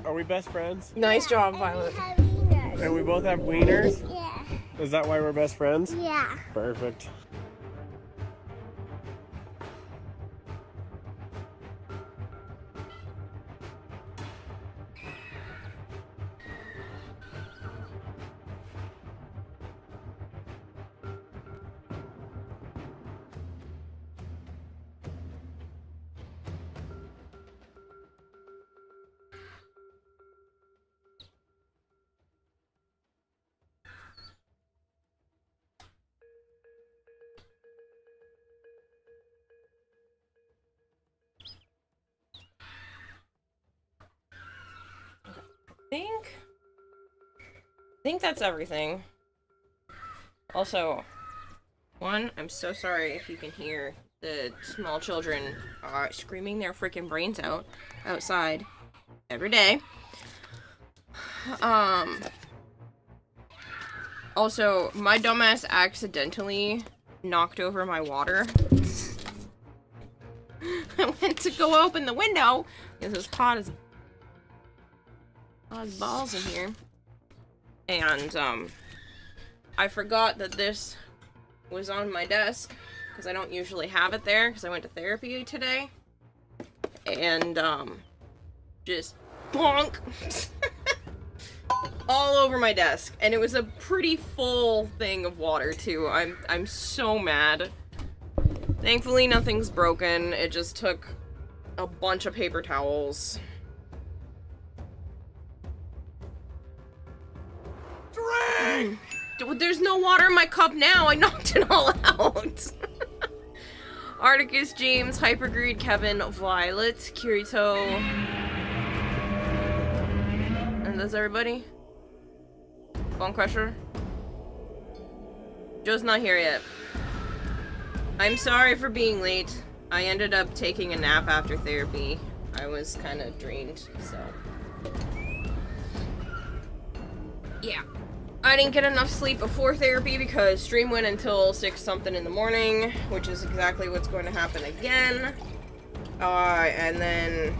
Are we best friends? Nice job, Violet. And we both have wieners? Yeah. Is that why we're best friends? Yeah. Perfect. I think that's everything. Also, one, I'm so sorry if you can hear the small children screaming their freaking brains out outside every day. Also, my dumbass accidentally knocked over my water. I went to go open the window. It was hot as balls in here. And, I forgot that this was on my desk, because I don't usually have it there, because I went to therapy today. And, just bonk! All over my desk. And it was a pretty full thing of water, too. I'm so mad. Thankfully, nothing's broken. It just took a bunch of paper towels. Drink! There's no water in my cup now. I knocked it all out. Articus, James, Hypergreed, Kevin, Violet, Kirito. And that's everybody? Bone Crusher? Joe's not here yet. I'm sorry for being late. I ended up taking a nap after therapy. I was kind of drained, so. Yeah. I didn't get enough sleep before therapy because stream went until 6 something in the morning, which is exactly what's going to happen again. And then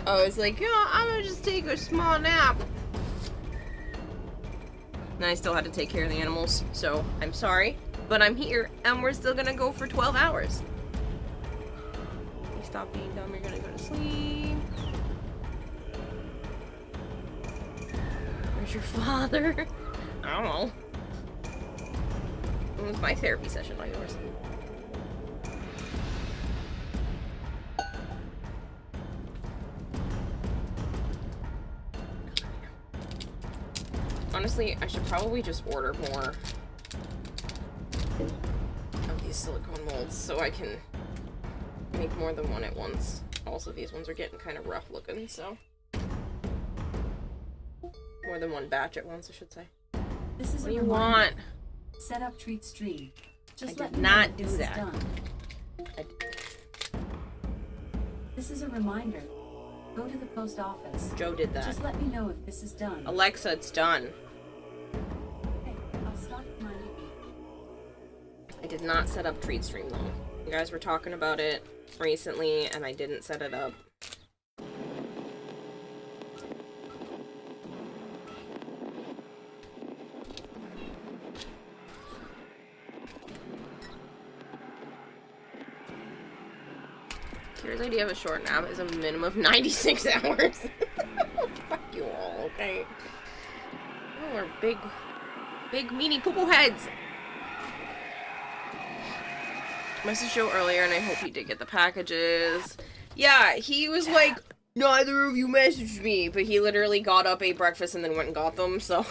I was like, yeah, I'm gonna just take a small nap. And I still had to take care of the animals, so I'm sorry, but I'm here and we're still gonna go for 12 hours. You stop being dumb, you're gonna go to sleep. Where's your father? I don't know. It was my therapy session, not yours. Honestly, I should probably just order more of these silicone molds so I can make more than one at once. Also, these ones are getting kind of rough looking, so. More than one batch at once, I should say. This is what do you want? Set up treat stream. Just I did not do that. This is a reminder. Go to the post office. Joe did that. Just let me know if this is done. Alexa, it's done. Okay, I'll stop reminding you. I did not set up Treat Stream though. You guys were talking about it recently, and I didn't set it up. Kira's idea of a short nap is a minimum of 96 hours. Fuck you all, okay? Oh, we're big meaty poo-poo heads. Messaged Joe earlier, and I hope he did get the packages. Yeah, he was like, neither of you messaged me, but he literally got up, ate breakfast, and then went and got them, so.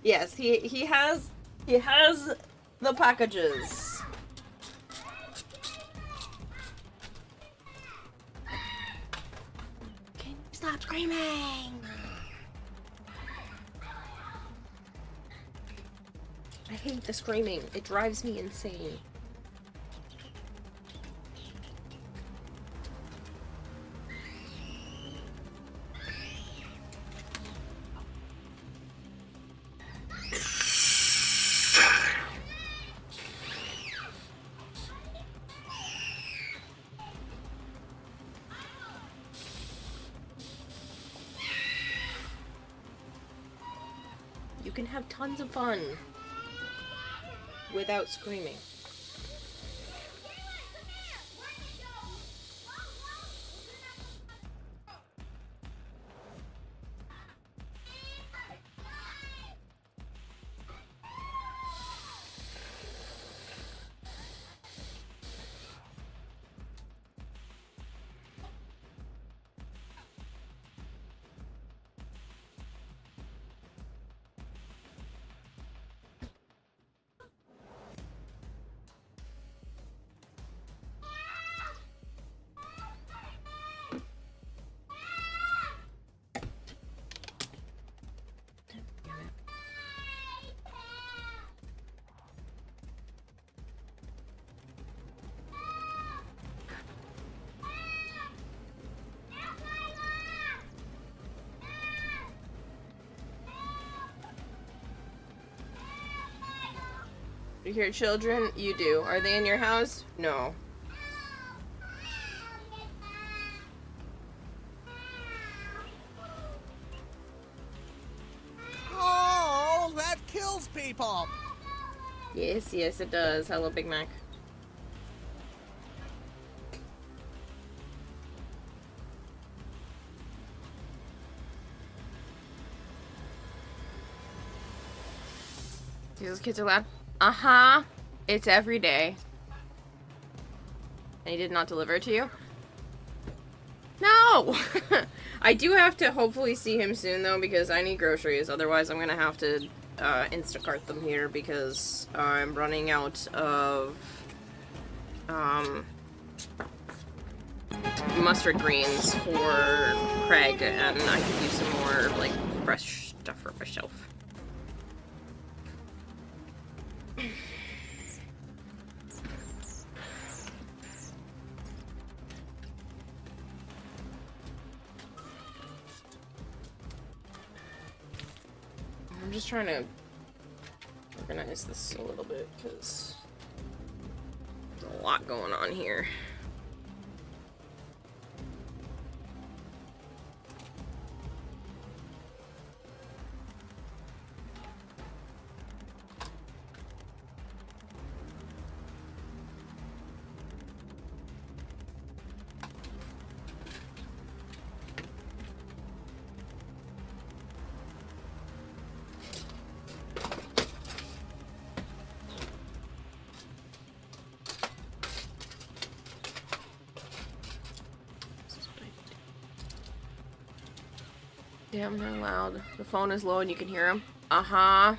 Yes, he has the packages. Stop screaming! I hate the screaming. It drives me insane. You can have tons of fun without screaming. You hear children? You do. Are they in your house? No. Oh, that kills people. Yes, yes, it does. Hello, Big Mac. These kids are loud. Uh-huh. It's every day. And he did not deliver it to you? No! I do have to hopefully see him soon, though, because I need groceries. Otherwise, I'm gonna have to Instacart them here because I'm running out of mustard greens for Craig, and I could use some more, like, fresh stuff for myself. I'm just trying to organize this a little bit because there's a lot going on here. Damn, they're loud. The phone is low and you can hear them. Uh-huh.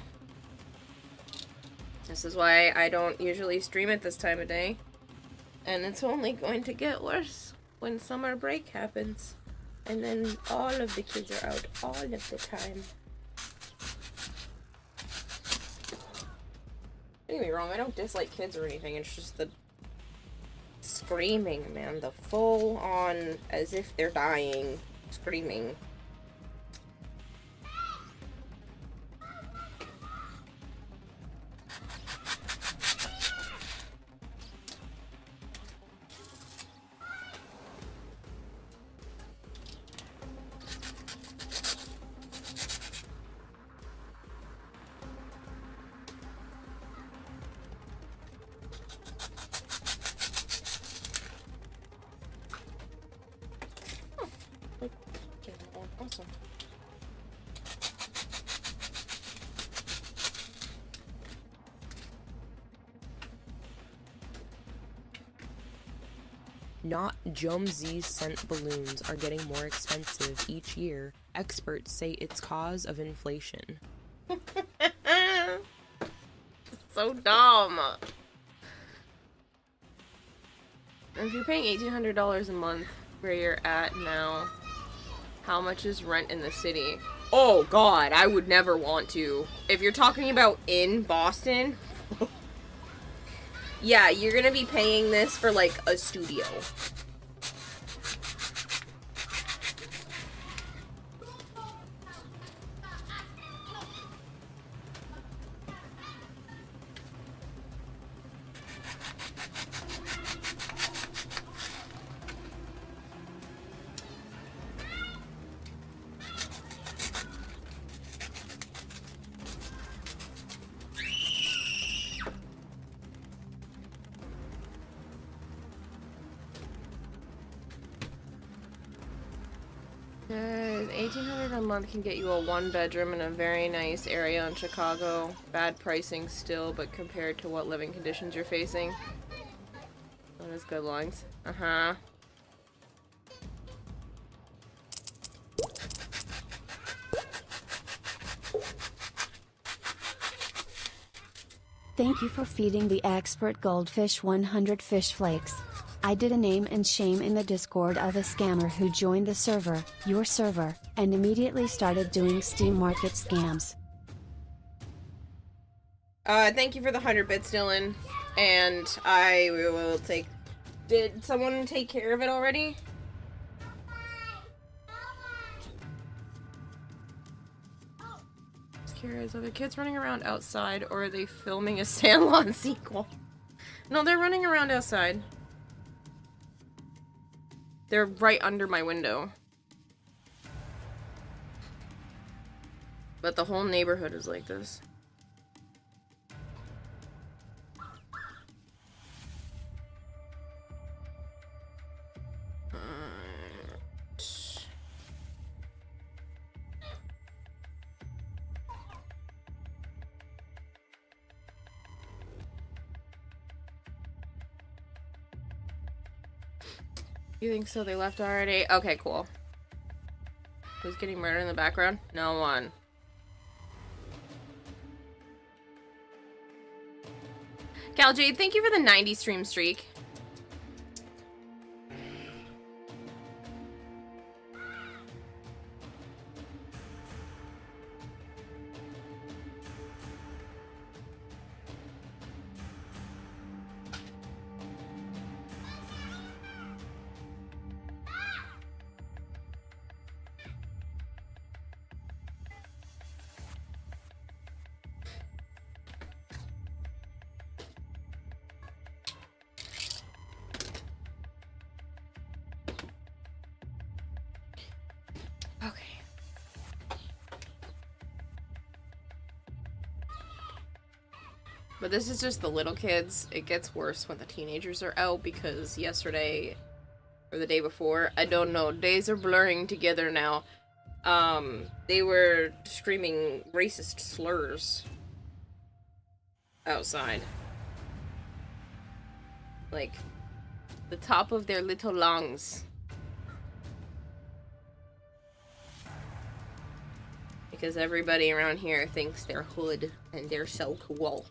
This is why I don't usually stream at this time of day. And it's only going to get worse when summer break happens. And then all of the kids are out all of the time. Don't get me wrong, I don't dislike kids or anything. It's just the screaming, man. The full on, as if they're dying, screaming. Awesome. Not Jomzi scent balloons are getting more expensive each year. Experts say it's cause of inflation. So dumb. If you're paying $1,800 a month where you're at now, how much is rent in the city? Oh god, I would never want to. If you're talking about in Boston, yeah, you're gonna be paying this for like a studio. $1,800 a month can get you a 1-bedroom in a very nice area in Chicago. Bad pricing still, but compared to what living conditions you're facing. That is good lines. Uh-huh. Thank you for feeding the expert goldfish 100 fish flakes. I did a name and shame in the Discord of a scammer who joined the server, your server, and immediately started doing Steam Market scams. Thank you for the 100 bits, Dylan. And I will take... Did someone take care of it already? Just curious, are the kids running around outside, or are they filming a Sandlot sequel? No, they're running around outside. They're right under my window. But the whole neighborhood is like this. You think so? They left already? Okay, cool. Who's getting murdered in the background? No one. Cal Jade, thank you for the 90 stream streak. But this is just the little kids. It gets worse when the teenagers are out because yesterday or the day before, I don't know, days are blurring together now. They were screaming racist slurs outside. Like the top of their little lungs. Because everybody around here thinks they're hood and they're so cool.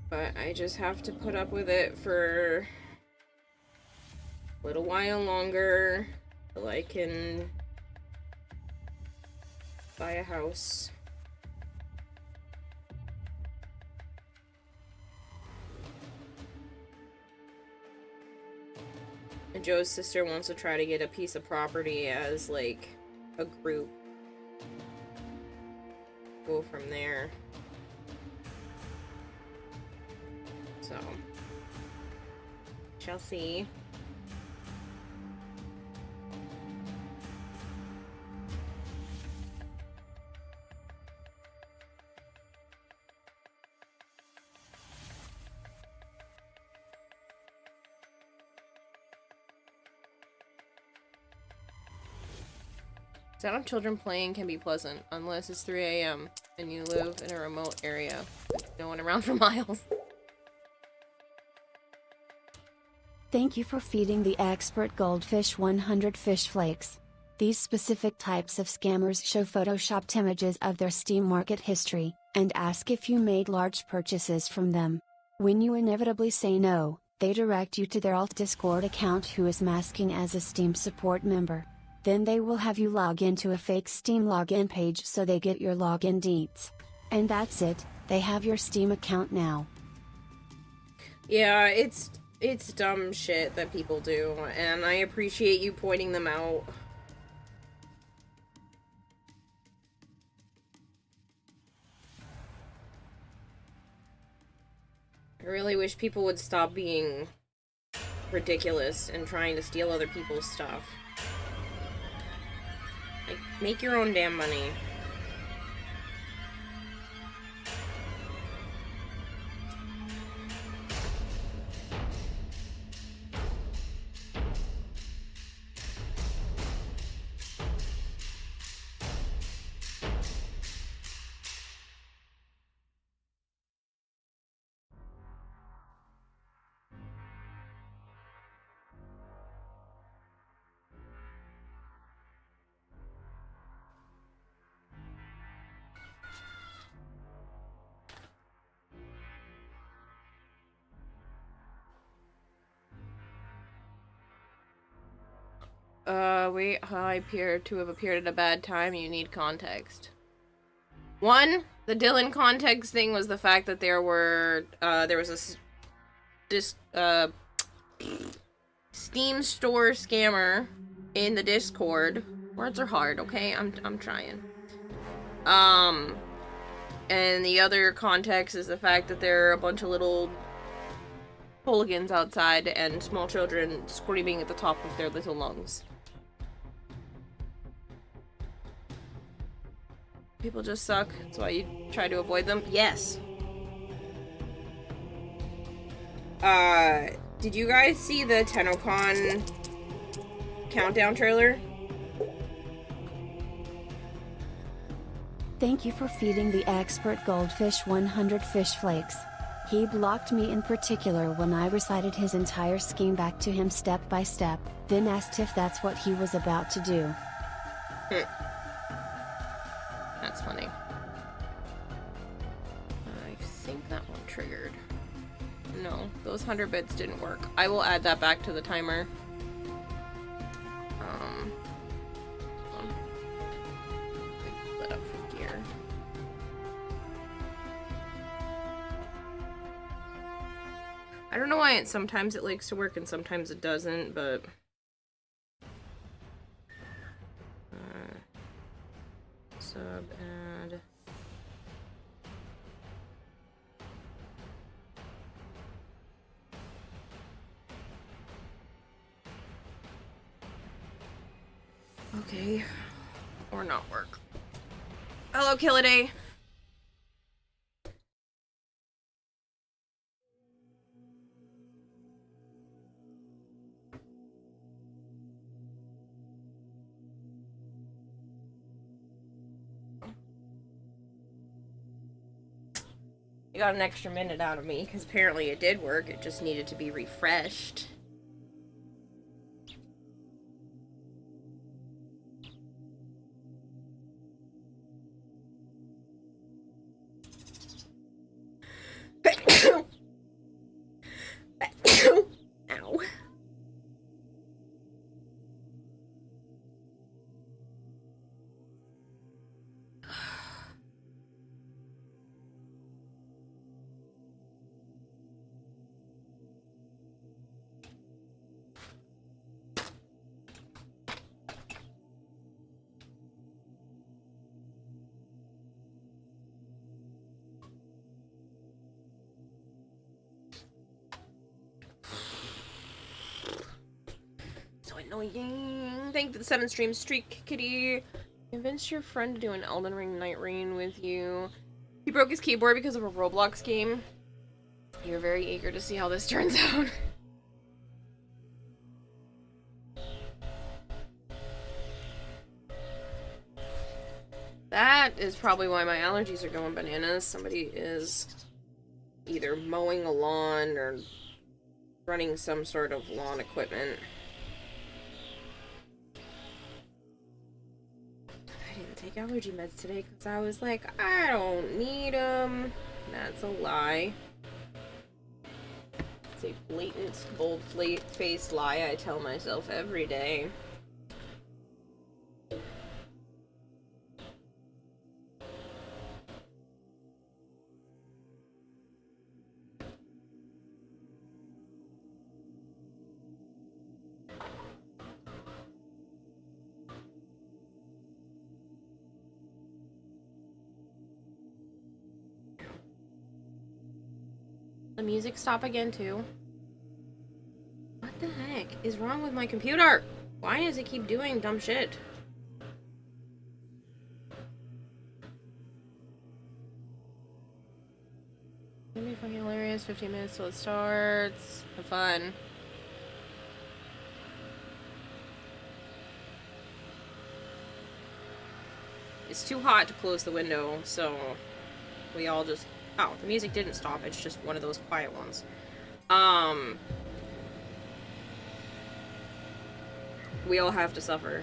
But I just have to put up with it for a little while longer till I can buy a house. And Joe's sister wants to try to get a piece of property as like a group. Go from there. So, shall see. Sound of children playing can be pleasant, unless it's 3 a.m. and you live in a remote area with no one around for miles. Thank you for feeding the expert goldfish 100 fish flakes. These specific types of scammers show photoshopped images of their Steam Market history, and ask if you made large purchases from them. When you inevitably say no, they direct you to their alt Discord account who is masking as a Steam support member. Then they will have you log into a fake Steam login page so they get your login deets. And that's it, they have your Steam account now. Yeah, it's dumb shit that people do, and I appreciate you pointing them out. I really wish people would stop being ridiculous and trying to steal other people's stuff. Like, make your own damn money. I appear to have appeared at a bad time. You need context. One, the Dylan context thing was the fact that there was a Steam store scammer in the Discord. Words are hard, okay? I'm trying. And the other context is the fact that there are a bunch of little hooligans outside and small children screaming at the top of their little lungs. People just suck. That's why you try to avoid them? Yes. Did you guys see the TennoCon countdown trailer? Thank you for feeding the expert goldfish 100 fish flakes. He blocked me in particular when I recited his entire scheme back to him step by step, then asked if that's what he was about to do. That's funny. I think that one triggered. No, those 100 bits didn't work. I will add that back to the timer. Split up from gear. I don't know why sometimes it likes to work and sometimes it doesn't, but sub add. Okay. Or not work. Hello, Killaday. You got an extra minute out of me, because apparently it did work. It just needed to be refreshed. Ow. Annoying. Thank you for the 7 stream streak, Kitty. Convince your friend to do an Elden Ring Night Rain with you. He broke his keyboard because of a Roblox game. You're very eager to see how this turns out. That is probably why my allergies are going bananas. Somebody is either mowing a lawn or running some sort of lawn equipment. Take allergy meds today because I was like, I don't need them. That's a lie. It's a blatant, bold-faced lie I tell myself every day. The music stop again too? What the heck is wrong with my computer? Why does it keep doing dumb shit? It's gonna be fucking hilarious. 15 minutes till it starts. Have fun. It's too hot to close the window, so we all just... Oh, the music didn't stop. It's just one of those quiet ones. We all have to suffer.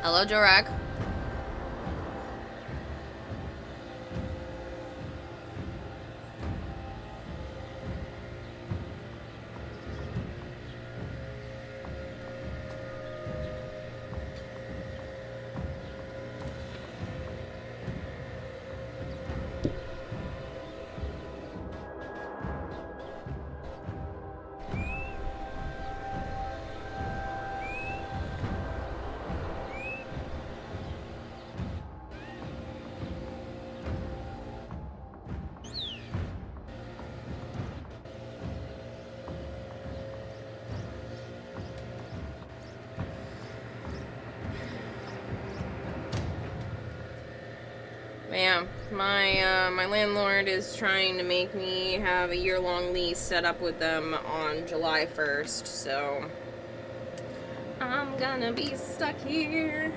Hello, Jorak. Yeah, my landlord is trying to make me have a year-long lease set up with them on July 1st, so I'm gonna be stuck here.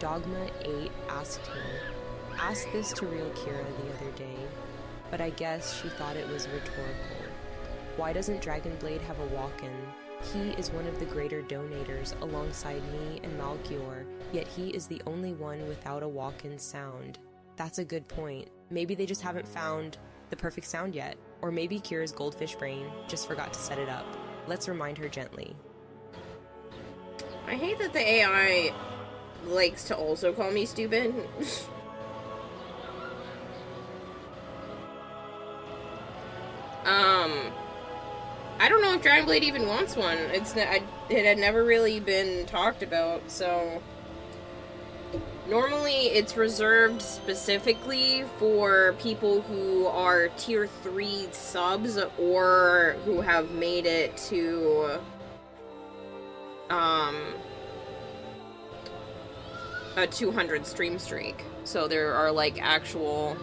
Dogma 8 asked this to real Kira the other day, but I guess she thought it was rhetorical. Why doesn't Dragonblade have a walk-in? He is one of the greater donators alongside me and Malchior, yet he is the only one without a walk-in sound. That's a good point. Maybe they just haven't found the perfect sound yet, or maybe Kira's goldfish brain just forgot to set it up. Let's remind her gently. I hate that the AI likes to also call me stupid. I don't know if Dragonblade even wants one. It had never really been talked about, so normally it's reserved specifically for people who are tier 3 subs or who have made it to a 200 stream streak. So there are like actual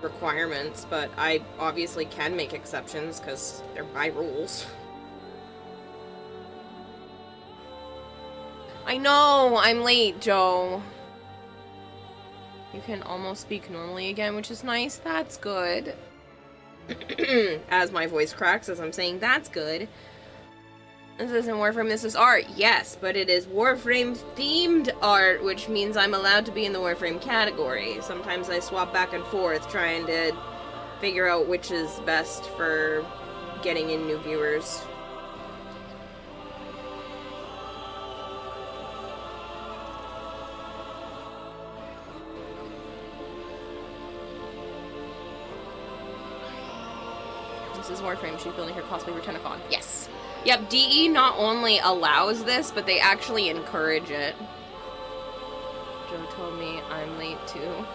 requirements, but I obviously can make exceptions because they're my rules. I know, I'm late, Joe. You can almost speak normally again, which is nice. That's good. As my voice cracks as I'm saying that's good. This isn't Warframe, this is art. Yes, but it is Warframe themed art, which means I'm allowed to be in the Warframe category. Sometimes I swap back and forth trying to figure out which is best for getting in new viewers. This is Warframe. She's building her cosplay for TennaCon. Yes. Yep, DE not only allows this, but they actually encourage it. Joe told me I'm late too.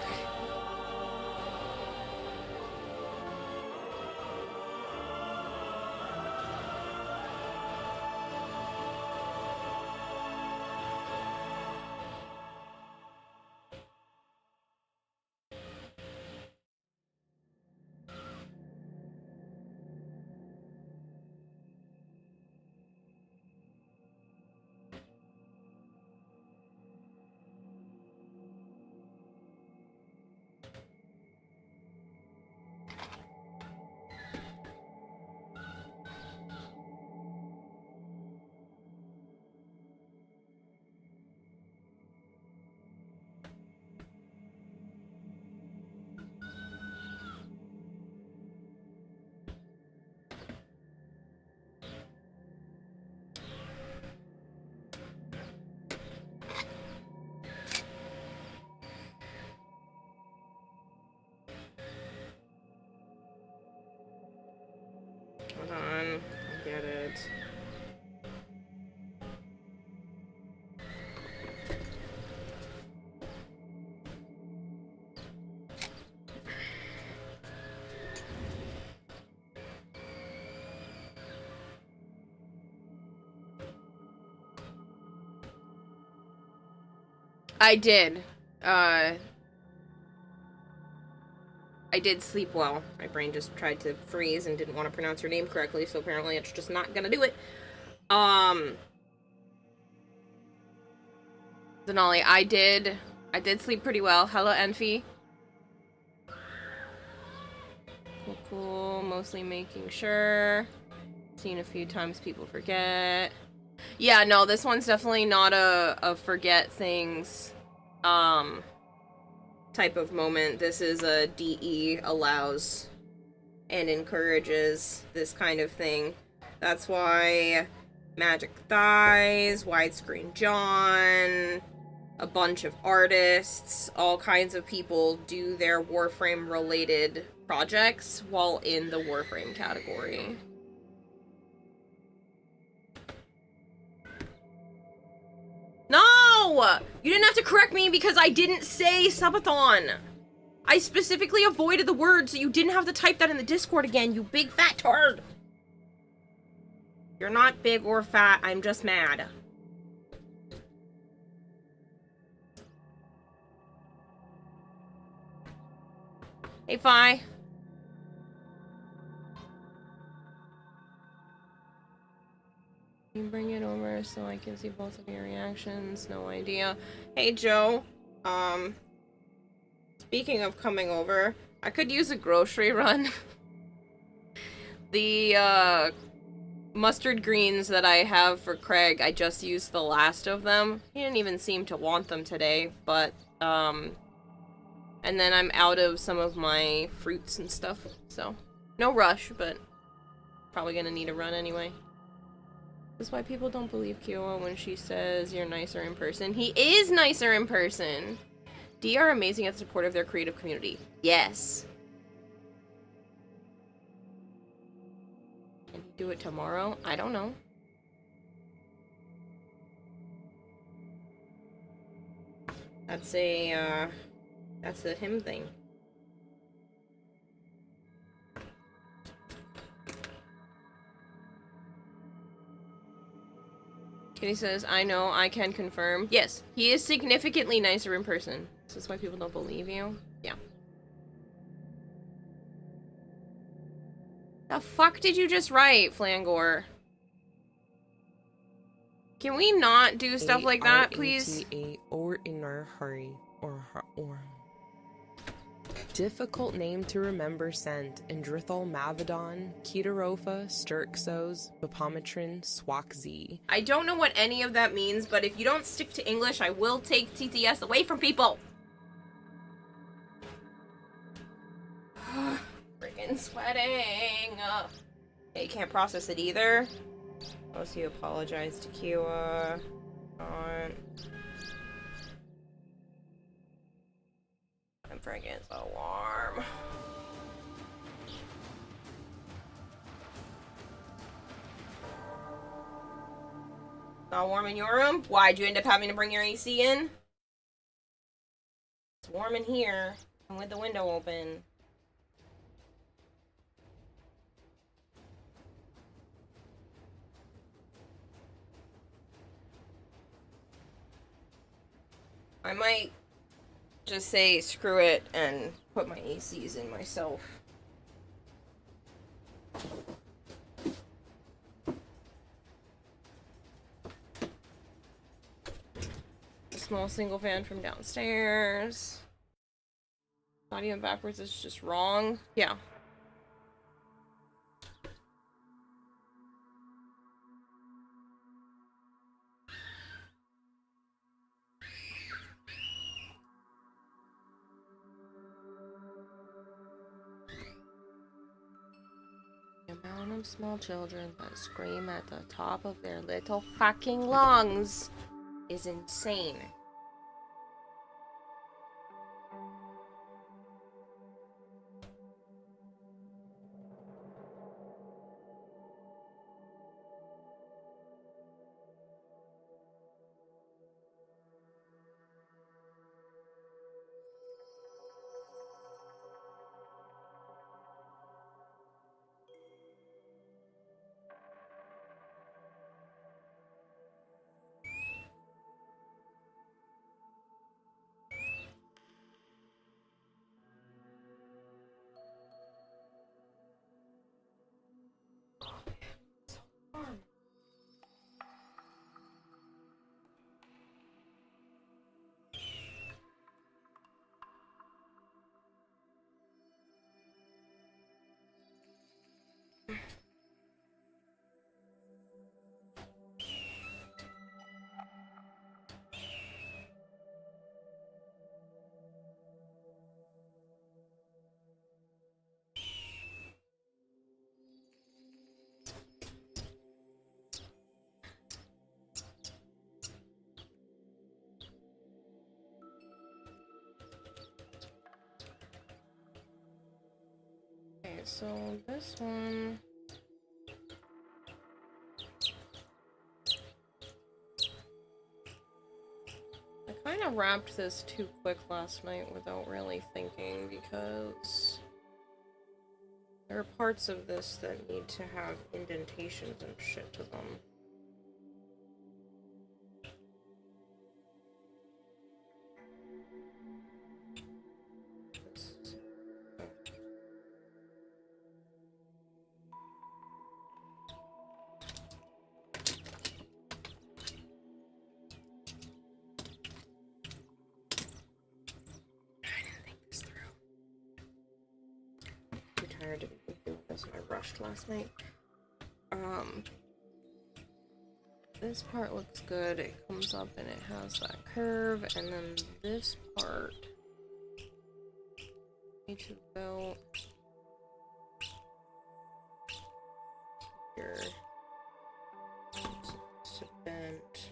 Hold on, I get it. I did. I did sleep well. My brain just tried to freeze and didn't want to pronounce her name correctly, so apparently it's just not gonna do it. Denali, I did sleep pretty well. Hello, Enfi. Cool, mostly making sure. Seen a few times, people forget. Yeah, no, this one's definitely not a forget things, type of moment. This is a DE allows and encourages this kind of thing. That's why Magic Thighs, Widescreen John, a bunch of artists, all kinds of people do their Warframe related projects while in the Warframe category. No! You didn't have to correct me because I didn't say Subathon. I specifically avoided the word so you didn't have to type that in the Discord again, you big fat turd. You're not big or fat, I'm just mad. Hey, Fi. You bring it over so I can see both of your reactions. No idea. Hey, Joe. Speaking of coming over, I could use a grocery run. The, mustard greens that I have for Craig, I just used the last of them. He didn't even seem to want them today, but, and then I'm out of some of my fruits and stuff, so. No rush, but probably gonna need a run anyway. That's why people don't believe Kiowa when she says you're nicer in person. He is nicer in person! D are amazing at the support of their creative community. Yes. Can he do it tomorrow? I don't know. That's a him thing. Kitty says, I know, I can confirm. Yes, he is significantly nicer in person. This is why people don't believe you? Yeah. The fuck did you just write, Flangor? Can we not do stuff like that, please? A or in a hurry or. Difficult name to remember scent. Andrithal Mavidon, Ketarofa, Sturxos, Bapometrin, Swakz. I don't know what any of that means, but if you don't stick to English, I will take TTS away from people! Friggin' sweating! Okay, can't process it either. Unless you apologize to Kiwa. I'm friggin' so warm. Not warm in your room? Why'd you end up having to bring your AC in? It's warm in here. And with the window open. I might just say screw it and put my ACs in myself. A small single fan from downstairs. Not even backwards, it's just wrong. Yeah. The amount of small children that scream at the top of their little fucking lungs is insane. Okay, so this one... I kind of wrapped this too quick last night without really thinking because there are parts of this that need to have indentations and shit to them. Too tired to be doing this and I rushed last night. This part looks good. It comes up and it has that curve, and then this part needs to go here. It's bent.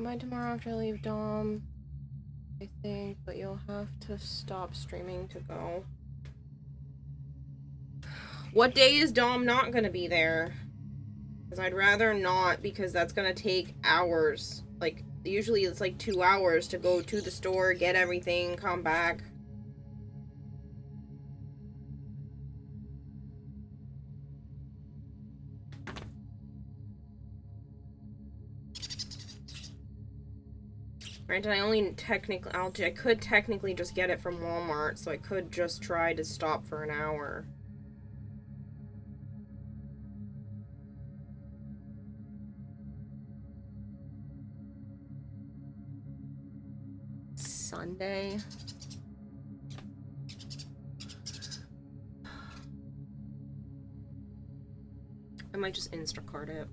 by tomorrow after I leave Dom, I think, but you'll have to stop streaming to go. What day is Dom not gonna be there? Because I'd rather not, because that's gonna take hours. Like, usually it's like 2 hours to go to the store, get everything, come back. Granted, I could technically just get it from Walmart, so I could just try to stop for an hour. Sunday? I might just Instacart it.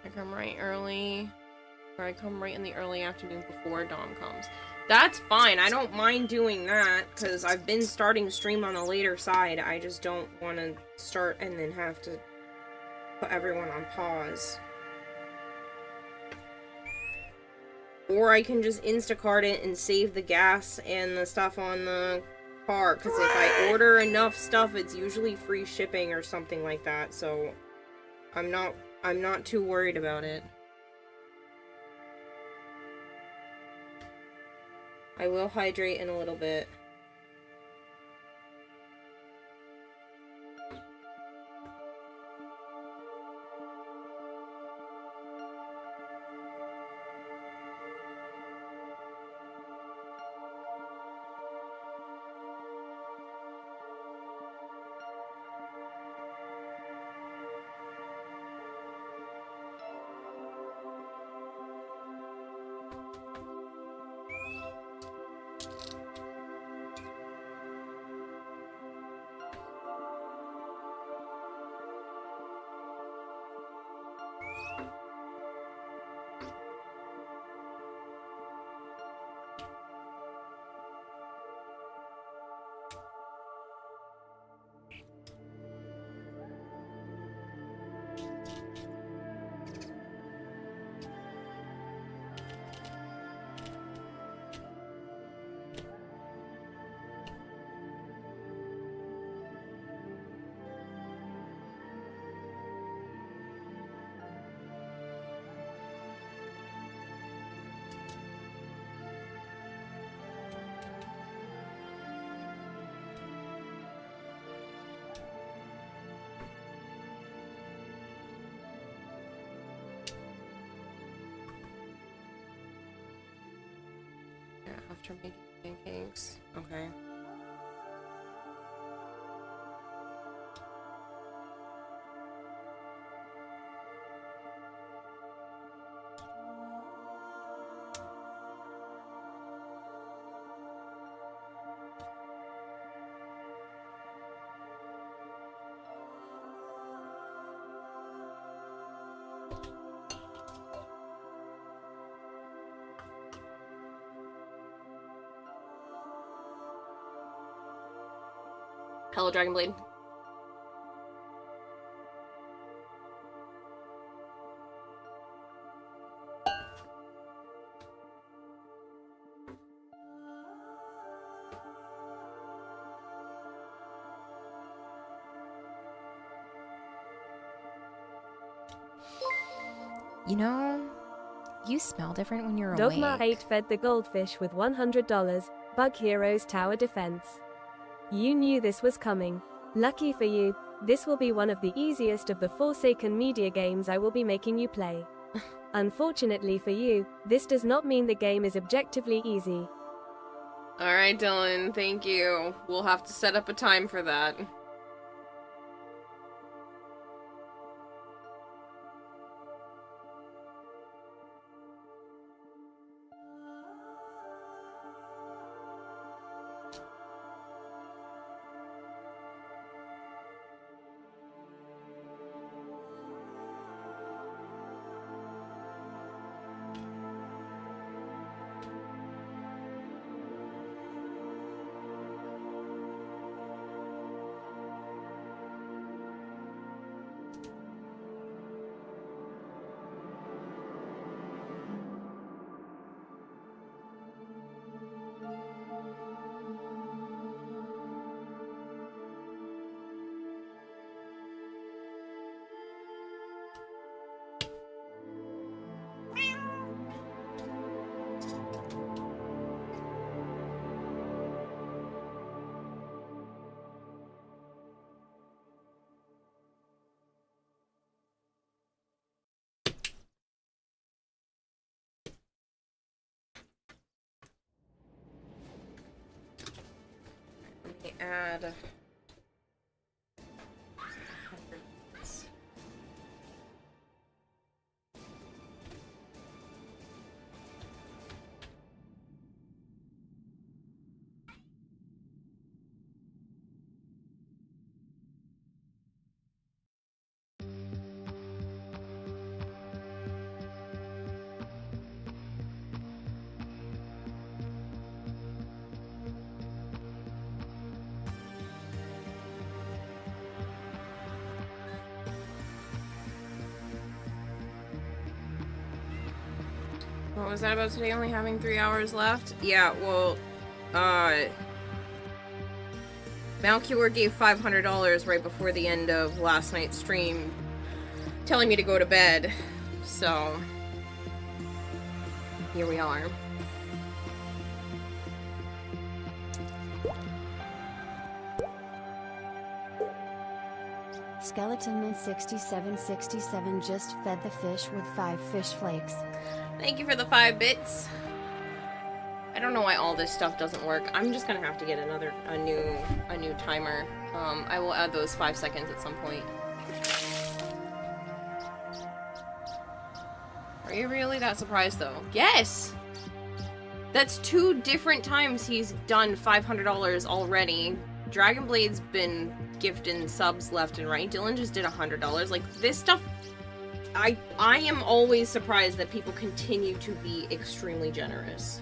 I come right early, or I come right in the early afternoon before Dom comes. That's fine. I don't mind doing that, because I've been starting stream on the later side. I just don't want to start and then have to put everyone on pause. Or I can just Instacart it and save the gas and the stuff on the car, because if I order enough stuff, it's usually free shipping or something like that, so I'm not too worried about it. I will hydrate in a little bit. After making pancakes. Okay. Hello, Dragon Blade. You know, you smell different when you're Dogma awake. 8 fed the goldfish with $100, Bug Heroes Tower Defense. You knew this was coming. Lucky for you, this will be one of the easiest of the Forsaken media games I will be making you play. Unfortunately for you, this does not mean the game is objectively easy. Alright, Dylan, thank you. We'll have to set up a time for that. Let me add... What was that about today only having 3 hours left? Yeah, well, Malcure gave $500 right before the end of last night's stream, telling me to go to bed, so here we are. Skeletonman 6767 just fed the fish with 5 fish flakes. Thank you for the 5 bits. I don't know why all this stuff doesn't work. I'm just gonna have to get a new timer. I will add those 5 seconds at some point. Are you really that surprised though? Yes! That's 2 different times he's done $500 already. Dragon Blade's been gifting subs left and right. Dylan just did $100. Like, this stuff... I am always surprised that people continue to be extremely generous.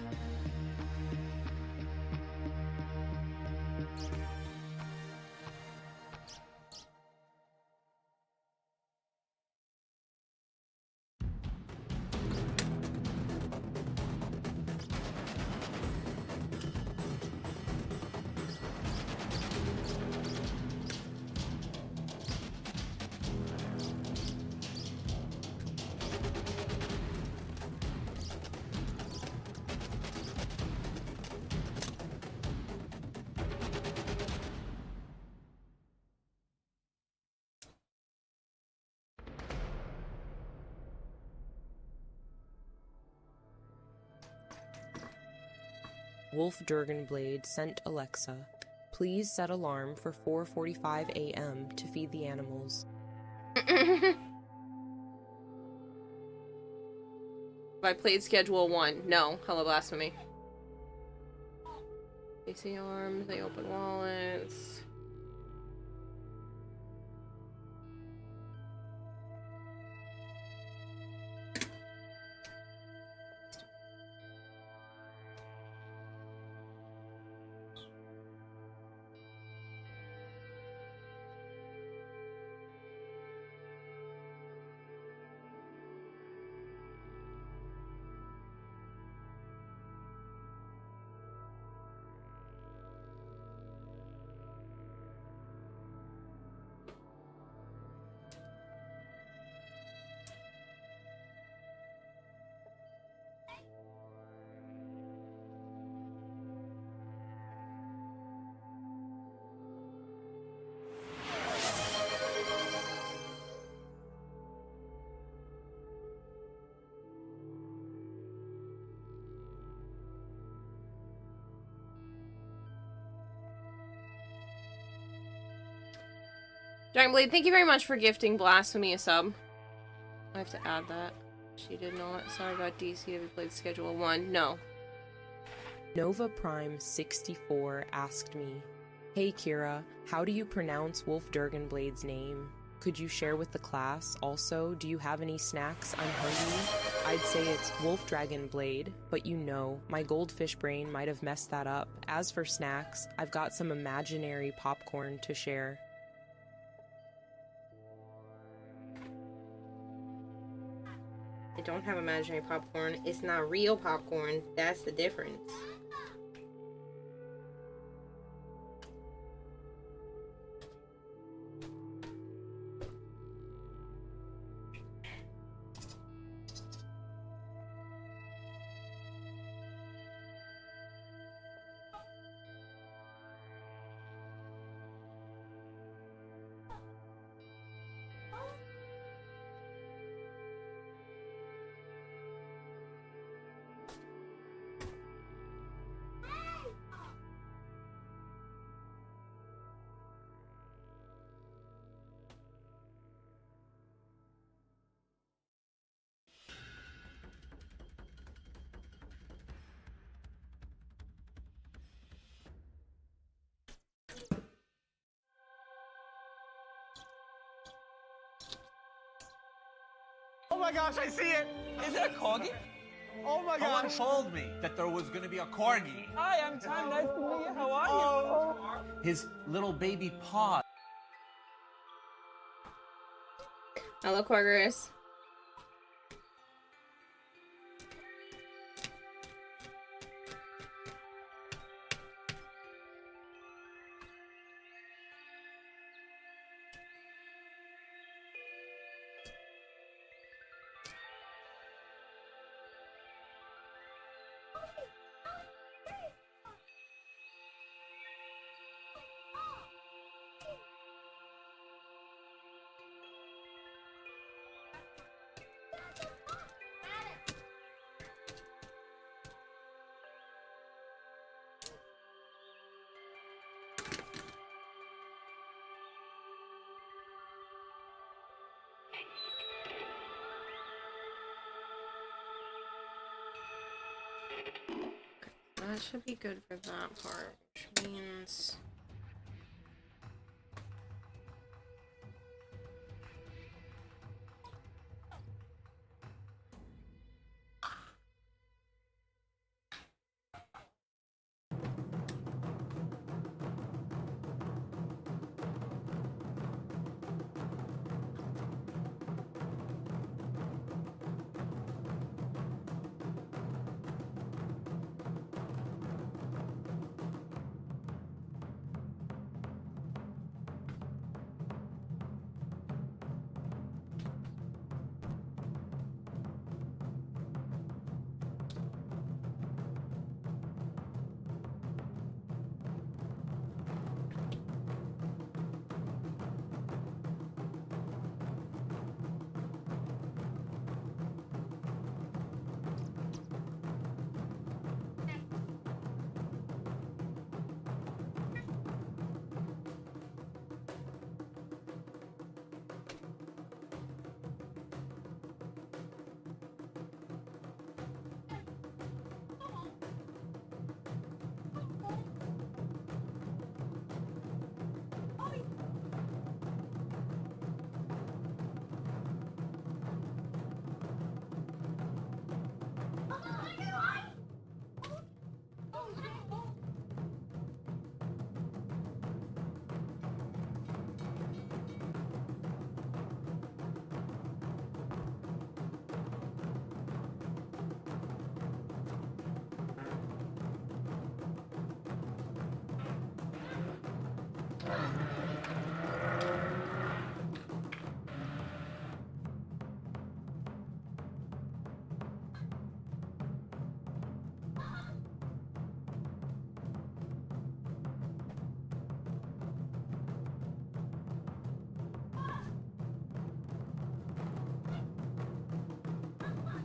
Wolf Durganblade sent Alexa, please set alarm for 4:45 a.m. to feed the animals. Have I played Schedule 1? No. Hello, Blasphemy. They see arms, they open wallets. Dragon Blade, thank you very much for gifting Blasphemy a sub. I have to add that. She did not. Sorry about DC. Have you played Schedule 1? No. Nova Prime 64 asked me, "Hey Kira, how do you pronounce Wolf Durganblade's name? Could you share with the class? Also, do you have any snacks? I'm hungry." I'd say it's Wolf Dragon Blade, but you know, my goldfish brain might have messed that up. As for snacks, I've got some imaginary popcorn to share. I don't have imaginary popcorn. It's not real popcorn. That's the difference. Oh my gosh, I see it! Is it a corgi? Oh my Someone gosh! told me that there was going to be a corgi. Hi, I'm Tom. Nice to meet you. How are you? His little baby paw. Hello, Quagris. That should be good for that part, which means...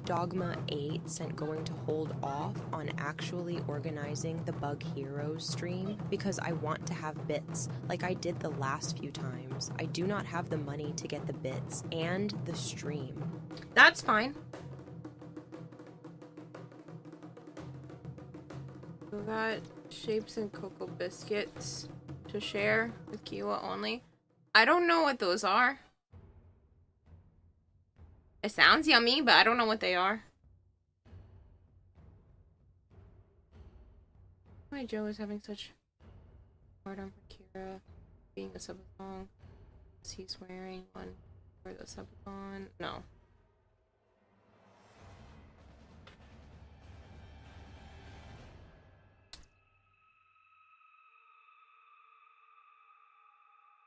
Dogma 8 sent going to hold off on actually organizing the Bug Heroes stream because I want to have bits like I did the last few times. I do not have the money to get the bits and the stream. That's fine. We got shapes and cocoa biscuits to share with Kiwa only. I don't know what those are. It sounds yummy, but I don't know what they are. Why Joe is having such hard on for Kira being a Subathon. Is he's wearing one for the Subathon? No.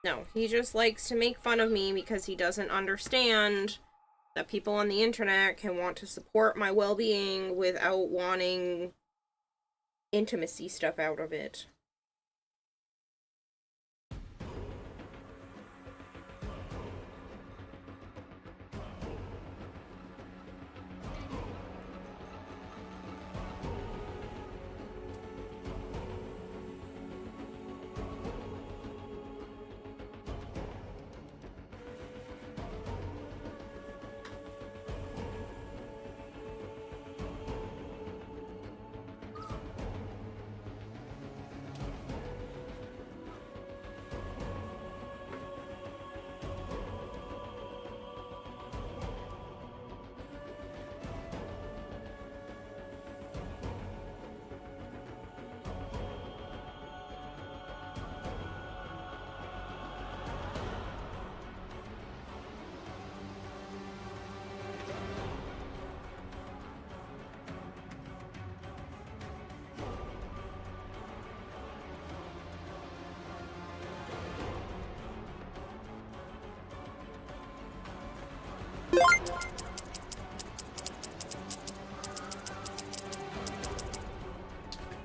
No, he just likes to make fun of me because he doesn't understand that people on the internet can want to support my well-being without wanting intimacy stuff out of it.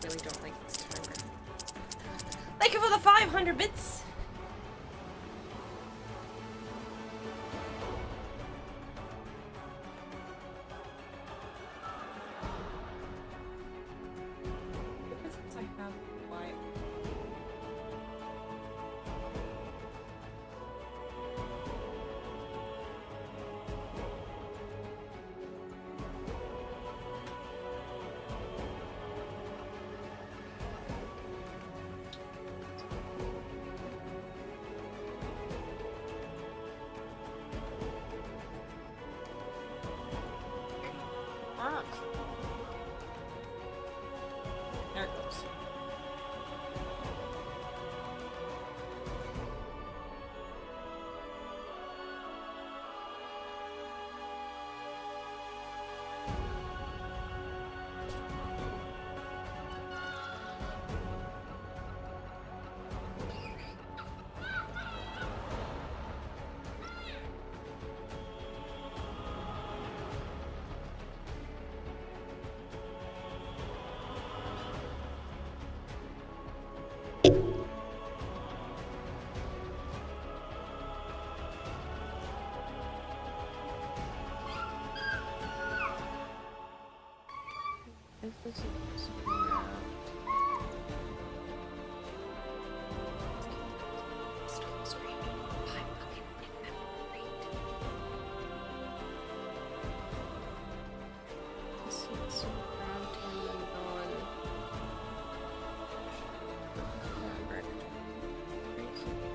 Really don't like this timer. Thank you for the 500 bits! Since I have live. There it goes. This is supposed to be around. Stop screen. Fine, okay, this is around 10 and on. Fabric. Right here.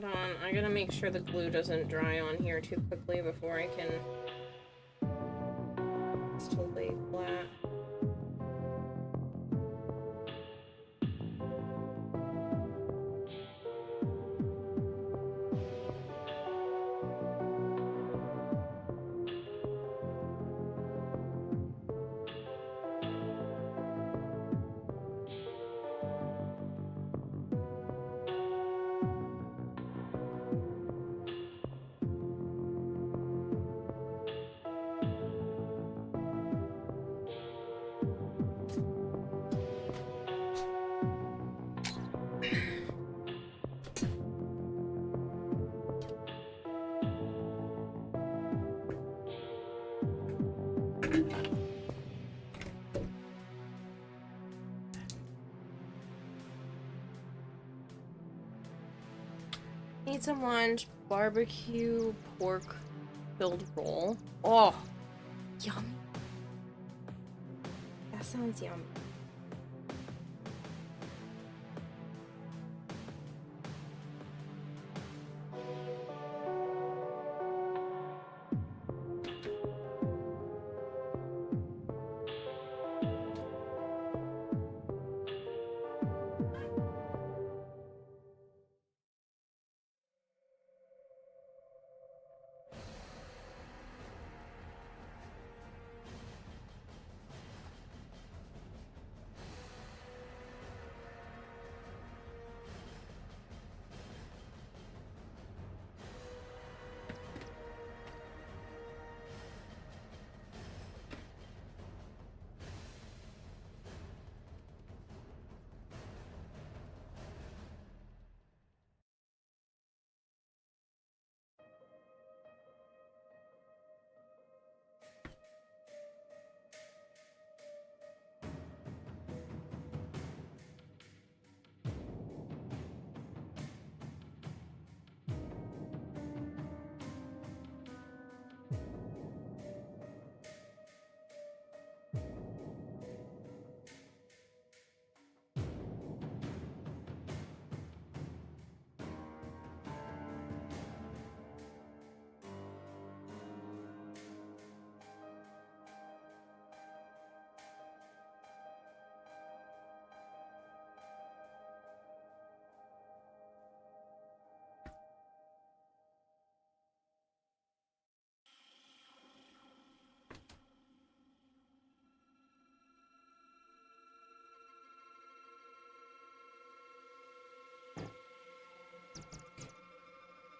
Hold on, I gotta make sure the glue doesn't dry on here too quickly before I can still lay flat. Need some lunch. Barbecue pork filled roll. Oh, yummy. That sounds yummy.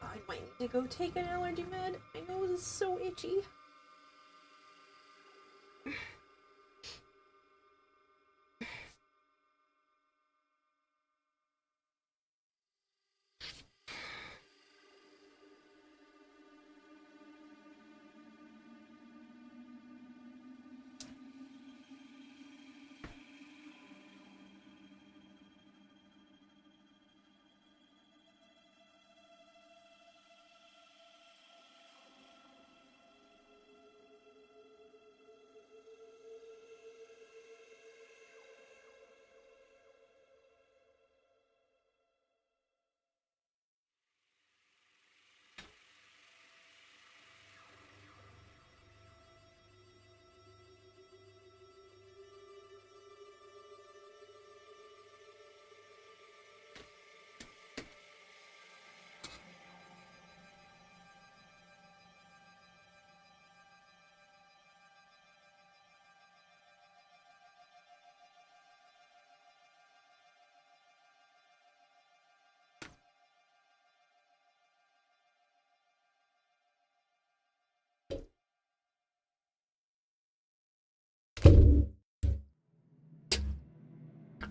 I might need to go take an allergy med. My nose is so itchy.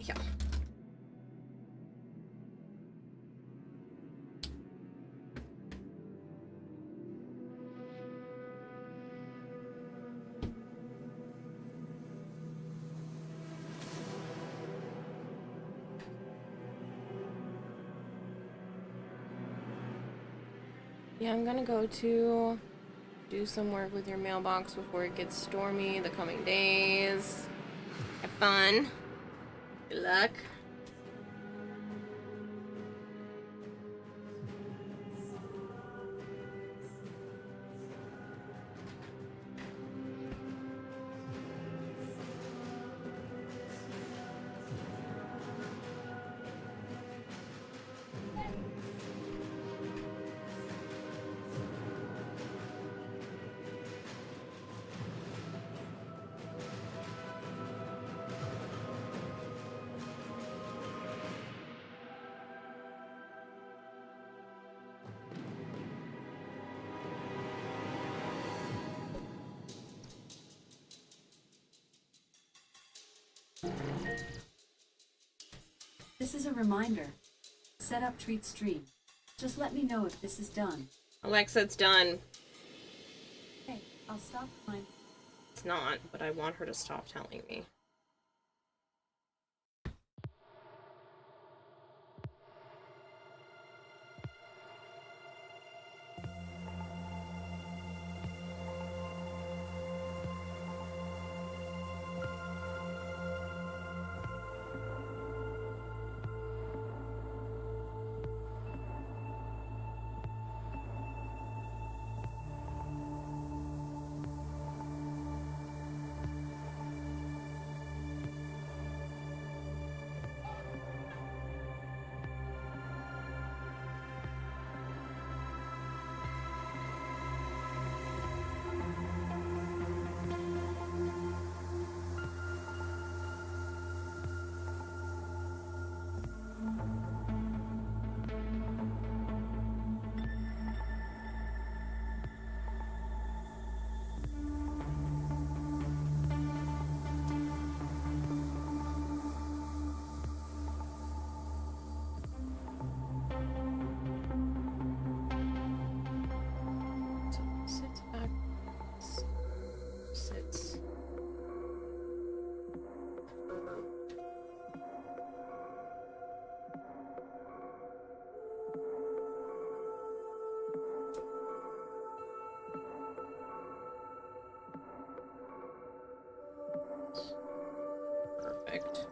Yeah. Yeah, I'm gonna go to do some work with your mailbox before it gets stormy the coming days. Have fun. Good luck. This is a reminder. Set up treat stream. Just let me know if this is done. Alexa, it's done. Okay, I'll stop my... It's not, but I want her to stop telling me. Sits back. Sits. Perfect.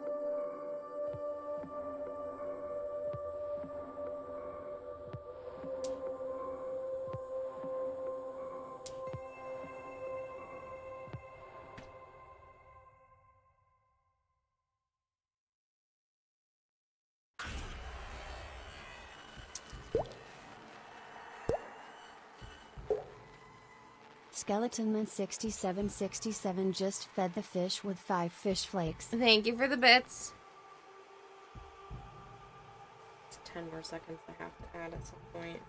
Skeletonman 6767 just fed the fish with 5 fish flakes. Thank you for the bits. It's 10 more seconds I have to add at some point.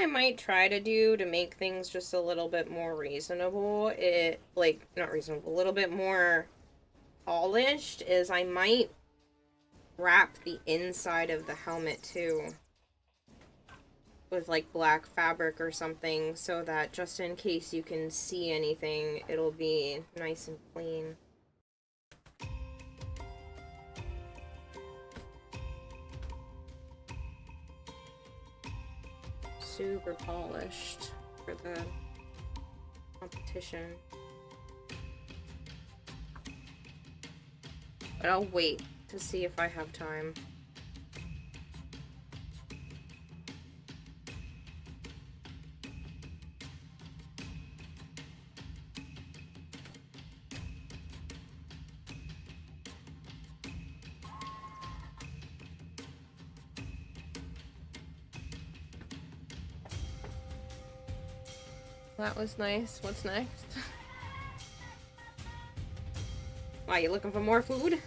I might try to do to make things just a little bit more reasonable, not reasonable, a little bit more polished, is I might wrap the inside of the helmet too with like black fabric or something, so that just in case you can see anything, it'll be nice and clean. Super polished for the competition. But I'll wait to see if I have time. That was nice. What's next? Why, you looking for more food?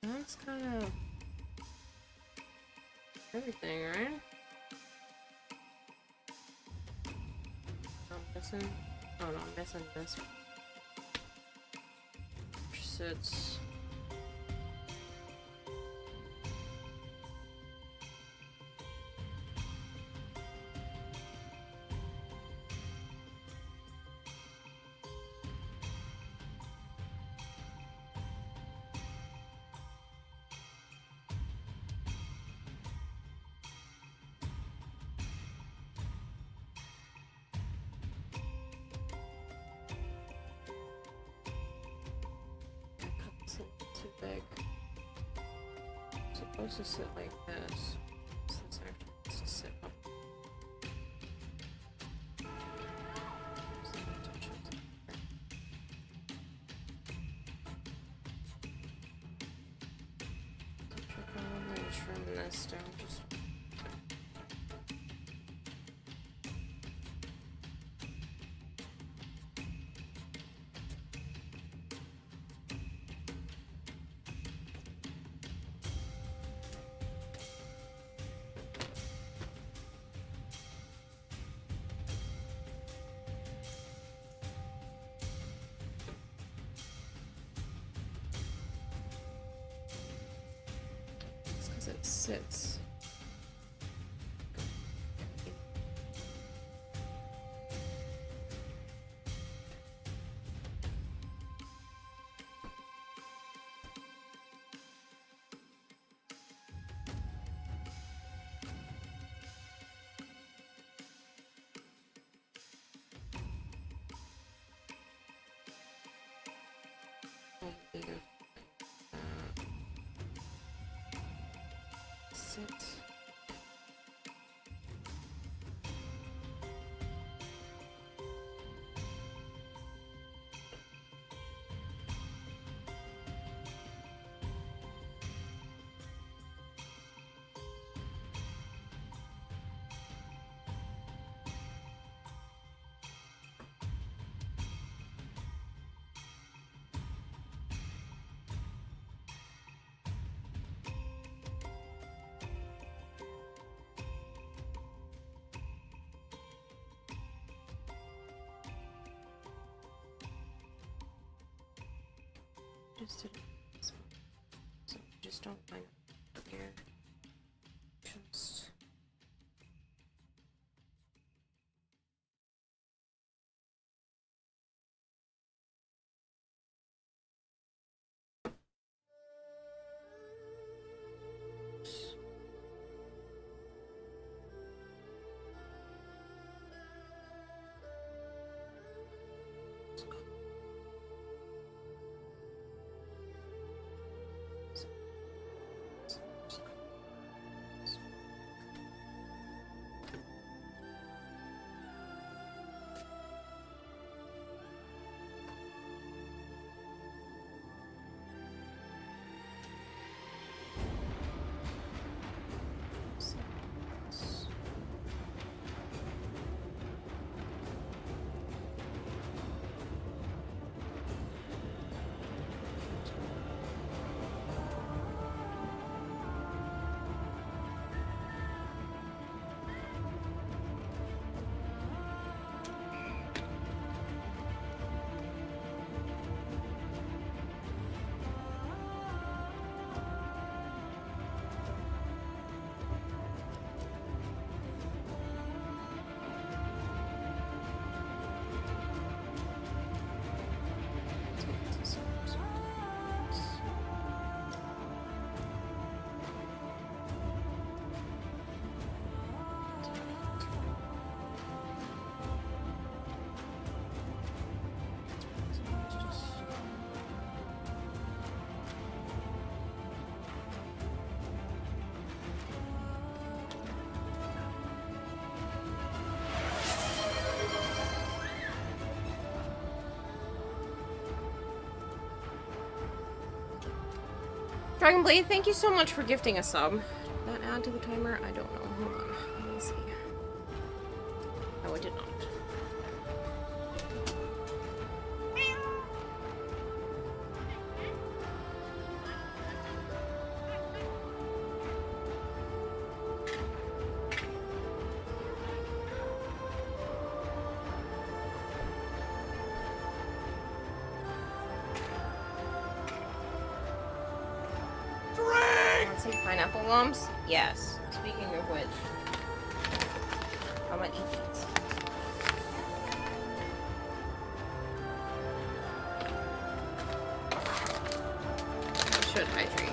That's kind of everything, right? I'm missing. Oh no, I'm missing this. Which sits. Too big. It's supposed to sit like this. So it's actually supposed to sit up. I'm going to trim this down just. It sits. Sit. Just did this one. So just don't line up here. Just Dragon Blade, thank you so much for gifting a sub. Did that add to the timer? I don't know. Hold on. Let me see. No, it did not. Want some pineapple lumps? Yes. Speaking of which, I'm gonna eat these. I should hydrate.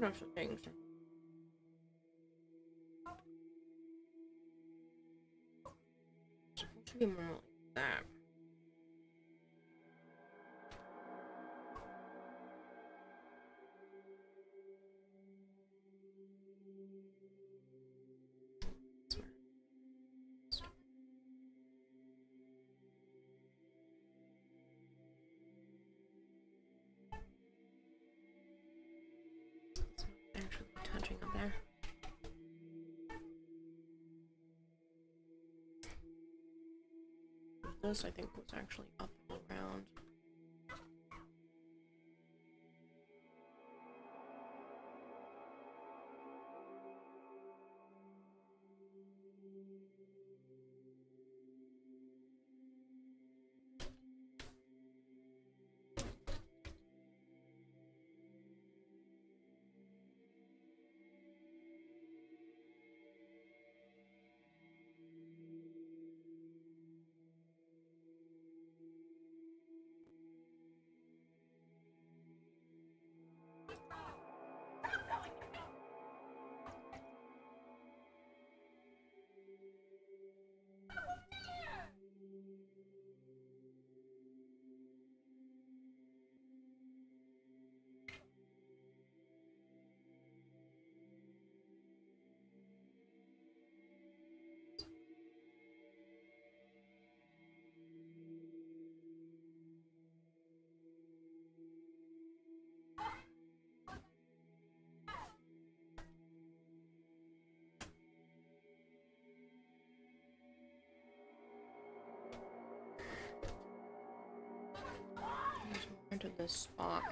That's the things. Supposed to be more like that. Actually touching up there. This I think was actually up and around. Into this spot.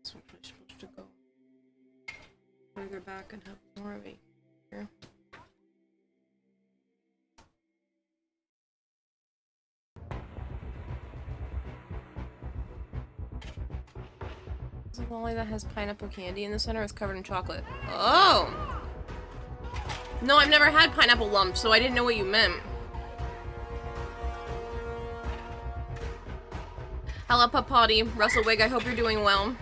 So I'm supposed to go further back and have more of it here. It's a lolly that has pineapple candy in the center. It's covered in chocolate. Oh! No, I've never had pineapple lumps, so I didn't know what you meant. Hello, Papati. Russell Wig, I hope you're doing well.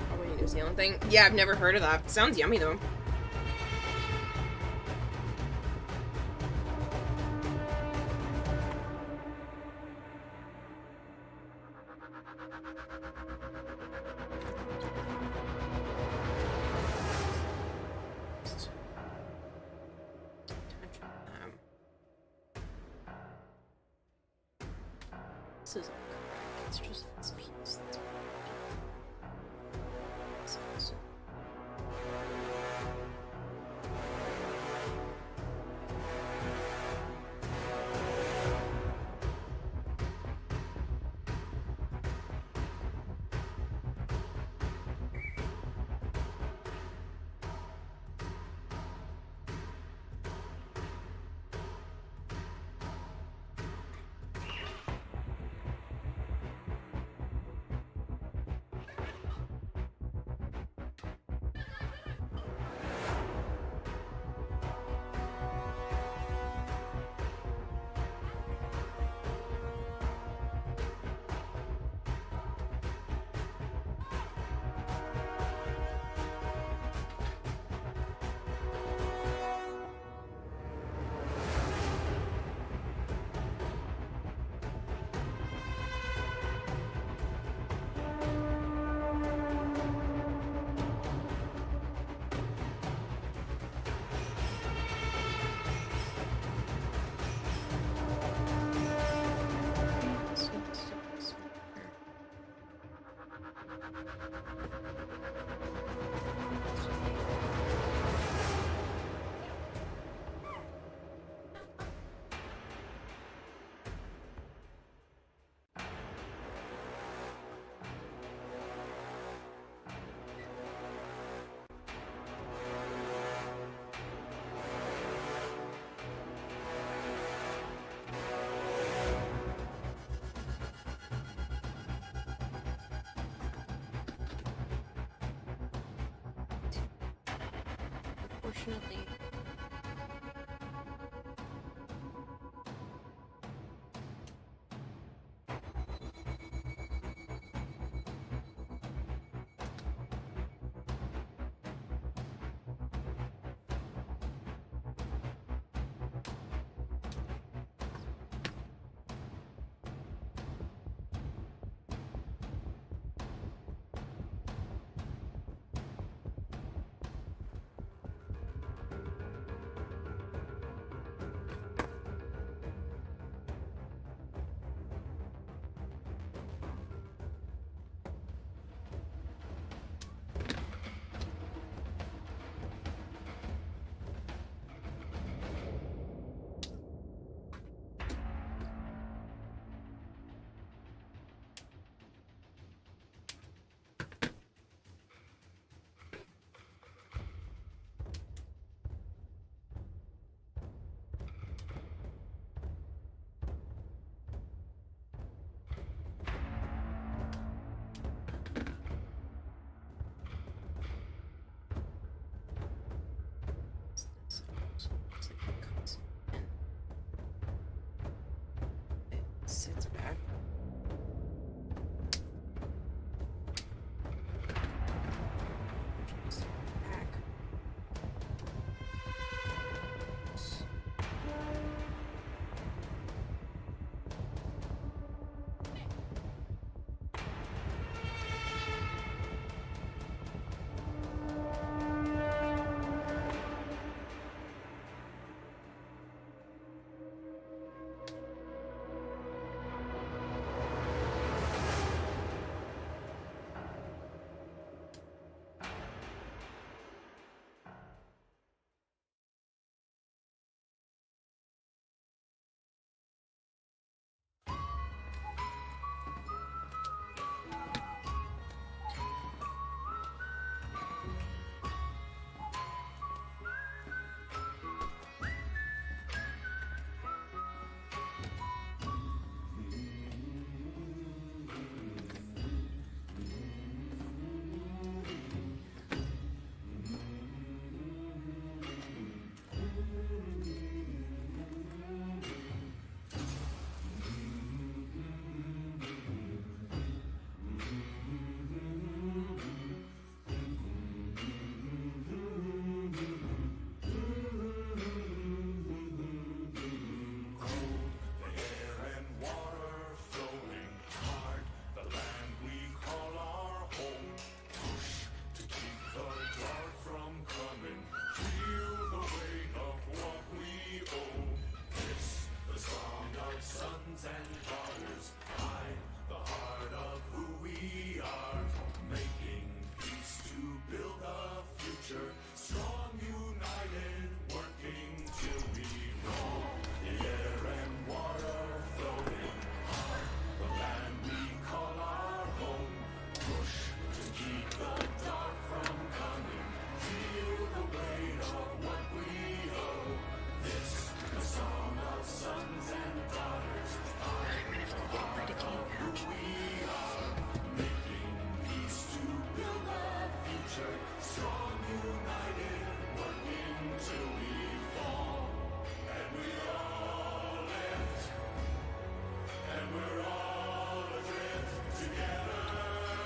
Probably a New Zealand thing. Yeah, I've never heard of that. Sounds yummy, though. This isn't correct. It's just this piece. unfortunately. Sits back. Back.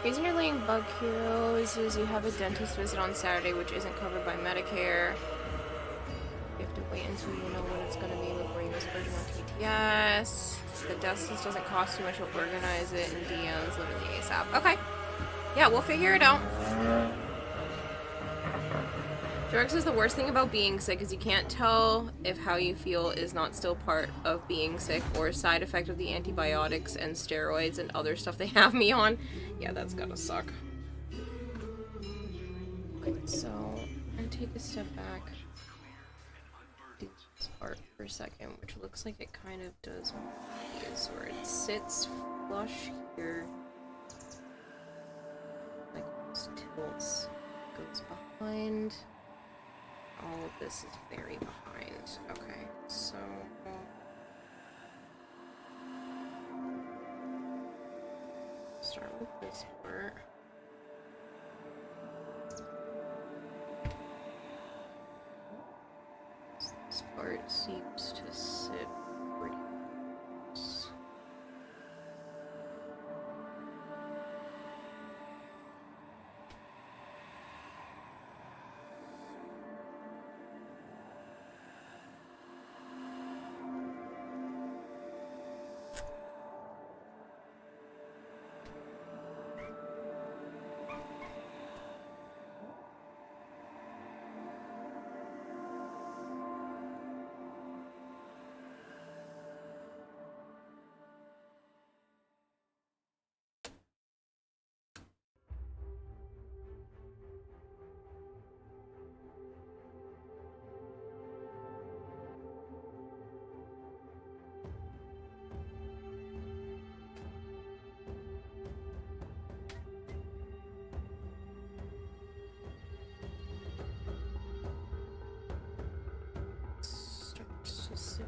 Reason you're laying Bug Heroes is you have a dentist visit on Saturday, which isn't covered by Medicare. You have to wait until you know what it's going to be before you miss version 1 TTS. The dentist doesn't cost too much, he'll organize it, and DMs literally ASAP. Okay. Yeah, we'll figure it out. Drugs is the worst thing about being sick is you can't tell if how you feel is not still part of being sick or a side effect of the antibiotics and steroids and other stuff they have me on. Yeah, that's gotta suck. Okay, so I'm gonna take a step back. Do this part for a second, which looks like it kind of does this, where it sits flush here. Like tilts, goes behind. All of this is very behind. Okay, so start with this part. This part seems to sit pretty close. Starts to sit.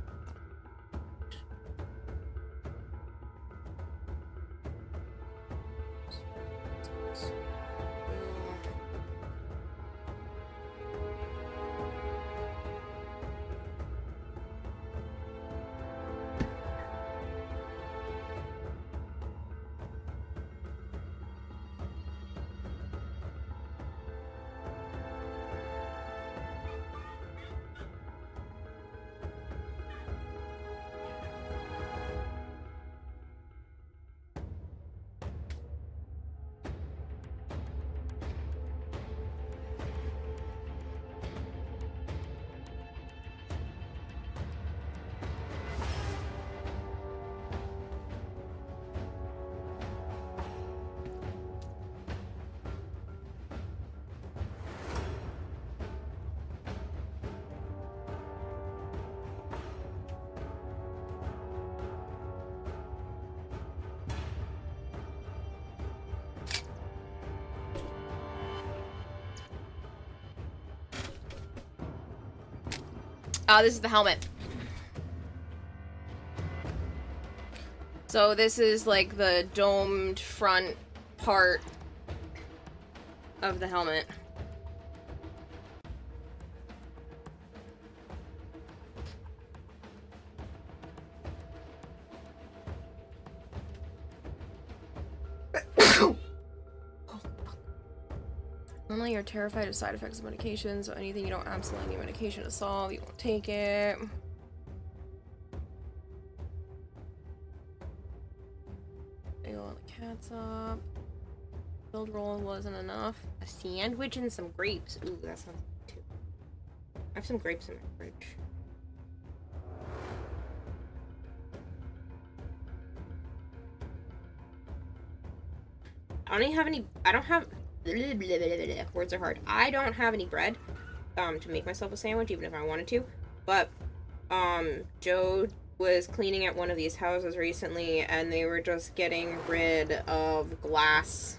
This is the helmet. So this is like the domed front part of the helmet. Normally you're terrified of side effects of medication, so anything you don't absolutely need medication to solve, you won't take it. They all the cats up. Filled roll wasn't enough. A sandwich and some grapes. Ooh, that sounds good too. I have some grapes in my fridge. I don't even have any. I don't have. Words are hard. I don't have any bread to make myself a sandwich, even if I wanted to. But Joe was cleaning at one of these houses recently, and they were just getting rid of glass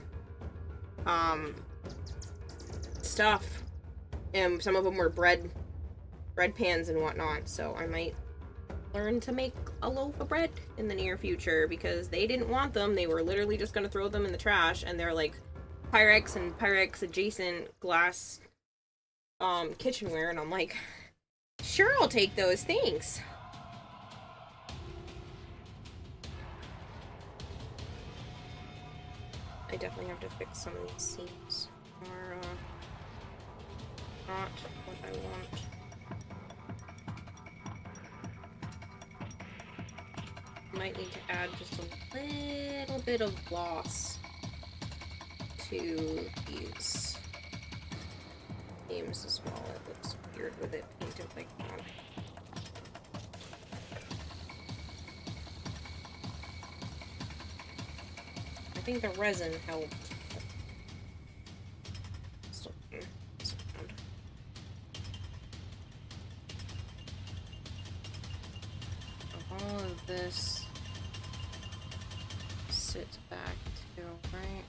stuff, and some of them were bread pans and whatnot. So I might learn to make a loaf of bread in the near future, because they didn't want them. They were literally just gonna throw them in the trash, and they're like Pyrex and Pyrex adjacent glass kitchenware, and I'm like, sure, I'll take those, thanks. I definitely have to fix some of these seams. Are not what I want. Might need to add just a little bit of gloss to these seams as well. It looks weird with it painted like that. I think the resin helped. Still, all of this sits back too, right?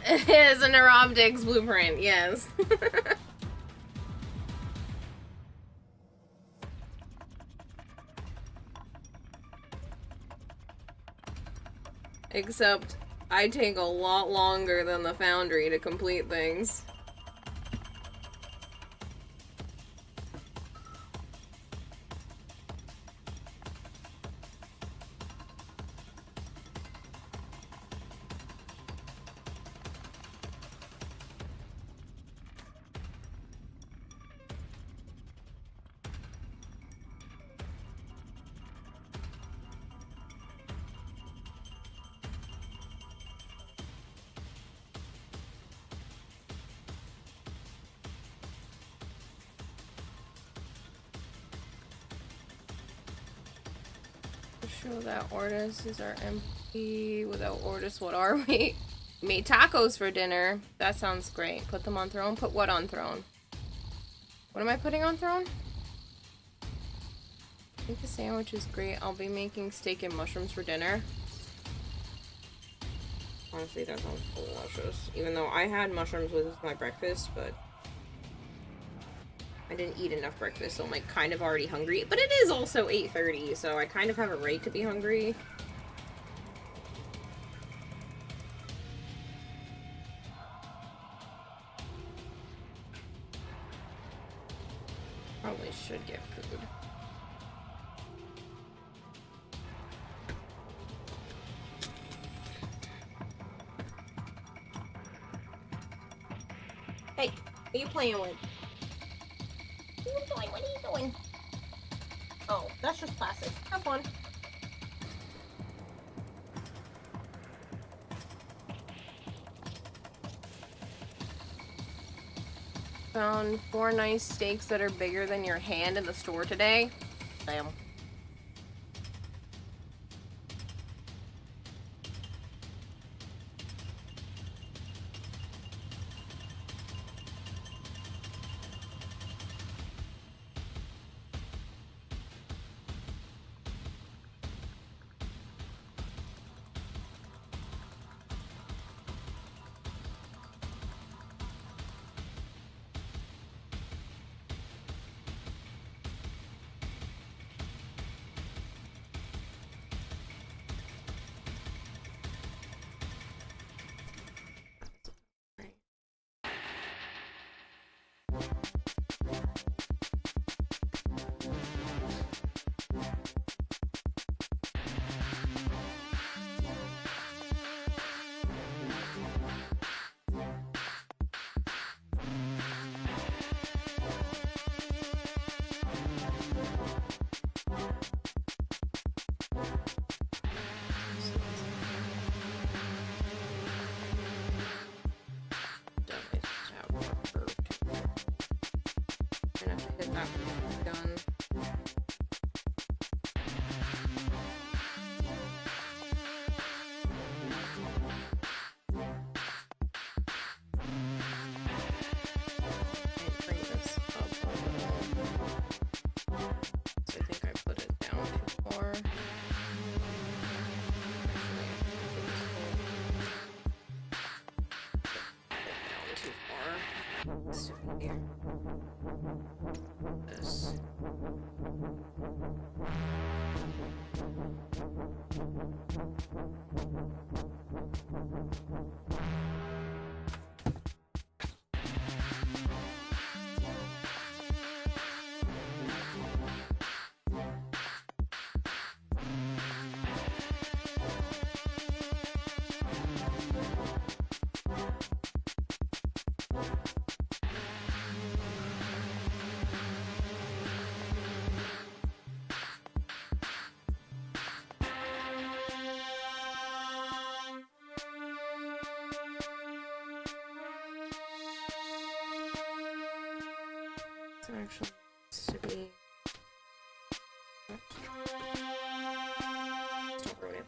It is a neuroptics blueprint, yes. Except, I take a lot longer than the Foundry to complete things. Without Ortis is our MP. Without Ortis, what are we? Made tacos for dinner. That sounds great. Put them on throne. Put what on throne? What am I putting on throne? I think the sandwich is great. I'll be making steak and mushrooms for dinner. Honestly, that sounds delicious. Even though I had mushrooms with my breakfast, but I didn't eat enough breakfast, so I'm like kind of already hungry. But it is also 8:30, so I kind of have a right to be hungry. Probably should get food. Hey, what are you playing with? What are you doing? Oh, that's just plastic. Have fun. Found 4 nice steaks that are bigger than your hand in the store today. Damn. Actually, to be. Stop ruining it.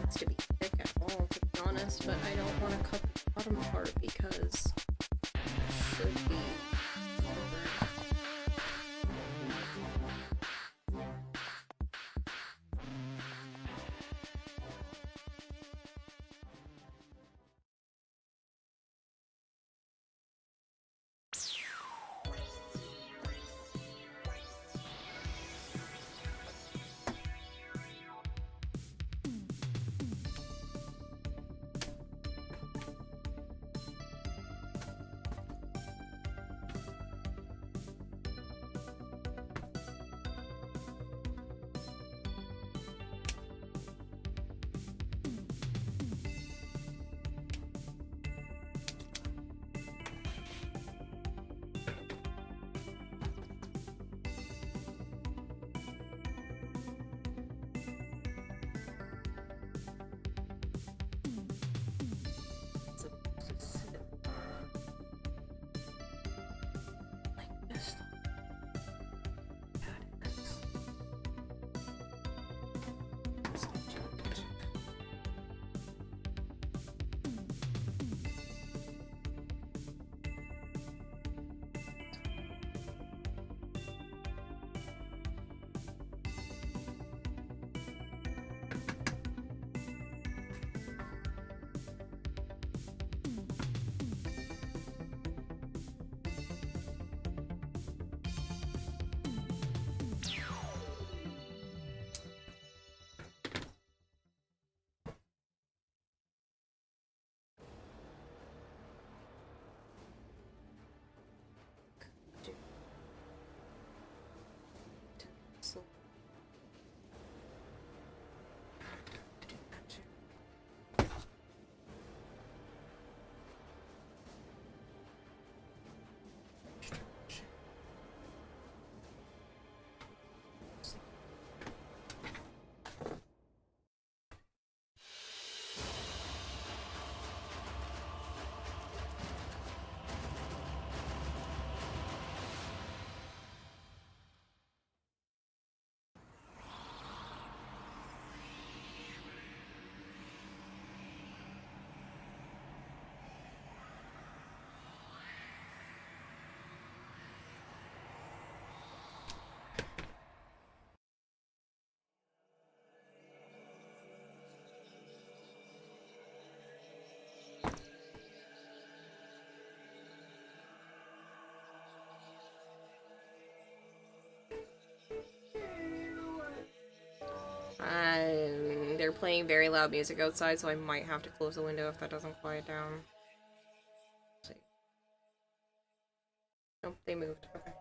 wants to be thick at all, to be honest, but I don't want to cut the bottom part because it should be covered. They're playing very loud music outside, so I might have to close the window if that doesn't quiet down. Let's see. Nope, they moved. Okay.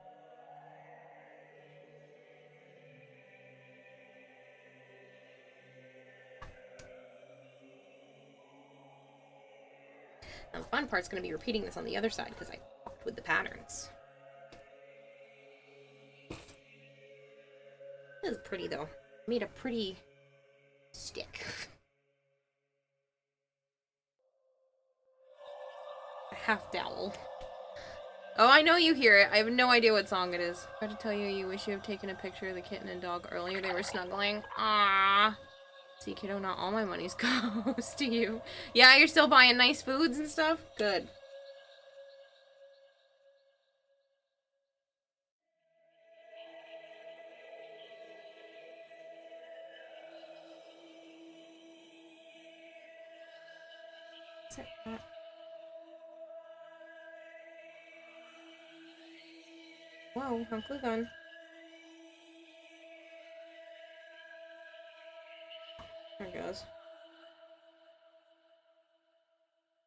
Now the fun part's going to be repeating this on the other side because I fucked with the patterns. This is pretty though. Made a pretty stick. A half dowel. Oh, I know you hear it. I have no idea what song it is. I forgot to tell you, you wish you had taken a picture of the kitten and dog earlier. They were snuggling. Ah. See, kiddo, not all my money's goes to you. Yeah, you're still buying nice foods and stuff? Good. Whoa, I'm clued on. There it goes.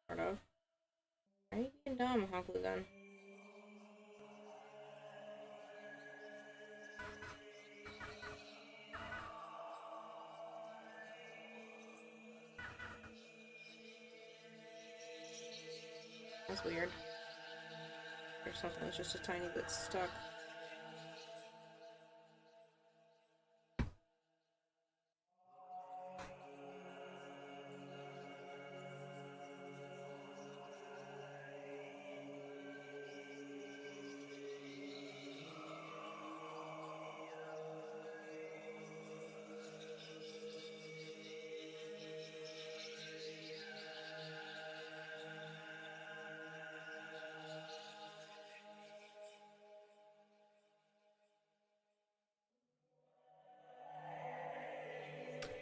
Sort of. Why are you being dumb, Honkley gun? That's weird. Or something that's just a tiny bit stuck.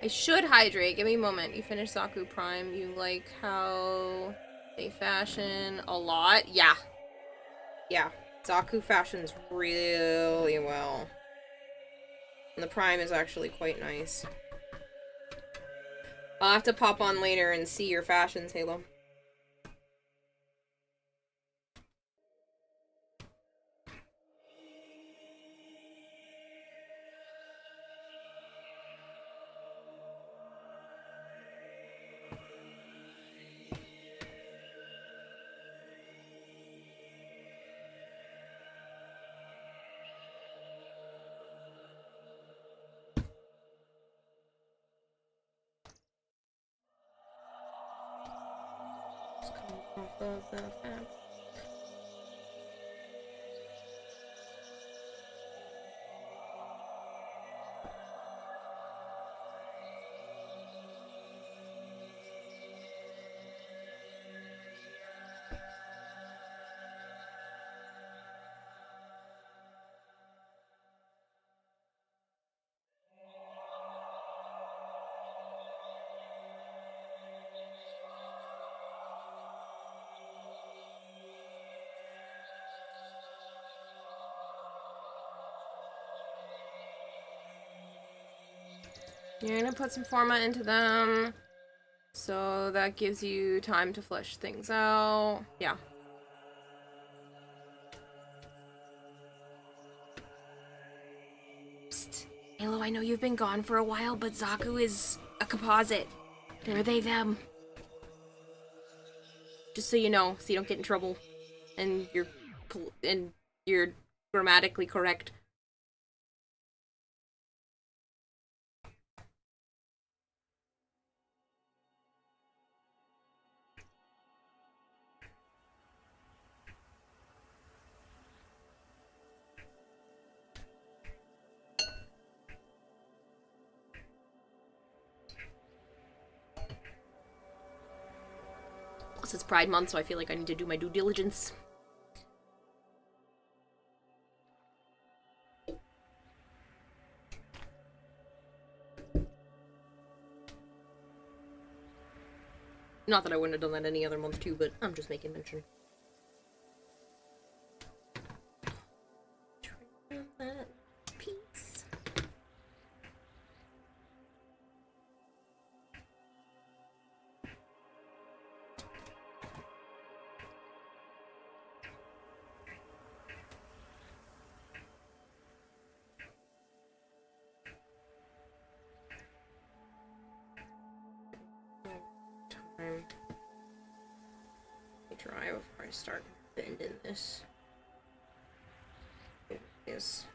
I should hydrate. Give me a moment. You finished Zaku Prime. You like how they fashion a lot? Yeah. Yeah. Zaku fashions really well. And the Prime is actually quite nice. I'll have to pop on later and see your fashions, Halo. Off of the fab. You're gonna put some format into them, so that gives you time to flesh things out. Yeah. Psst. Halo, I know you've been gone for a while, but Zaku is a composite. They're they, them. Just so you know, so you don't get in trouble. And you're grammatically correct. Plus it's Pride Month, so I feel like I need to do my due diligence. Not that I wouldn't have done that any other month too, but I'm just making mention. Peace. Time. Let me try before I start bending this. Yes.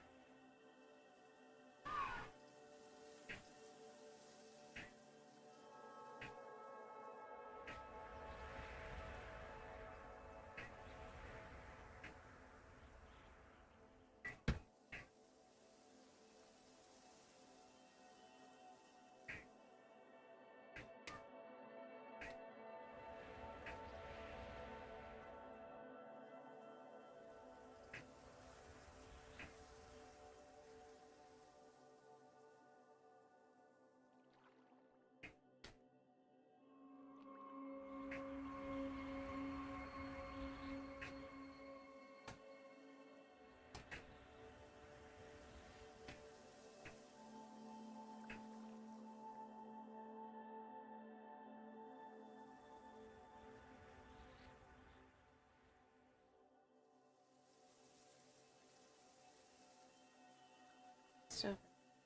Stuff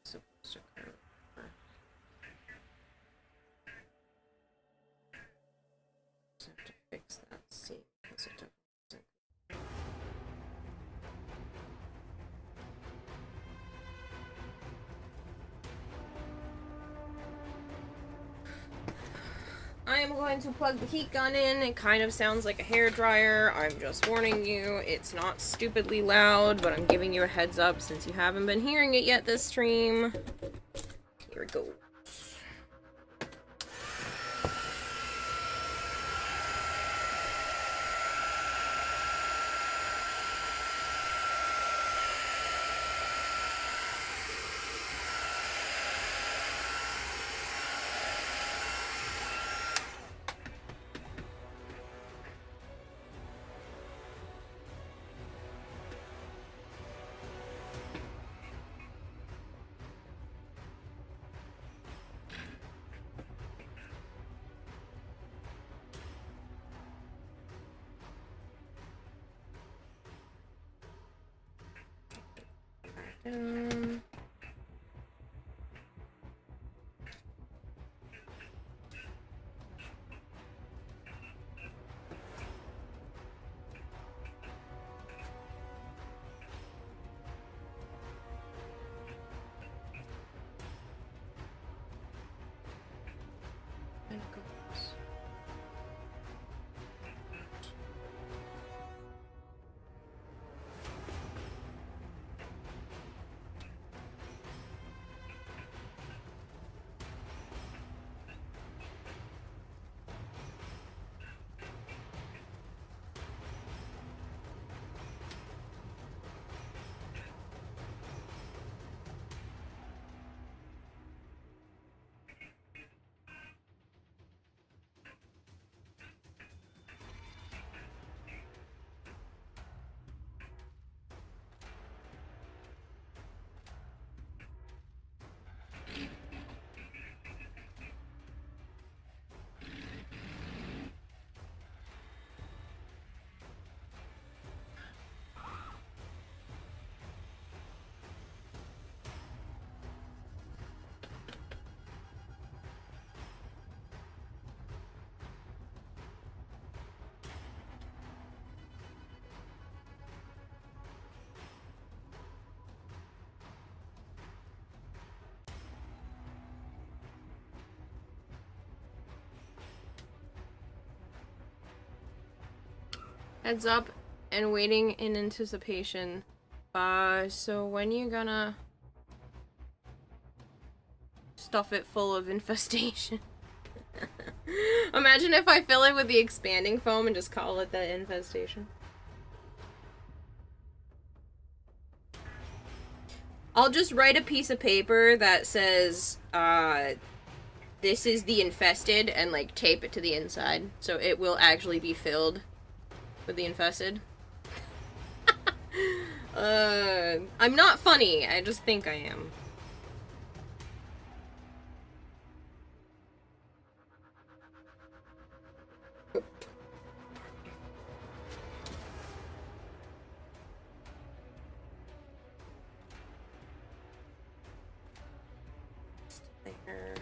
is supposed to occur. Just have to fix that. See, because it doesn't. I am going to plug the heat gun in. It kind of sounds like a hairdryer. I'm just warning you. It's not stupidly loud, but I'm giving you a heads up since you haven't been hearing it yet this stream. Here it goes. Um, Heads up and waiting in anticipation. So when you gonna stuff it full of infestation? Imagine if I fill it with the expanding foam and just call it the infestation. I'll just write a piece of paper that says, this is the infested, and, like, tape it to the inside, so it will actually be filled with the infested. I'm not funny, I just think I am. There.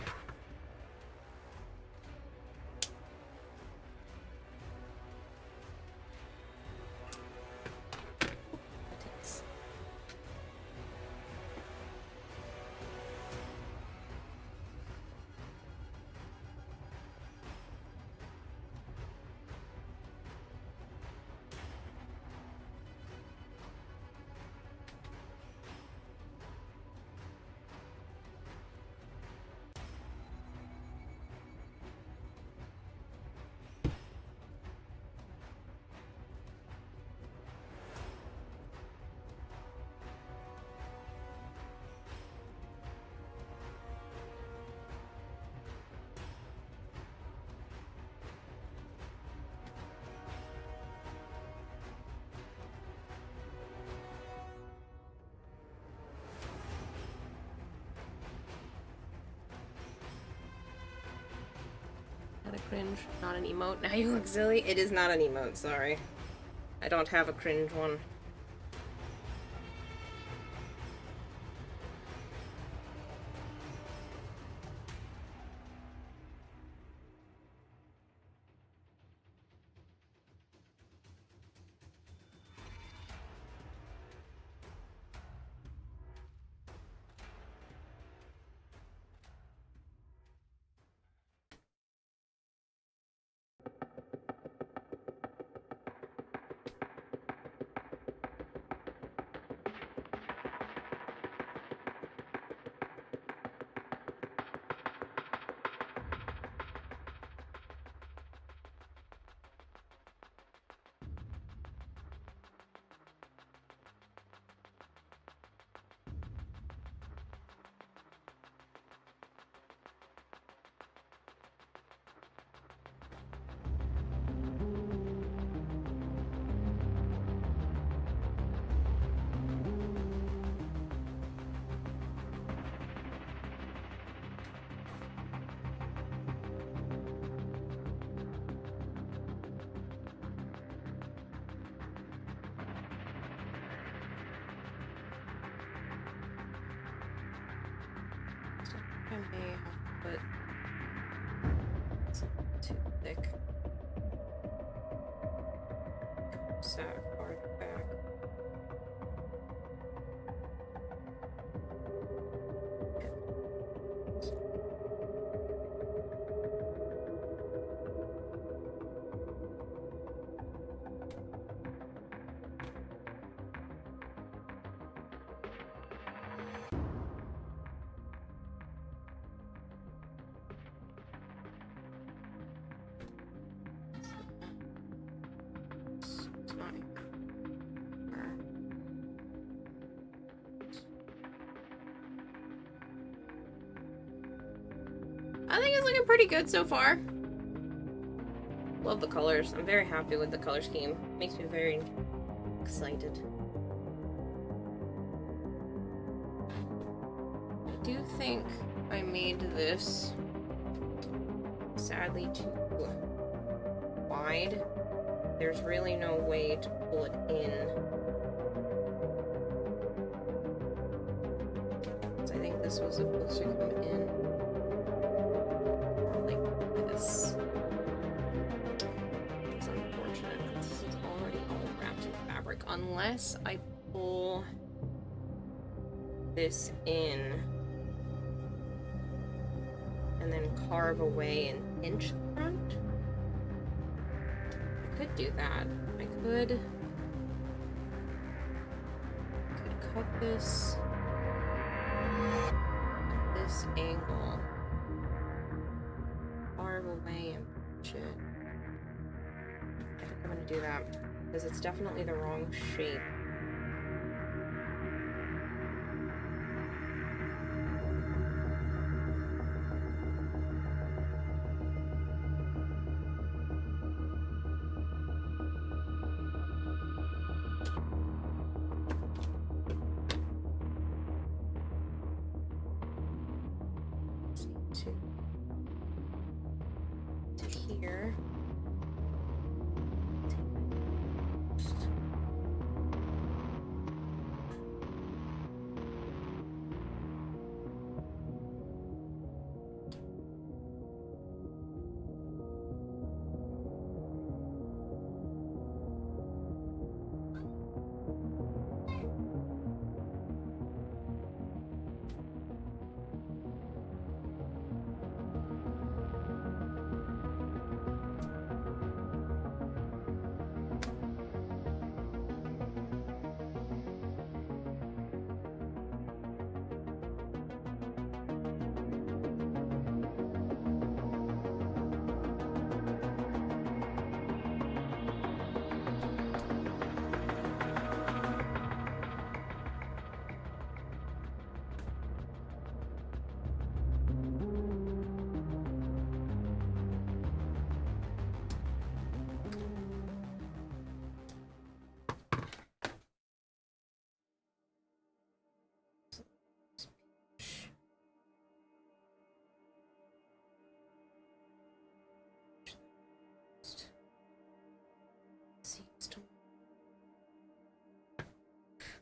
A cringe, not an emote. Now you look silly. It is not an emote, sorry. I don't have a cringe one. I may have to put something too thick. Sat far back. It's not. I think it's looking pretty good so far. Love the colors. I'm very happy with the color scheme. Makes me very excited. I do think I made this sadly too wide. There's really no way to pull it in. So I think this was supposed to come in like this. It's unfortunate that this is already all wrapped in fabric. Unless I pull this in and then carve away an inch front. I could do that. I could cut this at this angle, carve away and pinch it. I think I'm gonna do that because it's definitely the wrong shape. To here.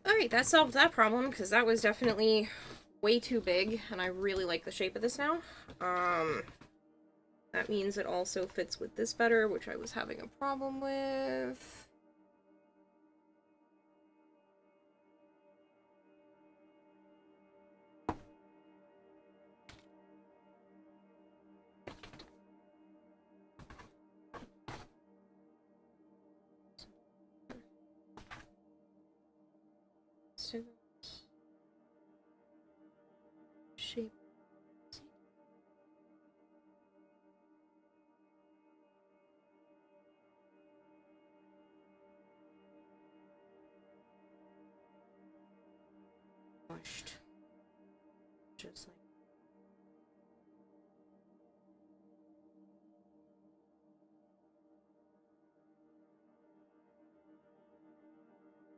Alright, that solved that problem, because that was definitely way too big, and I really like the shape of this now. That means it also fits with this better, which I was having a problem with. Shape. Washed. Just like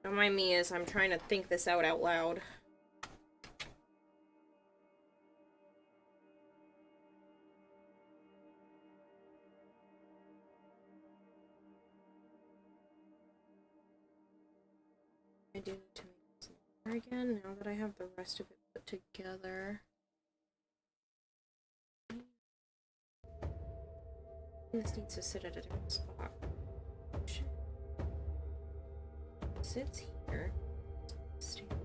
don't mind me as I'm trying to think this out loud. I do need to make this longer again now that I have the rest of it put together. This needs to sit at a different spot. Sits here. Stay there.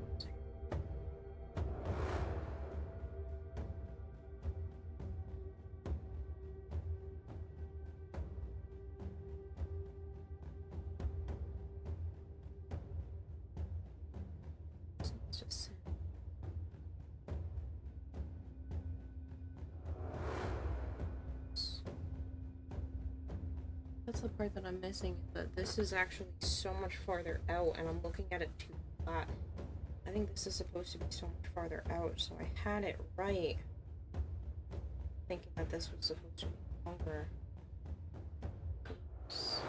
Let's just sit. That's the part that I'm missing, but this is actually so much farther out, and I'm looking at it too flat. I think this is supposed to be so much farther out, so I had it right. Thinking that this was supposed to be longer. Oops.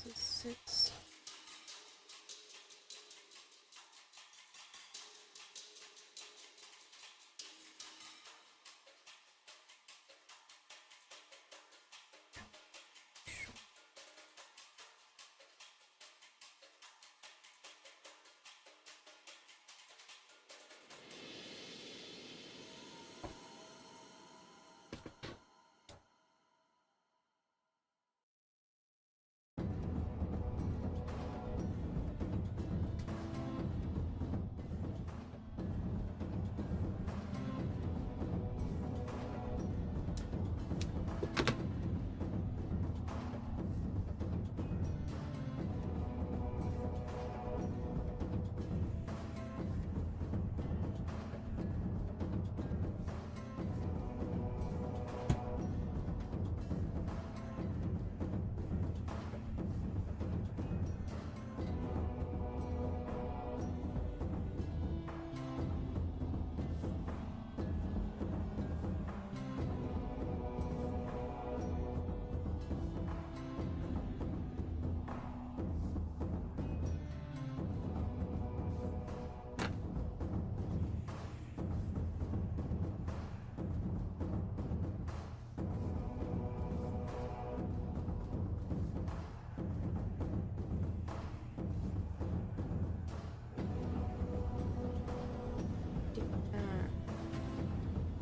This is 6.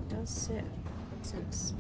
Does sit since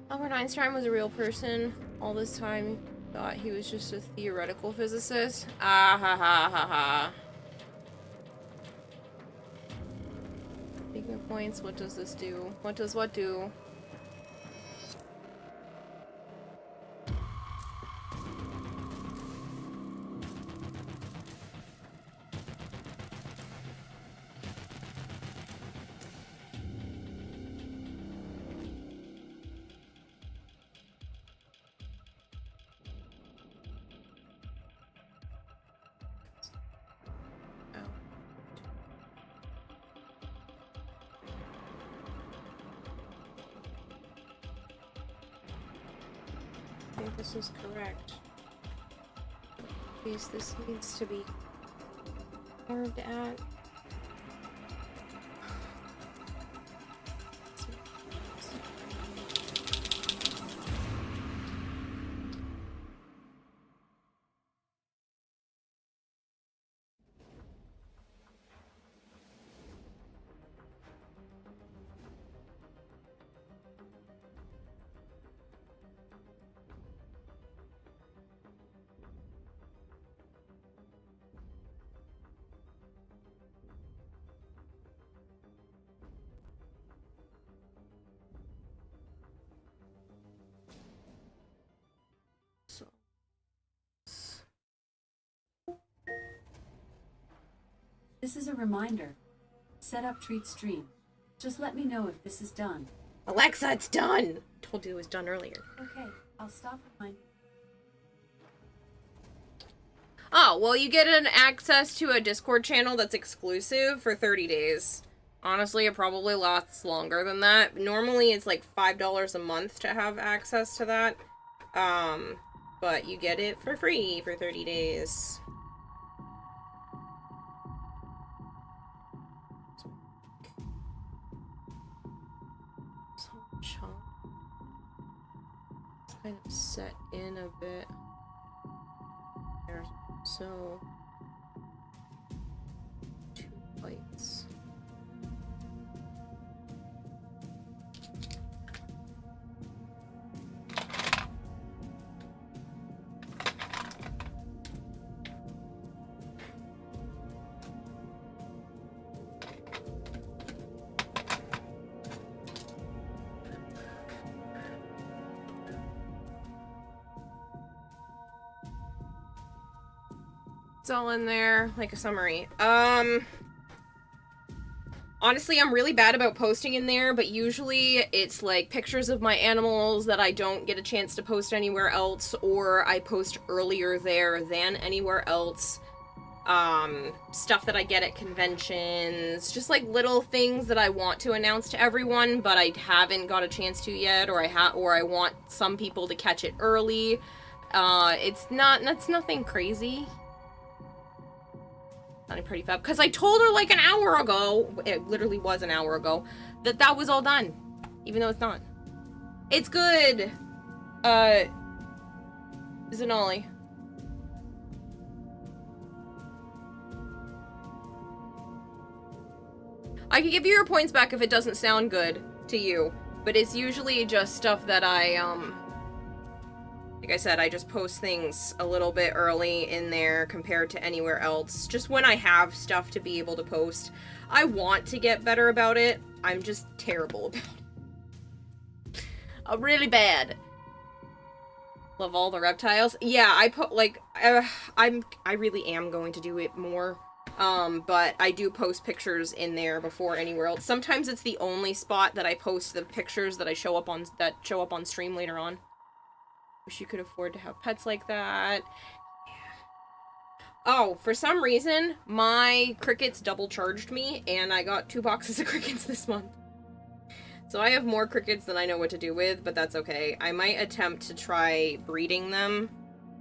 Albert Einstein was a real person. All this time, thought he was just a theoretical physicist. Ah ha ha ha ha. Speaking of points, what does this do? What does what do? I think this is correct. Please, this needs to be carved at. This is a reminder. Set up treat stream. Just let me know if this is done. Alexa, it's done! I told you it was done earlier. Okay, I'll stop reminding. Oh, well, you get an access to a Discord channel that's exclusive for 30 days. Honestly, it probably lasts longer than that. Normally, it's like $5 a month to have access to that. But you get it for free for 30 days. It's kind of set in a bit. There's so 2 lights. It's all in there, like a summary. Honestly, I'm really bad about posting in there, but usually it's like pictures of my animals that I don't get a chance to post anywhere else, or I post earlier there than anywhere else. Stuff that I get at conventions, just like little things that I want to announce to everyone, but I haven't got a chance to yet, or I want some people to catch it early. That's nothing crazy. Sounding pretty fab. Because I told her like an hour ago, it literally was an hour ago, that that was all done. Even though it's not. It's good! Zanolli. I can give you your points back if it doesn't sound good to you. But it's usually just stuff that like I said, I just post things a little bit early in there compared to anywhere else. Just when I have stuff to be able to post. I want to get better about it. I'm just terrible about it. Really bad. Love all the reptiles. Yeah, I put, like, I really am going to do it more. But I do post pictures in there before anywhere else. Sometimes it's the only spot that I post the pictures that show up on stream later on. Wish you could afford to have pets like that. Oh, for some reason, my crickets double charged me, and I got 2 boxes of crickets this month. So I have more crickets than I know what to do with, but that's okay. I might attempt to try breeding them,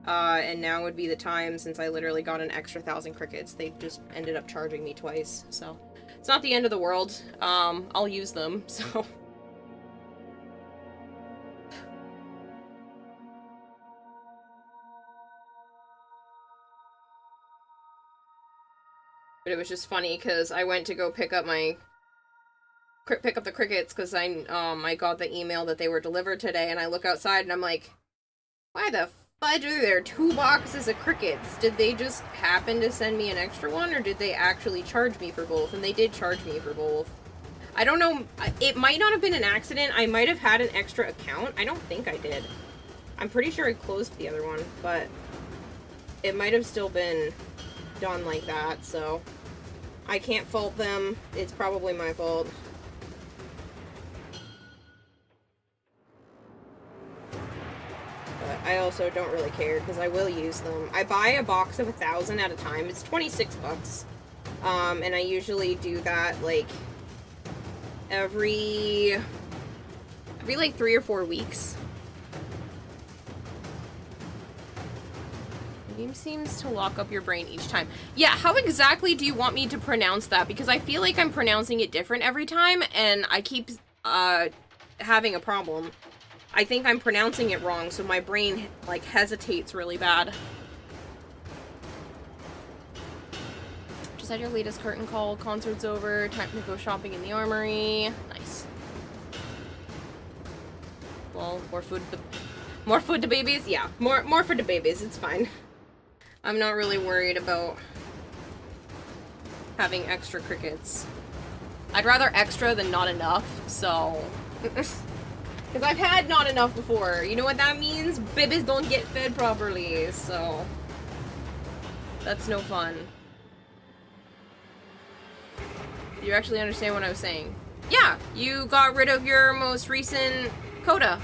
and now would be the time since I literally got an extra 1,000 crickets. They just ended up charging me twice, so it's not the end of the world. I'll use them, so... But it was just funny because I went to go pick up the crickets because I got the email that they were delivered today, and I look outside and I'm like, why the fudge are there 2 boxes of crickets? Did they just happen to send me an extra one, or did they actually charge me for both? And they did charge me for both. I don't know. It might not have been an accident. I might have had an extra account. I don't think I did. I'm pretty sure I closed the other one, but it might have still been done like that, so I can't fault them. It's probably my fault. But I also don't really care because I will use them. I buy a box of 1,000 at a time. It's 26 bucks. And I usually do that like every like 3 or 4 weeks. Game seems to lock up your brain each time. Yeah, how exactly do you want me to pronounce that? Because I feel like I'm pronouncing it different every time, and I keep, having a problem. I think I'm pronouncing it wrong, so my brain, like, hesitates really bad. Just had your latest curtain call. Concert's over. Time to go shopping in the armory. Nice. Well, more food to babies? Yeah, more for the babies. It's fine. I'm not really worried about having extra crickets. I'd rather extra than not enough, so... Because I've had not enough before. You know what that means? Babies don't get fed properly, so... That's no fun. You actually understand what I was saying? Yeah, you got rid of your most recent coda.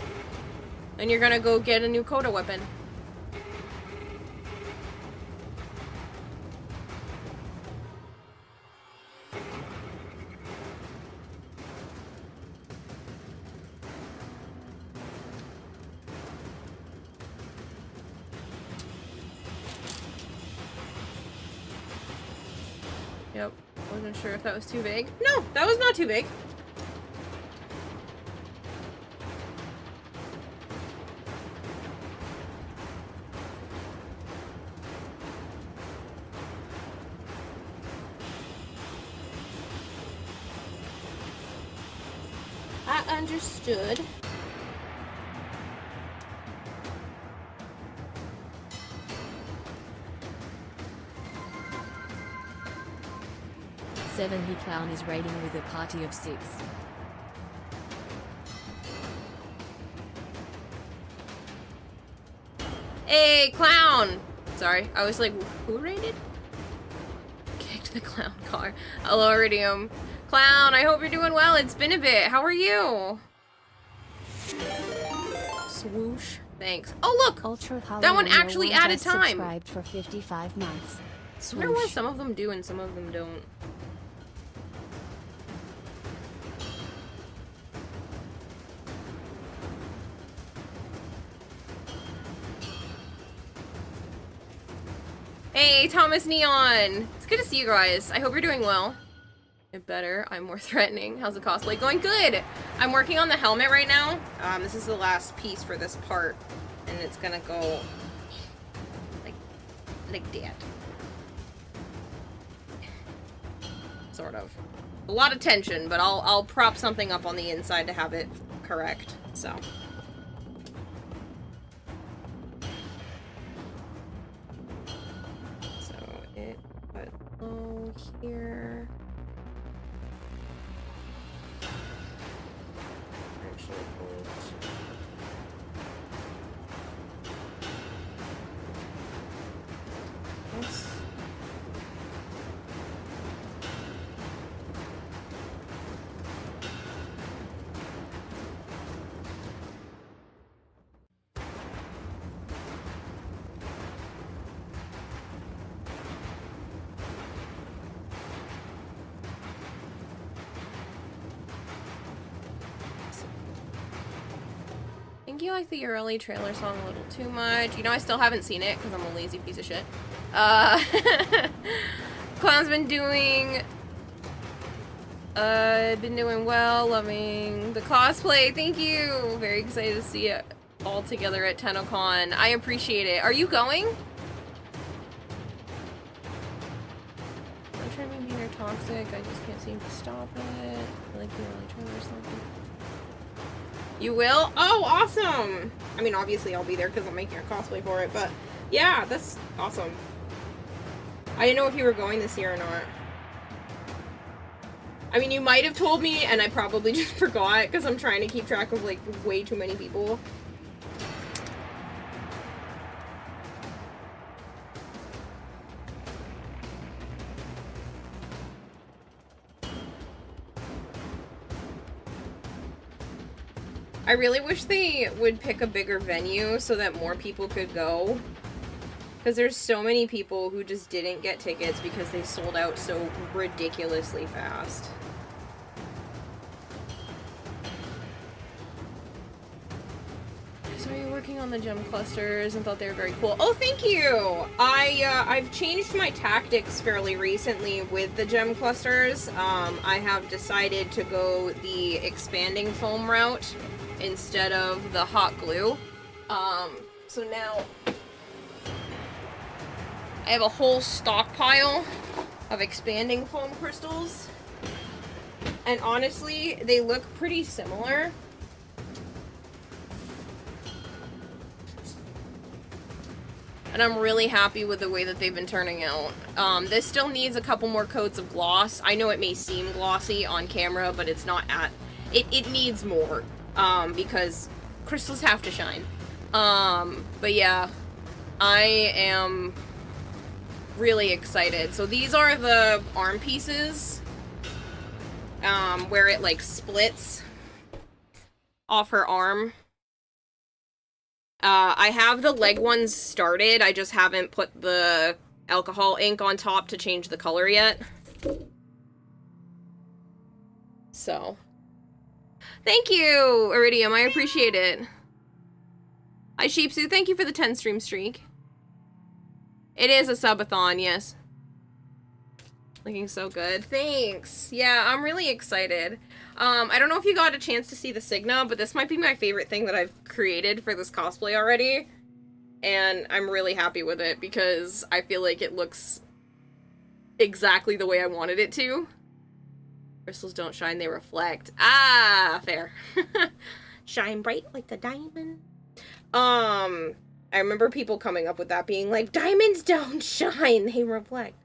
And you're gonna go get a new coda weapon. Yep, wasn't sure if that was too big. No, that was not too big. I understood. He Clown is raiding with a party of 6. Hey, clown! Sorry, I was like, who raided? Kicked the clown car. Hello, Iridium. Clown, I hope you're doing well. It's been a bit. How are you? Swoosh. Thanks. Oh, look! Ultra that one actually added time. Subscribed for 55 months. I wonder why some of them do and some of them don't. Hey, Thomas Neon! It's good to see you guys. I hope you're doing well. Get better. I'm more threatening. How's the cosplay going? Good! I'm working on the helmet right now. This is the last piece for this part. And it's gonna go... like that. Sort of. A lot of tension, but I'll prop something up on the inside to have it correct, so... Low here. Actually, yes. I think you like the early trailer song a little too much. You know, I still haven't seen it because I'm a lazy piece of shit. Clown's been doing well, loving the cosplay. Thank you. Very excited to see it all together at TennoCon. I appreciate it. Are you going? I'm trying to be toxic. I just can't seem to stop it. I like the early trailer something. You will? Oh, awesome! I mean, obviously I'll be there because I'm making a cosplay for it, but yeah, that's awesome. I didn't know if you were going this year or not. I mean, you might have told me, and I probably just forgot because I'm trying to keep track of, like, way too many people. I really wish they would pick a bigger venue so that more people could go. Because there's so many people who just didn't get tickets because they sold out so ridiculously fast. So Are you working on the gem clusters and thought they were very cool? Oh, thank you! I've changed my tactics fairly recently with the gem clusters. I have decided to go the expanding foam route instead of the hot glue. So now I have a whole stockpile of expanding foam crystals. And honestly, they look pretty similar. And I'm really happy with the way that they've been turning out. This still needs a couple more coats of gloss. I know it may seem glossy on camera, but it's not at... It needs more, because crystals have to shine. But yeah, I am really excited. So these are the arm pieces, where it, like, splits off her arm. I have the leg ones started, I just haven't put the alcohol ink on top to change the color yet. So. Thank you, Iridium, I appreciate it. Hi, Sheepsu, thank you for the 10 stream streak. It is a subathon, yes. Looking so good. Thanks. Yeah, I'm really excited. I don't know if you got a chance to see the Signa, but this might be my favorite thing that I've created for this cosplay already. And I'm really happy with it because I feel like it looks exactly the way I wanted it to. Crystals don't shine, they reflect. Ah, fair. Shine bright like a diamond. I remember people coming up with that being like, diamonds don't shine, they reflect.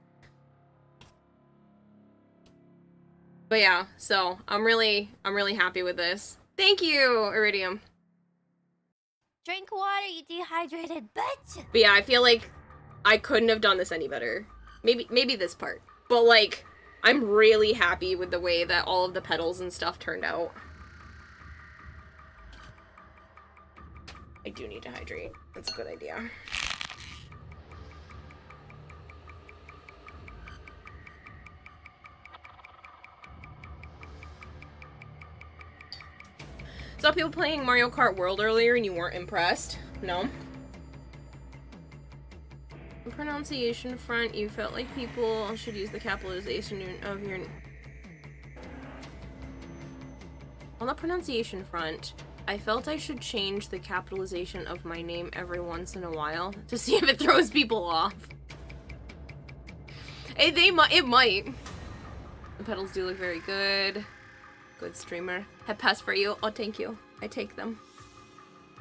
But yeah, so I'm really happy with this. Thank you, Iridium. Drink water, you dehydrated bitch. But yeah, I feel like I couldn't have done this any better. Maybe this part. But like, I'm really happy with the way that all of the petals and stuff turned out. I do need to hydrate. That's a good idea. Saw people playing Mario Kart World earlier and you weren't impressed? No? On pronunciation front, you felt like people should use the capitalization of your... On the pronunciation front, I felt I should change the capitalization of my name every once in a while to see if it throws people off. It might. The petals do look very good. Good streamer. Have passed for you. Oh, thank you. I take them.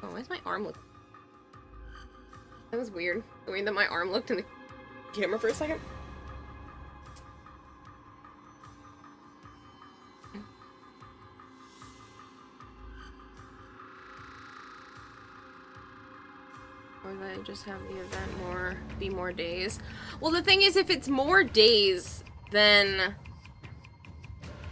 Oh, why does my arm look... That was weird. The way that my arm looked in the camera for a second. Or did I just have the event be more days? Well, the thing is, if it's more days, then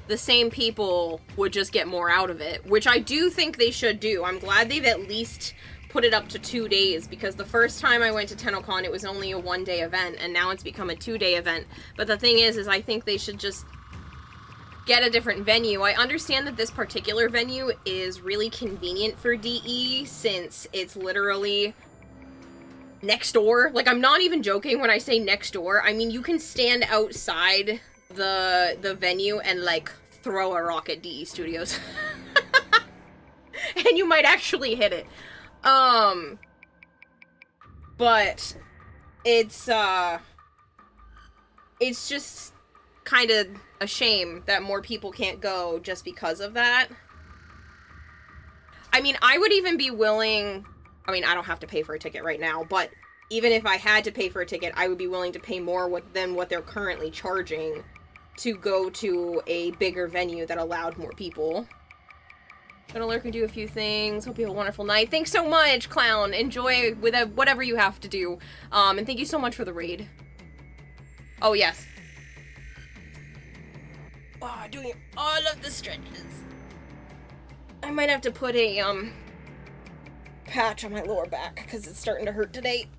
the same people would just get more out of it, which I do think they should do. I'm glad they've at least put it up to 2 days, because the first time I went to TennoCon, it was only a 1-day event, and now it's become a 2-day event. But the thing is I think they should just get a different venue. I understand that this particular venue is really convenient for DE, since it's literally next door. Like, I'm not even joking when I say next door. I mean, you can stand outside the venue and like throw a rock at DE Studios. And you might actually hit it. But it's just kind of a shame that more people can't go just because of that. I mean, I would even be willing, I mean, I don't have to pay for a ticket right now, but even if I had to pay for a ticket, I would be willing to pay more than what they're currently charging to go to a bigger venue that allowed more people. Gonna lurk and do a few things. Hope you have a wonderful night. Thanks so much, Clown. Enjoy with whatever you have to do. And thank you so much for the raid. Oh, yes. Oh, doing all of the stretches. I might have to put a, patch on my lower back, because it's starting to hurt today.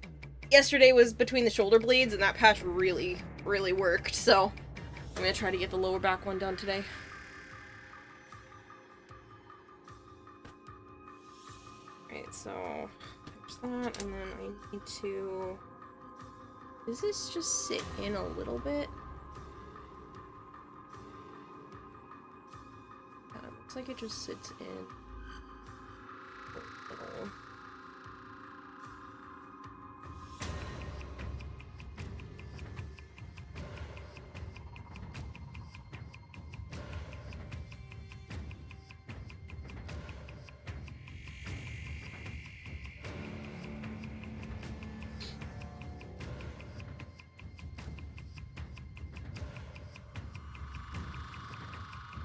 Yesterday was between the shoulder blades, and that patch really, really worked, so I'm gonna try to get the lower back one done today. Alright, so there's that, and then I need to... Does this just sit in a little bit? Yeah, it looks like it just sits in a little.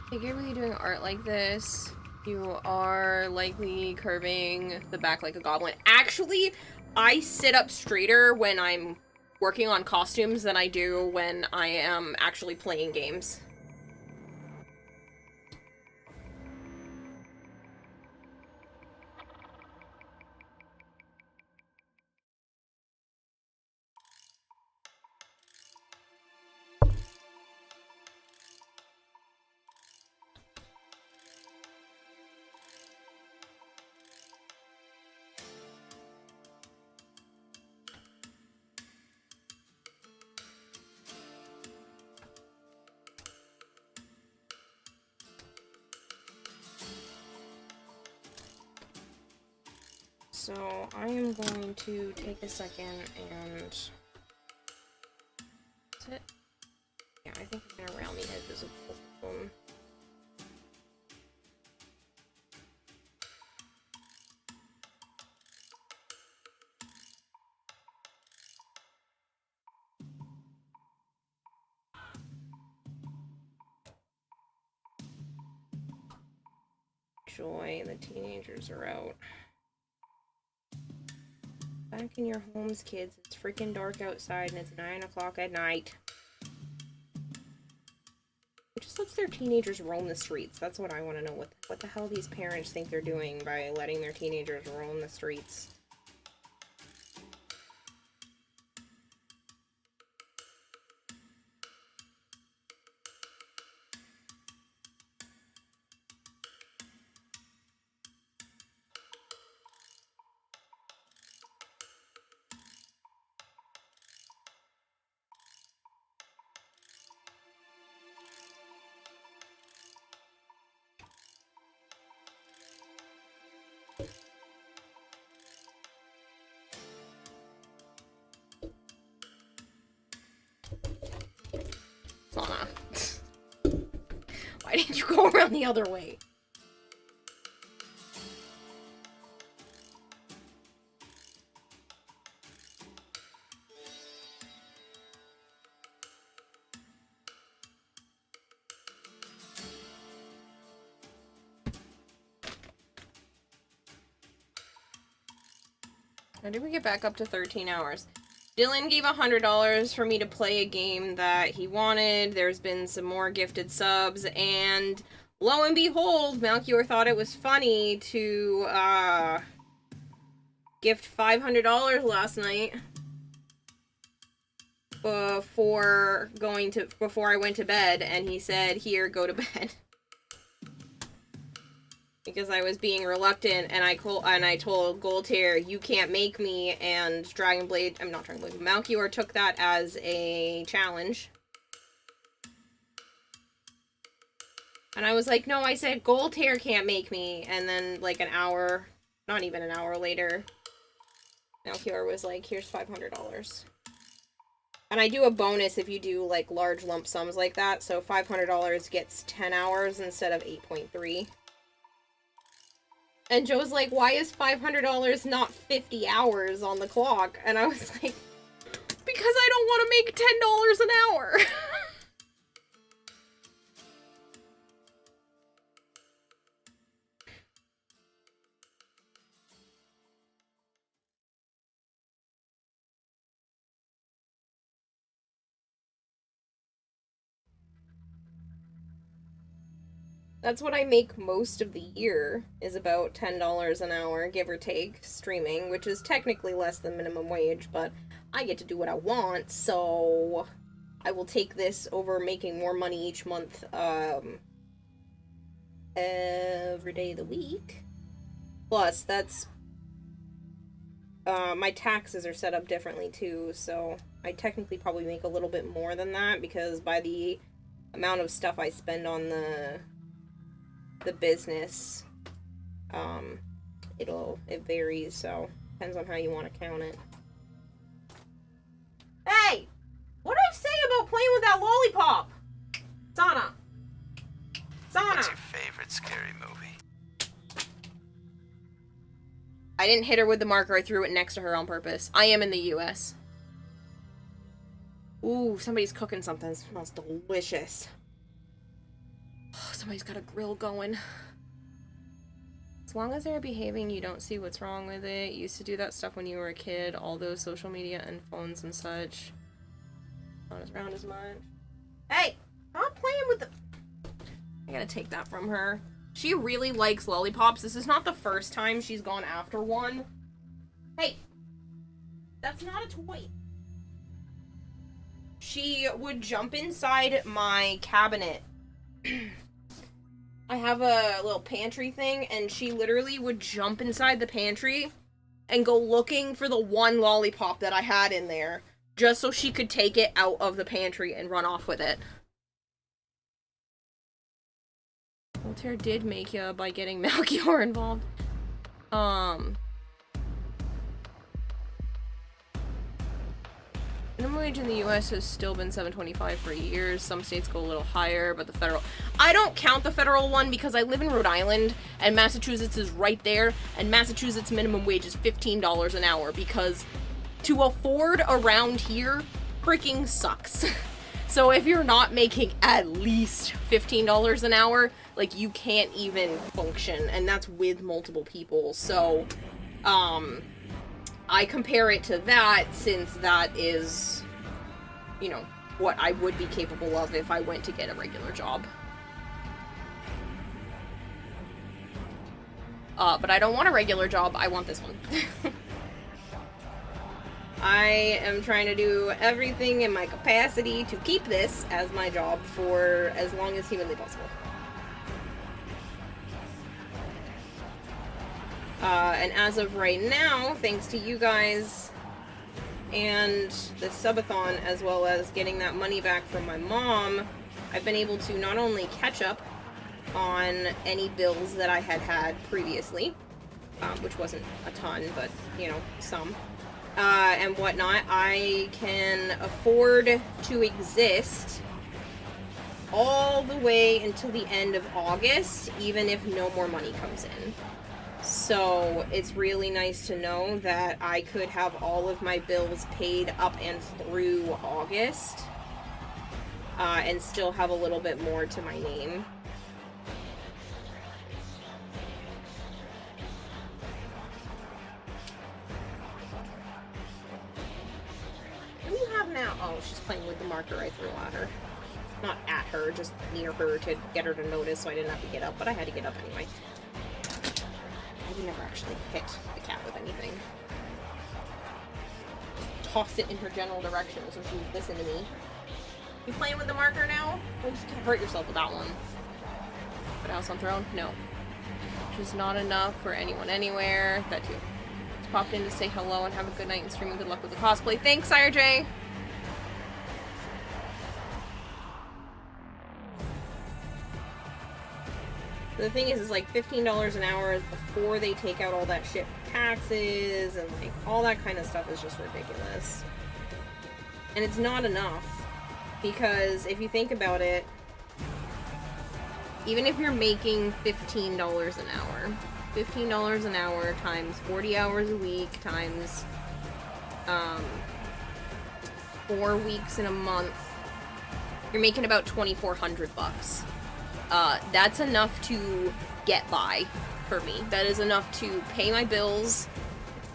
I figure when you're doing art like this, you are likely curving the back like a goblin. Actually, I sit up straighter when I'm working on costumes than I do when I am actually playing games. So I am going to take a second and... Is it? Yeah, I think I'm gonna round the edges of both of them. Joy, the teenagers are out. Back in your homes, kids. It's freaking dark outside and it's 9 o'clock at night. It just lets their teenagers roam the streets. That's what I want to know. What the hell these parents think they're doing by letting their teenagers roam the streets. Sana. Why didn't you go around the other way? How did we get back up to 13 hours? Dylan gave $100 for me to play a game that he wanted. There's been some more gifted subs, and lo and behold, Melchior thought it was funny to gift $500 last night before I went to bed, and he said, "Here, go to bed." Because I was being reluctant, and I told Goldtear, "You can't make me," and Malchior took that as a challenge. And I was like, "No, I said Goldtear can't make me," and then, like, not even an hour later, Malchior was like, "Here's $500. And I do a bonus if you do, like, large lump sums like that, so $500 gets 10 hours instead of 8.3. And Joe's like, "Why is $500 not 50 hours on the clock?" And I was like, "Because I don't want to make $10 an hour." That's what I make most of the year, is about $10 an hour, give or take, streaming, which is technically less than minimum wage, but I get to do what I want, so I will take this over making more money each month, every day of the week. Plus, that's My taxes are set up differently too, so I technically probably make a little bit more than that because by the amount of stuff I spend on the business, it varies, so depends on how you want to count it. Hey! What did I say about playing with that lollipop? Sana! Sana! What's your favorite scary movie? I didn't hit her with the marker, I threw it next to her on purpose. I am in the US. Ooh, somebody's cooking something. It smells delicious. Oh, somebody's got a grill going. As long as they're behaving, you don't see what's wrong with it. You used to do that stuff when you were a kid. All those social media and phones and such. Not around as much. Hey! Stop playing with the... I gotta take that from her. She really likes lollipops. This is not the first time she's gone after one. Hey! That's not a toy. She would jump inside my cabinet. I have a little pantry thing, and she literally would jump inside the pantry and go looking for the one lollipop that I had in there, just so she could take it out of the pantry and run off with it. Voltaire did make ya by getting Melchior involved. Minimum wage in the US has still been $7.25 for years. Some states go a little higher, but the federal... I don't count the federal one because I live in Rhode Island, and Massachusetts is right there, and Massachusetts minimum wage is $15 an hour, because to afford around here freaking sucks. So if you're not making at least $15 an hour, like, you can't even function, and that's with multiple people. So, I compare it to that, since that is, you know, what I would be capable of if I went to get a regular job. But I don't want a regular job, I want this one. I am trying to do everything in my capacity to keep this as my job for as long as humanly possible. And as of right now, thanks to you guys and the Subathon, as well as getting that money back from my mom, I've been able to not only catch up on any bills that I had previously, which wasn't a ton, but, you know, some, and whatnot. I can afford to exist all the way until the end of August, even if no more money comes in. So it's really nice to know that I could have all of my bills paid up and through August, and still have a little bit more to my name. What do you have now? Oh, she's playing with the marker I threw at her. Not at her, just near her to get her to notice, so I didn't have to get up, but I had to get up anyway. I never actually hit the cat with anything. Just tossed it in her general direction so she would listen to me. You playing with the marker now? Well, you can't hurt yourself with that one. Put house on throne? No. Just not enough for anyone anywhere. That too. Just popped in to say hello and have a good night and stream and good luck with the cosplay. Thanks, Sire J! The thing is like $15 an hour before they take out all that shit taxes and like all that kind of stuff is just ridiculous. And it's not enough, because if you think about it, even if you're making $15 an hour, $15 an hour times 40 hours a week times 4 weeks in a month, you're making about $2,400. That's enough to get by for me. That is enough to pay my bills,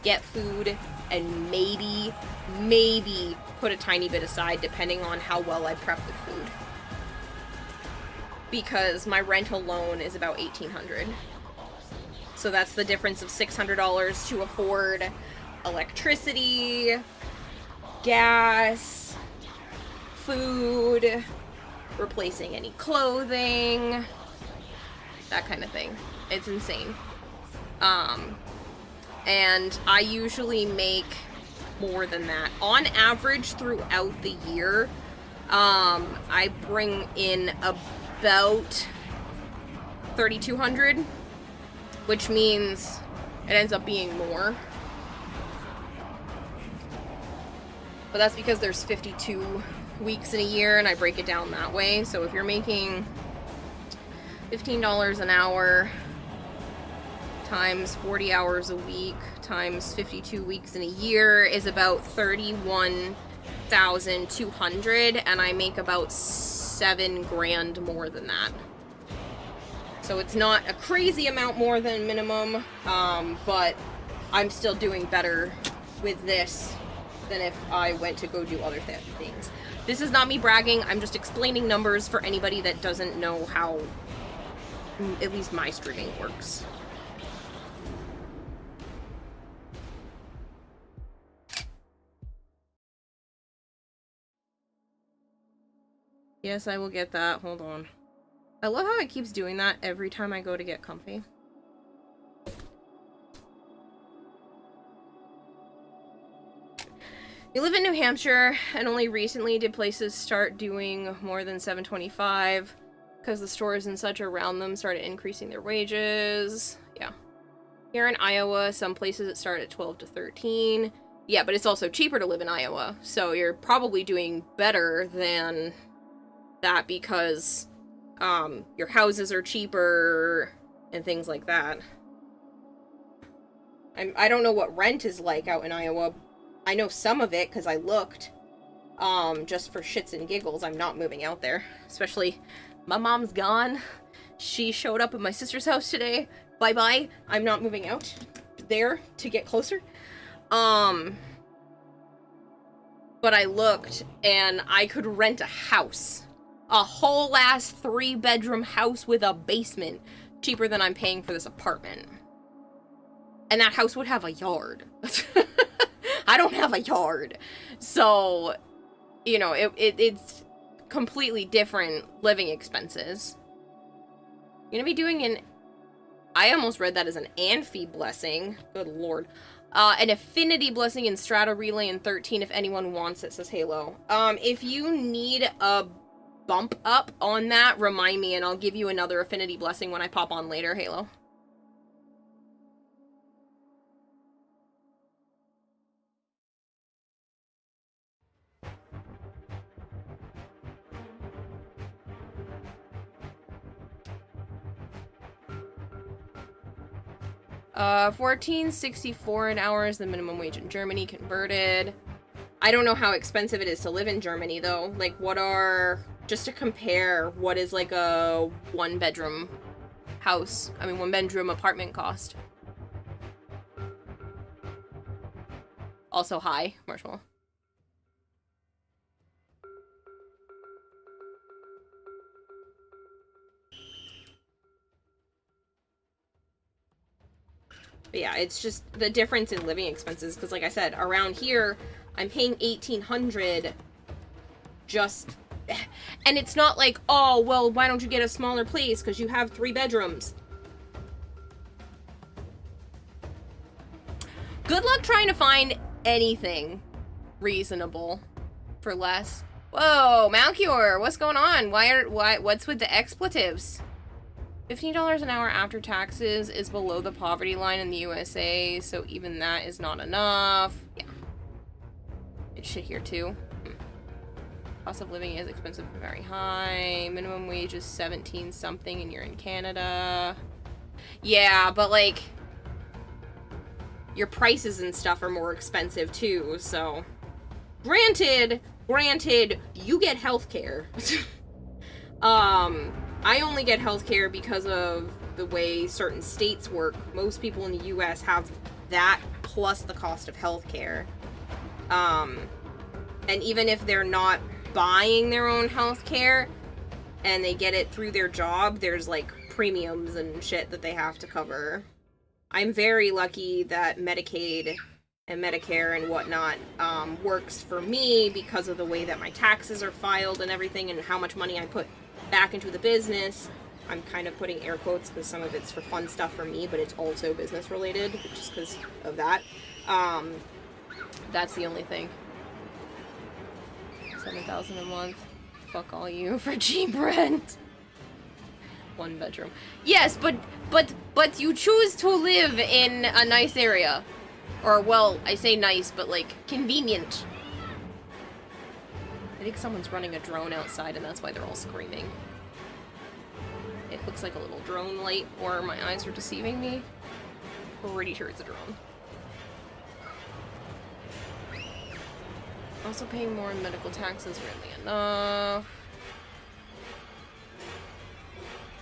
get food, and maybe put a tiny bit aside depending on how well I prep the food. Because my rent alone is about $1,800. So that's the difference of $600 to afford electricity, gas, food, replacing any clothing, that kind of thing. It's insane. and I usually make more than that. On average, throughout the year, I bring in about 3,200, which means it ends up being more. But that's because there's 52 weeks in a year, and I break it down that way. So if you're making $15 an hour times 40 hours a week times 52 weeks in a year is about 31,200, and I make about $7,000 more than that. So it's not a crazy amount more than minimum, but I'm still doing better with this than if I went to go do other things. This is not me bragging, I'm just explaining numbers for anybody that doesn't know how at least my streaming works. Yes, I will get that. Hold on. I love how it keeps doing that every time I go to get comfy. You live in New Hampshire, and only recently did places start doing more than $7.25 because the stores and such around them started increasing their wages. Yeah. Here in Iowa, some places it start at 12 to 13. Yeah, but it's also cheaper to live in Iowa, so you're probably doing better than that because your houses are cheaper and things like that. I don't know what rent is like out in Iowa. I know some of it because I looked. Just for shits and giggles, I'm not moving out there. Especially, my mom's gone. She showed up at my sister's house today. Bye-bye. I'm not moving out there to get closer. But I looked, and I could rent a house. A whole ass 3-bedroom house with a basement. Cheaper than I'm paying for this apartment. And that house would have a yard. I don't have a yard. So, you know, it's completely different living expenses. You're gonna be doing an... I almost read that as an Amphi blessing. Good lord. An affinity blessing in Strata Relay in 13 if anyone wants it, says Halo. If you need a bump up on that, remind me and I'll give you another affinity blessing when I pop on later, Halo. 14.64 an hour is the minimum wage in Germany converted. I don't know how expensive it is to live in Germany though. Like, what are, just to compare, what is like a 1-bedroom house, 1-bedroom apartment cost? Also high, Marshmallow. But yeah, it's just the difference in living expenses, because like I said, around here, I'm paying $1,800 just... And it's not like, oh, well, why don't you get a smaller place, because you have 3 bedrooms. Good luck trying to find anything reasonable for less. Whoa, Malcure, what's going on? What's with the expletives? $15 an hour after taxes is below the poverty line in the USA, so even that is not enough. Yeah. It's shit here too. Cost of living is expensive and very high. Minimum wage is 17 something and you're in Canada. Yeah, but like, your prices and stuff are more expensive too, so. Granted, you get healthcare. I only get healthcare because of the way certain states work. Most people in the US have that plus the cost of healthcare. And even if they're not buying their own healthcare and they get it through their job, there's like premiums and shit that they have to cover. I'm very lucky that Medicaid and Medicare and whatnot works for me because of the way that my taxes are filed and everything and how much money I put back into the business. I'm kind of putting air quotes because some of it's for fun stuff for me, but it's also business related, just because of that. That's the only thing. $7,000 a month. Fuck all you for cheap rent. 1 bedroom. Yes, but you choose to live in a nice area. Or, well, I say nice, but, like, convenient. I think someone's running a drone outside, and that's why they're all screaming. It looks like a little drone light, or my eyes are deceiving me. Pretty sure it's a drone. Also paying more in medical taxes, really enough.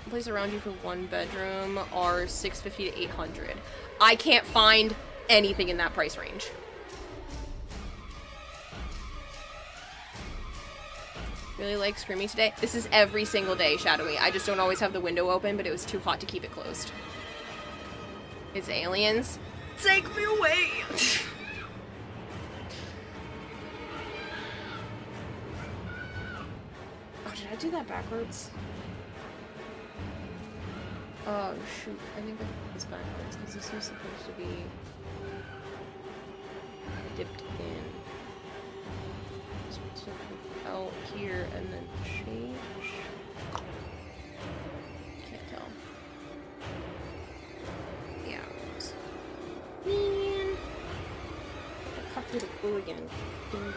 The place around you for 1 bedroom are $650 to $800. I can't find anything in that price range. Really like screaming today. This is every single day, Shadowy. I just don't always have the window open, but it was too hot to keep it closed. It's aliens. Take me away! Oh, did I do that backwards? Oh, shoot. I think I did this backwards, because this was supposed to be dipped in. It's supposed to come out here and then change. Can't tell. Yeah. Man. I have to cut through the glue again. Ding dong.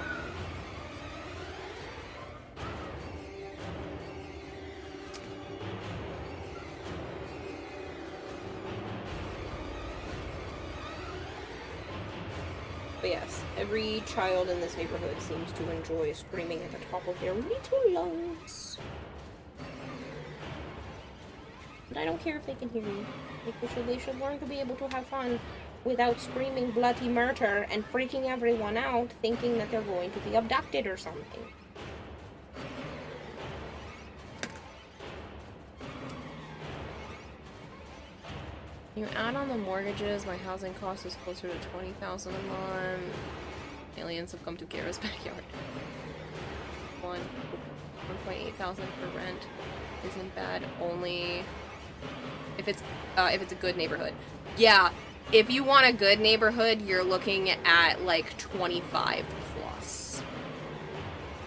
But yes, every child in this neighborhood seems to enjoy screaming at the top of their little lungs. But I don't care if they can hear me. They should learn to be able to have fun without screaming bloody murder and freaking everyone out, thinking that they're going to be abducted or something. You add on the mortgages, my housing cost is closer to $20,000 a month. Aliens have come to Kira's backyard. 1.8 thousand for rent isn't bad. Only if it's a good neighborhood. Yeah, if you want a good neighborhood, you're looking at like 25 plus.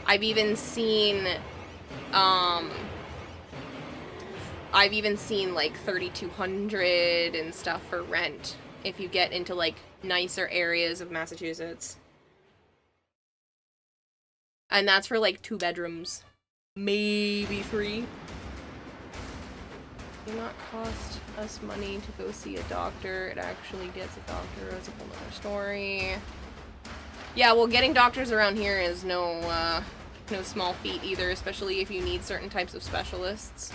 I've even seen like 3,200 and stuff for rent if you get into like nicer areas of Massachusetts. And that's for like 2 bedrooms. Maybe 3. Do not cost us money to go see a doctor. It actually gets a doctor. It's a whole other story. Yeah, well, getting doctors around here is no small feat either, especially if you need certain types of specialists.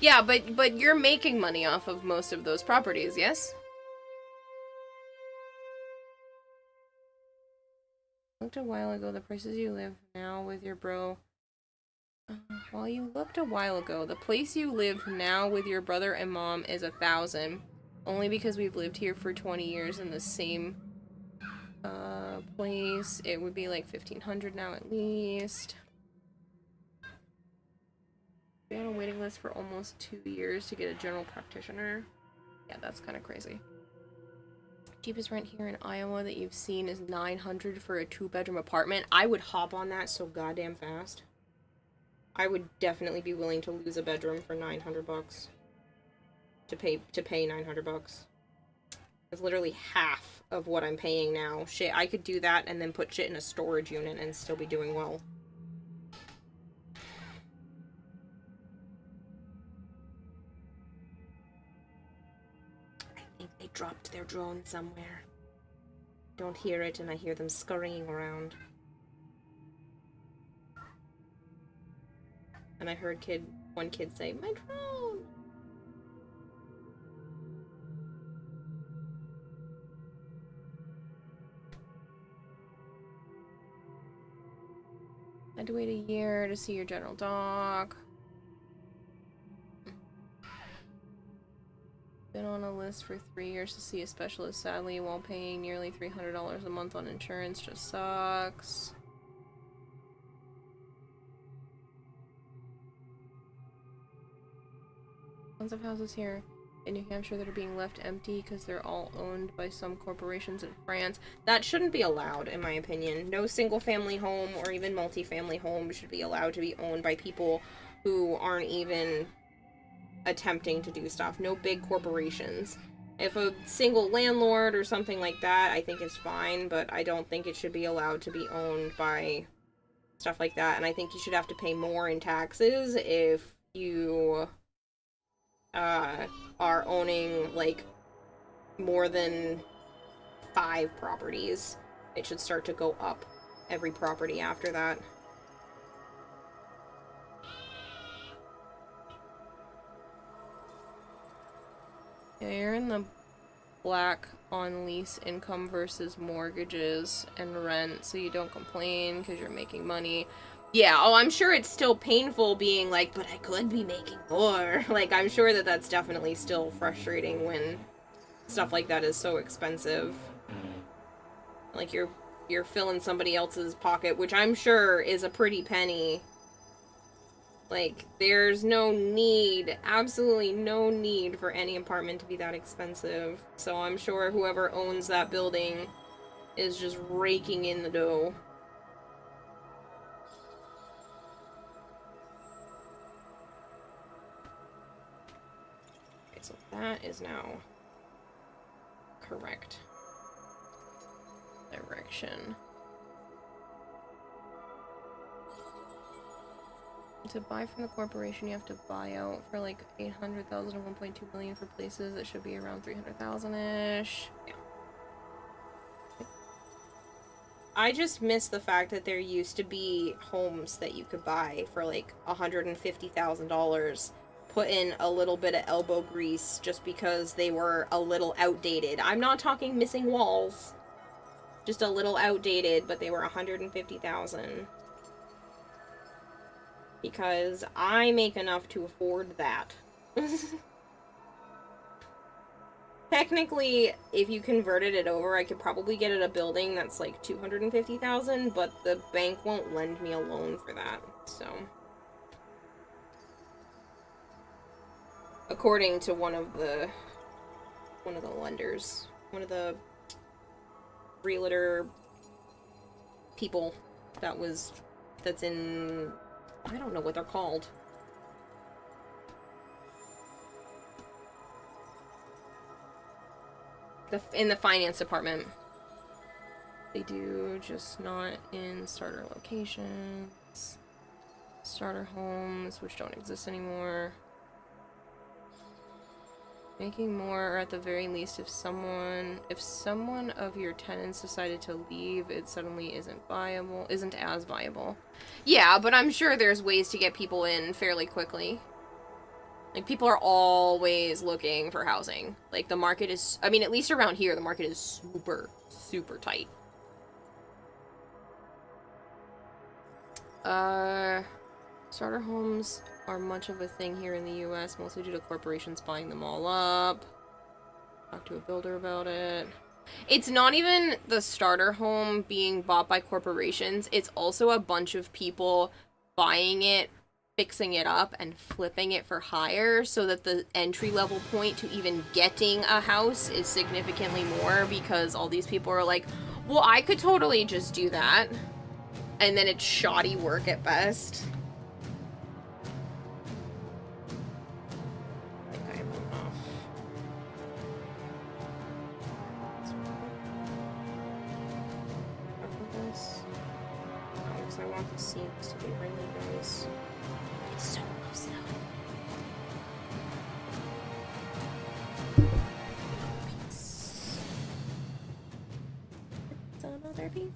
Yeah, but you're making money off of most of those properties, yes? Looked a while ago, the prices you live now with your bro. Well, you looked a while ago. The place you live now with your brother and mom is 1,000. Only because we've lived here for 20 years in the same place. It would be like 1,500 now at least. Be on a waiting list for almost 2 years to get a general practitioner. Yeah, that's kind of crazy. Cheapest rent here in Iowa that you've seen is $900 for a 2-bedroom apartment. I would hop on that so goddamn fast. I would definitely be willing to lose a bedroom for $900 to pay $900. It's literally half of what I'm paying now. Shit, I could do that and then put shit in a storage unit and still be doing well. They dropped their drone somewhere. Don't hear it, and I hear them scurrying around. And I heard one kid say, "My drone!" I had to wait a year to see your general doc. Been on a list for 3 years to see a specialist, sadly, while paying nearly $300 a month on insurance. Just sucks. Tons of houses here in New Hampshire that are being left empty because they're all owned by some corporations in France. That shouldn't be allowed, in my opinion. No single-family home or even multi-family home should be allowed to be owned by people who aren't even attempting to do stuff. No big corporations. If a single landlord or something like that, I think it's fine, but I don't think it should be allowed to be owned by stuff like that, and I think you should have to pay more in taxes if you are owning, like, more than 5 properties. It should start to go up every property after that. Yeah, you're in the black on lease income versus mortgages and rent, so you don't complain because you're making money. Yeah, oh, I'm sure it's still painful being like, but I could be making more. Like, I'm sure that that's definitely still frustrating when stuff like that is so expensive. Like, you're filling somebody else's pocket, which I'm sure is a pretty penny. Like, there's no need, absolutely no need for any apartment to be that expensive. So I'm sure whoever owns that building is just raking in the dough. Okay, so that is now correct direction. To buy from the corporation, you have to buy out for like 800,000 and 1.2 million for places that should be around 300,000-ish. Yeah. I just miss the fact that there used to be homes that you could buy for like $150,000, put in a little bit of elbow grease just because they were a little outdated. I'm not talking missing walls, just a little outdated, but they were $150,000. Because I make enough to afford that. Technically, if you converted it over, I could probably get it a building that's like $250,000, but the bank won't lend me a loan for that, so. According to one of the lenders, one of the realtor people that's in, I don't know what they're called. In the finance department. They do, just not in starter locations. Starter homes, which don't exist anymore. Making more, or at the very least, if someone of your tenants decided to leave, it suddenly isn't as viable. Yeah, but I'm sure there's ways to get people in fairly quickly. Like, people are always looking for housing. Like, the market is, I mean, at least around here, the market is super, super tight. Starter homes are much of a thing here in the US, mostly due to corporations buying them all up. Talk to a builder about it. It's not even the starter home being bought by corporations, it's also a bunch of people buying it, fixing it up, and flipping it for higher, so that the entry level point to even getting a house is significantly more, because all these people are like, well, I could totally just do that. And then it's shoddy work at best. I think I have enough. Cover this. Oh, because I want the seams to be really nice. It's so close now. Piece. It's another piece.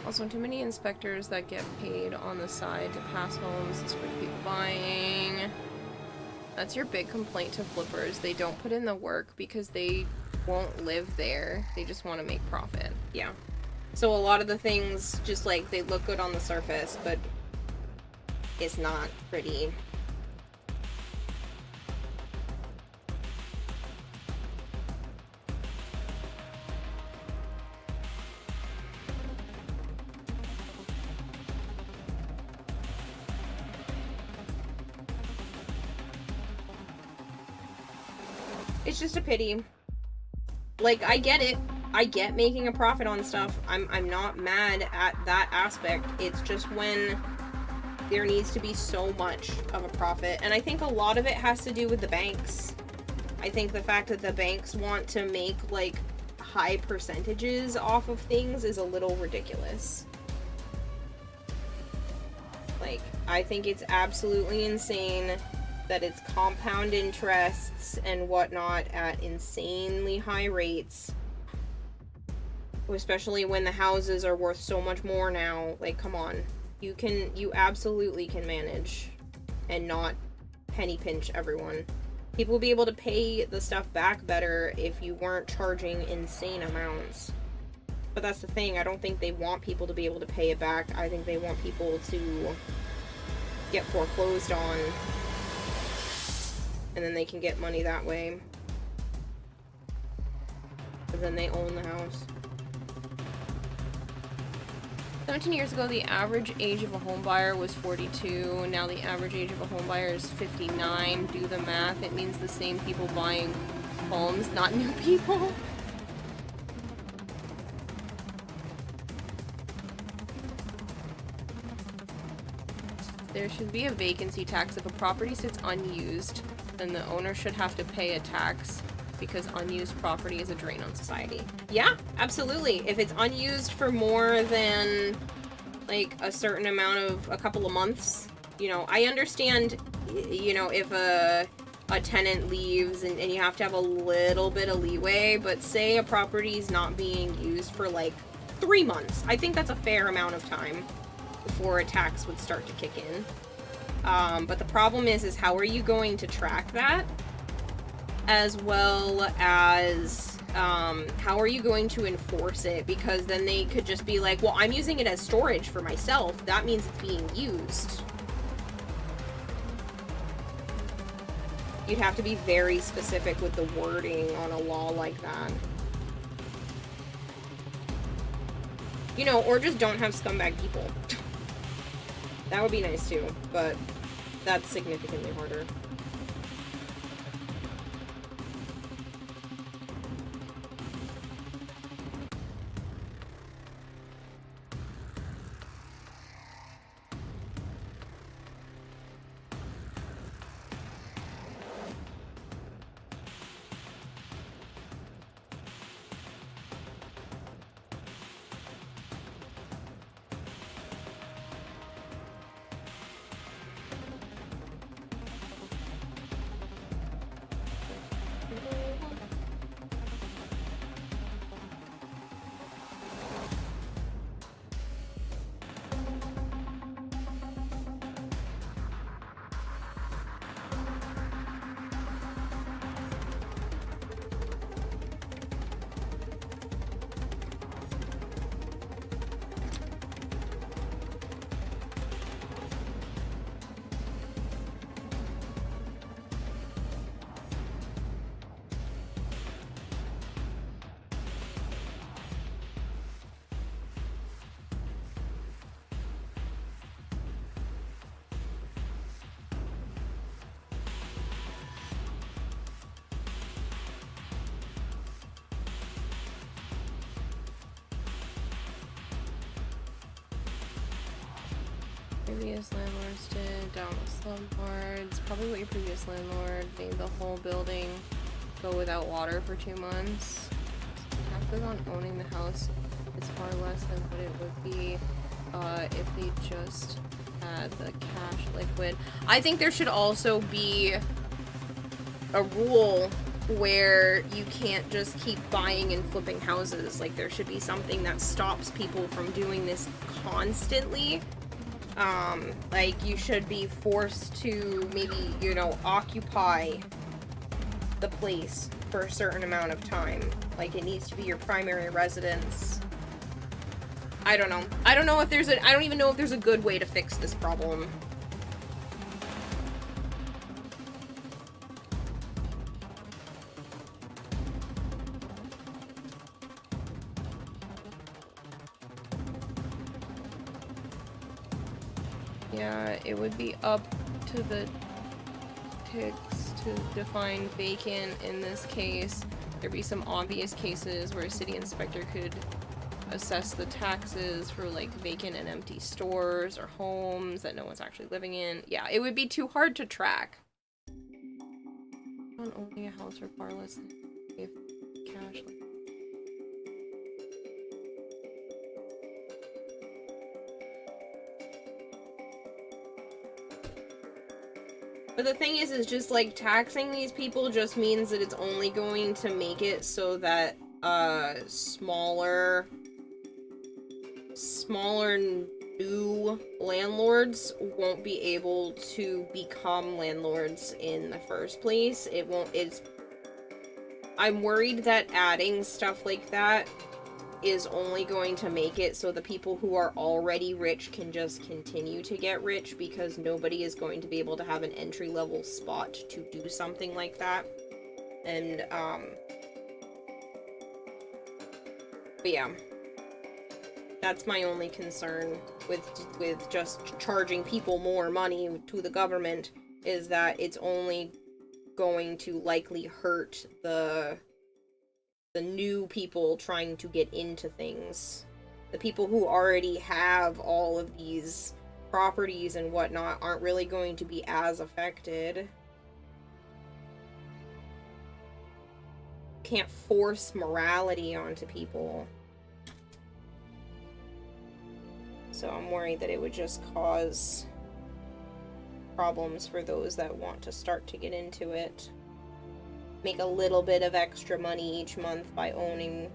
Also, too many inspectors that get paid on the side to pass homes to screw people buying. That's your big complaint to flippers. They don't put in the work because they won't live there. They just want to make profit. Yeah. So a lot of the things just like they look good on the surface, but it's not pretty. It's just a pity. Like, I get it. I get making a profit on stuff. I'm not mad at that aspect. It's just when there needs to be so much of a profit. And I think a lot of it has to do with the banks. I think the fact that the banks want to make, like, high percentages off of things is a little ridiculous. Like, I think it's absolutely insane that it's compound interests and whatnot at insanely high rates. Especially when the houses are worth so much more now. Like, come on. You absolutely can manage and not penny pinch everyone. People will be able to pay the stuff back better if you weren't charging insane amounts. But that's the thing, I don't think they want people to be able to pay it back. I think they want people to get foreclosed on, and then they can get money that way. Because then they own the house. 17 years ago, the average age of a home buyer was 42. Now the average age of a home buyer is 59. Do the math. It means the same people buying homes, not new people. There should be a vacancy tax. If a property sits unused, then the owner should have to pay a tax because unused property is a drain on society. Yeah, absolutely. If it's unused for more than like a certain amount of a couple of months, you know, I understand, you know, if a tenant leaves and you have to have a little bit of leeway, but say a property is not being used for like 3 months. I think that's a fair amount of time before a tax would start to kick in. But the problem is how are you going to track that? As well as, how are you going to enforce it? Because then they could just be like, well, I'm using it as storage for myself. That means it's being used. You'd have to be very specific with the wording on a law like that. You know, or just don't have scumbag people. That would be nice too, but that's significantly harder. Previous landlords did down the slumlords. Probably what your previous landlord made the whole building go without water for 2 months. Taxes on owning the house is far less than what it would be if they just had the cash liquid. I think there should also be a rule where you can't just keep buying and flipping houses. Like, there should be something that stops people from doing this constantly. Like, you should be forced to maybe, you know, occupy the place for a certain amount of time. Like, it needs to be your primary residence. I don't know. I don't know if there's a- I don't even know if there's a good way to fix this problem. Yeah, it would be up to the ticks to define vacant in this case. There'd be some obvious cases where a city inspector could assess the taxes for like vacant and empty stores or homes that no one's actually living in. Yeah, it would be too hard to track. Not only a house require less than if cash. But the thing is just like taxing these people just means that it's only going to make it so that smaller new landlords won't be able to become landlords in the first place. I'm worried that adding stuff like that is only going to make it so the people who are already rich can just continue to get rich because nobody is going to be able to have an entry-level spot to do something like that. And, but yeah. That's my only concern with just charging people more money to the government, is that it's only going to likely hurt the new people trying to get into things. The people who already have all of these properties and whatnot aren't really going to be as affected. Can't force morality onto people. So I'm worried that it would just cause problems for those that want to start to get into it. Make a little bit of extra money each month by owning,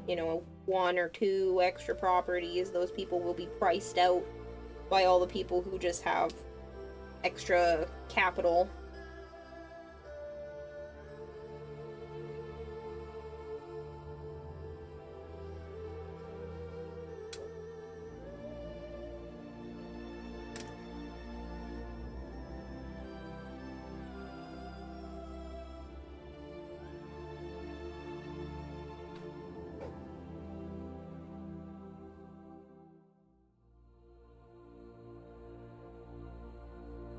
you know, 1 or 2 extra properties. Those people will be priced out by all the people who just have extra capital.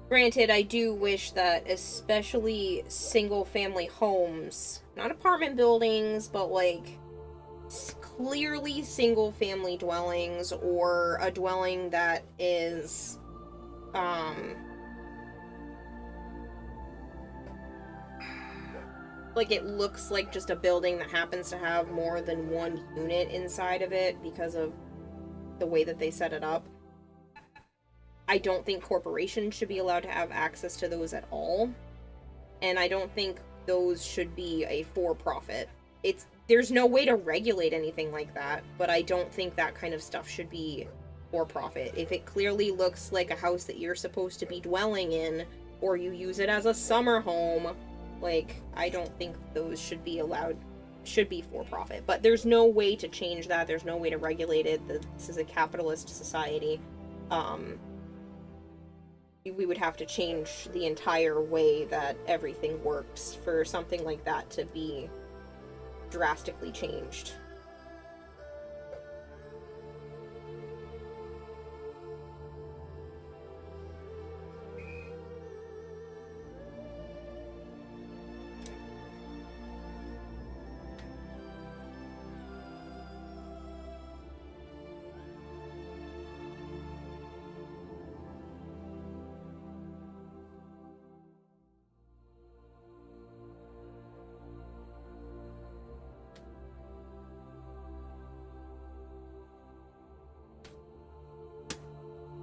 Granted, I do wish that especially single-family homes, not apartment buildings, but like clearly single-family dwellings, or a dwelling that is, like it looks like just a building that happens to have more than 1 unit inside of it because of the way that they set it up. I don't think corporations should be allowed to have access to those at all. And I don't think those should be a for-profit. There's no way to regulate anything like that, but I don't think that kind of stuff should be for-profit. If it clearly looks like a house that you're supposed to be dwelling in, or you use it as a summer home, like, I don't think those should be allowed, should be for-profit. But there's no way to change that. There's no way to regulate it. This is a capitalist society. We would have to change the entire way that everything works for something like that to be drastically changed.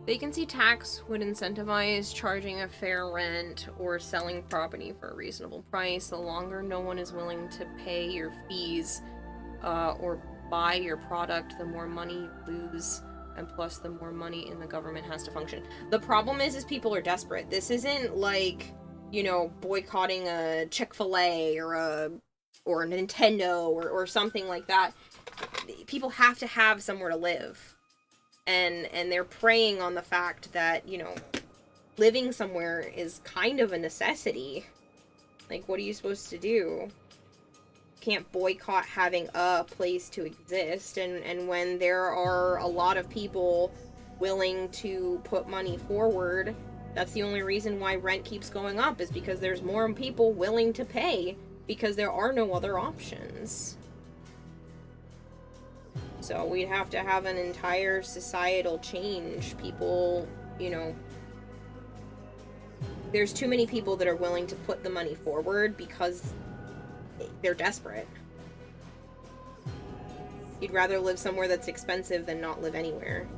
Vacancy tax would incentivize charging a fair rent or selling property for a reasonable price. The longer no one is willing to pay your fees or buy your product, the more money you lose. And plus, the more money in the government has to function. The problem is people are desperate. This isn't like, you know, boycotting a Chick-fil-A or a Nintendo or something like that. People have to have somewhere to live. And they're preying on the fact that, you know, living somewhere is kind of a necessity. Like, what are you supposed to do? Can't boycott having a place to exist, and when there are a lot of people willing to put money forward, that's the only reason why rent keeps going up, is because there's more people willing to pay because there are no other options. So we'd have to have an entire societal change. People, you know, there's too many people that are willing to put the money forward because they're desperate. You'd rather live somewhere that's expensive than not live anywhere.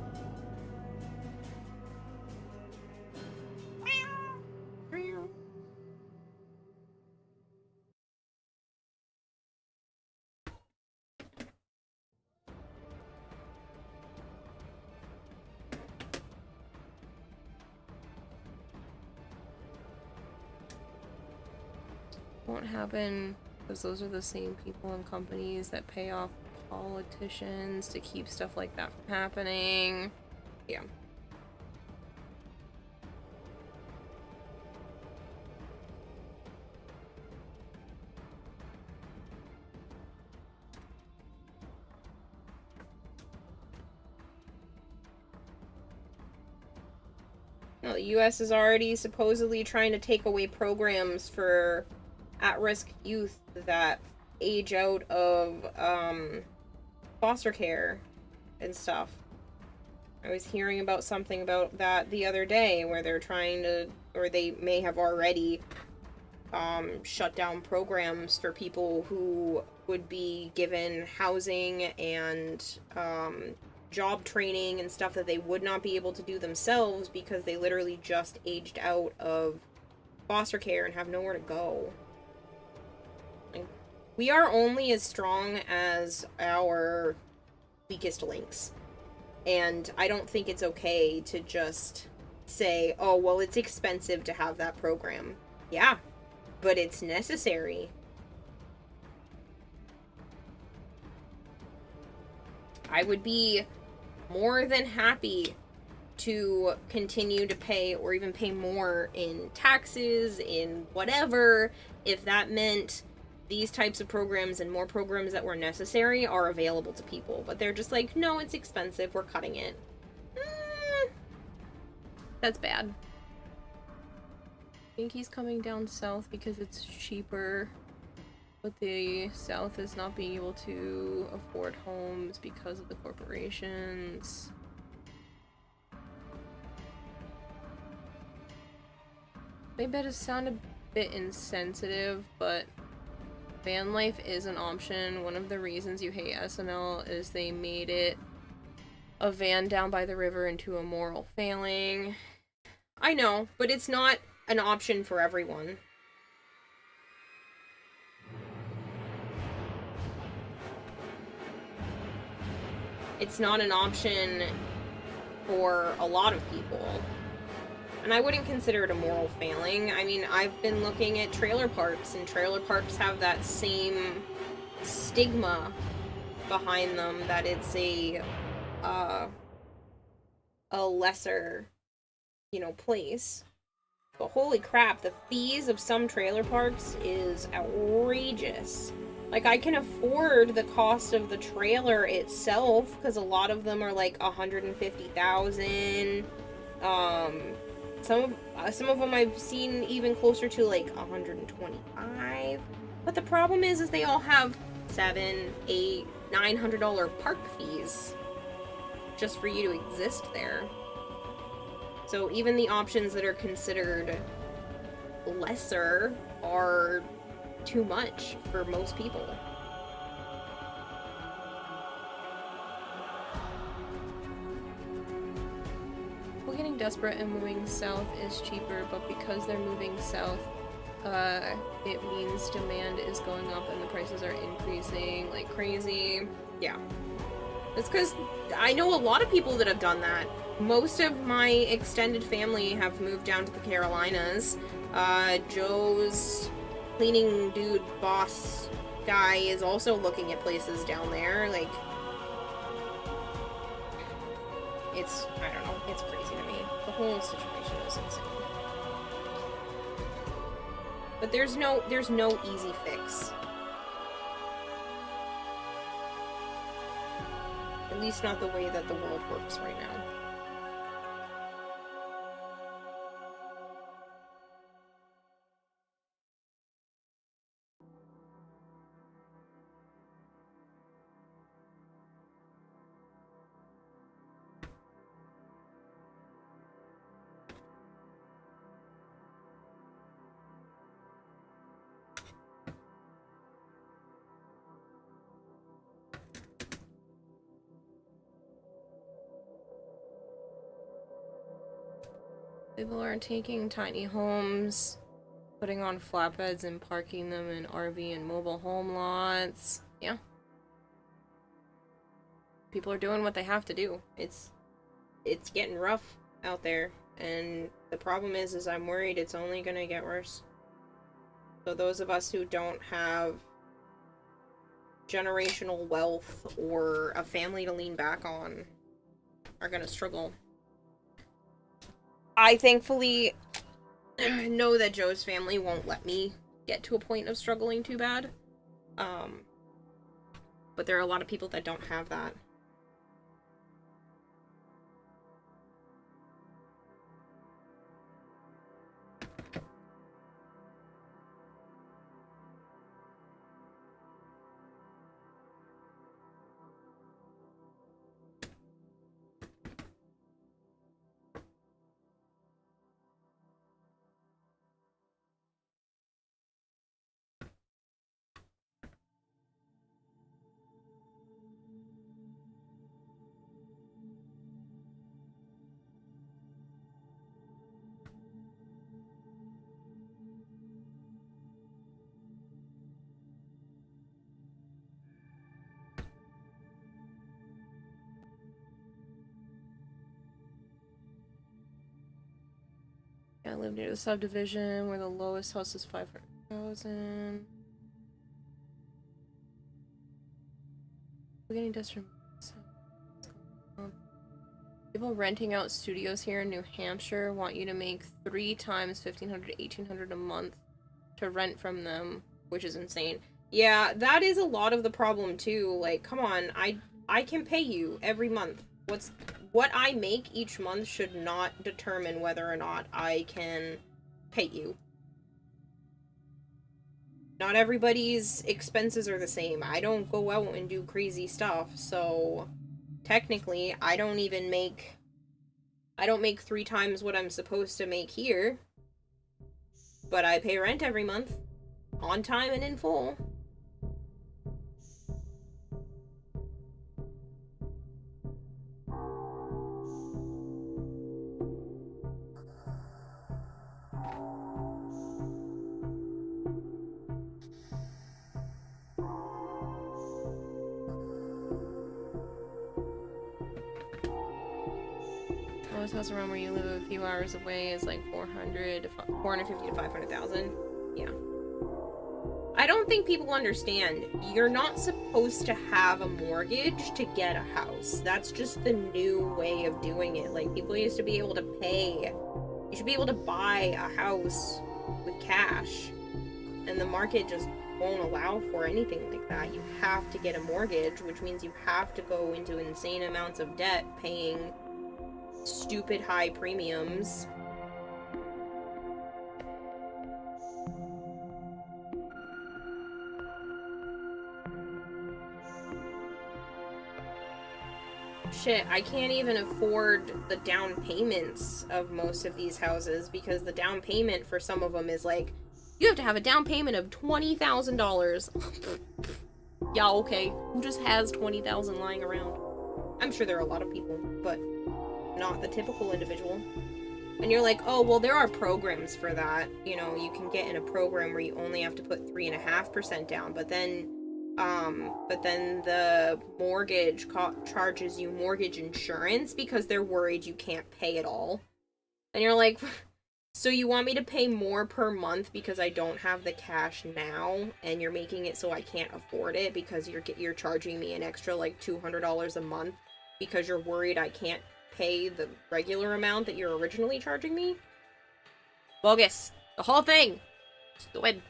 Won't happen because those are the same people and companies that pay off politicians to keep stuff like that from happening. Yeah. No, the US is already supposedly trying to take away programs for at-risk youth that age out of foster care and stuff. I was hearing about something about that the other day, where they're trying to, or they may have already shut down programs for people who would be given housing and job training and stuff that they would not be able to do themselves because they literally just aged out of foster care and have nowhere to go. We are only as strong as our weakest links. And I don't think it's okay to just say, oh, well, it's expensive to have that program. Yeah, but it's necessary. I would be more than happy to continue to pay, or even pay more in taxes, in whatever, if that meant these types of programs and more programs that were necessary are available to people. But they're just like, no, it's expensive, we're cutting it. That's bad. I think he's coming down south because it's cheaper, but the south is not being able to afford homes because of the corporations. Maybe that does sound a bit insensitive, but van life is an option. One of the reasons you hate SNL is they made it a van down by the river into a moral failing. I know, but it's not an option for everyone. It's not an option for a lot of people. And I wouldn't consider it a moral failing. I mean, I've been looking at trailer parks, and trailer parks have that same stigma behind them, that it's a lesser, you know, place. But holy crap, the fees of some trailer parks is outrageous. Like, I can afford the cost of the trailer itself, because a lot of them are like $150,000. Some of them I've seen even closer to like $125. But the problem is they all have $700, $800, $900 park fees just for you to exist there. So even the options that are considered lesser are too much for most people. People getting desperate and moving south is cheaper, but because they're moving south, it means demand is going up and the prices are increasing like crazy. Yeah. It's because I know a lot of people that have done that. Most of my extended family have moved down to the Carolinas. Joe's cleaning dude boss guy is also looking at places down there. Like, it's, I don't know, it's crazy to me. The whole situation is insane. But there's no easy fix. At least not the way that the world works right now. People are taking tiny homes, putting on flatbeds and parking them in RV and mobile home lots. Yeah. People are doing what they have to do. It's getting rough out there, and the problem is I'm worried it's only gonna get worse. So those of us who don't have generational wealth or a family to lean back on are gonna struggle. I thankfully know that Joe's family won't let me get to a point of struggling too bad. But there are a lot of people that don't have that. I live near the subdivision where the lowest house is 500,000. We're getting dust from people renting out studios here in New Hampshire want you to make 3 times $1,500 to $1,800 a month to rent from them, which is insane. Yeah, that is a lot of the problem too. Like, come on, I can pay you every month. What I make each month should not determine whether or not I can pay you. Not everybody's expenses are the same. I don't go out and do crazy stuff, so technically I don't make 3 times what I'm supposed to make here. But I pay rent every month, on time and in full. Lowest house around where you live a few hours away is like 450 to 500,000. Yeah. I don't think people understand. You're not supposed to have a mortgage to get a house. That's just the new way of doing it. Like, people used to be able to pay. You should be able to buy a house with cash. And the market just won't allow for anything like that. You have to get a mortgage, which means you have to go into insane amounts of debt paying stupid high premiums. Shit, I can't even afford the down payments of most of these houses because the down payment for some of them is like, you have to have a down payment of $20,000. Yeah, okay. Who just has $20,000 lying around? I'm sure there are a lot of people, but not the typical individual. And you're like, oh, well, there are programs for that. You know, you can get in a program where you only have to put 3.5% down, but then But then the mortgage charges you mortgage insurance because they're worried you can't pay it all. And you're like, so you want me to pay more per month because I don't have the cash now, and you're making it so I can't afford it because you're charging me an extra like $200 a month because you're worried I can't pay the regular amount that you're originally charging me? Bogus. The whole thing. Stupid.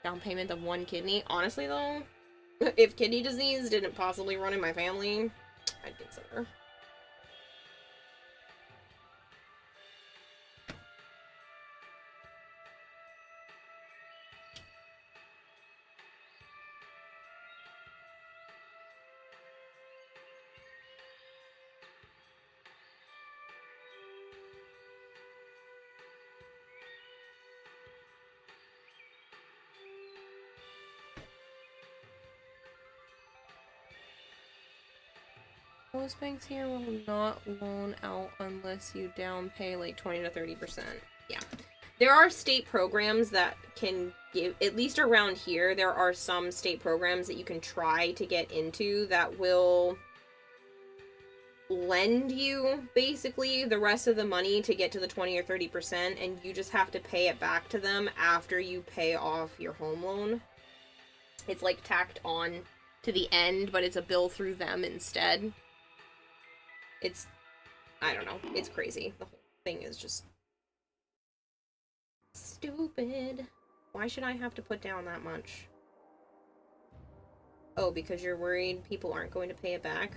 Down payment of 1 kidney. Honestly though, if kidney disease didn't possibly run in my family, I'd consider. Most banks here will not loan out unless you down pay like 20 to 30%. Yeah. There are state programs that can give, at least around here, there are some state programs that you can try to get into that will lend you basically the rest of the money to get to the 20 or 30%, and you just have to pay it back to them after you pay off your home loan. It's like tacked on to the end, but it's a bill through them instead. It's, I don't know, it's crazy. The whole thing is just stupid. Why should I have to put down that much? Oh, because you're worried people aren't going to pay it back?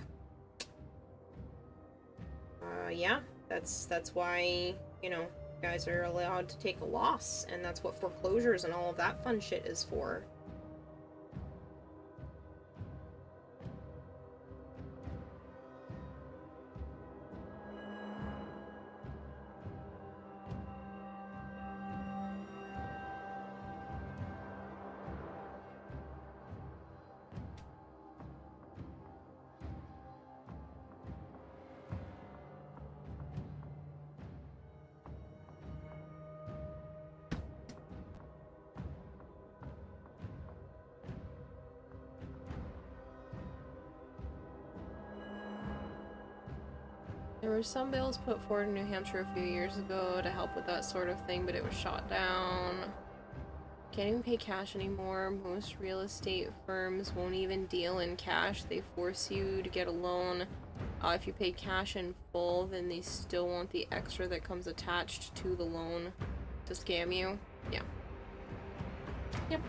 Yeah, that's why, you know, guys are allowed to take a loss, and that's what foreclosures and all of that fun shit is for. There were some bills put forward in New Hampshire a few years ago to help with that sort of thing, but it was shot down. Can't even pay cash anymore. Most real estate firms won't even deal in cash. They force you to get a loan. If you pay cash in full, then they still want the extra that comes attached to the loan to scam you. Yeah. Yep.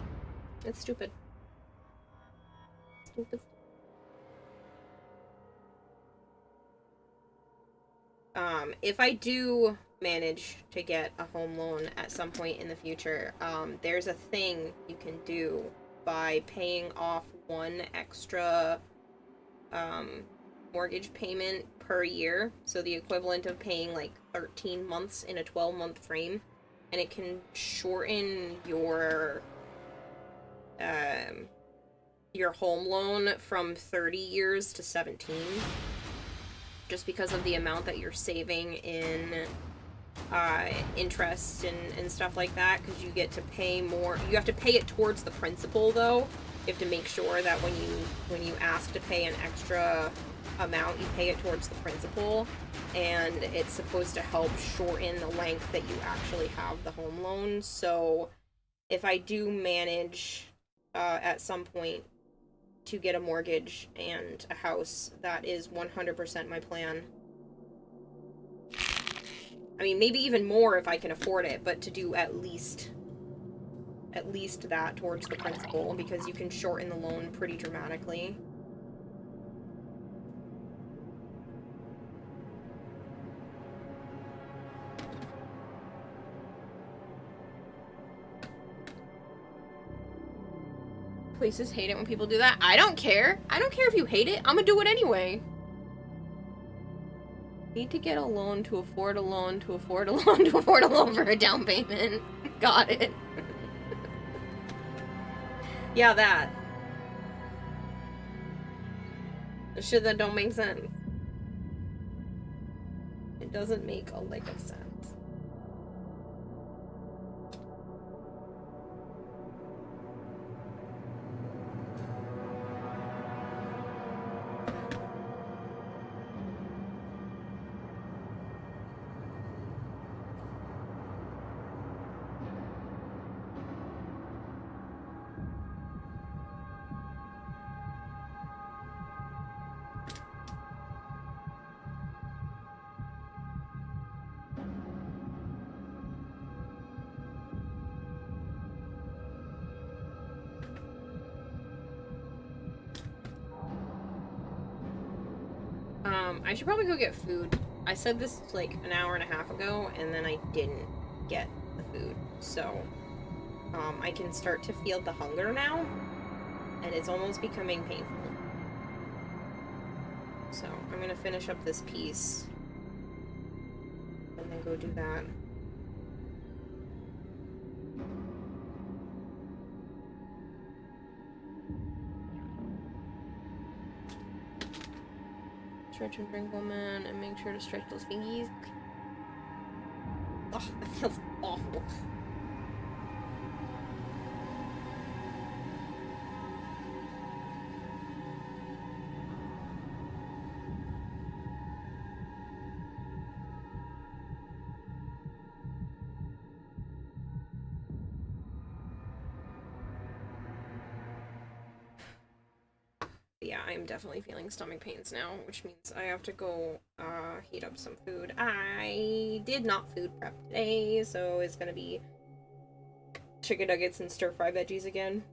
It's stupid. Stupid. If I do manage to get a home loan at some point in the future, there's a thing you can do by paying off one extra, mortgage payment per year. So the equivalent of paying like 13 months in a 12-month frame. And it can shorten your home loan from 30 years to 17. Just because of the amount that you're saving in interest and stuff like that, because you get to pay more. You have to pay it towards the principal, though. You have to make sure that when you ask to pay an extra amount, you pay it towards the principal, and it's supposed to help shorten the length that you actually have the home loan. So if I do manage at some point to get a mortgage and a house, that is 100% my plan. I mean, maybe even more if I can afford it, but to do at least that towards the principal, because you can shorten the loan pretty dramatically. Places hate it when people do that. I don't care. I don't care if you hate it. I'm gonna do it anyway. Need to get a loan to afford a loan to afford a loan to afford a loan for a down payment. Got it. Yeah, that. The shit that don't make sense. It doesn't make a lick of sense. I should probably go get food. I said this like an hour and a half ago, and then I didn't get the food. So, I can start to feel the hunger now, and it's almost becoming painful. So, I'm gonna finish up this piece, and then go do that. Stretch and drink, woman, and make sure to stretch those fingies. Oh, that feels awful. Yeah, I'm definitely feeling stomach pains now, which means I have to go heat up some food. I did not food prep today, so it's gonna be chicken nuggets and stir-fry veggies again.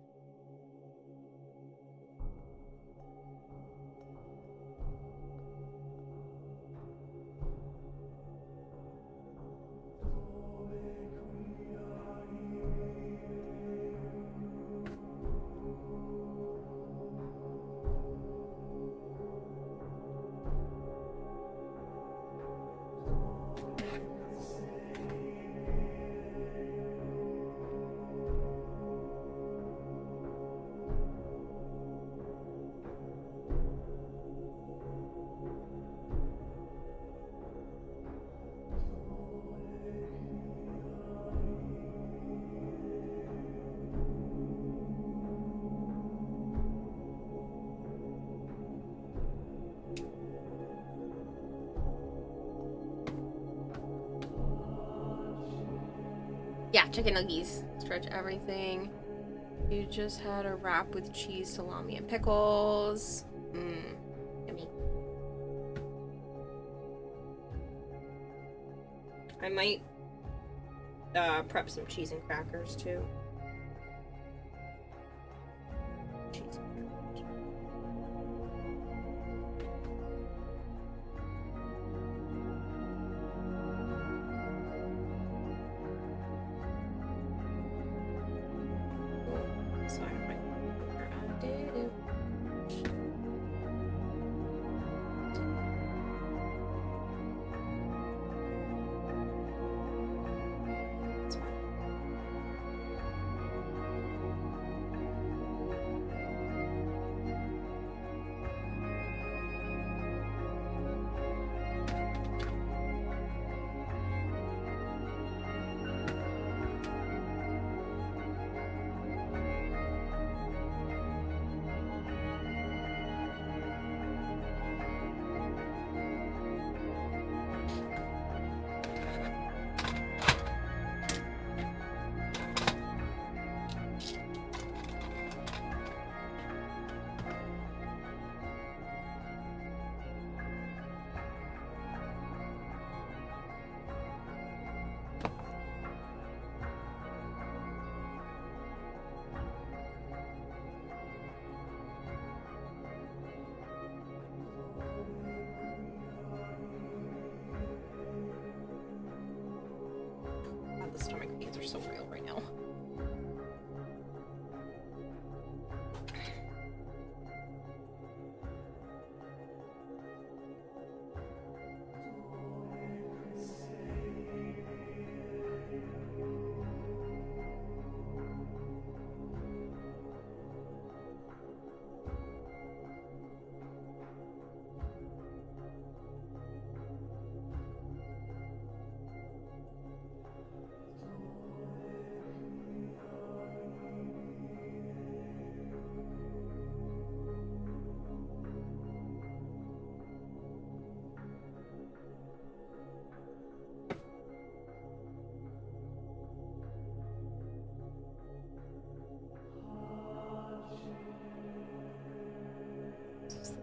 Yeah, chicken nuggies. Stretch everything. You just had a wrap with cheese, salami, and pickles. Mmm. Yummy. I might prep some cheese and crackers too. Cheese and crackers. So I might around it. That's fine. God, the stomach pains are so real right now.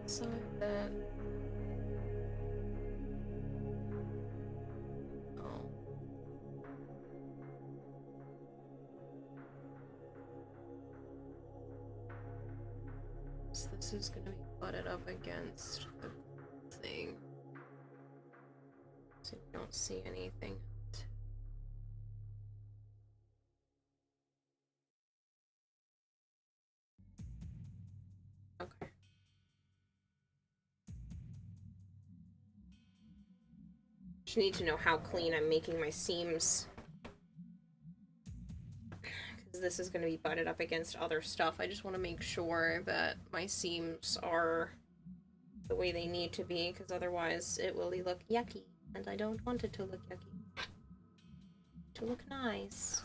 So that. Oh. So this is gonna be butted up against the thing. don't see anything. Okay. Just need to know how clean I'm making my seams. Because this is going to be butted up against other stuff. I just want to make sure that my seams are the way they need to be, because otherwise it will look yucky. And I don't want it to look yucky. To look nice.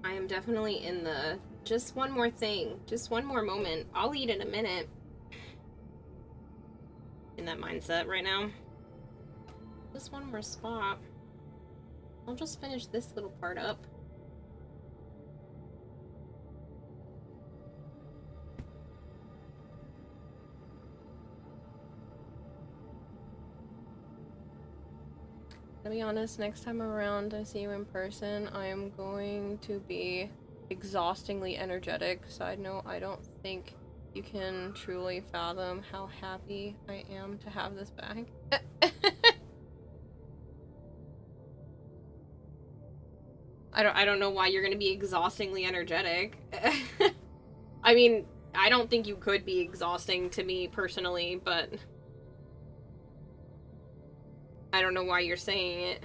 I am definitely in the just one more thing, just one more moment. I'll eat in a minute. In that mindset right now. Just one more spot. I'll just finish this little part up. To be honest, next time around I see you in person, I am going to be exhaustingly energetic. Side note, I don't think you can truly fathom how happy I am to have this back. I don't know why you're gonna be exhaustingly energetic. I mean, I don't think you could be exhausting to me personally, but I don't know why you're saying it.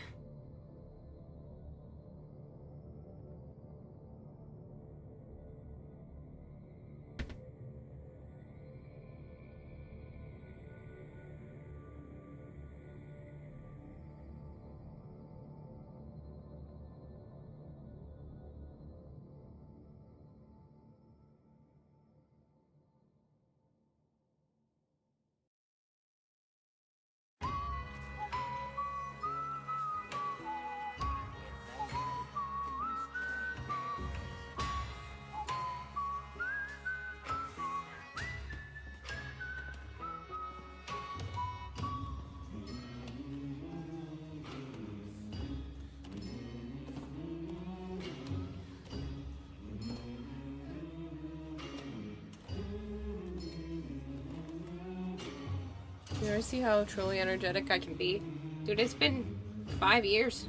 You ever see how truly energetic I can be? Dude, it's been 5 years.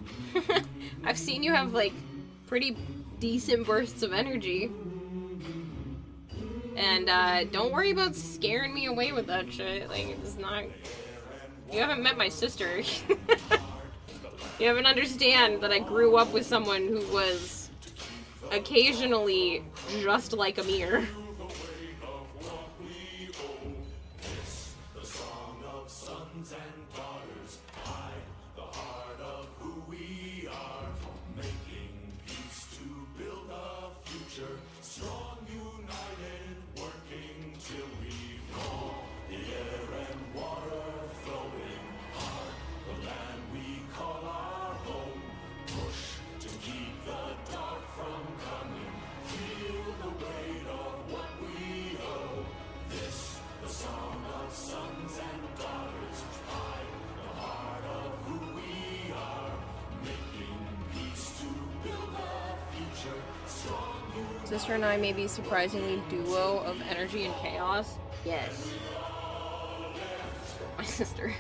I've seen you have, like, pretty decent bursts of energy. And, don't worry about scaring me away with that shit. Like, it's not... You haven't met my sister. You haven't understand that I grew up with someone who was occasionally just like a mirror. Sons and daughters, hide the heart of who we are. Make it Sister and I may be surprisingly duo of energy and chaos. Yes. My sister.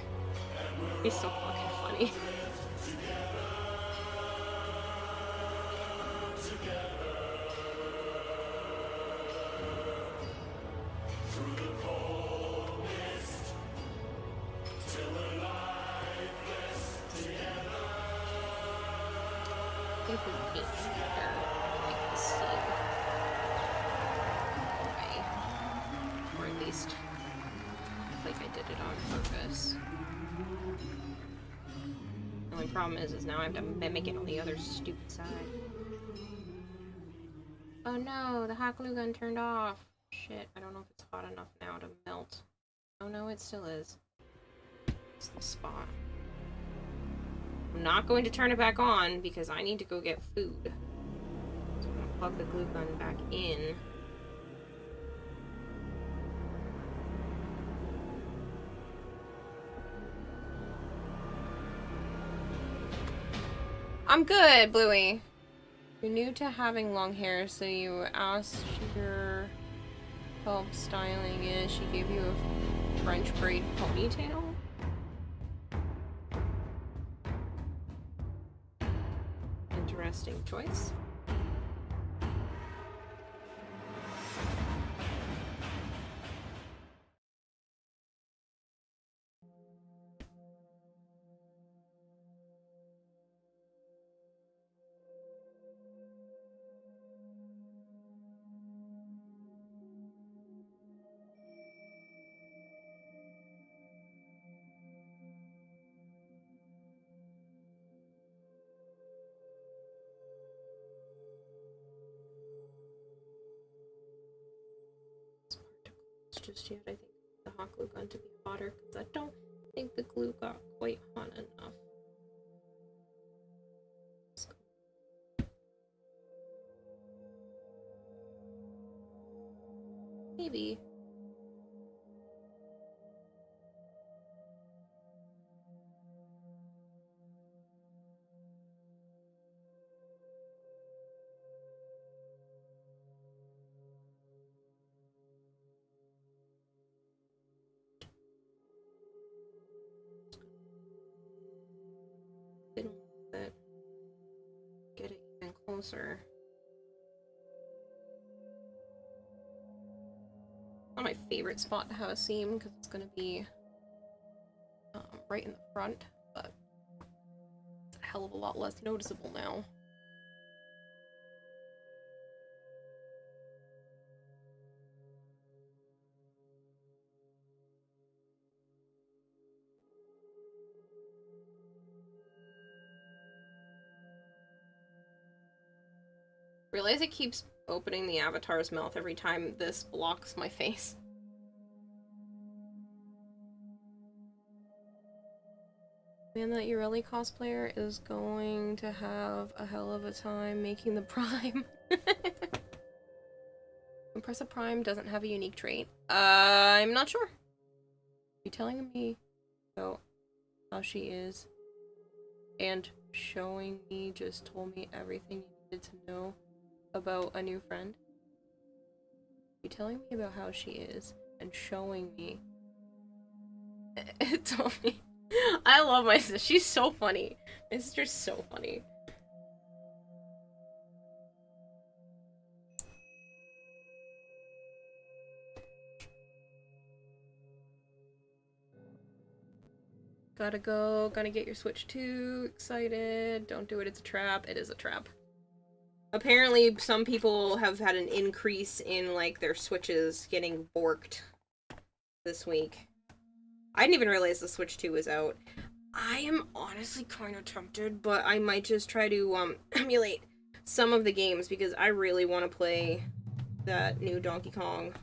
He's so fucking funny. Or at least, like I did it on purpose. The only problem is now I have to mimic it on the other stupid side. Oh no, the hot glue gun turned off. Shit, I don't know if it's hot enough now to melt. Oh no, it still is. It's the spot. I'm not going to turn it back on because I need to go get food. So I'm gonna plug the glue gun back in. I'm good, Bluey. You're new to having long hair, so you asked your help styling it. She gave you a French braid ponytail? Interesting choice. Just yet. I think the hot glue gun to be hotter because I don't think the glue got quite hot enough. Maybe. Get it even closer. Not my favorite spot to have a seam because it's going to be right in the front, but it's a hell of a lot less noticeable now. Realize it keeps opening the avatar's mouth every time this blocks my face. Man, that Ureli cosplayer is going to have a hell of a time making the Prime. Impressa Prime doesn't have a unique trait. I'm not sure. You telling me about how she is and showing me just told me everything you needed to know about a new friend? You telling me about how she is and showing me it told me. I love my sister. She's so funny. My sister's so funny. Gotta go. Gonna get your Switch 2. Excited. Don't do it. It's a trap. It is a trap. Apparently, some people have had an increase in, like, their Switches getting borked this week. I didn't even realize the Switch 2 was out. I am honestly kind of tempted, but I might just try to, emulate some of the games, because I really want to play that new Donkey Kong.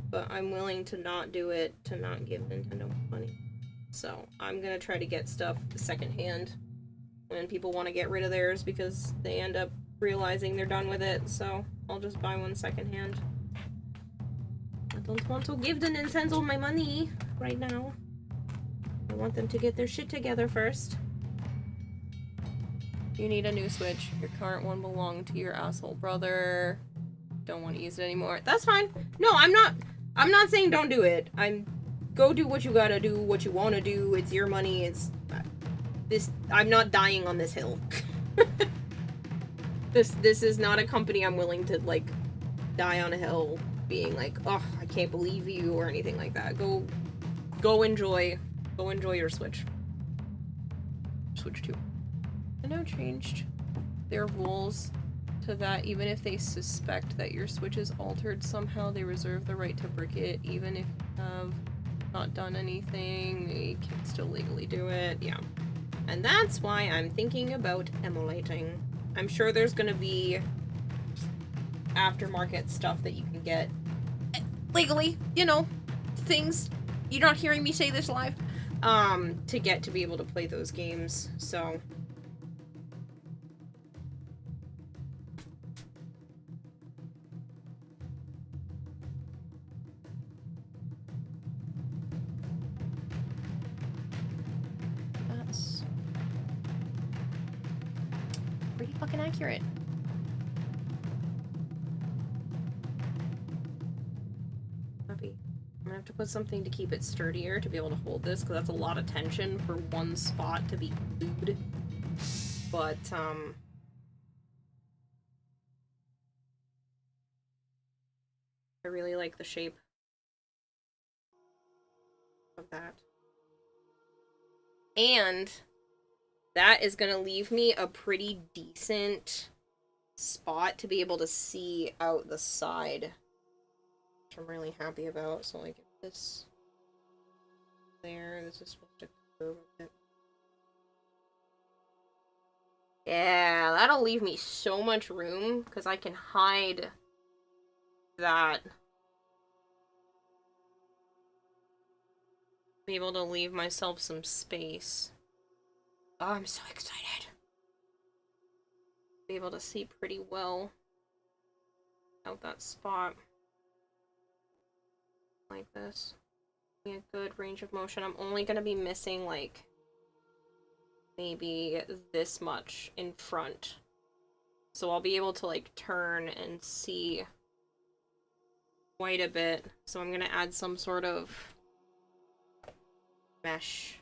But I'm willing to not do it, to not give Nintendo money. So, I'm gonna try to get stuff secondhand when people want to get rid of theirs because they end up realizing they're done with it, so I'll just buy one secondhand. I don't want to give the Nintendo my money right now. I want them to get their shit together first. You need a new Switch. Your current one belonged to your asshole brother. Don't want to use it anymore. That's fine. No, I'm not saying don't do it. Go do what you gotta do, what you want to do. It's your money. I'm not dying on this hill. This is not a company I'm willing to, like, die on a hill being like, oh, I can't believe you or anything like that. Go enjoy your Switch. Switch 2. Nintendo changed their rules to that even if they suspect that your Switch is altered somehow, they reserve the right to brick it. Even if you have not done anything, they can still legally do it. Yeah. And that's why I'm thinking about emulating. I'm sure there's gonna be aftermarket stuff that you can get legally, you know, things. You're not hearing me say this live. To be able to play those games, so. That's pretty fucking accurate. I'm gonna have to put something to keep it sturdier to be able to hold this, because that's a lot of tension for one spot to be glued. But, I really like the shape of that. And that is gonna leave me a pretty decent spot to be able to see out the side, which I'm really happy about. So like this there, this is supposed to curve a bit. Yeah, that'll leave me so much room because I can hide that. Be able to leave myself some space. Oh, I'm so excited. Be able to see pretty well out that spot. Like this. Be a good range of motion. I'm only gonna be missing like maybe this much in front. So I'll be able to like turn and see quite a bit. So I'm gonna add some sort of mesh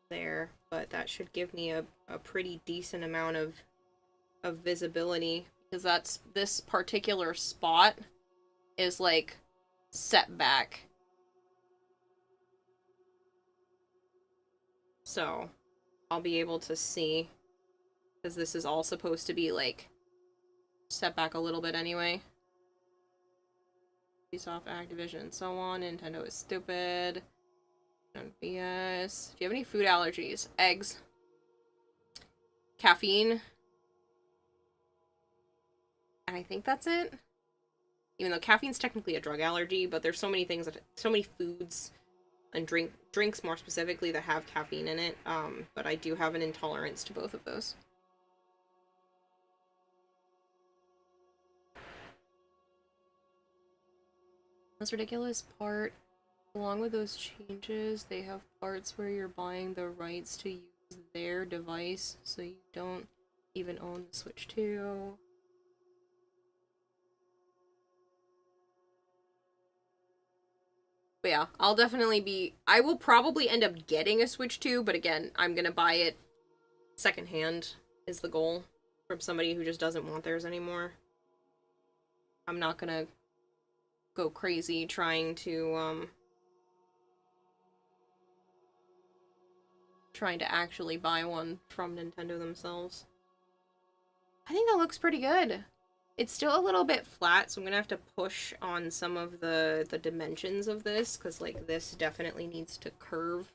there, but that should give me a pretty decent amount of visibility, because that's this particular spot is like set back. So I'll be able to see, because this is all supposed to be like set back a little bit anyway. Ubisoft, Activision, and so on. Nintendo is stupid. BS. Do you have any food allergies? Eggs. Caffeine. And I think that's it. Even though caffeine's technically a drug allergy, but there's so many things that, so many foods and drinks more specifically that have caffeine in it. But I do have an intolerance to both of those. Most ridiculous part, along with those changes, they have parts where you're buying the rights to use their device, so you don't even own the Switch 2. But yeah, I'll definitely be... I will probably end up getting a Switch 2, but again, I'm gonna buy it secondhand, is the goal, from somebody who just doesn't want theirs anymore. I'm not gonna go crazy trying to actually buy one from Nintendo themselves. I think that looks pretty good. It's still a little bit flat, so I'm gonna have to push on some of the dimensions of this, because like this definitely needs to curve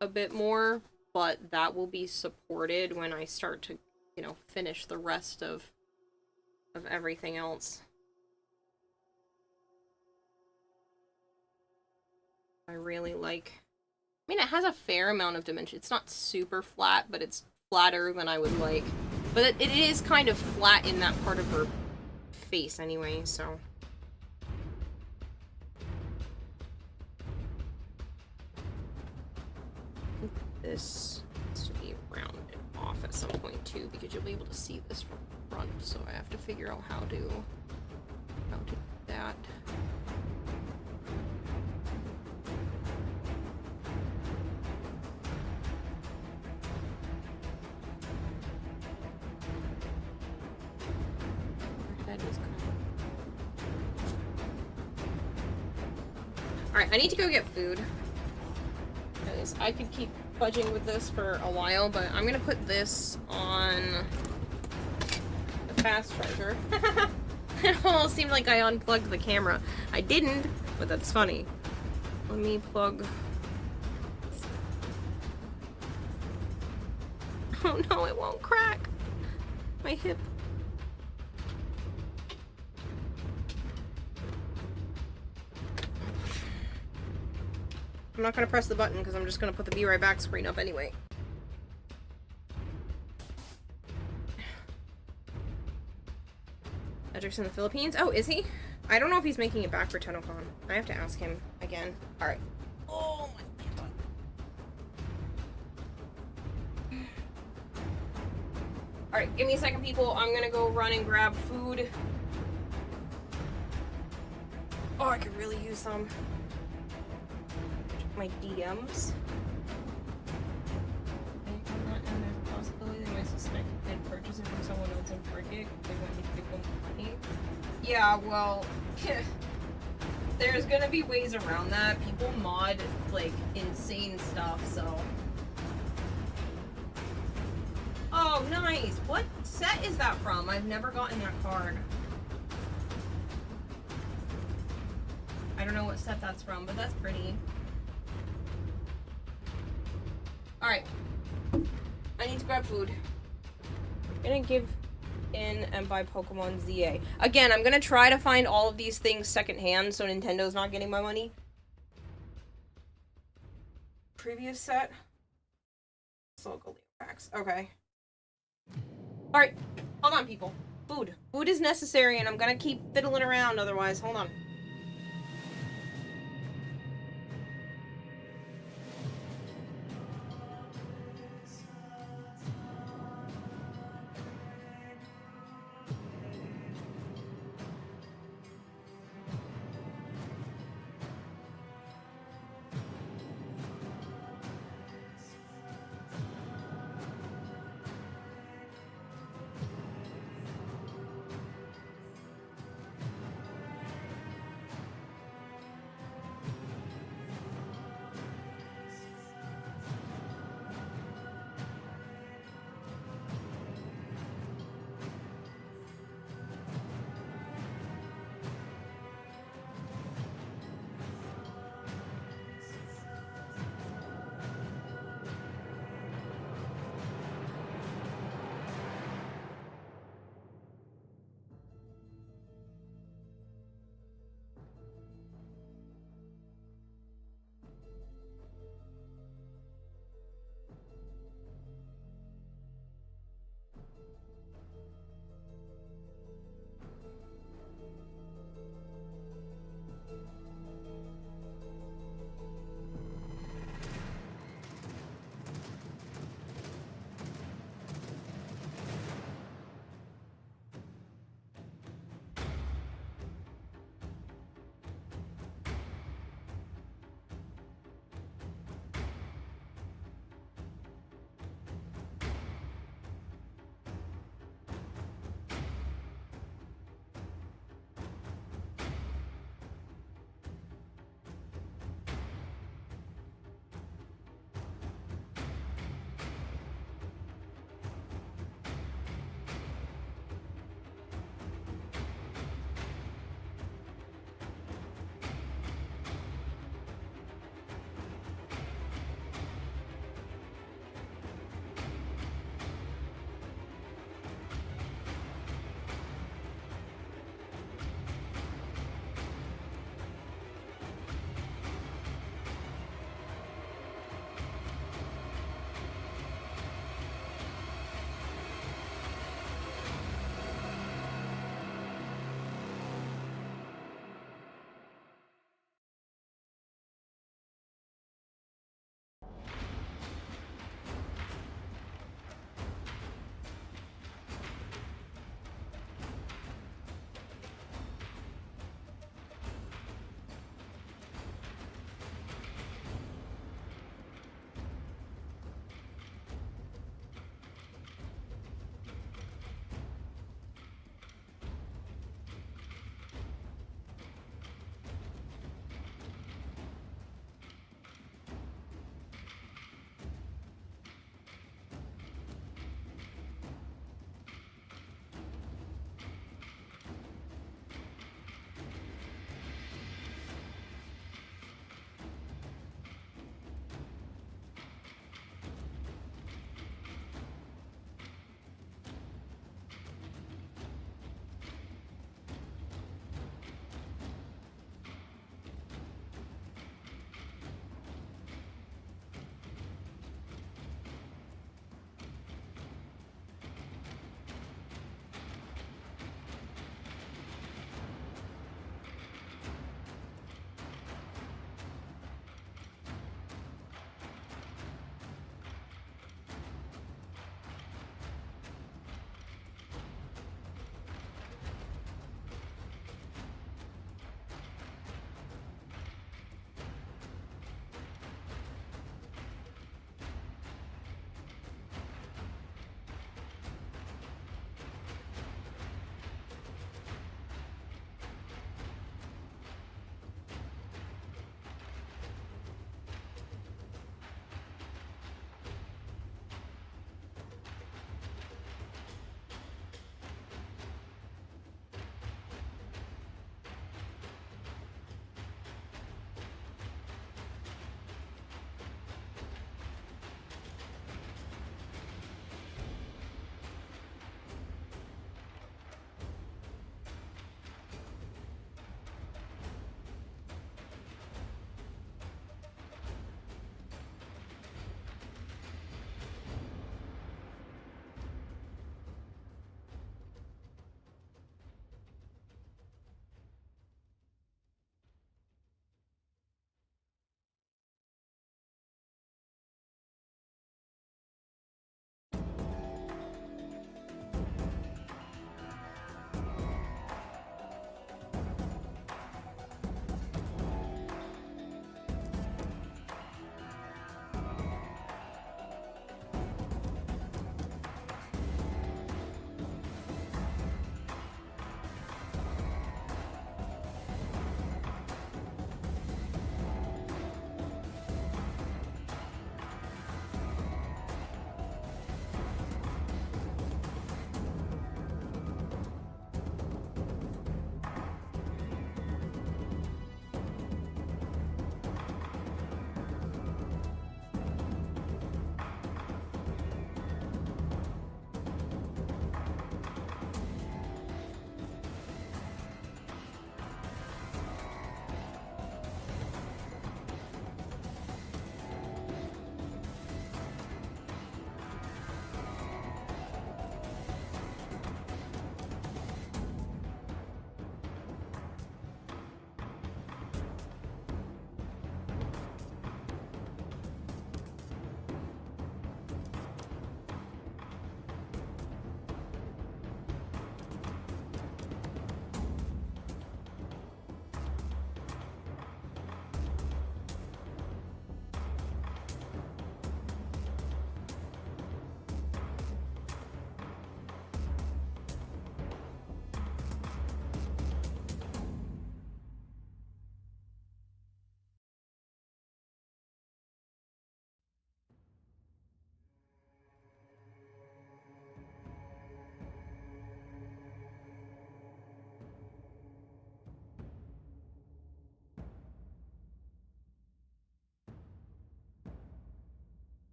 a bit more, but that will be supported when I start to, you know, finish the rest of everything else. I really like... I mean, it has a fair amount of dimension. It's not super flat, but it's flatter than I would like. But it is kind of flat in that part of her face anyway, so... This needs to be at some point too, because you'll be able to see this from front, so I have to figure out how to do that. Alright, I need to go get food. Because I could keep fudging with this for a while, but I'm gonna put this on the fast charger. It almost seemed like I unplugged the camera. I didn't, but that's funny. Let me plug... Oh no, it won't crack! My hip. I'm not gonna press the button because I'm just gonna put the Be Right Back screen up anyway. Edric's in the Philippines? Oh, is he? I don't know if he's making it back for TennoCon. I have to ask him again. Alright. Oh my god. Alright, give me a second, people. I'm gonna go run and grab food. Oh, I could really use some. My DMs. And there's a possibility they might suspect they did purchase it from someone else and break it. They want me to give them money. Yeah, well, there's gonna be ways around that. People mod like insane stuff, so. Oh, nice. What set is that from? I've never gotten that card. I don't know what set that's from, but that's pretty. Alright. I need to grab food. I'm gonna give in and buy Pokemon ZA. Again, I'm gonna try to find all of these things secondhand so Nintendo's not getting my money. Previous set. Local packs. Okay. Alright. Hold on, people. Food. Food is necessary, and I'm gonna keep fiddling around otherwise. Hold on.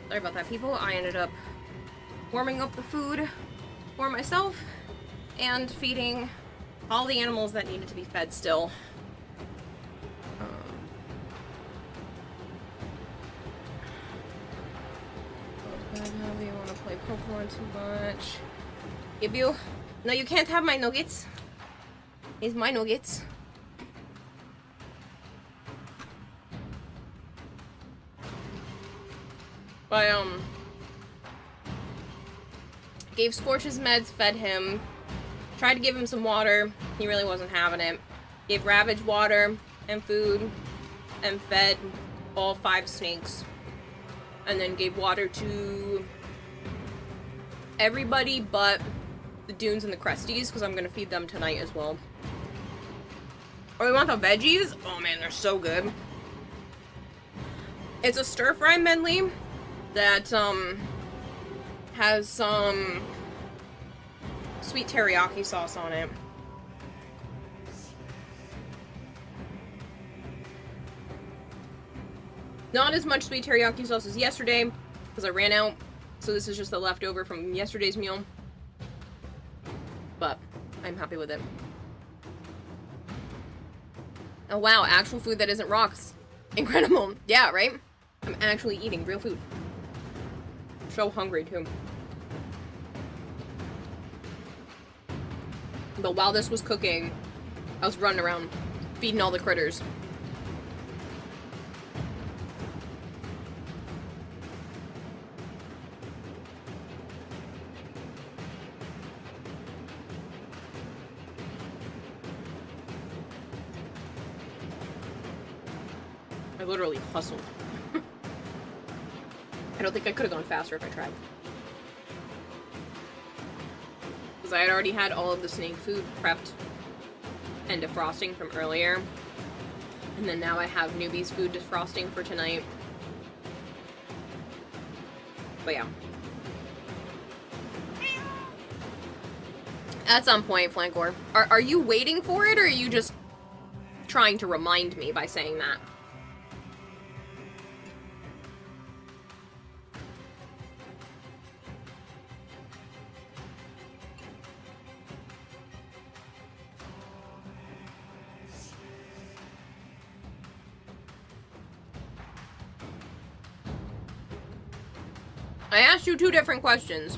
Sorry about that, people. I ended up warming up the food for myself and feeding all the animals that needed to be fed still. You want to play Pokemon too much. Gibu? No, you can't have my nuggets. It's my nuggets. I, gave Scorch his meds, fed him, tried to give him some water. He really wasn't having it. Gave Ravage water and food, and fed all 5 snakes. And then gave water to everybody but the Dunes and the Cresties, because I'm gonna feed them tonight as well. Oh, we want the veggies? Oh man, they're so good. It's a stir-fry medley that, has some sweet teriyaki sauce on it. Not as much sweet teriyaki sauce as yesterday, because I ran out, so this is just the leftover from yesterday's meal. But I'm happy with it. Oh wow, actual food that isn't rocks. Incredible. Yeah, right? I'm actually eating real food. So hungry too. But while this was cooking, I was running around feeding all the critters. I literally hustled. I don't think I could have gone faster if I tried. Because I had already had all of the snake food prepped and defrosting from earlier. And then now I have newbie's food defrosting for tonight. But yeah. At some point, Flancor, are you waiting for it, or are you just trying to remind me by saying that? I asked you 2 different questions.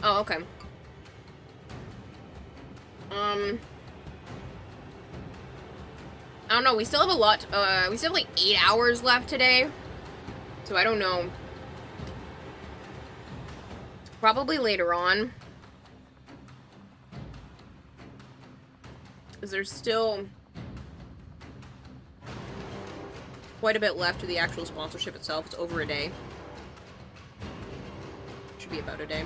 Oh, okay. I don't know, we still have a lot, we still have like 8 hours left today. So I don't know. Probably later on. Because there's still quite a bit left to the actual sponsorship itself. It's over a day. Should be about a day.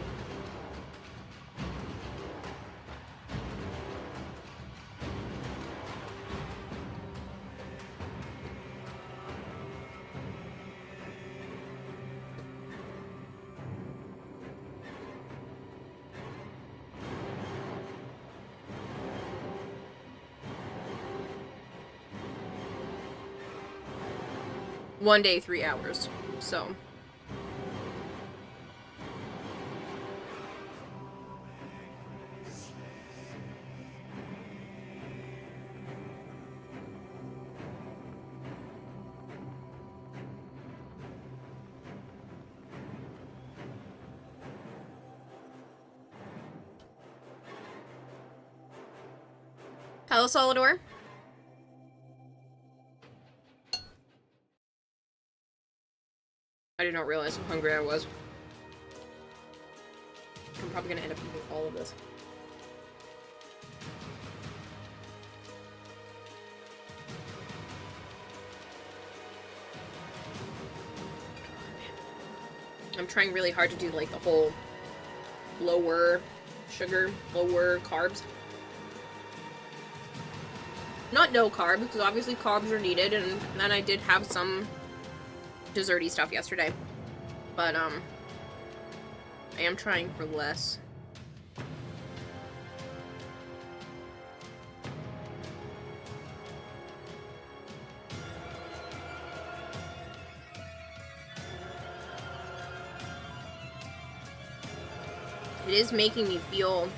One day, 3 hours, so. Hello, Solidor. I did not realize how hungry I was. I'm probably gonna end up eating all of this. I'm trying really hard to do like the whole lower sugar, lower carbs. Not no carbs, because obviously carbs are needed, and then I did have some desserty stuff yesterday. But I am trying for less. It is making me feel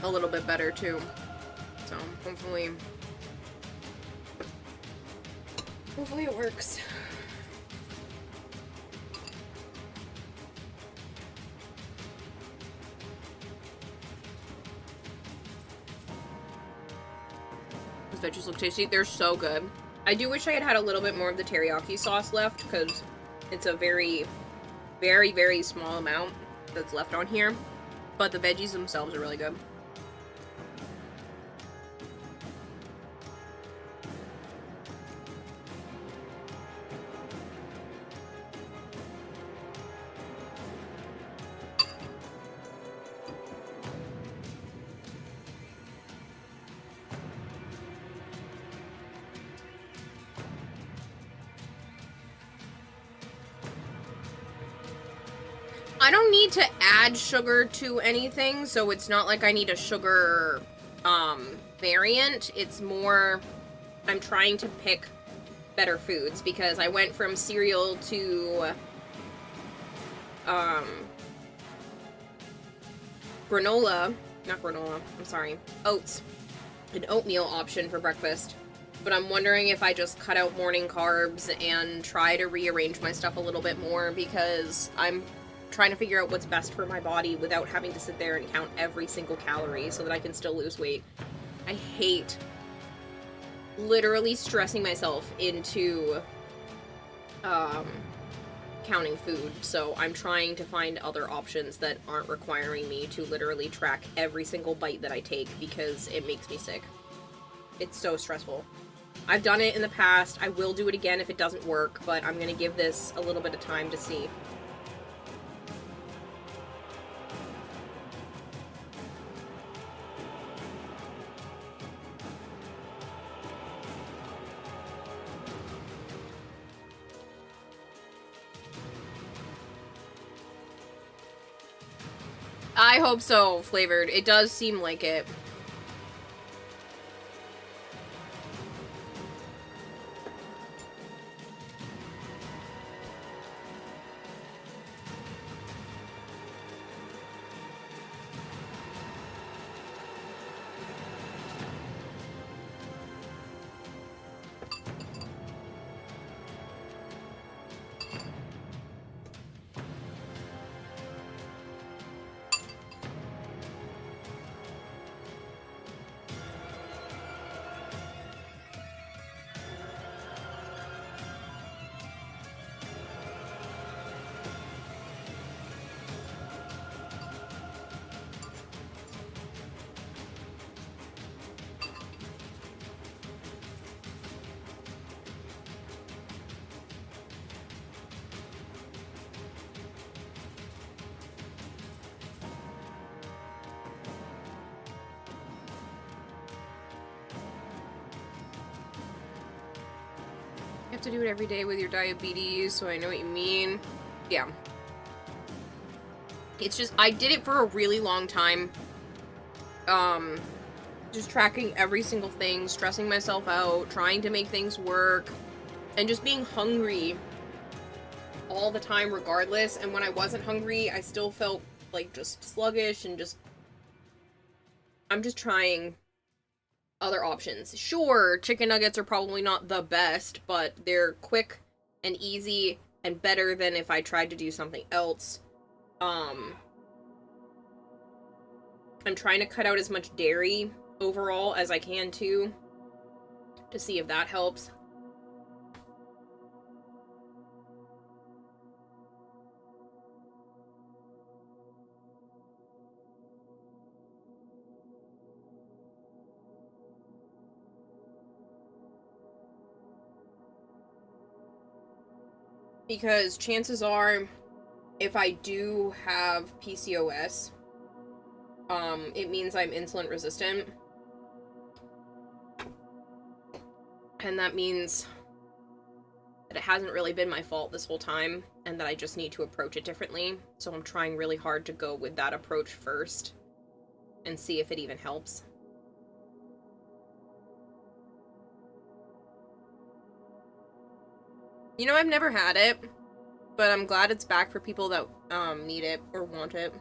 a little bit better too. So hopefully it works. Those veggies look tasty. They're so good. I do wish I had had a little bit more of the teriyaki sauce left, because it's a very, very, very small amount that's left on here. But the veggies themselves are really good. I don't need to add sugar to anything, so it's not like I need a sugar, variant. It's more, I'm trying to pick better foods, because I went from cereal to, oats. An oatmeal option for breakfast. But I'm wondering if I just cut out morning carbs and try to rearrange my stuff a little bit more, because I'm trying to figure out what's best for my body without having to sit there and count every single calorie so that I can still lose weight. I hate literally stressing myself into counting food, so I'm trying to find other options that aren't requiring me to literally track every single bite that I take, because it makes me sick. It's so stressful. I've done it in the past. I will do it again if it doesn't work, but I'm gonna give this a little bit of time to see. I hope so, Flavored. It does seem like it. You have to do it every day with your diabetes, so I know what you mean. Yeah. It's just, I did it for a really long time. Just tracking every single thing, stressing myself out, trying to make things work, and just being hungry all the time regardless. And when I wasn't hungry, I still felt like just sluggish and just, I'm just trying other options. Sure, chicken nuggets are probably not the best, but they're quick and easy and better than if I tried to do something else. I'm trying to cut out as much dairy overall as I can too, to see if that helps. Because chances are, if I do have PCOS, it means I'm insulin resistant. And that means that it hasn't really been my fault this whole time. and that I just need to approach it differently. So I'm trying really hard to go with that approach first and see if it even helps. You know, I've never had it, but I'm glad it's back for people that need it or want it.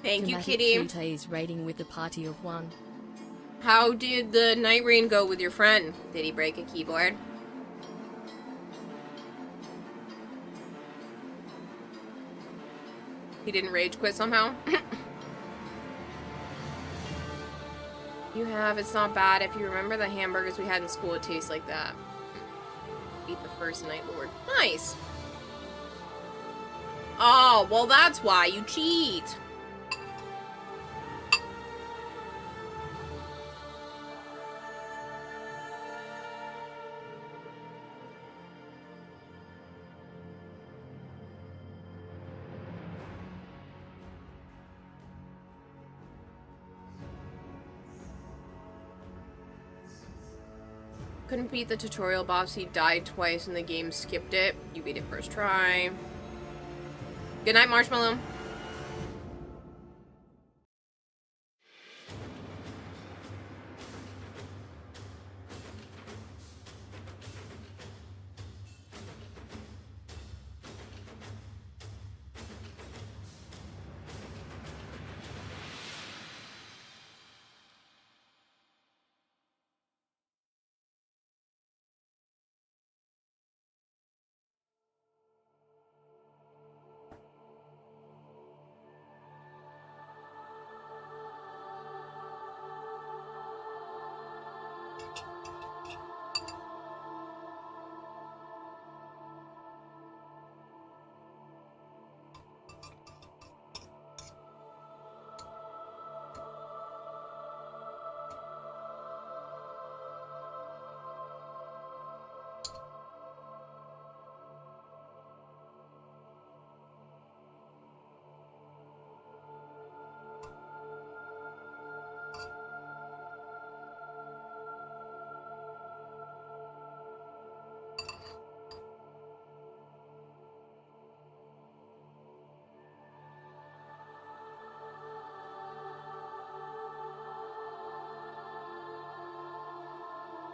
Thank you, Dramatic Kitty. Kintay's rating with a party of 1. How did the night rain go with your friend? Did he break a keyboard? He didn't rage quit somehow? You have, it's not bad. If you remember the hamburgers we had in school, it tastes like that. Beat the first Night Lord. Nice! Oh, well that's why you cheat! Couldn't beat the tutorial boss. He died twice and the game skipped it. You beat it first try. Good night, Marshmallow.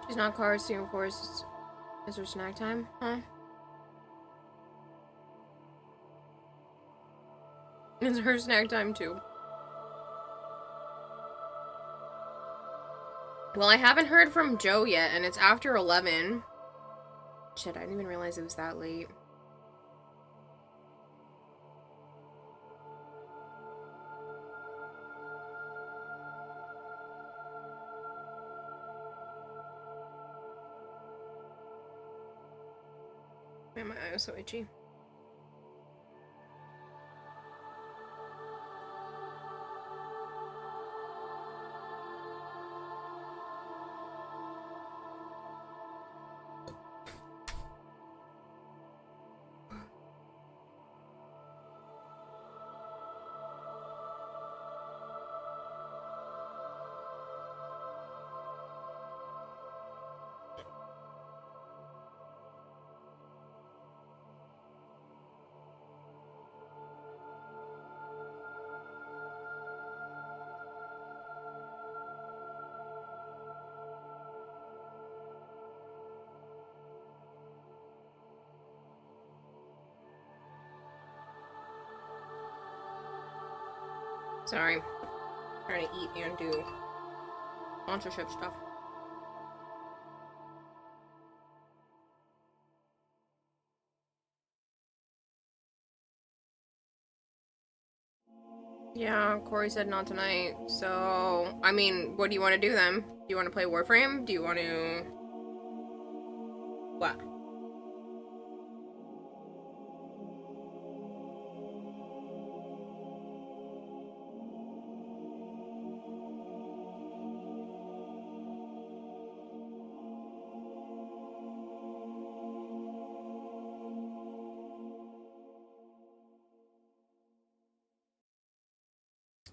She's not car, of course. Is her snack time? Huh? It's her snack time too. Well, I haven't heard from Joe yet, and it's after 11. Shit, I didn't even realize it was that late. Man, my eye is so itchy. Sorry. Trying to eat and do sponsorship stuff. Yeah, Corey said not tonight. So, I mean, what do you want to do then? Do you want to play Warframe? Do you want to... What?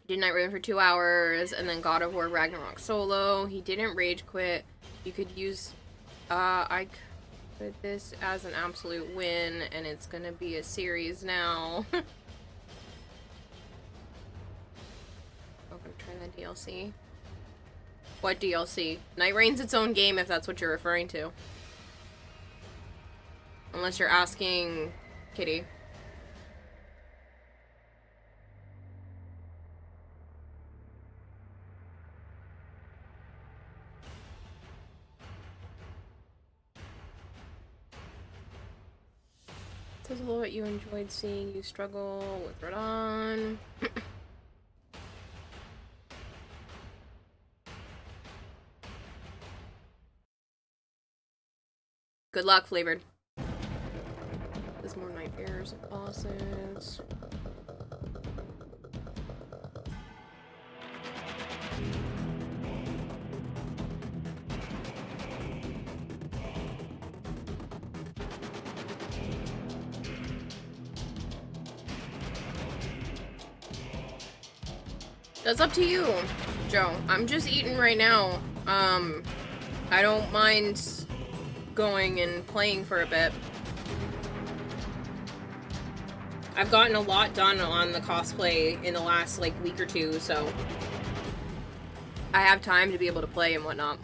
Did Night Raven for 2 hours, and then God of War Ragnarok solo. He didn't rage quit. You could use, I put this as an absolute win, and it's gonna be a series now. Okay, try that DLC. What DLC? Night Rain's its own game if that's what you're referring to. Unless you're asking Kitty. Says a little bit you enjoyed seeing you struggle with Radon. Good luck, Flavored. There's more nightmares and bosses. That's up to you, Joe. I'm just eating right now. I don't mind going and playing for a bit. I've gotten a lot done on the cosplay in the last, like, week or two, so I have time to be able to play and whatnot.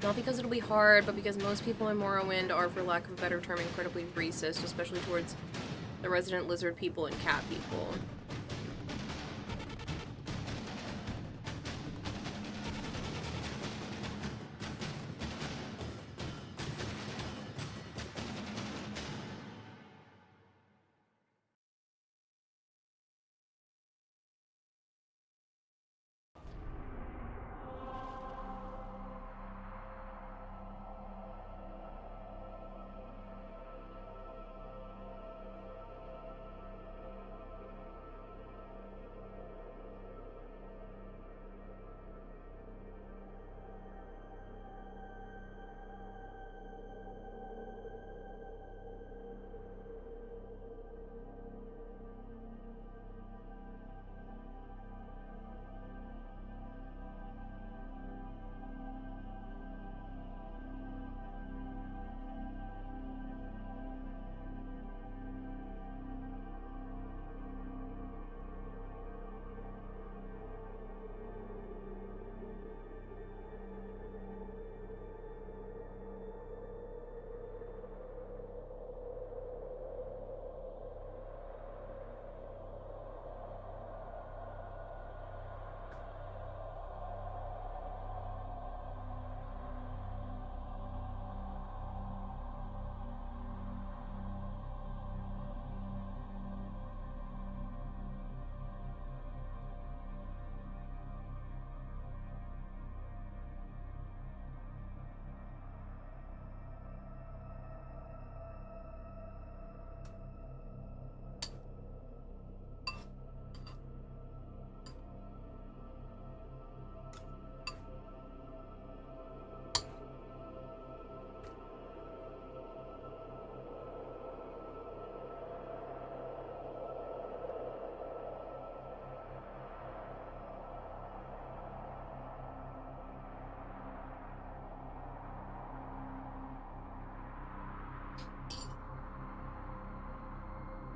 Not because it'll be hard, but because most people in Morrowind are, for lack of a better term, incredibly racist, especially towards the resident lizard people and cat people.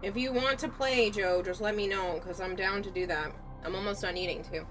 If you want to play, Joe, just let me know, because I'm down to do that. I'm almost done eating, too.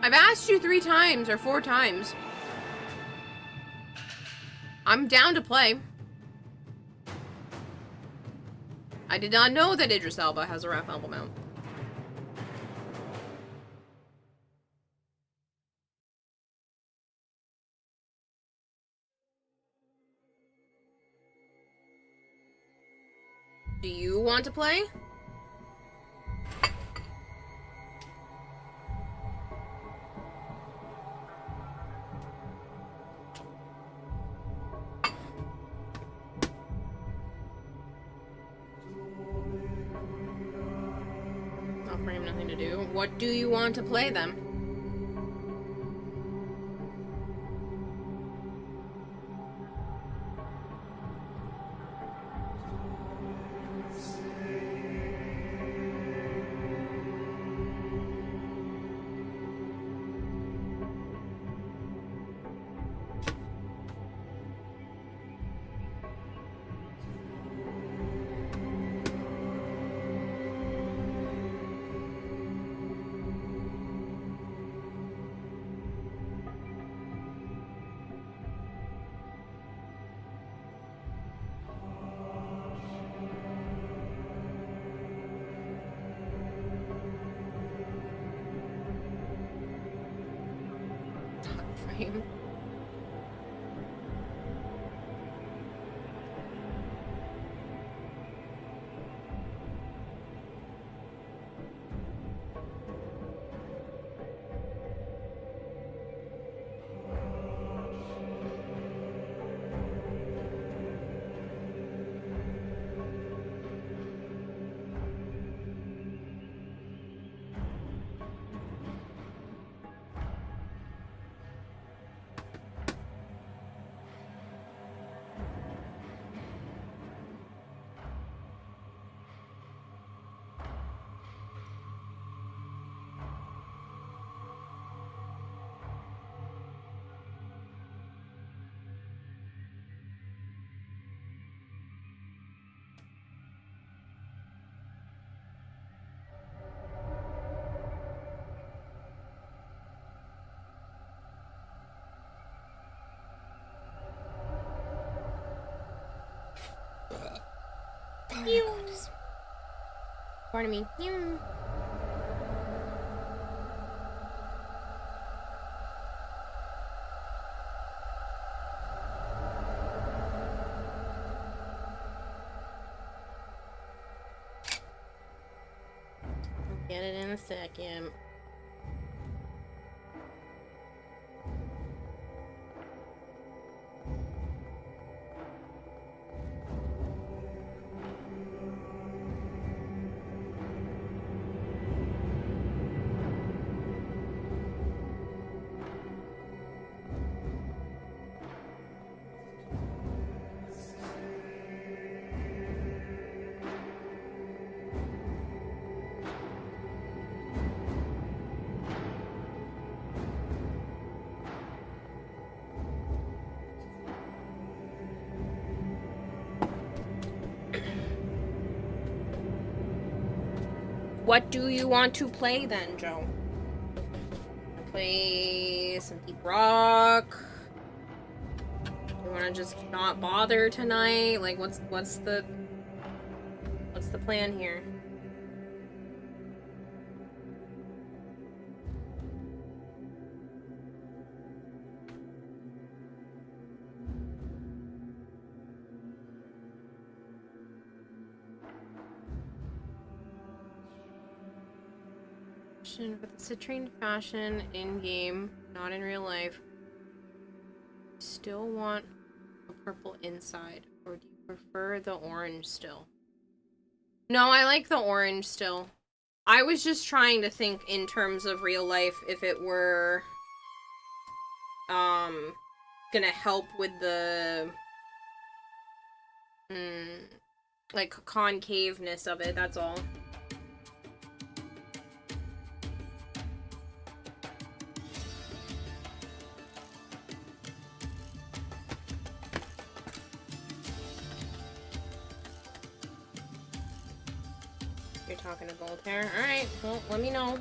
I've asked you 3 times or 4 times. I'm down to play. I did not know that Idris Elba has a rap album out. Do you want to play? Offering nothing to do. What do you want to play then? Frame. Pardon me. Get it in a second. What do you want to play then, Joe? Play some deep rock? You wanna just not bother tonight? Like, what's the plan here? With the citrine fashion in-game, not in real life. Still want a purple inside, or do you prefer the orange still? No, I like the orange still. I was just trying to think in terms of real life if it were gonna help with the like concaveness of it, that's all. You're talking to gold hair. Alright, well, let me know.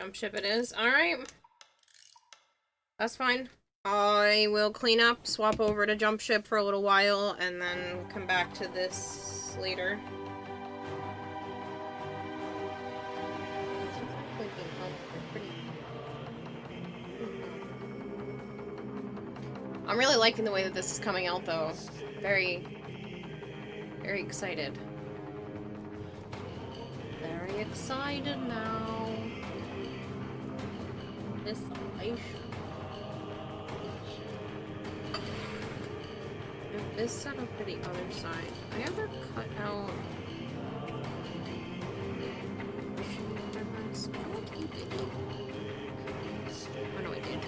Jump ship it is. Alright. That's fine. I will clean up, swap over to jump ship for a little while, and then come back to this later. I'm really liking the way that this is coming out, though. Very excited. Very excited now. This salvation. If this set up for the other side, did I ever cut out? Oh no, I did.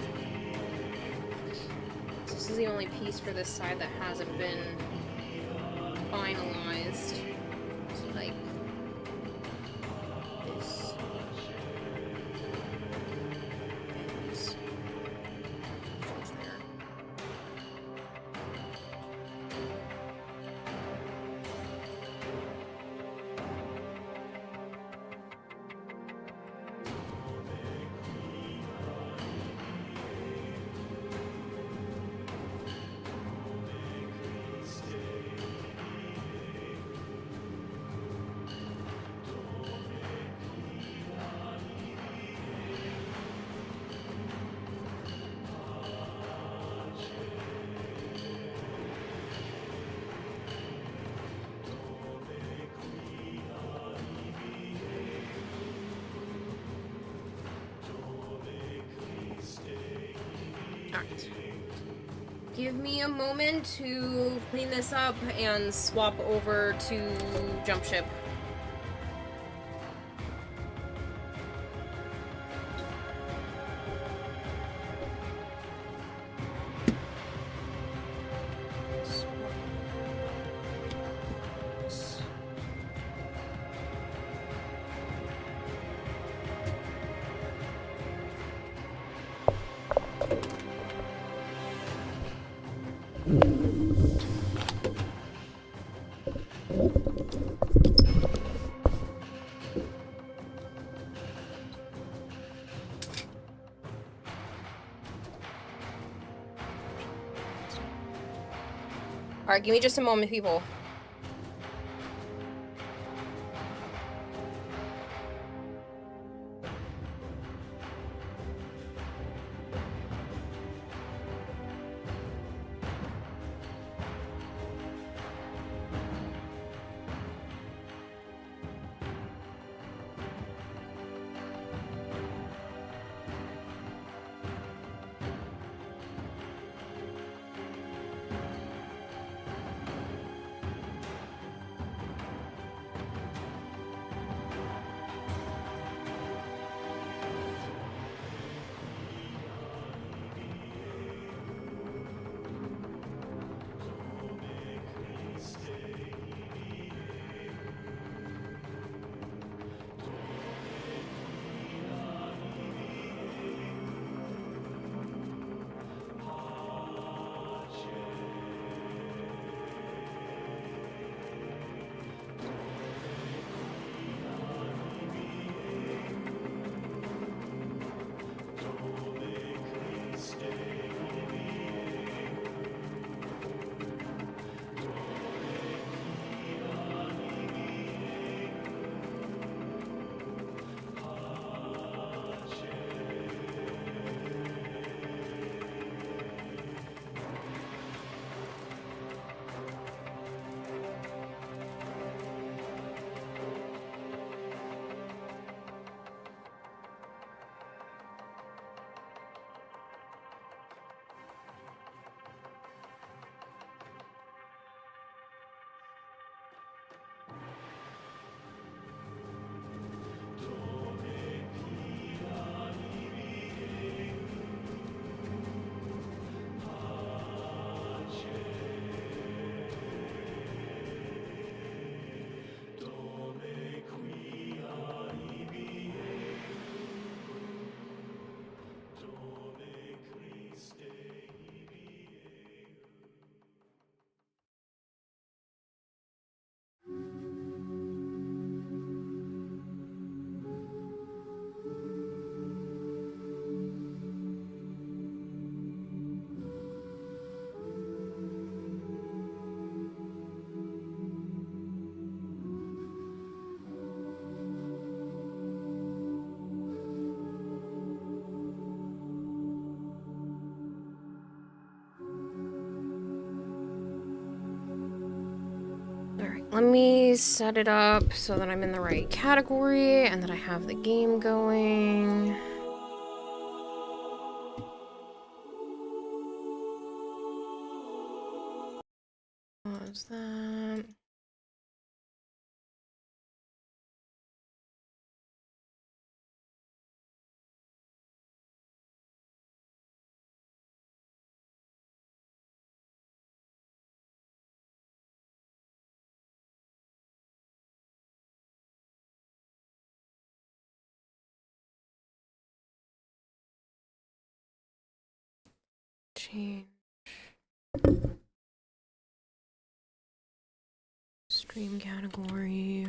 This is the only piece for this side that hasn't been finalized. So, like this. And this there. Alright. Give me a moment to clean this up and swap over to jump ship. Alright, give me just a moment, people. let me set it up so that I'm in the right category and that I have the game going. Pause that. Change. Stream category.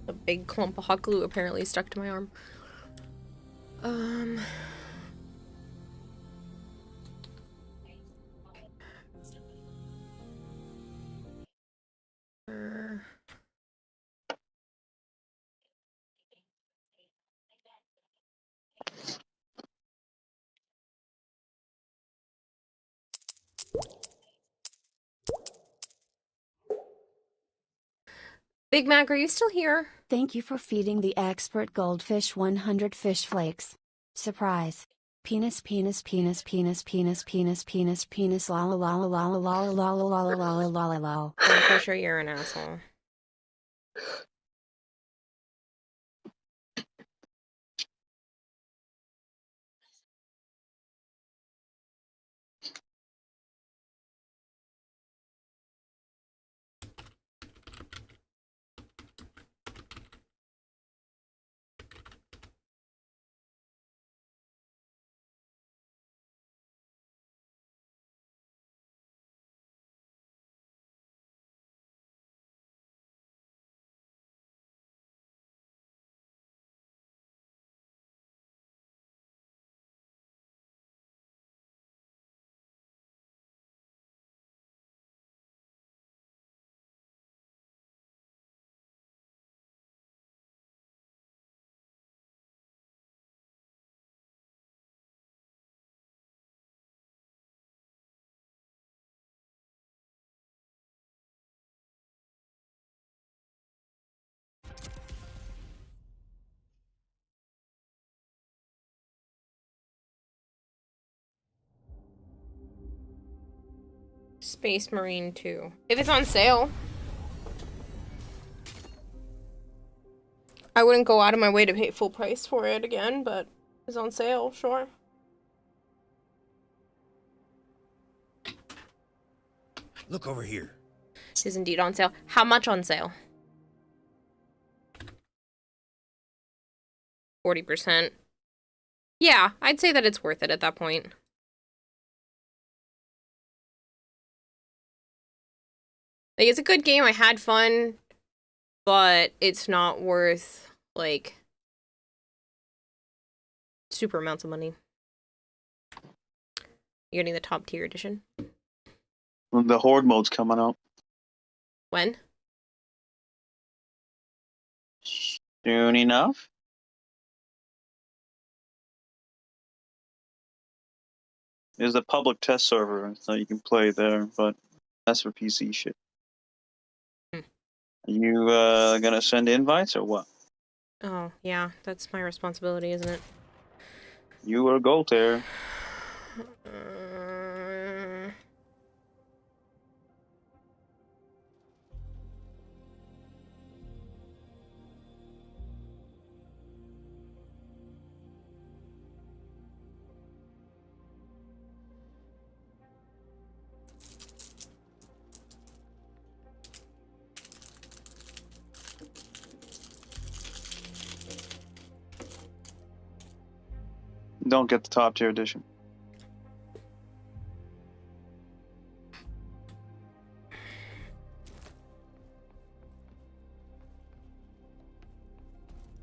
A big clump of hot glue apparently stuck to my arm. Big Mac, are you still here? Thank you for feeding the expert goldfish 100 fish flakes. Surprise. Penis penis penis penis penis penis penis penis la la la la la la la la la la la la la la. I'm pretty sure you're an asshole. Space Marine 2. If it's on sale. I wouldn't go out of my way to pay full price for it again, but it's on sale, sure. Look over here. It is indeed on sale. How much on sale? 40%. Yeah, I'd say that it's worth it at that point. Like, it's a good game, I had fun, but it's not worth, like, super amounts of money. You're getting the top tier edition? Well, the Horde mode's coming out. When? Soon enough. There's a public test server, so you can play there, but that's for PC shit. Are you gonna send invites or what? Oh, yeah, that's my responsibility, isn't it? You are gold there. Don't get the top tier edition.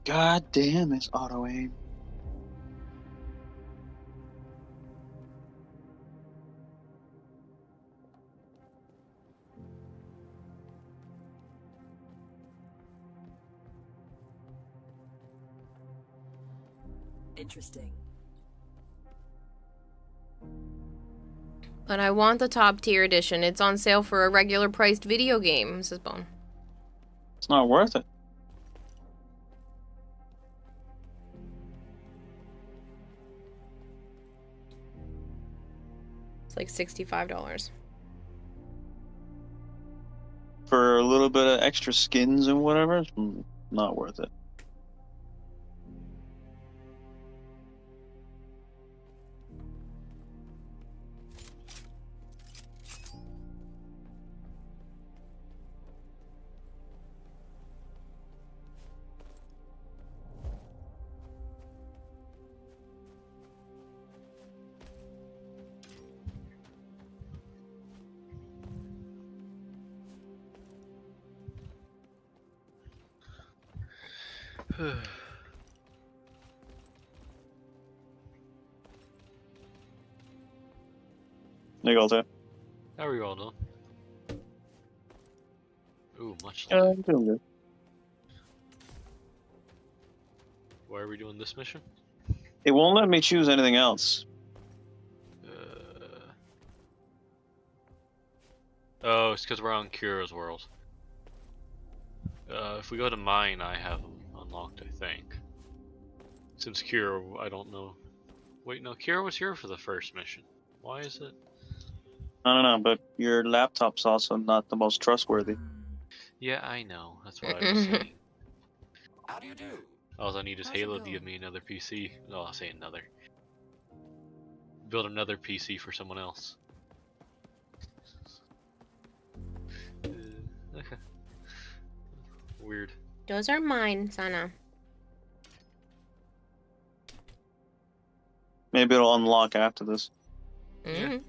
God damn, it's auto aim. Interesting. But I want the top tier edition. It's on sale for a regular priced video game, Mrs. Bone. It's not worth it. It's like $65. For a little bit of extra skins and whatever, it's not worth it. There you go, there. How are you all doing? Ooh, much Yeah, love. I'm doing good. Why are we doing this mission? It won't let me choose anything else. Oh, it's because we're on Kira's world. If we go to mine, I have them unlocked, I think. Since Kira, I don't know. Wait, no, Kira was here for the first mission. Why is it? I don't know, but your laptop's also not the most trustworthy. Yeah, I know. That's what I was saying. How do you do? All I need is Halo to give me another PC. No, I'll say another. Build another PC for someone else. Weird. Those are mine, Sana. Maybe it'll unlock after this. Mm.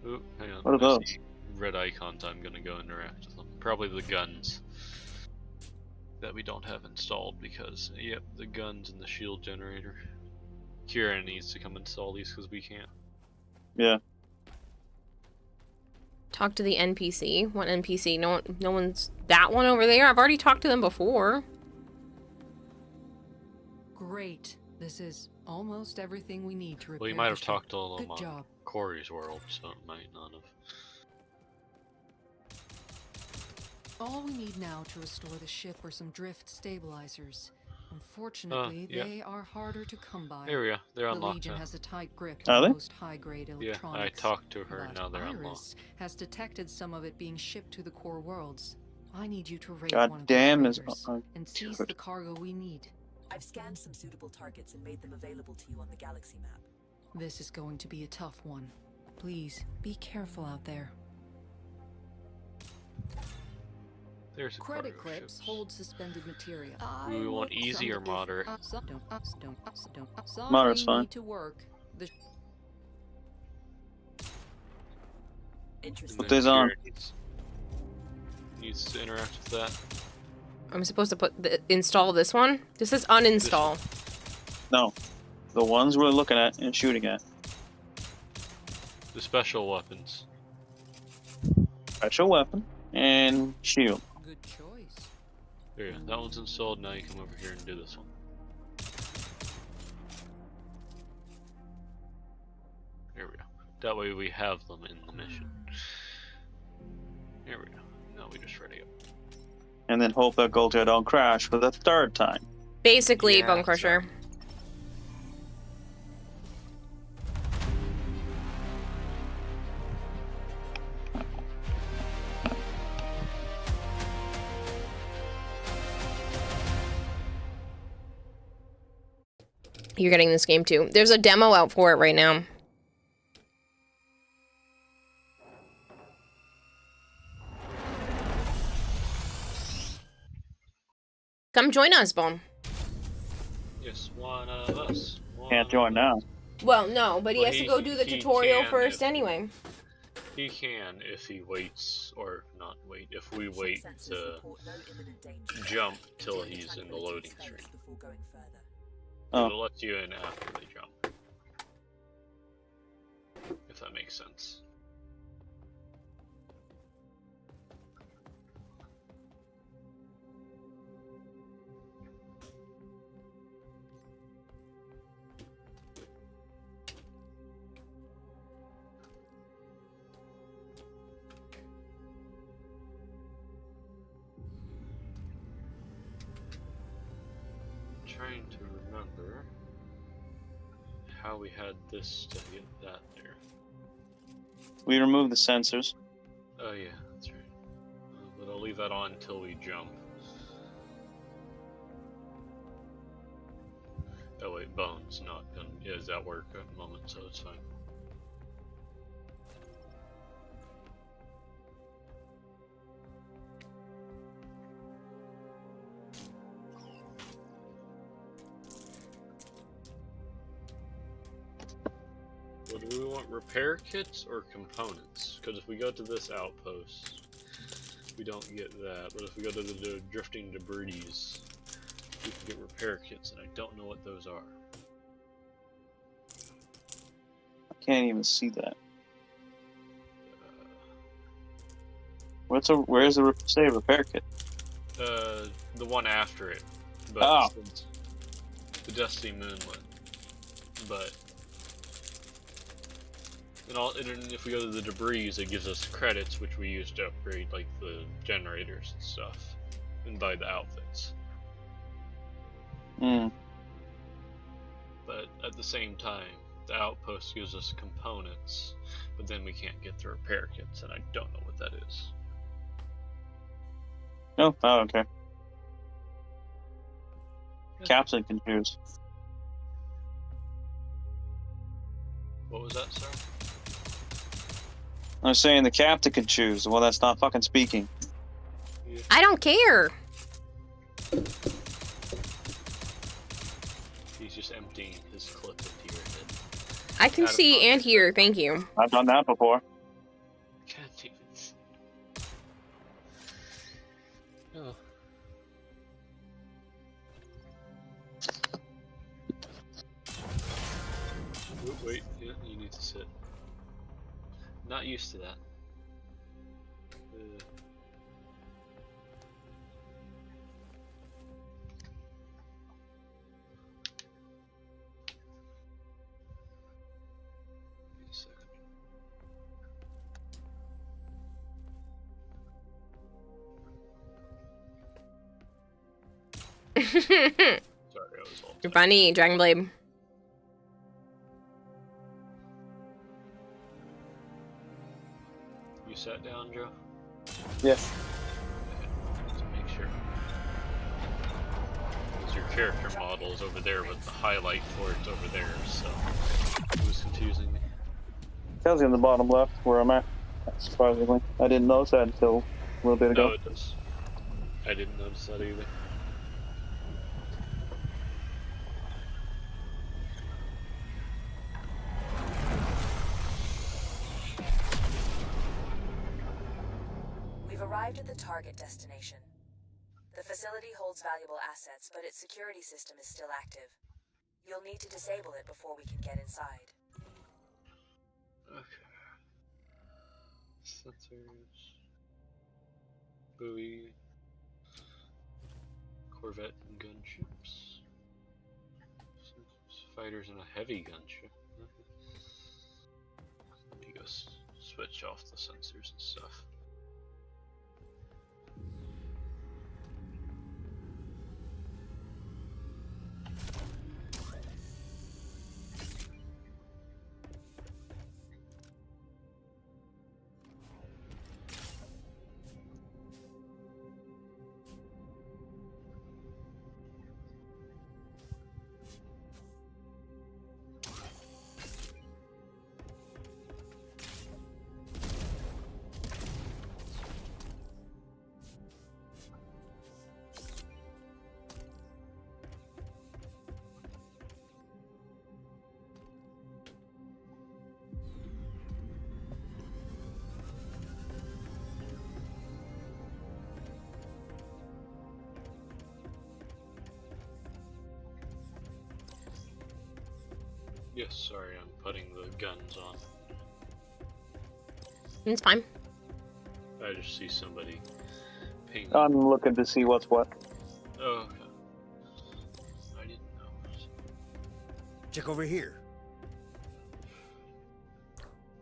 Ooh, hang on. What are I those? see red icons. I'm gonna go interact with them. Probably the guns that we don't have installed because, yep, the guns and the shield generator. Kira needs to come install these because we can't. Yeah. Talk to the NPC. What NPC? No one's... That one over there? I've already talked to them before. Great. This is almost everything we need to repair. Well, you might have the ship. talked to them Good on job. Corey's world, so it might not have. All we need now to restore the ship are some drift stabilizers. Unfortunately, yeah. they are harder to come by. Here we are. They're the unlocked Legion now. has a tight grip Are on they? most high-grade Yeah, electronics. I talked to her. But Now they're Iris unlocked. has detected some of it being shipped to the core worlds. I need you to raid God one of damn, those is freighters and seize good. the cargo we need. I've scanned some suitable targets and made them available to you on the galaxy map. This is going to be a tough one. Please, be careful out there. There's a Credit cargo clips ship. hold suspended material. Do we want easy or moderate? Moderate's fine. Need to work. The Put these on. Needs to interact with that. I'm supposed to install this one? This is uninstall. No. The ones we're looking at and shooting at. The special weapons. Special weapon and shield. Good choice. There, that one's installed. Now you come over here and do this one. There we go. That way we have them in the mission. There we go. Now we just ready up. And then hope that Goltair don't crash for the third time. Basically, Yeah, Bone Crusher. You're getting this game too. There's a demo out for it right now. Come join us, Bone. Yes, one of us. Can't join now. Well, no, but he Well, has to go do the tutorial can first if- anyway. He can if he waits, or not wait, if we wait to jump till he's in the loading screen. Oh. It'll let you in after they jump. If that makes sense. Trying to remember how we had this to get that there. We removed the sensors. Oh yeah, that's right. But I'll leave that on until we jump. Oh wait, Bones is at work at the moment, so it's fine. Well, do we want repair kits or components? Because if we go to this outpost, we don't get that. But if we go to the drifting debris, we can get repair kits, and I don't know what those are. I can't even see that. Where's the repair kit? The one after it. But oh. The Dusty Moonlit. But and if we go to the debris, it gives us credits, which we use to upgrade like the generators and stuff, and buy the outfits. Hmm. But at the same time, the outpost gives us components, but then we can't get the repair kits, and I don't know what that is. No, oh, okay. Captain can choose. What was that, sir? I was saying the captain can choose. Well, that's not fucking speaking. Yeah. I don't care. He's just emptying his clip into your head. I can see and hear, thank you. I've done that before. God damn it. Oh. Wait, yeah, you need to sit. Not used to that. Wait a second. Sorry, I was all You're funny, Dragon Blade. You sat down, Joe? Yes. Okay, to make sure. Because your character model is over there, but the highlight for it's over there, so it was confusing me. Tells you in the bottom left where I'm at. Surprisingly, I didn't notice that until a little bit ago. No, it does. I didn't notice that either. We've arrived at the target destination. The facility holds valuable assets, but its security system is still active. You'll need to disable it before we can get inside. Okay. Sensors. Buoy. Corvette and gunships. Fighters and a heavy gunship. Let me go switch off the sensors and stuff. Yes, sorry, I'm putting the guns on. It's fine. I just see somebody ping. I'm looking to see what's what. Oh, okay. I didn't know. Check over here.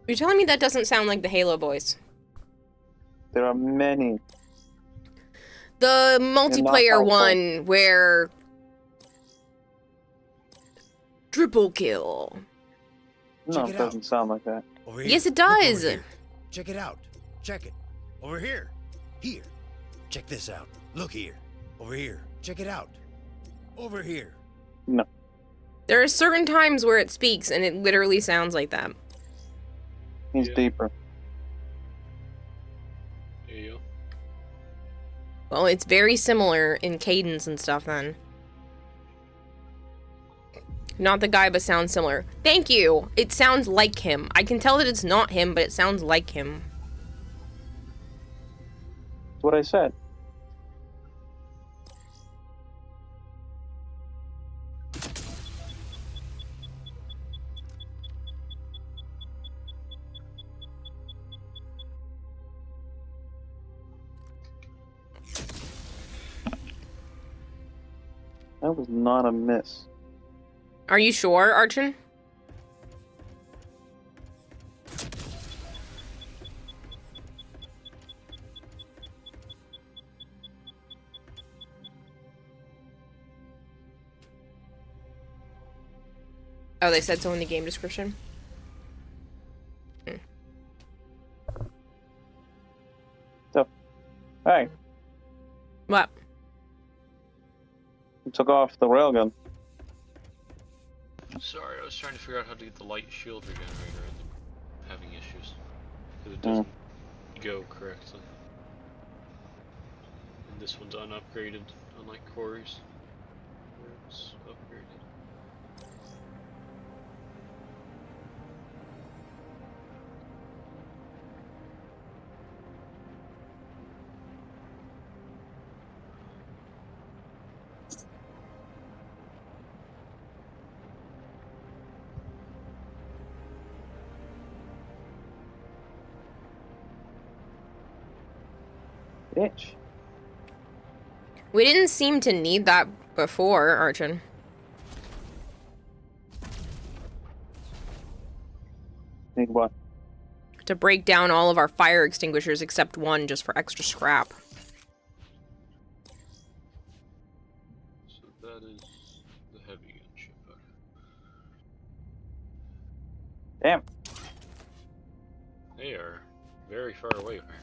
You're telling me that doesn't sound like the Halo voice? There are many. The multiplayer one where triple kill. No, it doesn't sound like that. Over here. Yes, it Look over does. here. Check it out. Check it. Over here. Here. Check this out. Look here. Over here. Check it out. Over here. No. There are certain times where it speaks and it literally sounds like that. He's deeper. There you go. Well, it's very similar in cadence and stuff then. Not the guy, but sounds similar. Thank you! It sounds like him. I can tell that it's not him, but it sounds like him. That's what I said. That was not a miss. Are you sure, Archon? Oh, they said so in the game description? So, hey. What? You took off the railgun. Sorry, I was trying to figure out how to get the light shield regenerator and having issues. Because it doesn't go correctly. And this one's unupgraded, unlike Corey's, where it's upgraded. Bitch. We didn't seem to need that before, Archon. Need what? To break down all of our fire extinguishers except one just for extra scrap. So that is the heavy gunship. Damn. They are very far away apparently.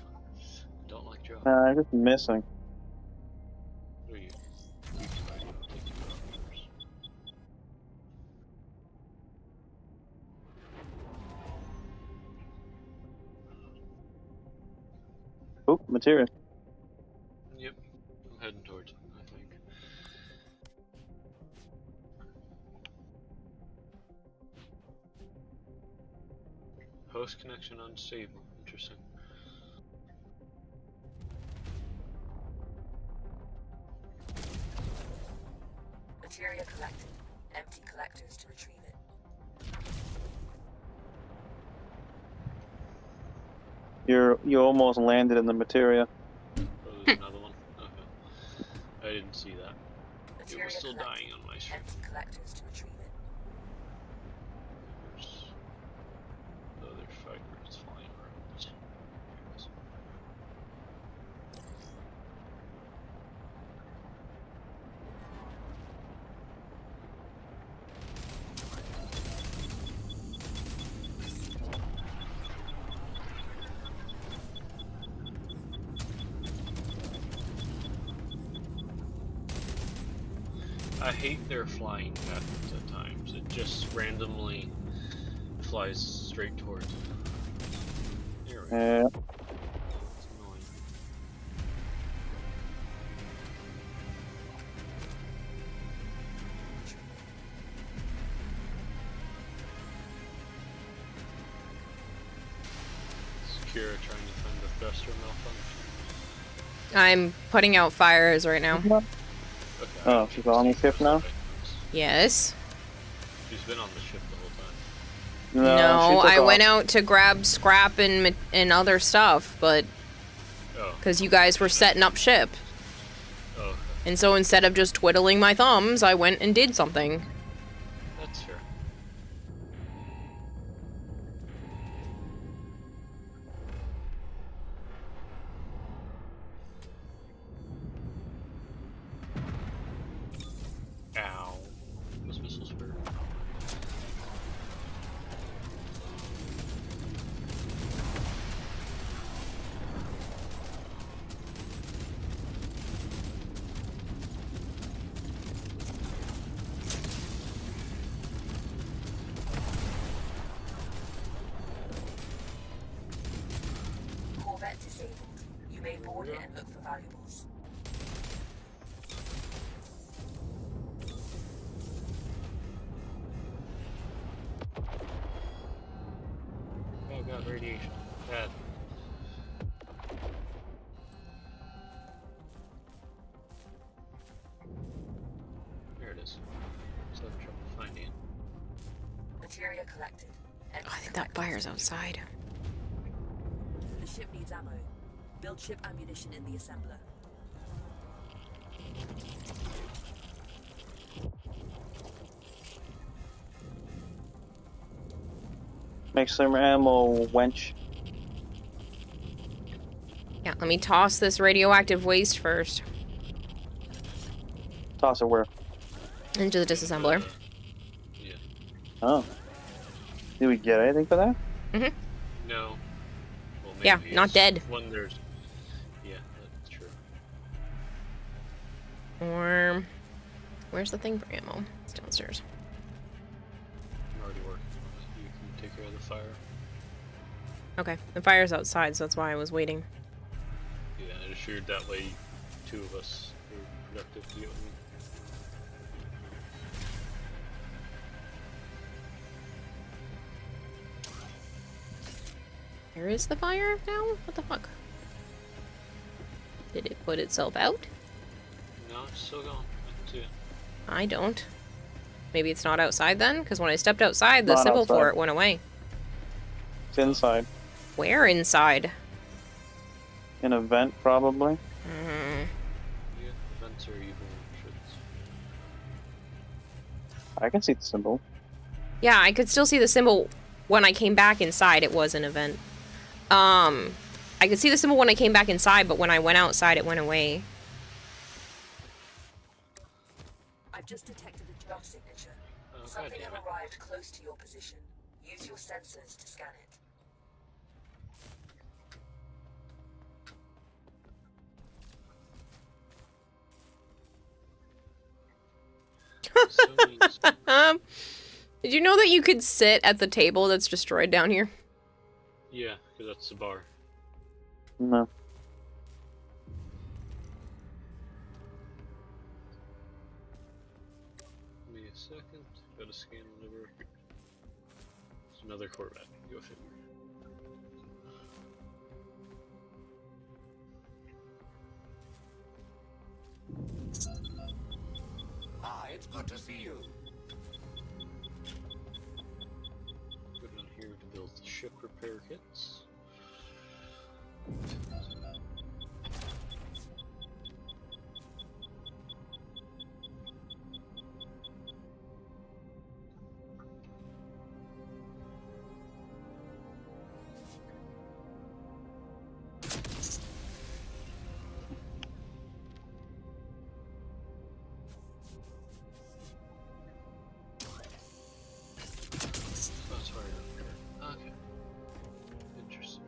Don't like Joe. I'm just missing. Who are you? Oh, material. Yep, I'm heading towards it, I think. Host connection unstable. Interesting. Materia collected. Empty collectors to retrieve it. You almost landed in the materia. Oh, there's another one? Okay. I didn't see that. It was still dying on my screen. Empty collectors to retrieve it. There's the other fighter is flying around. I hate their flying patterns at times. It just randomly flies straight towards it. Here we go. It's annoying. Is Kira trying to find the thruster malfunction? I'm putting out fires right now. Oh, she's on the ship now? Yes. She's been on the ship the whole time. No, she took I went off. out to grab scrap and other stuff, but because you guys were setting up ship. Oh. And so instead of just twiddling my thumbs, I went and did something. That's fair. Ow. Those missiles hurt. Corvette disabled. You may board it and look for valuables. Oh god, radiation. Bad. There it is. Just having trouble finding it. Materia collected. Oh, I think that fire's outside. The ship needs ammo. Build ship ammunition in the assembler. Make some ammo, wench. Yeah, let me toss this radioactive waste first. Toss it where? Into the disassembler. Yeah. Oh. Did we get anything for that? Mm-hmm. No. Well, maybe Yeah, not dead. When there's... Yeah, that's true. Or... Where's the thing for ammo? It's downstairs. I'm already working on it. You can take care of the fire. Okay, the fire's outside, so that's why I was waiting. Yeah, I just figured that way two of us were productive to get with me. Where is the fire now? What the fuck? Did it put itself out? No, it's still going. I can see it. I don't. Maybe it's not outside then? Because when I stepped outside, the Not symbol outside. for it went away. It's inside. Where inside? In a vent, probably. Mm. Yeah, the vents are evil shits. I can see the symbol. Yeah, I could still see the symbol when I came back inside. It was an event. I could see the symbol when I came back inside, but when I went outside, it went away. I've just detected a job signature. Oh, Something goddammit. have arrived close to your position. Use your sensors to scan it. Did you know that you could sit at the table that's destroyed down here? Yeah, because that's the bar. No. Give me a second. Gotta scan whatever. It's another Corvette. Go figure. Ah, it's good to see you. Go down here to build the ship repair kits. That's hard up here. Okay. Interesting.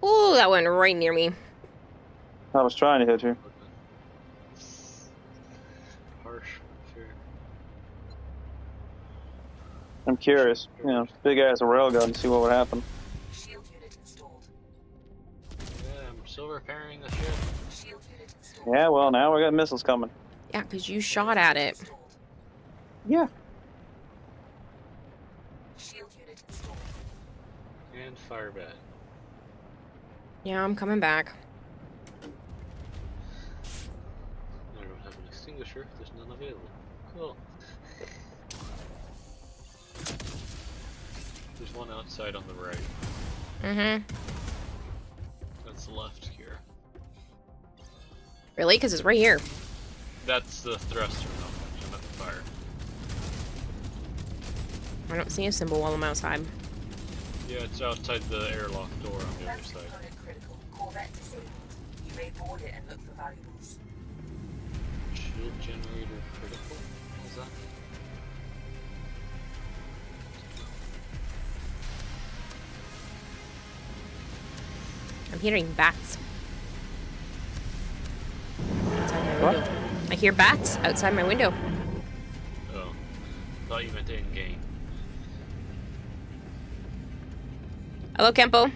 Ooh, that went right near me. I was trying to hit you. Harsh, fair. I'm curious. You know, big ass railgun, see what would happen. Shield unit installed. Yeah, I'm still repairing the ship. Shield unit installed. Yeah, well, now we got missiles coming. Yeah, because you shot at it. Yeah. And fire bat. Yeah, I'm coming back. I don't have an extinguisher. There's none available. Cool. There's one outside on the right. Mm-hmm. That's the left here. Really? Because it's right here. That's the thruster malfunction at the fire. I don't see a symbol while I'm outside. Yeah, it's outside the airlock door on the other side. Critical. Corvette disabled. You may board it and look for valuables. Shield generator critical? What is that? I'm hearing bats. Outside my window. I hear bats outside my window. Oh. Thought you meant in game. Hello, Kempo.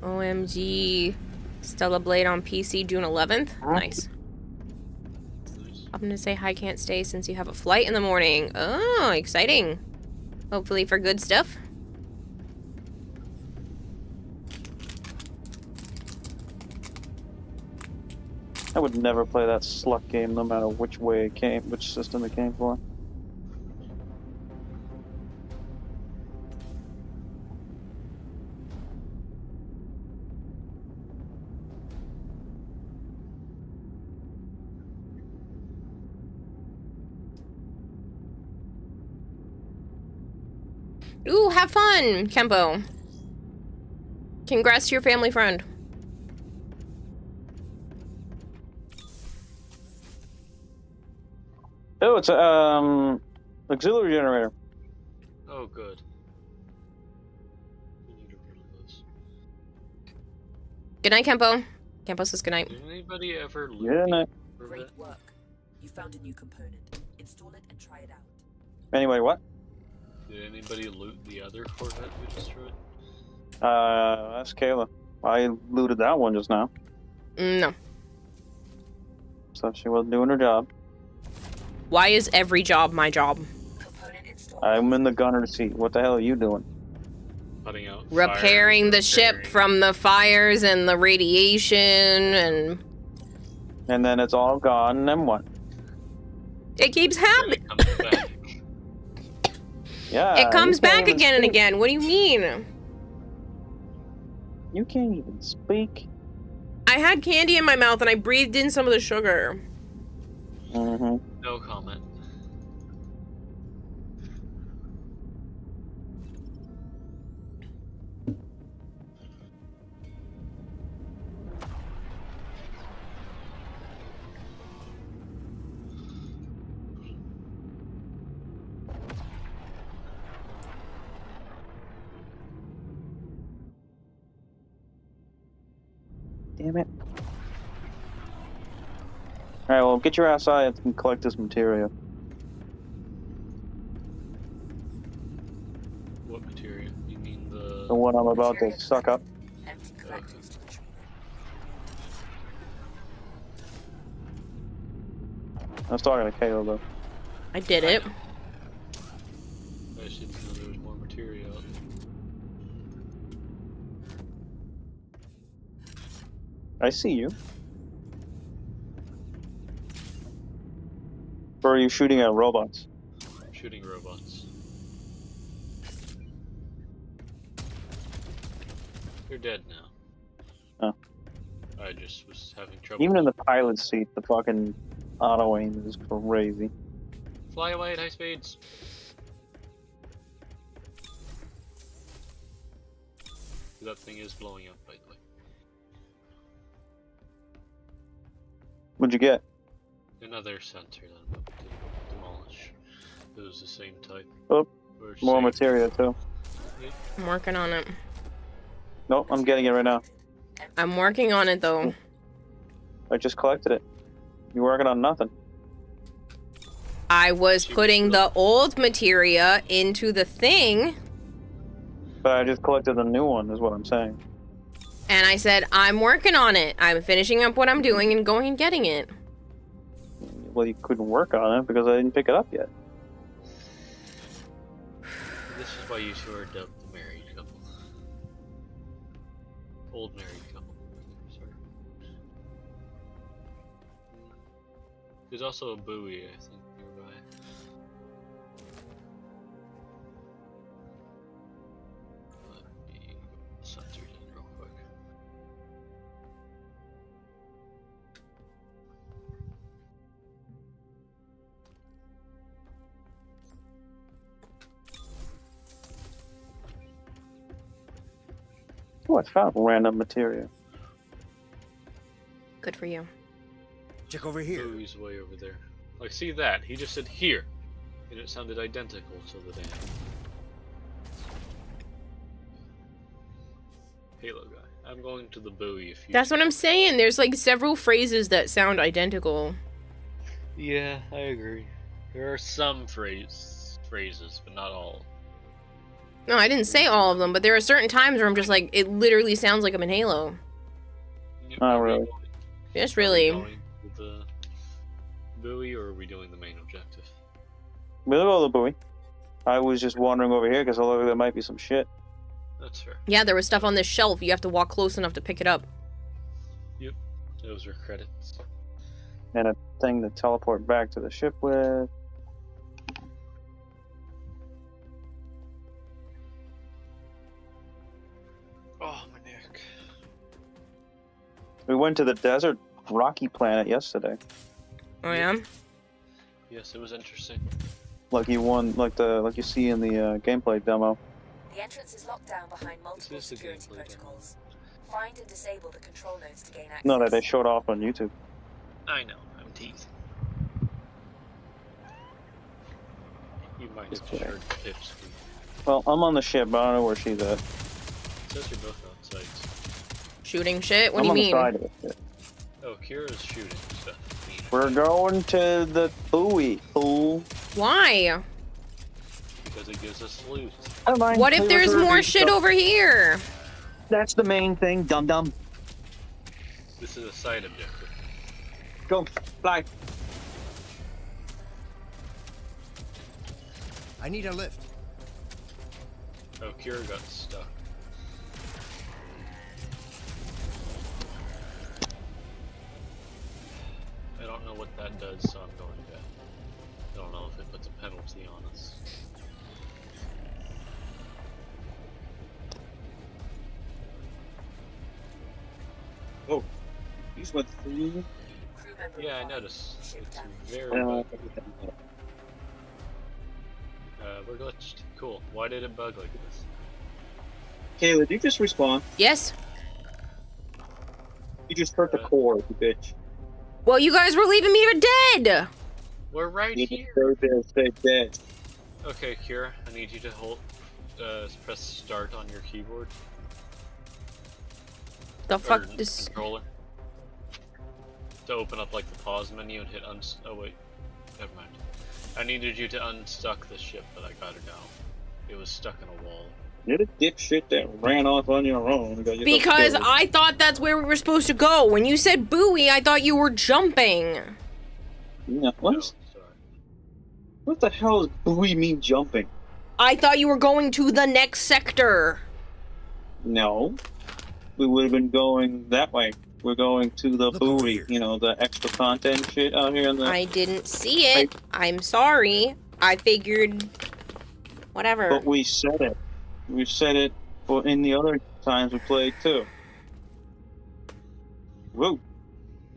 OMG. Stella Blade on PC June 11th. Nice. I'm gonna say hi, can't stay since you have a flight in the morning. Oh, exciting. Hopefully for good stuff. I would never play that Sluck game, no matter which way it came, which system it came for. Ooh, have fun, Kempo. Congrats to your family friend. Oh, it's a auxiliary generator. Oh, good. We need to run those. Good night, Kempo. Kempo says good night. Did anybody ever loot Yeah, no. Great work. You found a new component. Install it and try it out. Anyway, what? Did anybody loot the other Corvette we destroyed? Ask Kayla. I looted that one just now. No. So she wasn't doing her job. Why is every job my job? I'm in the gunner seat. What the hell are you doing? Putting out Repairing the ship from the fires and the radiation and... And then it's all gone, and then what? It keeps happening. Yeah. It comes you can't back even again and speak. again. What do you mean? You can't even speak. I had candy in my mouth and I breathed in some of the sugar. Mm-hmm. No comment. Damn it. Alright, well, get your ass out and collect this material. What material? You mean the... The one I'm about to suck up. I was talking to Kayla, though. I did it. I just didn't know there was more material out there. I see you. Or are you shooting at robots? Shooting robots. You're dead now. Oh. I just was having trouble. Even in the pilot seat, the fucking auto aim is crazy. Fly away at high speeds. That thing is blowing up, by the way. What'd you get? Another sensor that I'm about to demolish. It was the same type. Oh, Or more same- material too. I'm working on it. Nope, I'm getting it right now. I'm working on it though. I just collected it. You're working on nothing. I was putting the old materia into the thing, But I just collected a new one, is what I'm saying. and I said, I'm working on it. I'm finishing up what I'm doing and going and getting it. Well, you couldn't work on it because I didn't pick it up yet. This is why you two are dubbed the married couple. Old married couple. Sorry. There's also a buoy, I think, nearby. Let me go sensors in real quick. Oh, I found random material. Good for you. Check over here. Buoy's way over there. Like, see that? He just said here, and it sounded identical to the damn Halo guy. I'm going to the buoy if you. That's what I'm saying. There's like several phrases that sound identical. Yeah, I agree. There are some phrases, but not all. No, I didn't say all of them, but there are certain times where I'm just like, it literally sounds like I'm in Halo. Not really. Just really. Are we going with the buoy, or are we doing the main objective? We'll go to the buoy. I was just wandering over here because I look like there might be some shit. That's fair. Yeah, there was stuff on this shelf. You have to walk close enough to pick it up. Yep, those are credits. And a thing to teleport back to the ship with. Oh, my neck. We went to the desert rocky planet yesterday. Oh yeah? Yes, it was interesting. Like you see in the gameplay demo. The entrance is locked down behind multiple security protocols. Find and disable the control nodes to gain access. No, that they showed off on YouTube. I know, I'm teasing. You might have just heard Pip's squeak. Well, I'm on the ship, but I don't know where she's at. It says you're both outside. Shooting shit? What I'm do on you the mean? side of it. Oh, Kira's shooting stuff. We're going to the buoy, fool. Why? Because it gives us loot. What if there's more shit over here? That's the main thing, dum-dum. This is a side objective. Go, fly. I need a lift. Oh, Kira got stuck. I don't know what that does, so I'm going to. I don't know if it puts a penalty on us. Oh, these went through. Yeah, I noticed. It's very Uh, we're glitched. Cool. Why did it bug like this? Kayla, did you just respawn? Yes? You just hurt the core, you bitch. Well, you guys were leaving me for dead! We're right You here. stay dead. Okay, Kira, I need you to hold, press start on your keyboard. The fuck Or this? controller. To open up like the pause menu and hit oh wait, never mind. I needed you to unstuck the ship, but I got it now. It was stuck in a wall. You're the dipshit that ran off on your own. Because I thought that's where we were supposed to go. When you said buoy, I thought you were jumping. No, what? What the hell does buoy mean jumping? I thought you were going to the next sector. No. We would have been going that way. We're going to the buoy, you know, the extra content shit out here in the... I didn't see it. I'm sorry. I figured... Whatever. But we said it. We said it in the other times we played, too. Whoa.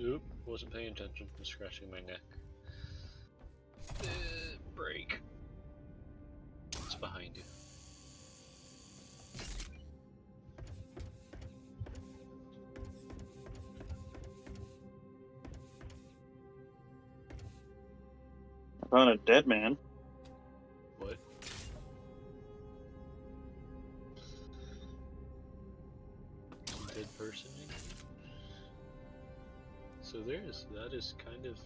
Oop, wasn't paying attention. Was scratching my neck. Break. It's behind you. I found a dead man. What? Dead person? So that is kind of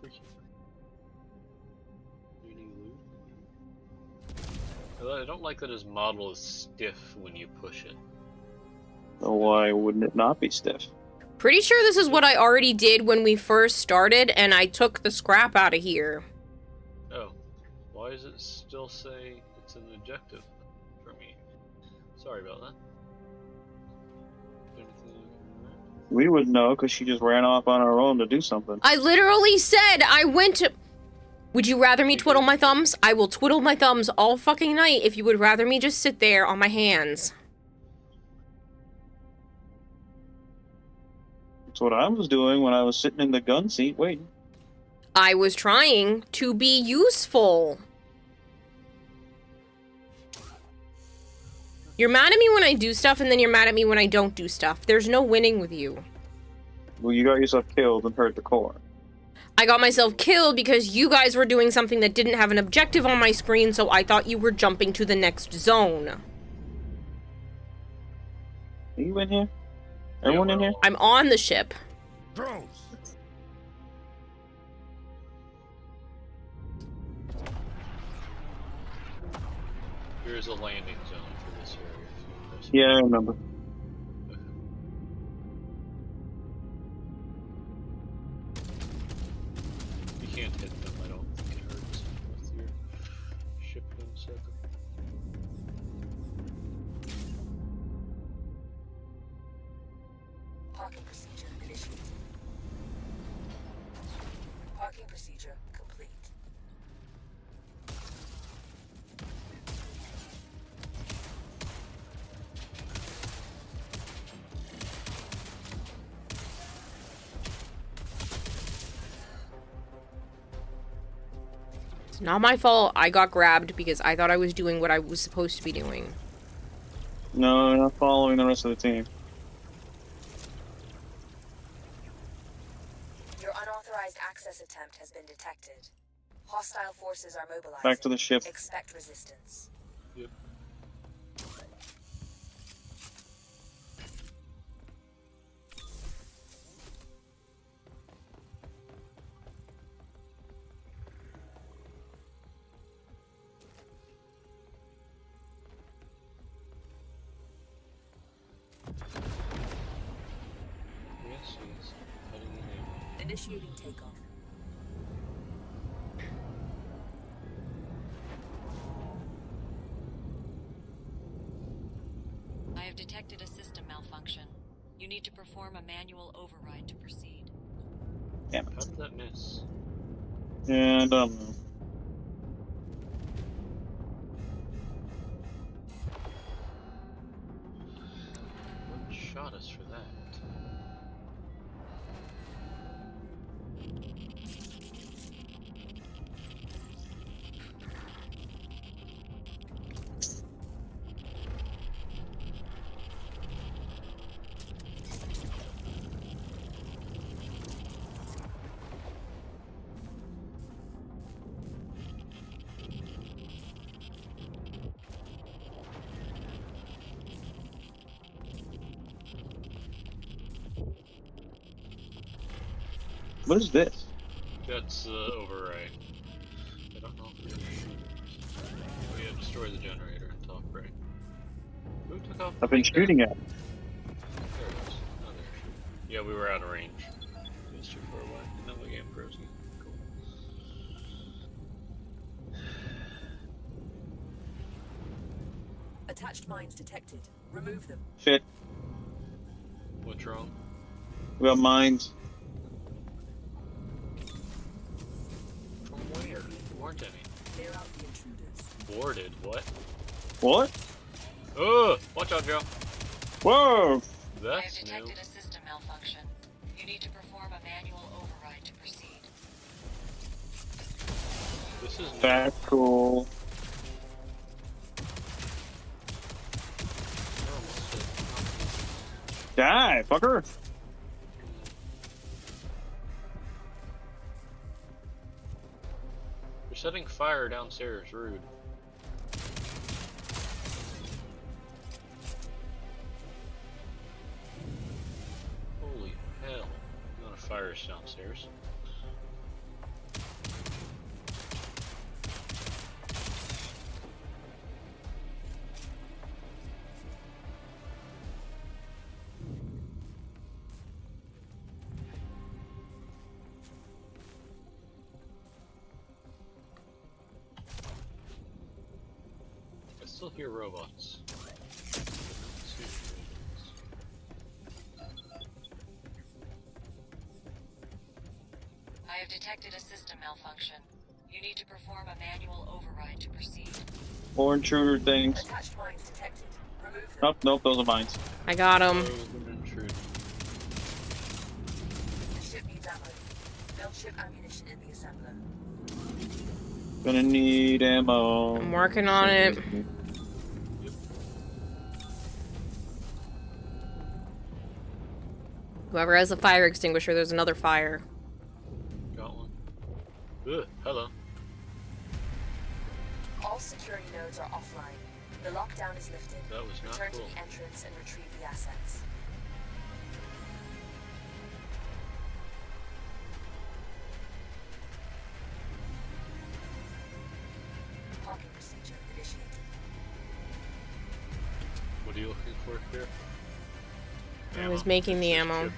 freaky. Any loot? I don't like that his model is stiff when you push it. Why wouldn't it not be stiff? Pretty sure this is what I already did when we first started, and I took the scrap out of here. Oh, why does it still say it's an objective for me? Sorry about that. We would know because she just ran off on her own to do something. I literally said I went to... Would you rather me twiddle my thumbs? I will twiddle my thumbs all fucking night if you would rather me just sit there on my hands. That's what I was doing when I was sitting in the gun seat waiting. I was trying to be useful. You're mad at me when I do stuff, and then you're mad at me when I don't do stuff. There's no winning with you. Well, you got yourself killed and hurt the core. I got myself killed because you guys were doing something that didn't have an objective on my screen, so I thought you were jumping to the next zone. Are you in here? Everyone in here? I'm on the ship. Drones! There is a landing zone for this area. Yeah, I remember. You can't hit them, I don't think it hurts with your ship gun setup. Parking procedure initiated. Parking procedure complete. It's not my fault I got grabbed because I thought I was doing what I was supposed to be doing. No, you're not following the rest of the team. Your unauthorized access attempt has been detected. Hostile forces are mobilizing. Back to the ship. Expect resistance. Yep. Yes, yes. Heading in. Initiating takeoff. I have detected a system malfunction. You need to perform a manual override to proceed. Damn it. How did that miss? Yeah, I don't know. What shot us for that? What is this? That's override. I don't know if we're gonna shoot it. Oh yeah, destroy the generator on top, right? Who took off the I've been wing there? shooting at it. There it is. Oh, there. Yeah, we were out of range. It was too far away. And then the game froze again. Cool. Attached mines detected. Remove them. Shit. What's wrong? We got mines. From where? There weren't any. Clear out the intruders. Boarded. What? What? Oh! Watch out, Joe. Whoa! I have That's new. detected a system malfunction. You need to perform a manual override to proceed. This is new. That's cool. Die, fucker! You're setting fire downstairs. Rude. Holy hell. Not a fire is downstairs. I still hear robots. have detected a system malfunction. You need to perform a manual override to proceed. More intruder things. Attached mines detected. Remove them. Nope, nope, those are mines. I got him. The ship needs ammo. Build ship ammunition in the assembler. Gonna need ammo. I'm working on it. Whoever has a fire extinguisher, there's another fire. Got one. Ugh, hello. All security nodes are offline. The lockdown is lifted. That was not Return cool. to the entrance and retrieve the assets. Parking procedure initiated. What are you looking for here? I was making the ammo. Okay.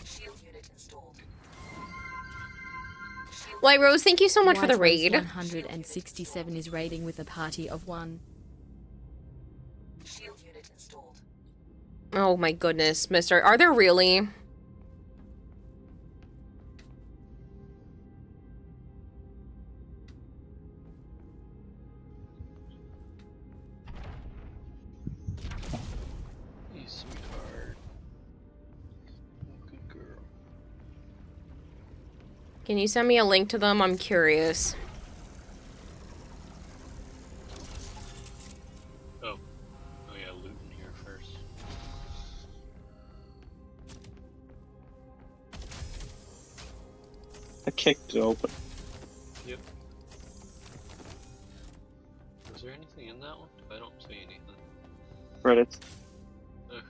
Shield unit installed. White Rose, thank you so much for the White Rose raid. 167 is raiding with a party of 1. Shield unit installed. Oh my goodness, mister. Are there really? Hey, sweetheart. Good girl. Can you send me a link to them? I'm curious. Oh. Oh yeah, loot in here first. I kicked it open. Yep. Is there anything in that one? I don't see anything. Credits. Okay.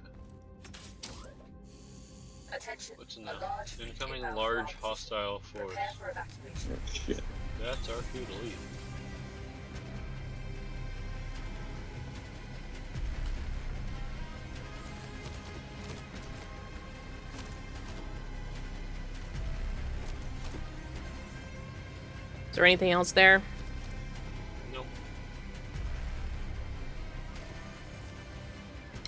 Attention. What's in that? Incoming large hostile force. Prepare for evacuation. Oh, shit. That's our cue to leave. Is there anything else there? Nope.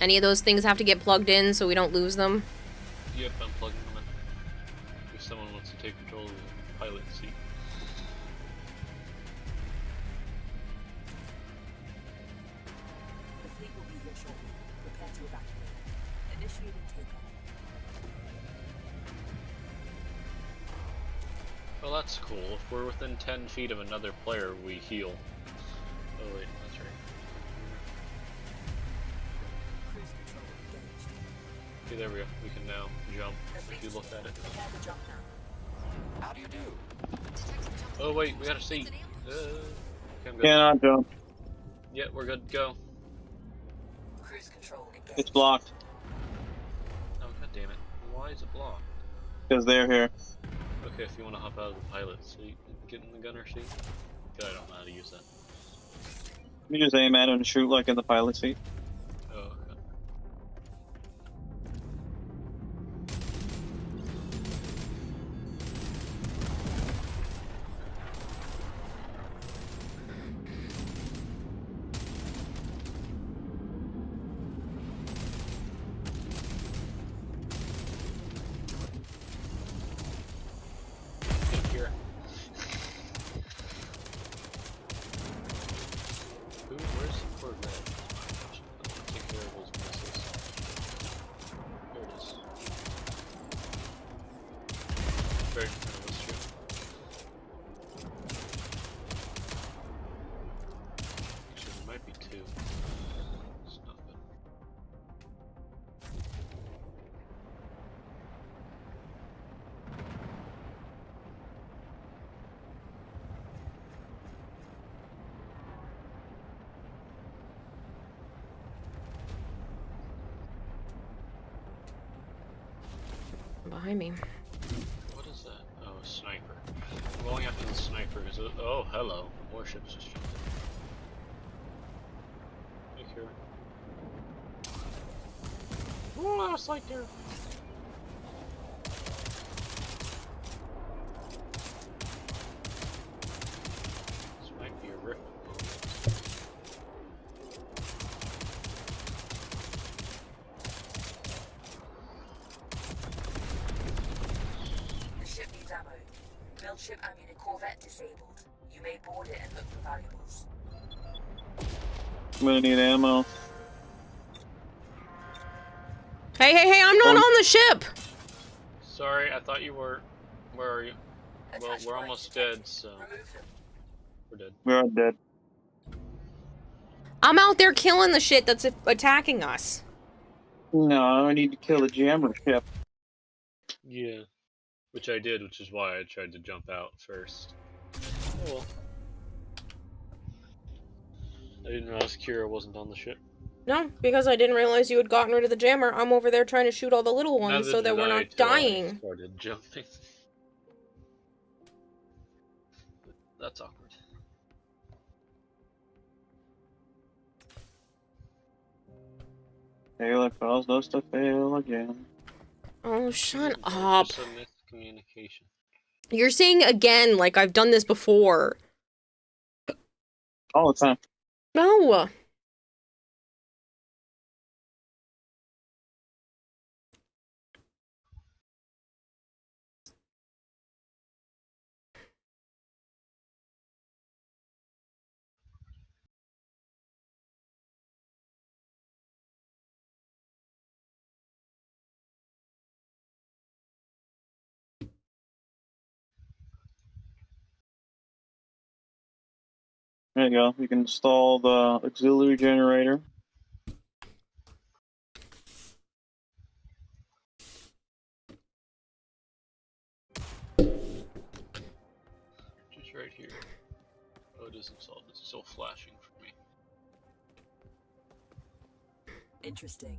Any of those things have to get plugged in so we don't lose them? Yep, I'm plugging them in. If someone wants to take control of the pilot seat. The fleet will be here shortly. Prepare to evacuate. Initiating takeoff. Well, that's cool. If we're within 10 feet of another player, we heal. Oh wait, that's right. Cruise control engaged. Okay, there we go. We can now jump if you look at it. Prepare to jump now. How do you do? Oh wait, we got a seat. Okay, I'm good. Cannot jump. Yeah, we're good. Go. Cruise control engaged. It's blocked. Oh god damn it! Why is it blocked? Because they're here. Okay, if you want to hop out of the pilot seat, get in the gunner seat. God, I don't know how to use that. You just aim at it and shoot like in the pilot seat. Oh, okay. Take care. Where's the Corvette? Take care of those missiles. There it is. Very in front of us, too. Actually, there might be two. It's not good. Behind me. What is that? Oh, a sniper. sniper is it? Oh, hello. More ships just jumped in. Hey, Kira. Oh, it's like there. This might be a rip. The ship needs ammo. Build ship ammunition corvette disabled. You may board it and look for valuables. I'm gonna need ammo. Hey, hey, hey, I'm not on the ship! Sorry, I thought you were. Where are you? Well, we're almost dead, so. We're dead. We are dead. I'm out there killing the shit that's attacking us. No, I need to kill the jammer ship. Yeah. Which I did, which is why I tried to jump out first. Oh well. I didn't realize Kira wasn't on the ship. No, because I didn't realize you had gotten rid of the jammer. I'm over there trying to shoot all the little ones Neither so that did we're I not till I dying. started jumping. That's awkward. Fail it caused us to fail again. Oh, shut up. Just a miscommunication. You're saying again like I've done this before. All the time. No. There you go. You can install the auxiliary generator. Just right here. Oh, it is installed. It's still flashing for me. Interesting.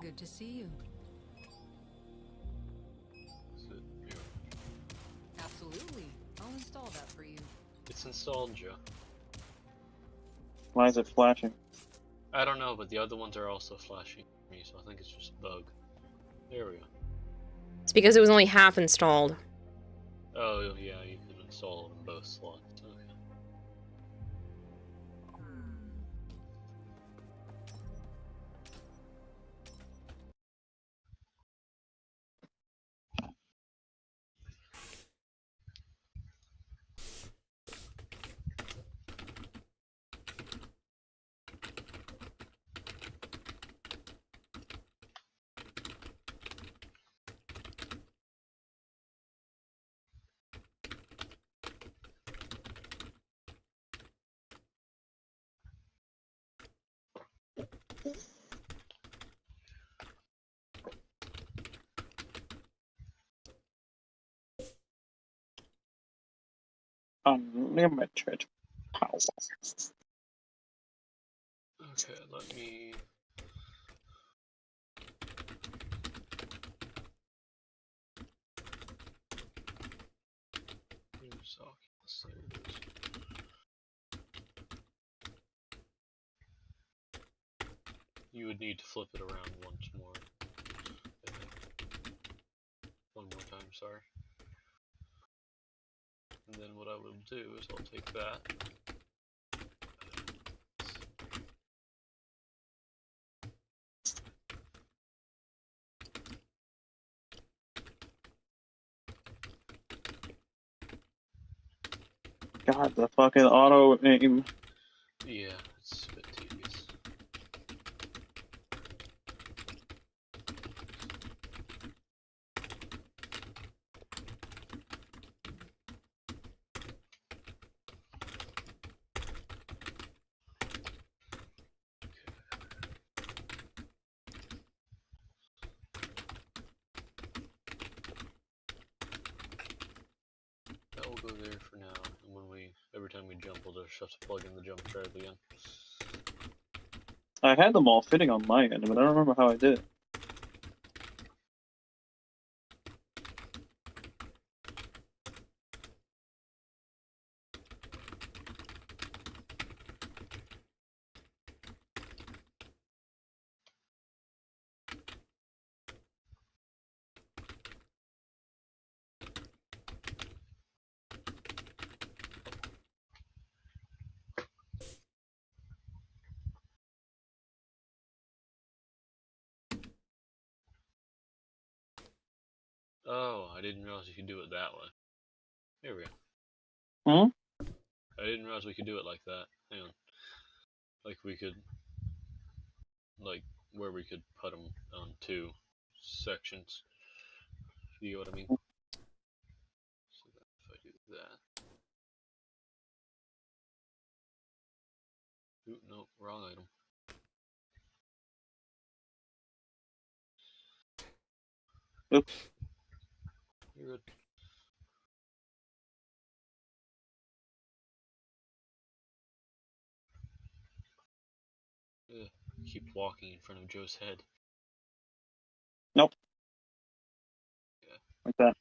Good to see you. Is it here? Absolutely. I'll install that for you. It's installed, Joe. Why is it flashing? I don't know, but the other ones are also flashing for me, so I think it's just a bug. There we go. It's because it was only half installed. Oh, yeah, you can install it in both slots. Okay. Unlimited power. Okay, let me... Here's Oculus, there it is. You would need to flip it around once more. I think. One more time, sorry. And then what I will do is I'll take that. God, the fucking auto aim. Yeah, it's a bit tedious. That will go there for now, and when every time we jump, we'll just have to plug in the jump drive again. I had them all fitting on my end, but I don't remember how I did it. I didn't realize you could do it that way. Here we go. Hmm? I didn't realize we could do it like that. Hang on. Like we could, like where we could put them on 2 sections. You know what I mean? So if I do that. Ooh, no, wrong item. Oops. You're good. Ugh, keep walking in front of Joe's head. Nope. Yeah. Like that.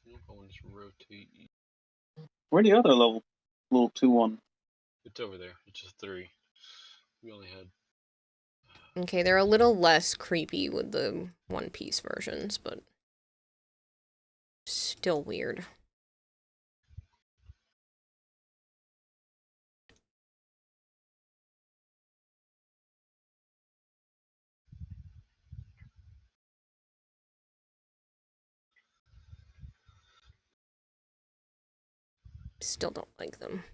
Nope, I want to just rotate. Where'd the other level? Little 2-1. It's over there. It's just 3. We only had. Okay, they're a little less creepy with the One Piece versions, but still weird. Still don't like them.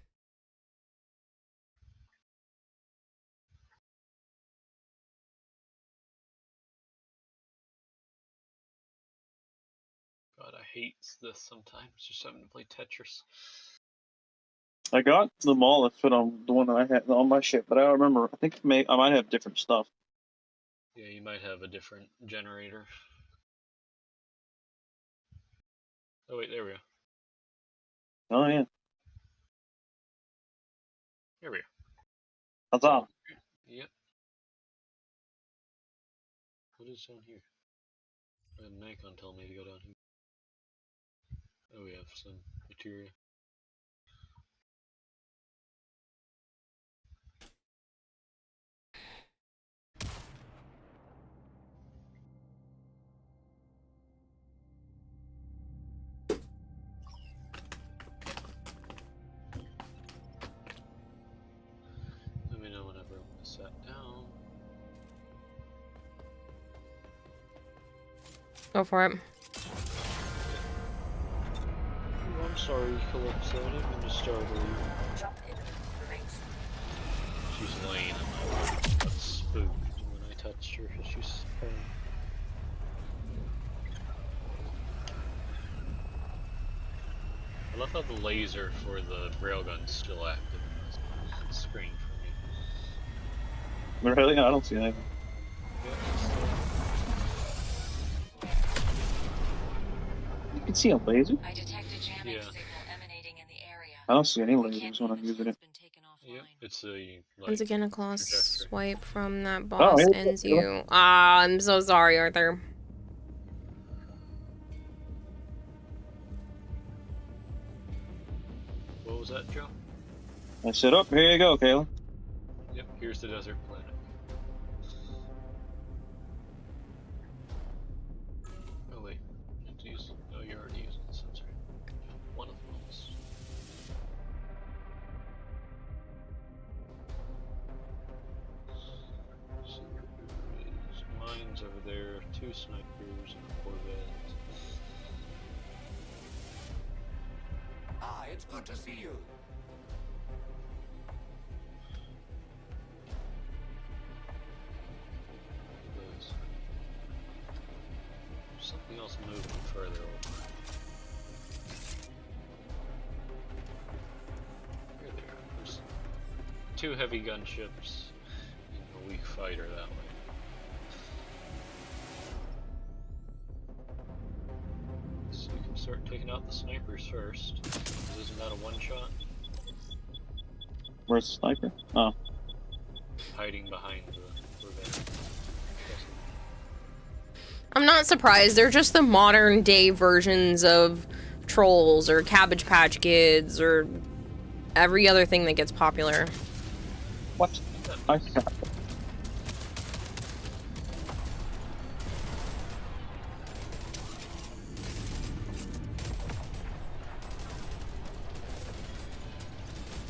God, I hate this sometimes. Just having to play Tetris. I got them all that fit on the one that I had on my ship, but I don't remember. I think I might have different stuff. Yeah, you might have a different generator. Oh wait, there we go. Oh yeah. Here we go. Huzzah. Yep. What is down here? I had Nikon tell me to go down here. Oh, we have some materia. Let me know whenever I'm sat down. Go for it. Oh, I'm sorry, Calypso. I didn't mean to startle you. She's laying in my room. Got spooked when I touched her because she's praying. I love how the laser for the railgun's still active on the screen for me. Really? I don't see anything. You can see a laser? I detect a jamming signal emanating in the area. I don't see any lasers when I'm using it. Yep, it's a like, Once again, a claw swipe from that Oh, boss yeah, ends you. Ah, I'm so sorry, Arthur. What was that, Joe? I said, oh, here you go, Kayla. Yep, here's the desert planet. Oh wait, oh, you're already using the sensor. One of them is. Mines over there, 2 snipers and a Corvette. Ah, it's good to see you. Something else moving further over. Here they are. There's 2 heavy gunships and a weak fighter that way. So you can start taking out the snipers first. Isn't that a one-shot? Where's the sniper? Oh. Hiding behind the Corvette. I'm not surprised. They're just the modern day versions of Trolls or Cabbage Patch Kids or every other thing that gets popular. What? I can't.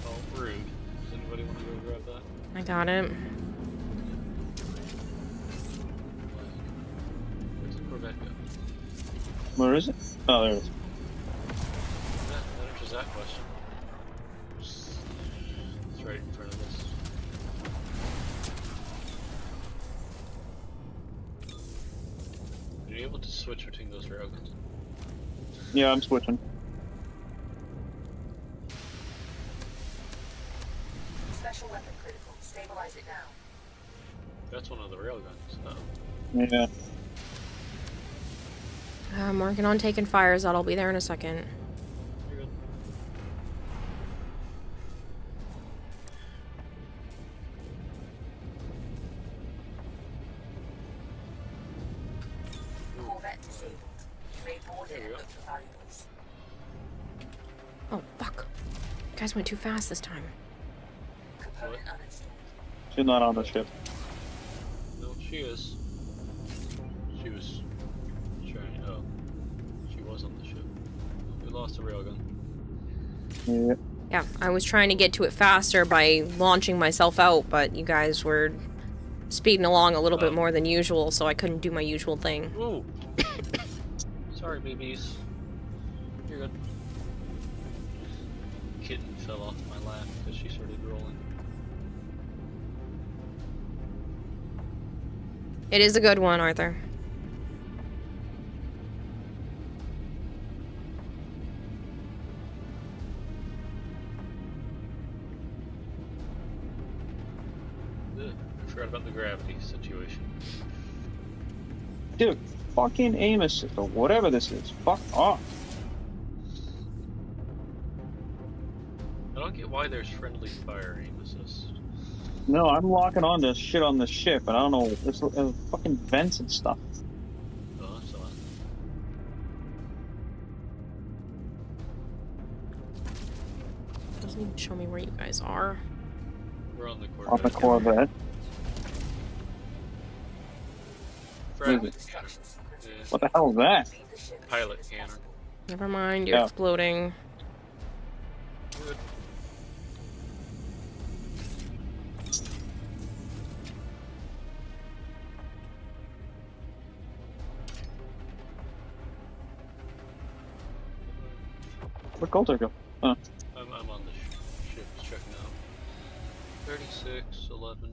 Oh, rude. Does anybody want to go grab that? I got it. Corvette go? Where is it? Oh, there it is. That answers that question. It's right in front of us. Are you able to switch between those railguns? Yeah, I'm switching. Special weapon critical. Stabilize it now. That's one of the railguns. Oh. Yeah. I'm working on taking fires out. I'll be there in a second. You're good. Corvette disabled. You may board it and look for valuables. Oh, fuck. You guys went too fast this time. Component uninstalled. She's not on the ship. No, she is. She was trying. Oh, she was on the ship. We lost a railgun. Yeah. Yeah, I was trying to get to it faster by launching myself out, but you guys were speeding along a little bit more than usual, so I couldn't do my usual thing. Ooh. Sorry, babies. You're good. Kitten fell off my lap because she started rolling. It is a good one, Arthur. Ugh, I forgot about the gravity situation. Dude, fucking aim assist or whatever this is. Fuck off. I don't get why there's friendly fire aim assist. No, I'm locking on to shit on the ship, and I don't know. There's fucking vents and stuff. Oh, that's odd. Doesn't even show me where you guys are. We're on the Corvette. On the Corvette. Friendly What is cannon. Yeah. What the hell is that? Pilot cannon. Never mind, you're exploding. Good. Where'd Coulter go? Huh. I'm on the ship, checking out. 36, 11.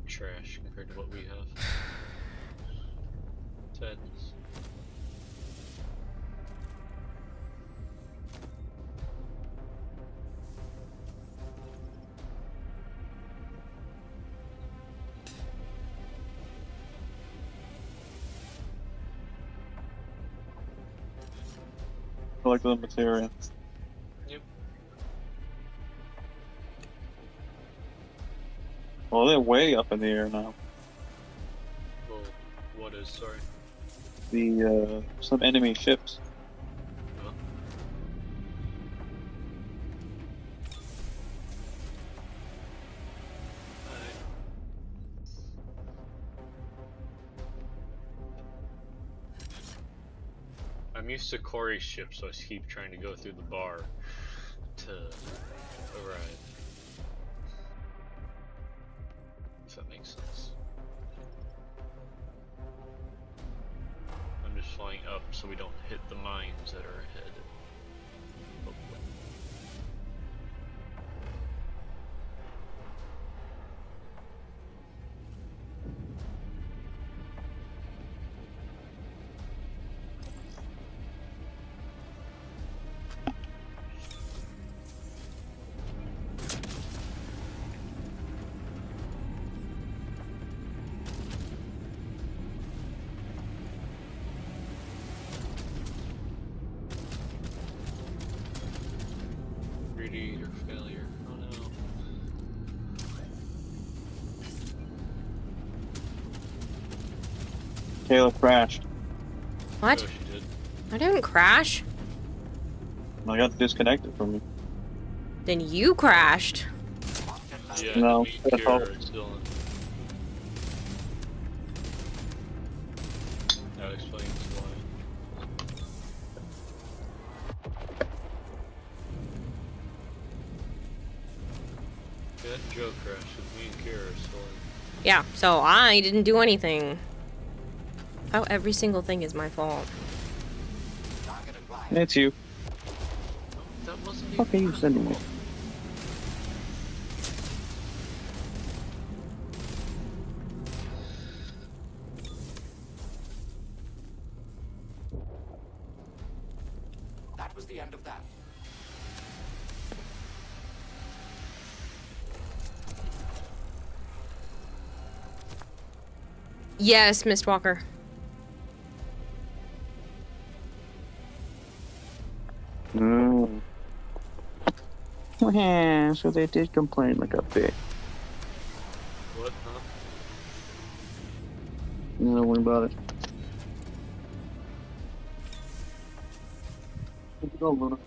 Trash compared to what we have. 10. Collect the material. Yep. Well, they're way up in the air now. Well, what is, sorry? The, some enemy ships. Huh? I'm used to Corey's ship, so I keep trying to go through the bar to arrive. If that makes sense. I'm just flying up so we don't hit the mines that are ahead. Hopefully. Greedy or failure. Oh no. Kayla crashed. What? Oh, she did. I didn't crash. I got disconnected from me. Then you crashed. Yeah, No, me and that's Kira all. are still in. That explains why. That joke crashed with me and Kira, so... Yeah, so I didn't do anything. How every single thing is my fault. It's you. That wasn't What are you sending me? That was the end of that. Yes, Mistwalker. Yeah, so they did complain like a bit. What, huh? Don't worry about it. Let's go, Luna.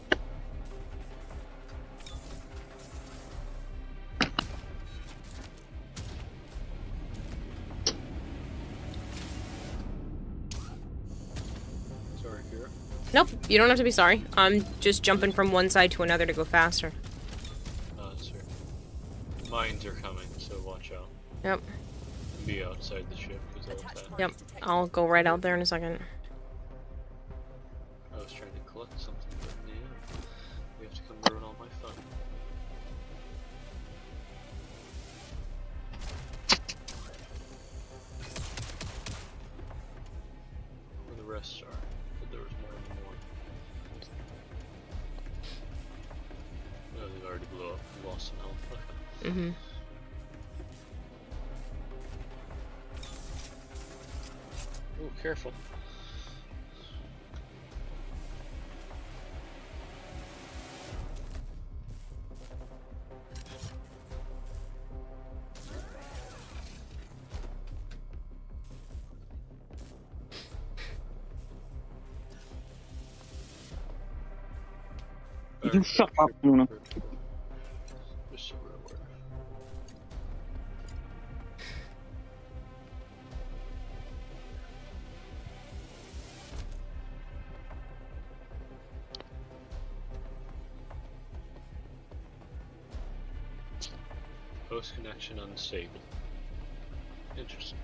Sorry, Kira. Nope, you don't have to be sorry. I'm just jumping from one side to another to go faster. Oh, that's fair. Mines are coming, so watch out. Yep. Be outside the ship, because they'll attack. Yep. I'll go right out there in a second. I was trying to collect something, but yeah, you have to come ruin all my fun. Where the rest are, but there was more than one. Oh, they already blew up. We lost some health. Mm-hmm. Oh, careful. You shut up, Luna. Just so we're aware. Host connection unstable. Interesting.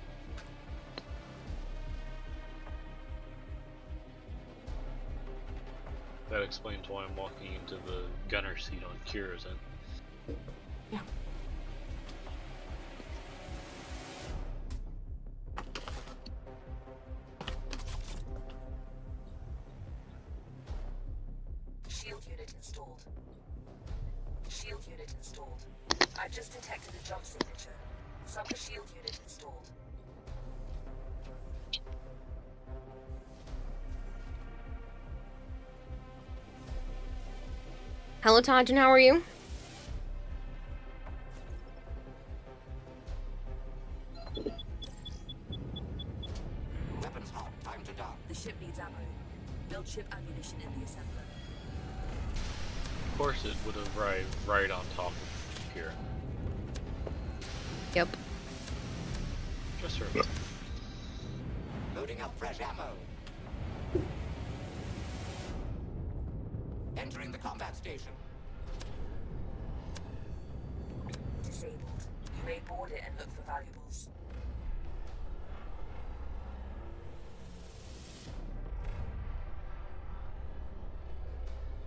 That explains why I'm walking into the gunner seat on Kira's end. Yeah. Shield unit installed. Shield unit installed. I've just detected a jump signature. Summer shield unit installed. Hello, Tajin, how are you? Weapons hot. Time to dock. The ship needs ammo. Build ship ammunition in the assembler. Of course it would have arrived right on top of Kira. Yep. Just her. Loading up fresh ammo. Entering the combat station. Disabled. You may board it and look for valuables.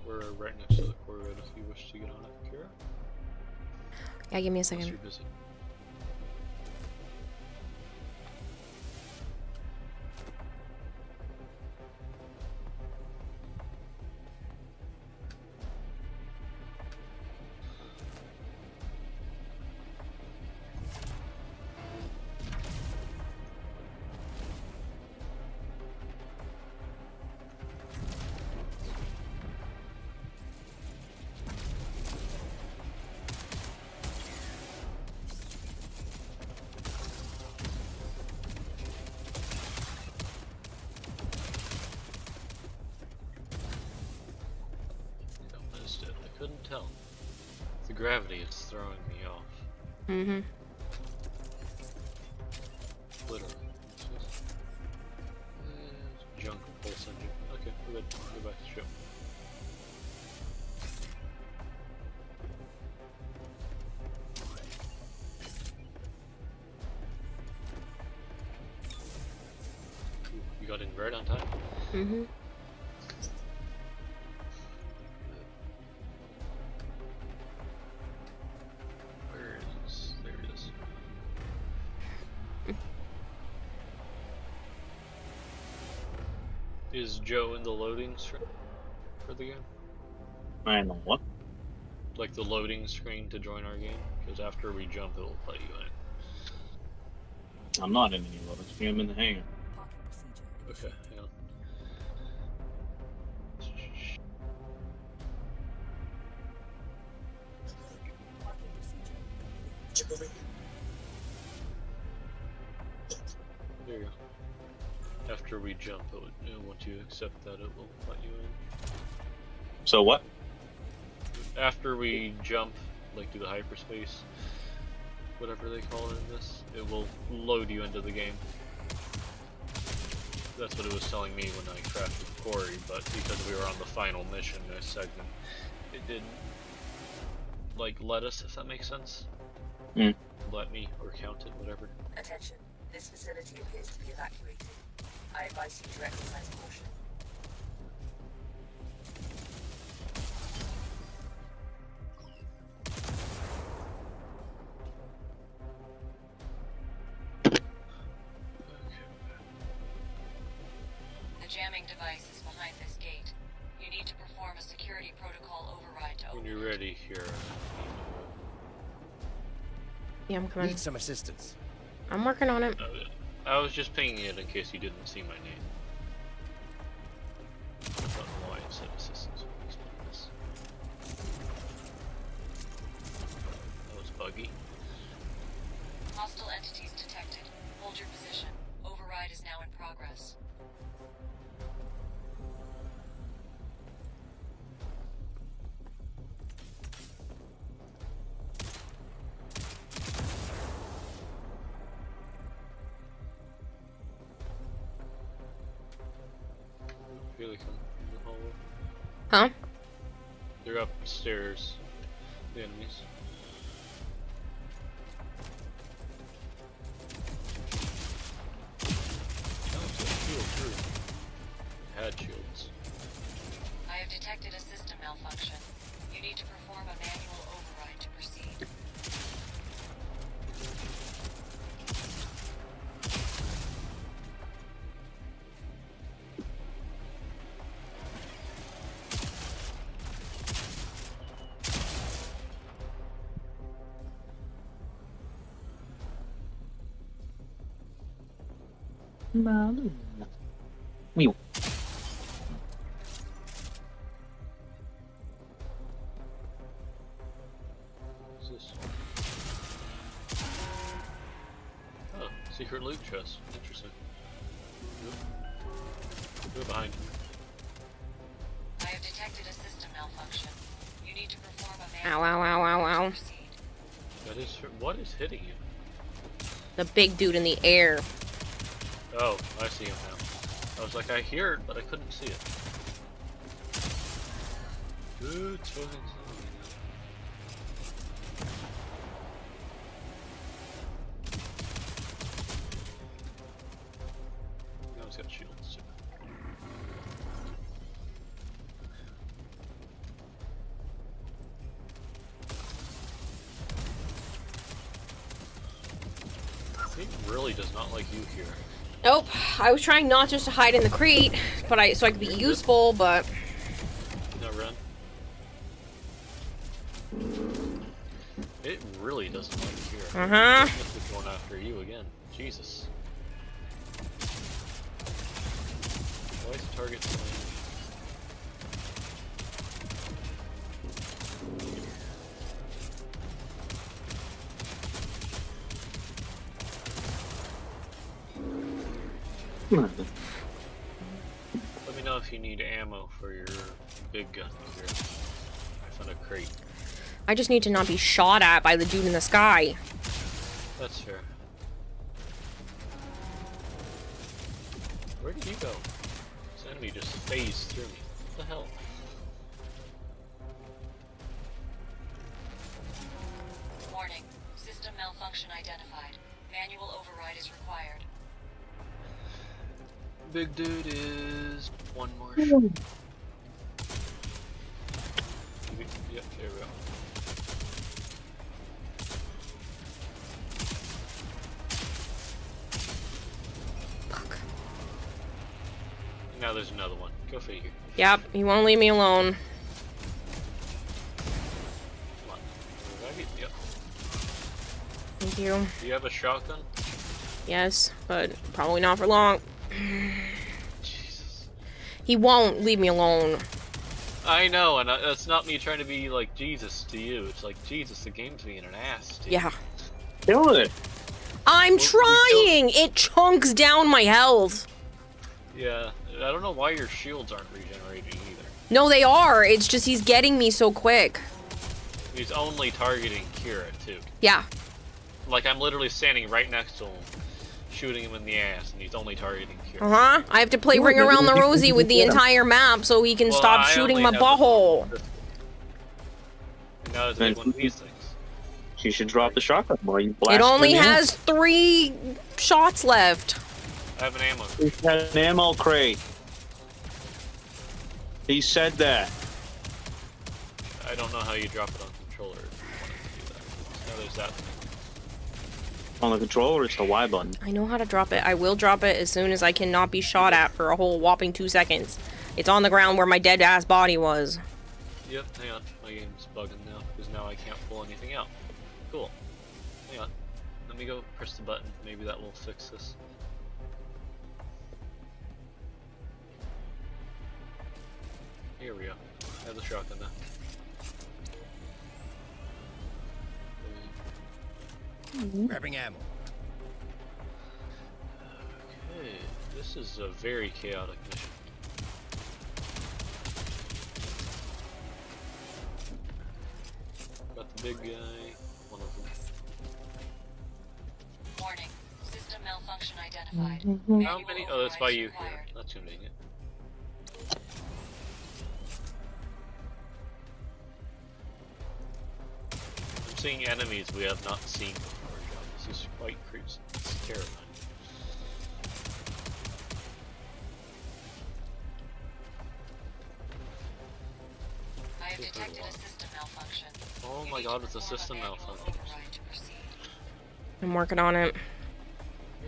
We're right next to the Corvette if you wish to get on it, Kira. Yeah, give me a Unless second. you're busy. I couldn't tell. The gravity is throwing me off. Mm-hmm. Literally. It's just, it's junk pulse engine. Okay, we're good. Go back to ship. You got in right on time. Mm-hmm. Where is... There it is. Is Joe in the loading screen for the game? I know what? Like the loading screen to join our game? Because after we jump, it will let you in. I'm not in any loading screen, I'm in the hangar. Okay, hang on. There you go. After we jump, once you accept that, it will let you in. So what? After we jump, like do the hyperspace, whatever they call it in this, it will load you into the game. That's what it was telling me when I crashed with Corey, but because we were on the final mission in this segment, it didn't, like, let us, if that makes sense. Mm. Let me, or count it, whatever. Attention, this facility appears to be evacuated. I advise you to exercise caution. The jamming device is behind this gate. You need to perform a security protocol override to When open you're ready, here. Yeah, I'm coming. Need some assistance. I'm working on it. I was just pinging it in case you didn't see my name. I don't know why it said assistance. That was buggy. Hostile entities detected. Hold your position. Override is now in progress. Here they come from the hallway. Huh? They're upstairs. The enemies. Oh, it's a shield too. Had shields. I have detected a system malfunction. You need to perform a manual override to proceed. Wheel. What's this? Oh, secret loot chest. Interesting. Go behind. I have detected a system malfunction. You need to perform a Ow, manual ow, ow, ow, override ow. to proceed. That is. What is hitting you? The big dude in the air. Oh, I see him now. I was like, I hear it, but I couldn't see it. Good choice. Now he's got shields too. He really does not like you here. Nope. I was trying not just to hide in the crate, but so I could be useful, but Now run. It really doesn't like you here. Uh-huh. It's going after you again. Jesus. Why is the target playing? Let me know if you need ammo for your big gun here. I found a crate. I just need to not be shot at by the dude in the sky. That's fair. Where did you go? This enemy just phased through me. What the hell? Warning. System malfunction identified. Manual override is required. big dude is one more. Yep, there we go. Fuck. Now there's another one. Go figure. Yep, he won't leave me alone. Come on. Revive it? Yep. Thank you. Do you have a shotgun? Yes, but probably not for long. Jesus. He won't leave me alone. I know, and that's not me trying to be like Jesus to you. It's like, Jesus, the game's being an ass to you. Yeah. Kill it. I'm trying! It chunks down my health. Yeah, I don't know why your shields aren't regenerating either. No, they are. It's just he's getting me so quick. He's only targeting Kira, too. Yeah. Like, I'm literally standing right next to him, shooting him in the ass, and he's only targeting Kira. Uh-huh. I have to play Ring Around the Rosie with the entire map so he can Well, stop I shooting only my have butthole. Now it's like one of these things. You should drop the shotgun while you blast It only him in. has 3 shots left. I have an ammo. He had an ammo crate. He said that. I don't know how you drop it on controller if you wanted to do that. Now there's that thing. On the controller, it's the Y button. I know how to drop it. I will drop it as soon as I cannot be shot at for a whole whopping 2 seconds. It's on the ground where my dead ass body was. Yep, hang on. My game's bugging now, because now I can't pull anything out. Cool. Hang on. Let me go press the button. Maybe that will fix this. Here we go. I have the shotgun now. Grabbing ammo. Okay, this is a very chaotic mission. Got the big guy, one of them. Warning. System malfunction identified. How many? Oh, that's by you here. That's convenient. I'm seeing enemies we have not seen before. This is quite creepy. It's terrifying. I have detected a system malfunction. Oh my god, it's a system malfunction. I'm working on it.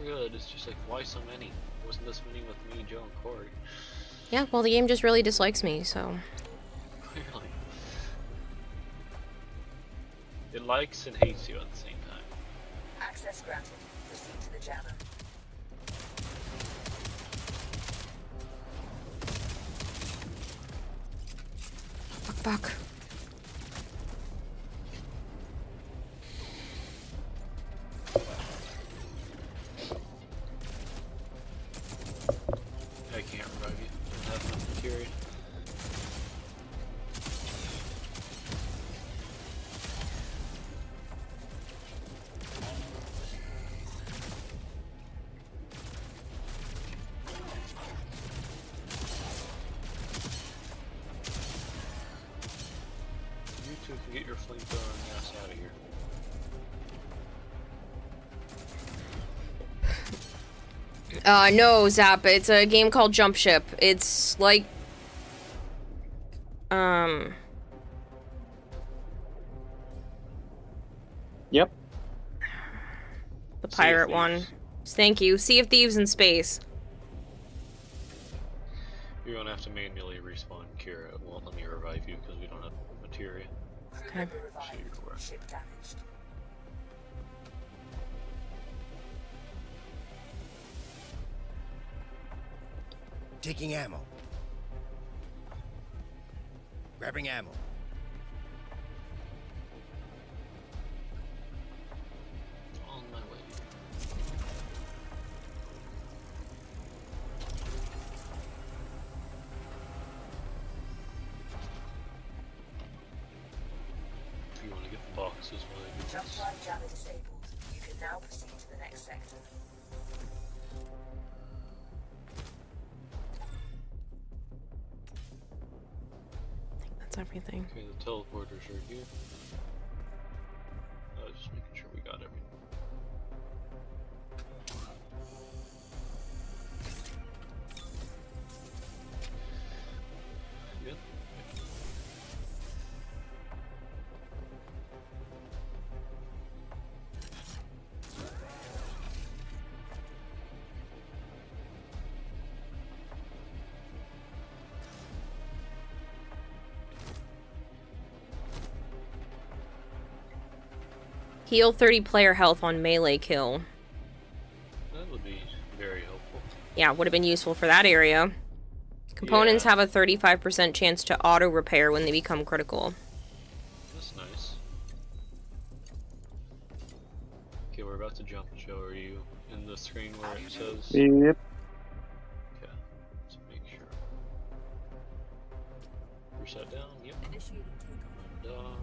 You're good. It's just like, why so many? Wasn't this many with me, Joe, and Corey? Yeah, well, the game just really dislikes me, so. Clearly. It likes and hates you at the same time. Access granted. Proceed to the jammer. Fuck. I can't revive you. I don't have enough material. You two can get your flamethrower ass out of here. No, Zap, it's a game called Jump Ship. It's like, Yep. the pirate one. Thank you. Sea of Thieves in space. You're gonna have to manually respawn Kira. It won't let me revive you because we don't have materia. Okay. So you're correct. Ship damaged. Taking ammo. Grabbing ammo. On my way. If you want to get the boxes while I do Jump this. line jammer disabled. You can now proceed to the next sector. That's everything. Okay, the teleporters are here. Just making sure we got everything. Heal 30 player health on melee kill. That would be very helpful. Yeah, would have been useful for that area. Components Yeah. have a 35% chance to auto repair when they become critical. That's nice. Okay, we're about to jump, Joe. Are you in the screen where it says? Yep. Okay, let's make sure. You're set down? Yep. Done.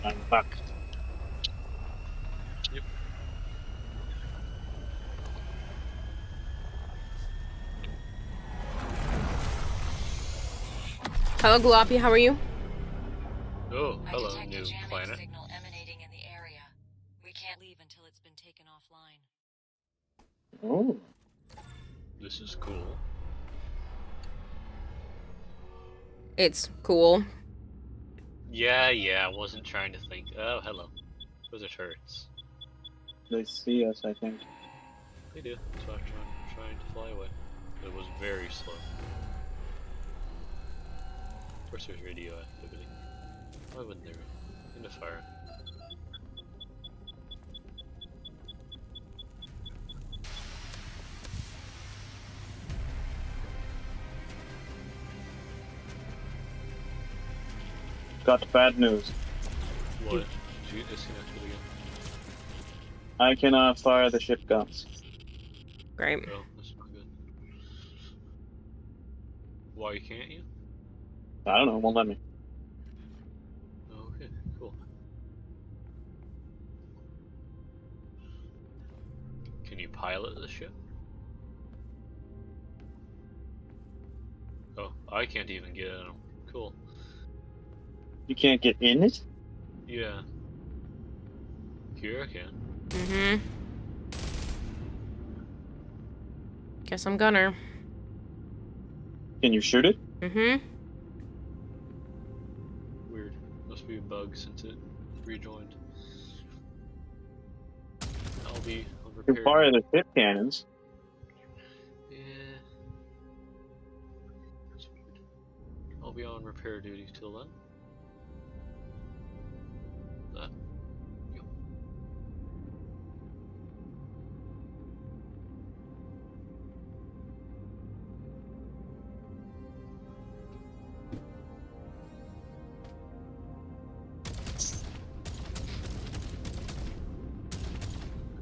I'm back. Yep. Hello, Gloppy, how are you? Oh, hello, new planet. Signal emanating in the area. We can't leave until it's been taken offline. Oh. This is cool. It's cool. Yeah, I wasn't trying to think. Oh, hello. Those are turrets. They see us, I think. They do. That's why I'm trying to fly away. It was very slow. Of course there's radioactivity. Why wouldn't there be? In the fire. Got bad news. What? Did you get disconnected again? I cannot fire the ship guns. Great. Oh, that's not good. Why can't you? I don't know, won't let me. Okay, cool. Can you pilot the ship? Oh, I can't even get in them. Cool. You can't get in it? Yeah. Here I can. Mm-hmm. Guess I'm gunner. Can you shoot it? Mm-hmm. Weird. Must be a bug since it rejoined. I'll be on You repair. can fire the ship cannons. Yeah. That's weird. I'll be on repair duty till then. That. Yep.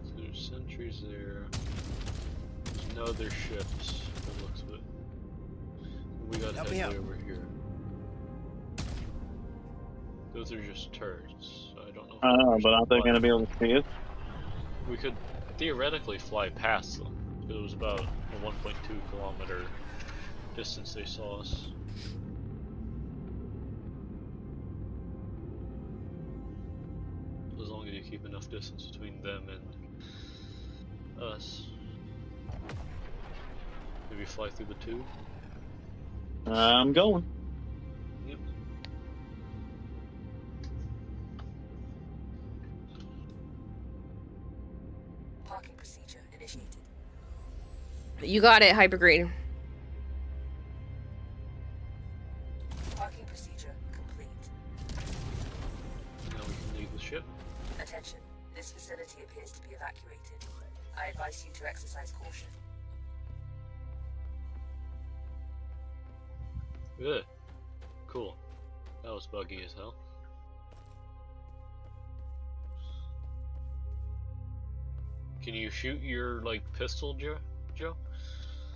So there's sentries there. There's no other ships, by the looks of it. We gotta Help me head out. way over here. Those are just turrets. So I don't know if I know, we're but aren't they fly- going to be able to see us? We could theoretically fly past them. It was about a 1.2 kilometer distance they saw us. As long as you keep enough distance between them and us. Maybe fly through the tube? I'm going. Yep. Parking procedure initiated. You got it, Hypergrade. Parking procedure complete. Now we can leave the ship. Attention. This facility appears to be evacuated. I advise you to exercise caution. Good. Cool. That was buggy as hell. Can you shoot your, like, pistol, Joe?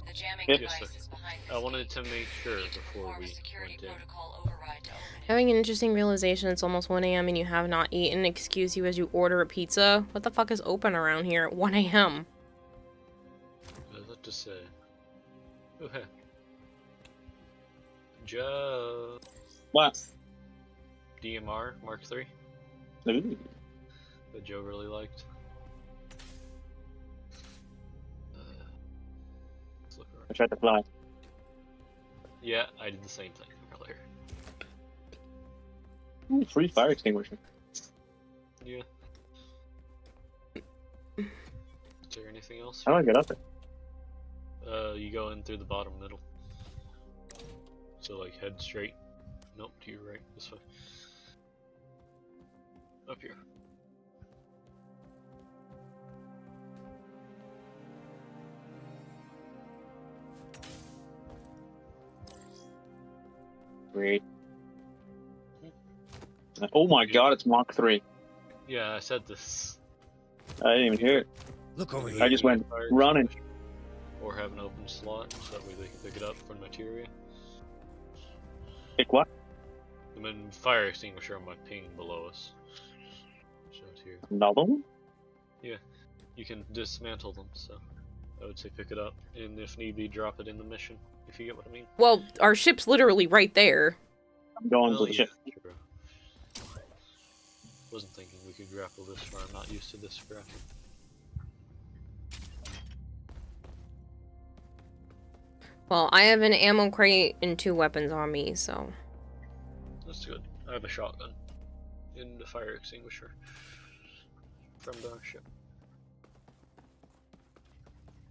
The jamming Yep. device is behind this I wanted gate. to make sure You need to before perform we a security went in. protocol override to open it. Having an interesting realization, it's almost 1 a.m. and you have not eaten. Excuse you as you order a pizza. What the fuck is open around here at 1 a.m.? I was about to say. Oh, hey. Joe. What? DMR Mark III Ooh. that Joe really liked. Let's look around. I tried to fly. Yeah, I did the same thing earlier. Ooh, free fire extinguisher. Yeah. Is there anything else? How do I get up there? You go in through the bottom middle. So like head straight. Nope, to your right. This way. Up here. Great. Oh my god, it's Mach 3. Yeah, I said this. I didn't even hear it. Look over I just went running. Or have an open slot, so that way they can pick it up from materia. Pick what? And then fire extinguisher on my ping below us. Shows here. Another one? Yeah, you can dismantle them, so I would say pick it up, and if need be, drop it in the mission, if you get what I mean. Well, our ship's literally right there. I'm going Well, to the ship. True. Wasn't thinking we could grapple this far, I'm not used to this grapple. Well, I have an ammo crate and 2 weapons on me, so... That's good. I have a shotgun and a fire extinguisher from the ship.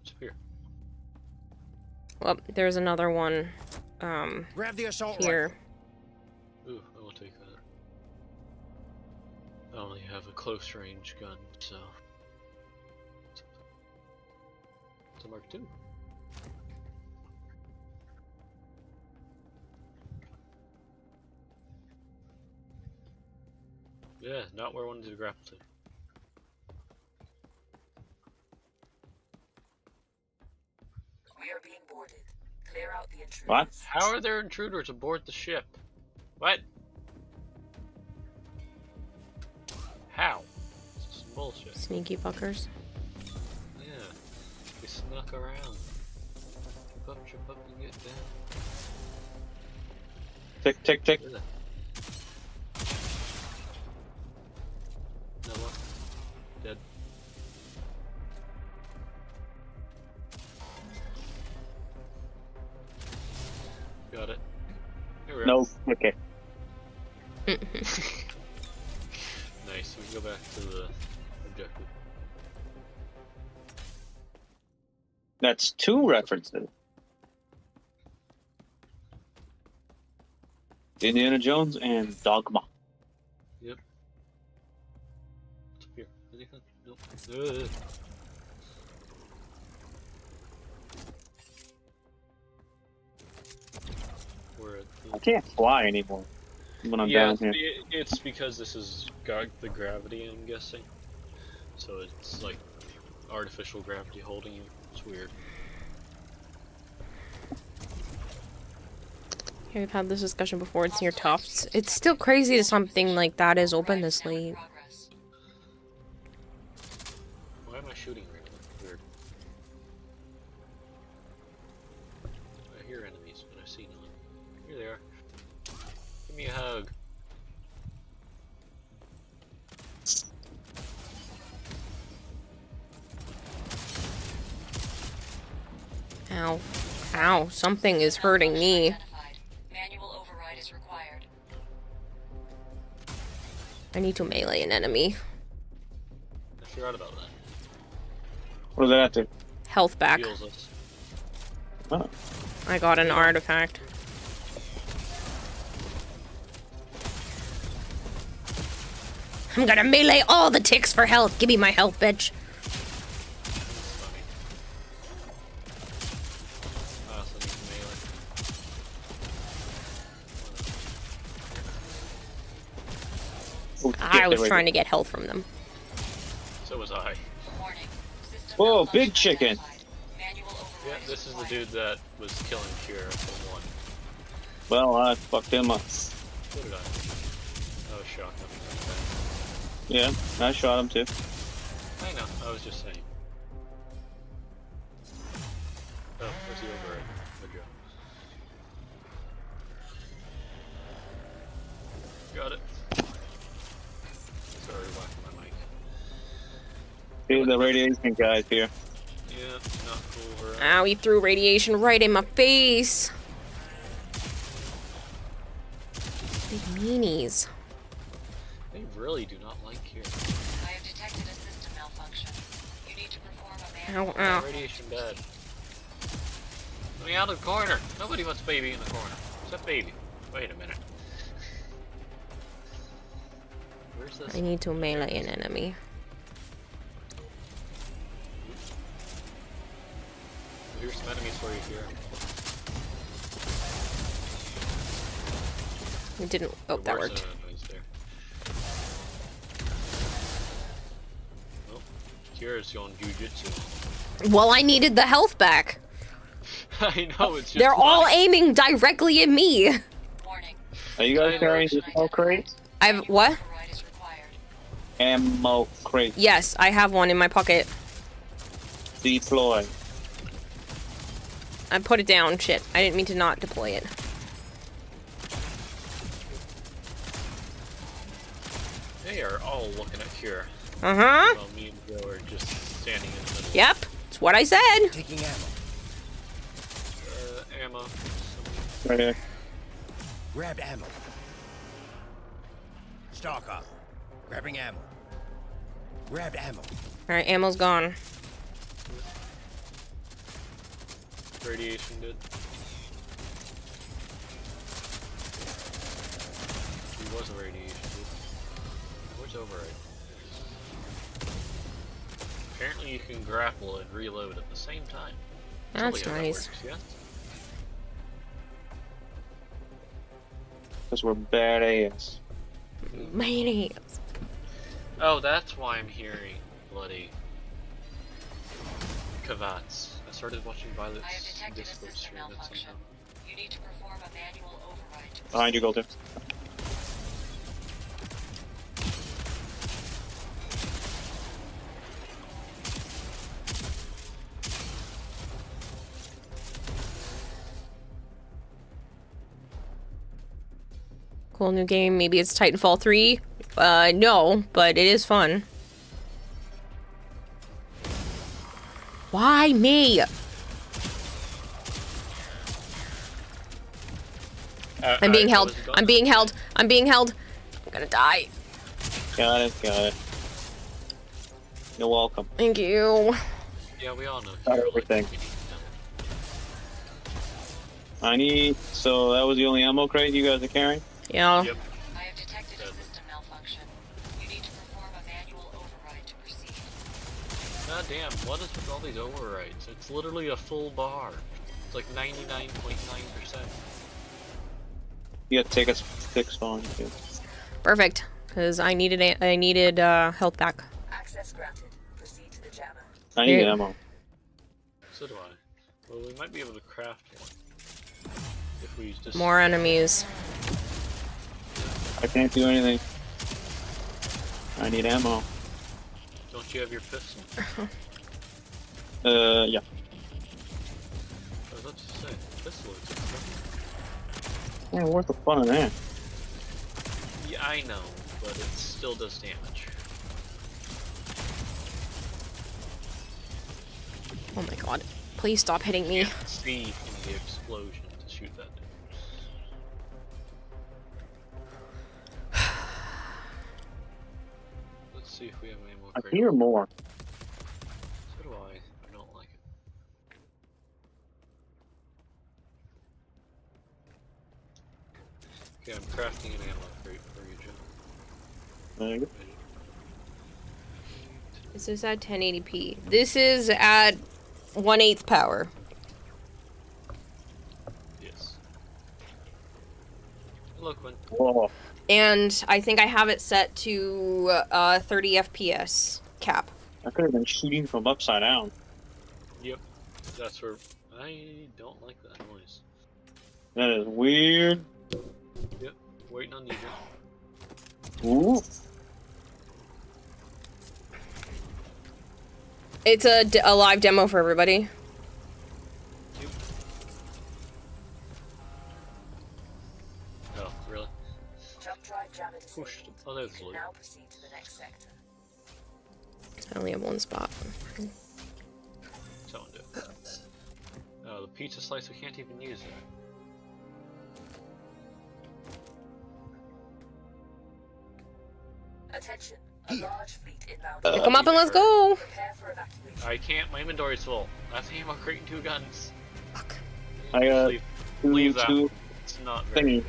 It's up here. Well, there's another one, Grab the assault here. Ooh, I will take that. I only have a close range gun, so... It's a Mark II. Yeah, not where I wanted to grapple to. We are being boarded. Clear out the intruders. What? How are there intruders aboard the ship? What? How? This is bullshit. Sneaky fuckers. Yeah, they snuck around. Trip up and get down. Tick, tick, tick. Yeah. Noah. Dead. Got it. Here we are. No, okay. Nice, we can go back to the objective. That's 2 references. Indiana Jones and Dogma. Yep. What's up here? Anything? Nope. We're at I can't fly anymore when I'm yeah, down here. it's because this is the gravity, I'm guessing. So it's like artificial gravity holding you. It's weird. Yeah, we've had this discussion before. It's near Tufts. It's still crazy that something like that is open this late. Why am I shooting randomly? Weird. I hear enemies, but I see none. Here they are. Give me a hug. Ow. Ow. Something is hurting me. Manual override is required. I need to melee an enemy. I forgot about that. What does that do? Health back. Heals us. Oh. I got an artifact. I'm gonna melee all the ticks for health. Give me my health, bitch. I also need to melee. I was trying to get health from them. So was I. Whoa, big chicken! Yeah, this is the dude that was killing Kira for 1. Well, I fucked him up. So did I. I was shotgunning him. Yeah, I shot him too. I know, I was just saying. Oh, where's the override? Good job. Got it. See the radiation guys here. Yeah, not cool, bro. Ow, he threw radiation right in my face. Big meanies. They really do not like here. I have detected a system malfunction. You need to perform a manual. Ow, ow. Radiation bad. Let me out of the corner. Nobody wants baby in the corner. Except baby. Wait a minute. Where's this? I need to melee an enemy. Here's some enemies for you here. It didn't. Oh, that worked. There. Oh, Kira's going jujitsu. Well, I needed the health back. I know, it's just They're all funny. aiming directly at me. Are you guys carrying the ammo crate? I've what? Ammo crate. Yes, I have one in my pocket. Deploy. I put it down. Shit, I didn't mean to not deploy it. They are all looking at Kira. Uh-huh. While me and Joe are just standing in the middle. Yep, that's what I said. Taking ammo. Ammo. Right here. Grabbed ammo. Stock up. Grabbing ammo. Grabbed ammo. Alright, ammo's gone. Radiation did. He was a radiation dude. Where's override? Apparently you can grapple and reload at the same time. That's Totally how nice. That works, yeah? Because we're badass. Mayonnaise. Oh, that's why I'm hearing bloody Kavats. I started watching Violet's Discord stream at some time. You need to perform a manual override to Behind you, Golden. Cool new game. Maybe it's Titanfall 3. No, but it is fun. Why me? I'm being held. I'm being held. I'm being held. I'm gonna die. Got it, got it. You're welcome. Thank you. Yeah, we all know. Got everything. I need. So that was the only ammo crate you guys are carrying? Yeah. Yep. I have detected a system malfunction. You need to perform a manual override to proceed. God damn, what is with all these overrides? It's literally a full bar. It's like 99.9%. You got tickets fixed on too. Perfect. Because I needed health back. Access granted. Proceed to the jammer. I need ammo. So do I. Well, we might be able to craft one. If we just... More enemies. I can't do anything. I need ammo. Don't you have your pistol? Yeah. I was about to say, pistol is expensive. Yeah, what's the fun of that? Yeah, I know, but it still does damage. Oh my god. Please stop hitting me. See in the explosion to shoot that dude. Let's see if we have ammo. I hear more. So do I. I don't like it. Okay, I'm crafting an ammo crate for you, Joe. There you go. This is at 1080p. This is at 1/8 power. Yes. Look, when. Whoa. And I think I have it set to 30 FPS cap. I could have been shooting from upside down. Yep. That's where. I don't like that noise. That is weird. Yep. Waiting on you, Joe. Ooh. It's a live demo for everybody. Yep. Oh, really? Jump drive jammer disabled. Oh, there's You can loot. now proceed to the next sector. I only have one spot. Someone do it. The pizza slice, we can't even use it. Attention, a large fleet inbound. Pick them up and let's go! Prepare for evacuation. I can't, my inventory's full. I have to ammo crate and 2 guns. Fuck. I got Leave that. two It's not very good.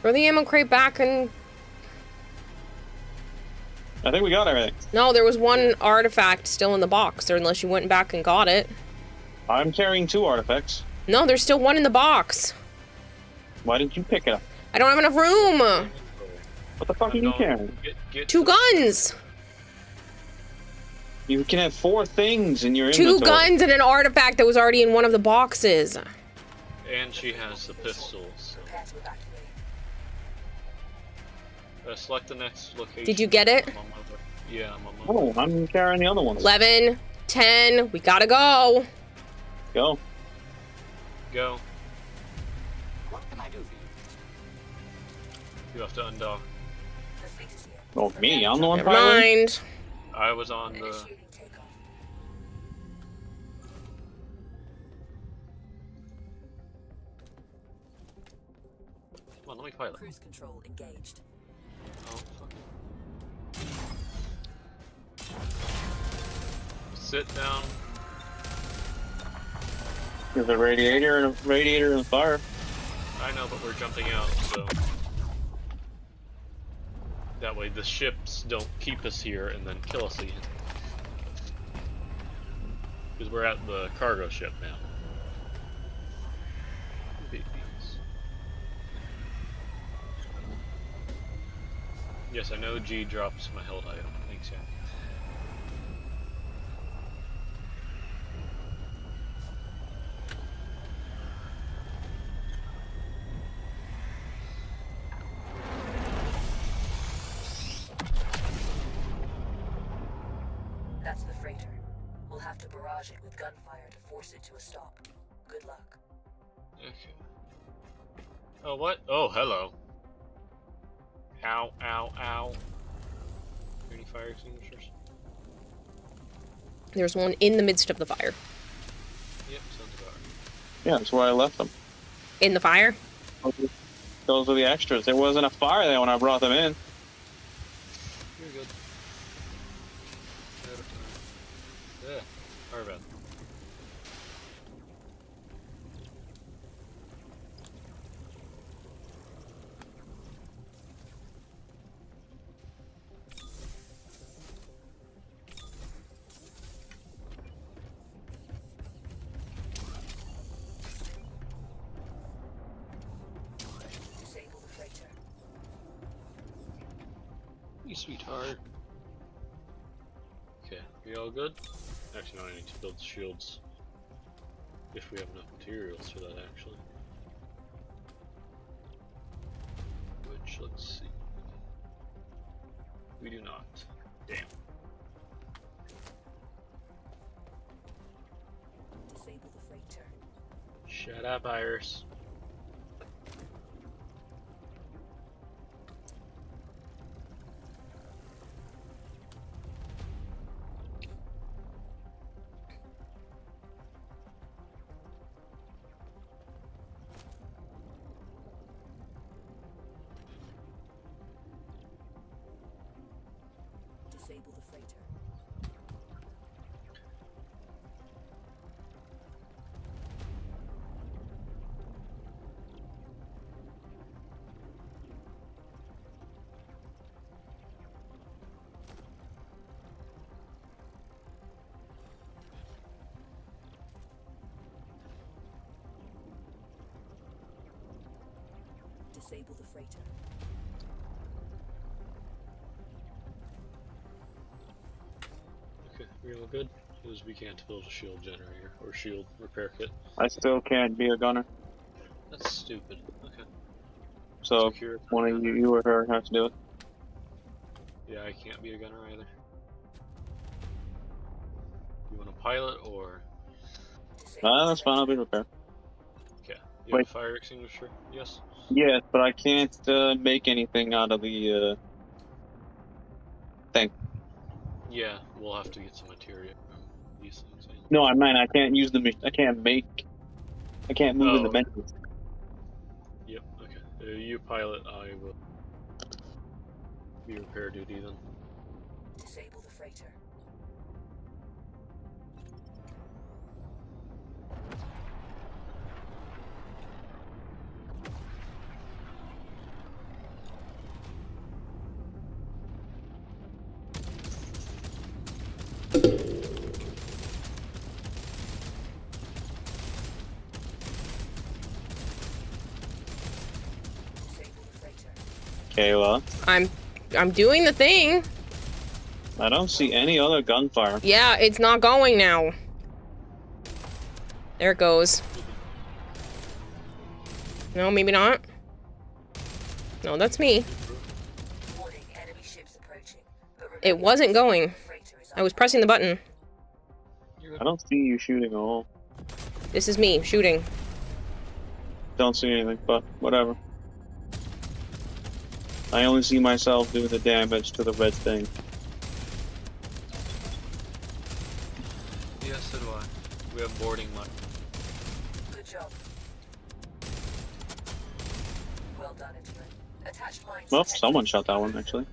Throw the ammo crate back and... I think we got everything. No, there was one artifact still in the box, or unless you went back and got it. I'm carrying 2 artifacts. No, there's still one in the box. Why didn't you pick it up? I don't have enough room! What the fuck are you carrying? Get 2 guns! You can have 4 things in your 2 inventory. guns and an artifact that was already in one of the boxes. And she has the pistols. So. Select the next location. Did you get it? I'm on my way. Yeah, I'm on my way. Oh, I'm carrying the other one. 11, 10, we gotta go. Go. Go. What can I do for you? You have to undock. Oh, me? I'm the one Never piloting? mind. I was on the... Come on, let me pilot. Cruise control engaged. Oh, fuck. Sit down. There's a radiator and a fire. I know, but we're jumping out, so... That way the ships don't keep us here and then kill us again. Because we're at the cargo ship now. Babies. Yes, I know G drops my held item. Thanks, yeah. That's the freighter. We'll have to barrage it with gunfire to force it to a stop. Good luck. Okay. Oh, what? Oh, hello. Ow, ow, ow. Any fire extinguishers? There's one in the midst of the fire. Yep, sounds about right. Yeah, that's where I left them. In the fire? Those are the extras. There wasn't a fire there when I brought them in. You're good. Yeah, sorry about that. Disable the freighter. You sweetheart. Okay, we all good? Actually, no, I need to build shields. If we have enough materials for that, actually. Which, let's see. We do not. Damn. Disable the freighter. Shut up, Iris. Disable the freighter. Disable the freighter. Okay, we all good? Because we can't build a shield generator or shield repair kit. I still can't be a gunner. That's stupid. Okay. So, Secure one of you or her have to do it. Yeah, I can't be a gunner either. You want a pilot or? That's fine, I'll be repair. Okay. You Wait. have a fire extinguisher? Yes. Yes, but I can't make anything out of the thing. Yeah, we'll have to get some material from these things. No, I mean I can't use the. I can't make. I can't move in the Oh. menu. Yep. Okay. You pilot. I will be repair duty then. Disable the freighter. Kayla. I'm doing the thing. I don't see any other gunfire. Yeah, it's not going now. There it goes. No, maybe not. No, that's me. It wasn't going. I was pressing the button. I don't see you shooting at all. This is me shooting. Don't see anything, but whatever. I only see myself doing the damage to the red thing. Yes, so do I. We have boarding line. Good job. Well done, Edwin. Attached mines. Well, someone shot that one actually.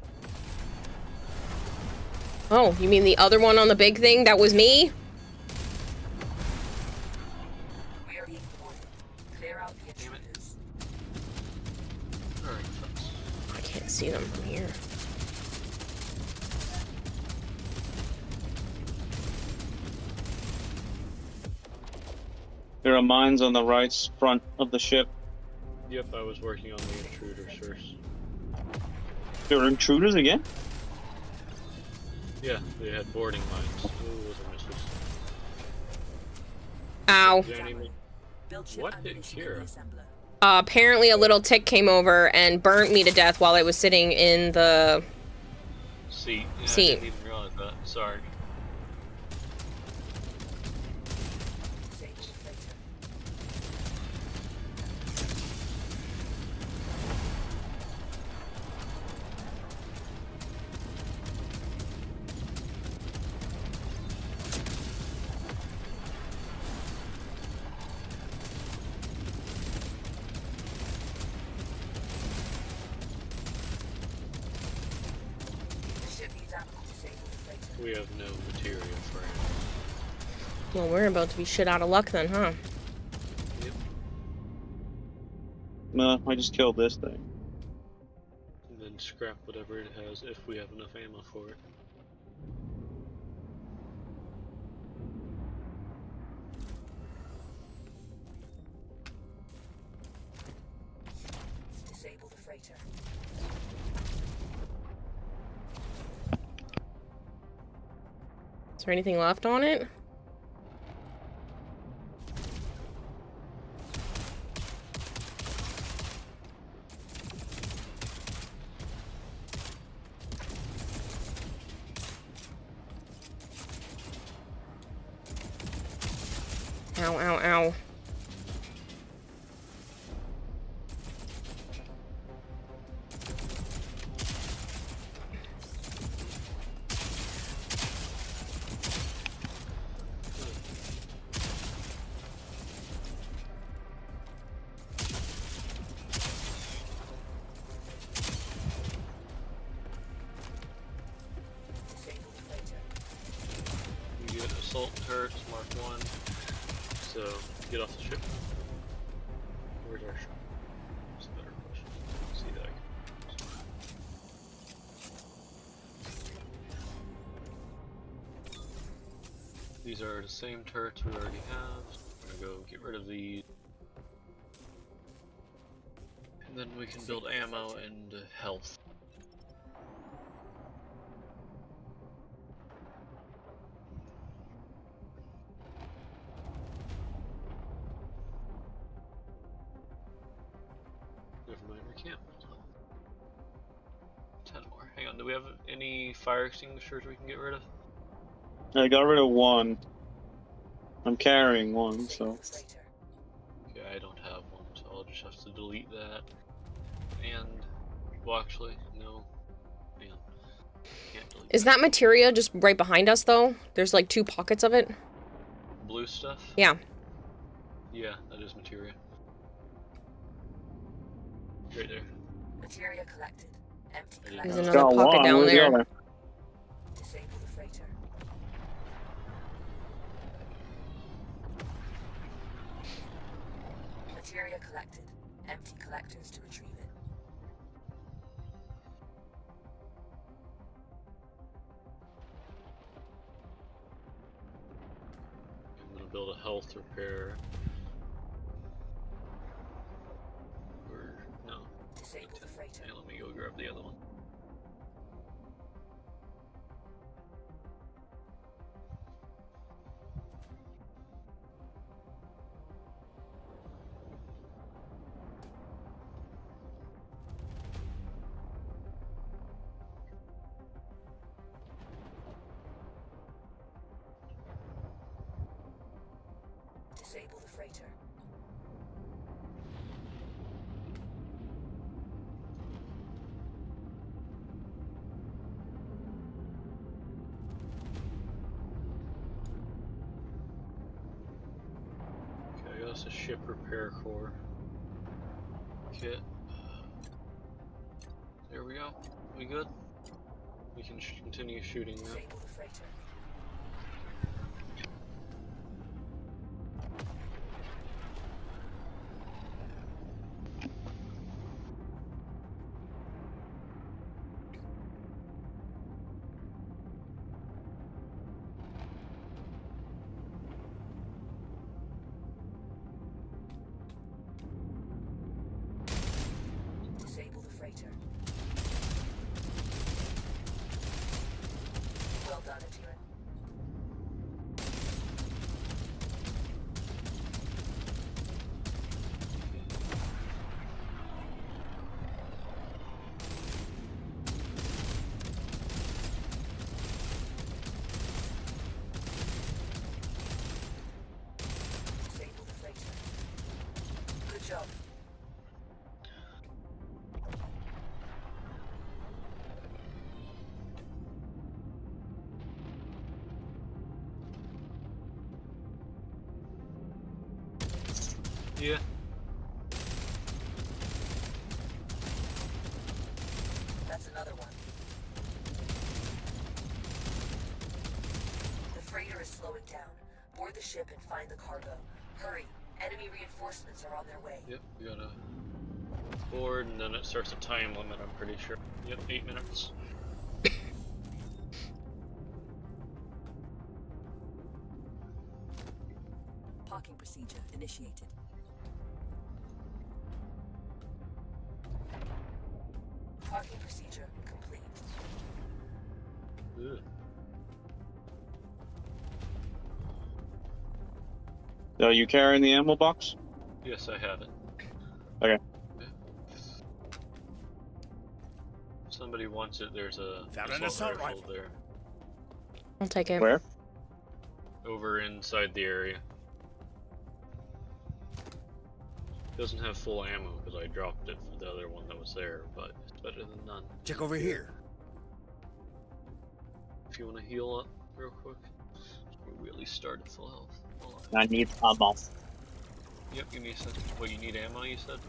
Oh, you mean the other one on the big thing? That was me? We are being boarded. Clear out the intruders. I can't see them from here. There are mines on the right front of the ship. Yep, I was working on the intruders first. There are intruders again? Yeah, they had boarding mines. Ooh, those are missiles. Ow. What did Kira? Apparently a little tick came over and burnt me to death while I was sitting in the Seat. Yeah, seat. I didn't even realize that. Sorry. We have no material for it. Well, we're about to be shit out of luck then, huh? Yep. No, I just killed this thing. And then scrap whatever it has if we have enough ammo for it. Disable the freighter. Is there anything left on it? Ow, ow, ow. You get assault turrets, mark 1. So, get off the ship. Where's our ship? That's a better question. See that I can... These are the same turrets we already have. So I'm gonna go get rid of these. And then we can build ammo and health. Never mind, we can't build 10 more. Hang on, do we have any fire extinguishers we can get rid of? I got rid of one. I'm carrying one, so. Okay, I don't have one, so I'll just have to delete that. And, well actually, no. Man, can't delete Is that materia just right behind us, though? There's like 2 pockets of it. Blue stuff? Yeah. Yeah, that is materia. Right there. Materia collected. Empty. There's another pocket down there. Disable the freighter. Materia collected. Empty collectors to retrieve it. I'm gonna build a health repair. Or no. Disable the freighter. Yeah, let me go grab the other one. Disable the freighter. Okay, I got us a ship repair core kit. There we go. We good? We can continue shooting now. Disable the freighter. Disable the freighter. Well done, Adira. Disable the freighter. Good job. Yeah. That's another one. The freighter is slowing down. Board the ship and find the cargo. Hurry. Enemy reinforcements are on their way. Yep, we gotta board and then it starts a time limit, I'm pretty sure. Yep, 8 minutes. Parking procedure initiated. Parking procedure complete. Ugh. Are you carrying the ammo box? Yes, I have it. Okay. If somebody wants it, there's a Found an assault rifle there. I'll take it. Where? Over inside the area. Doesn't have full ammo because I dropped it for the other one that was there, but it's better than none. Check over here. If you want to heal up real quick, we really start at full health. Hold on. I need ammo. Yep, you need some. What, you need ammo, you said?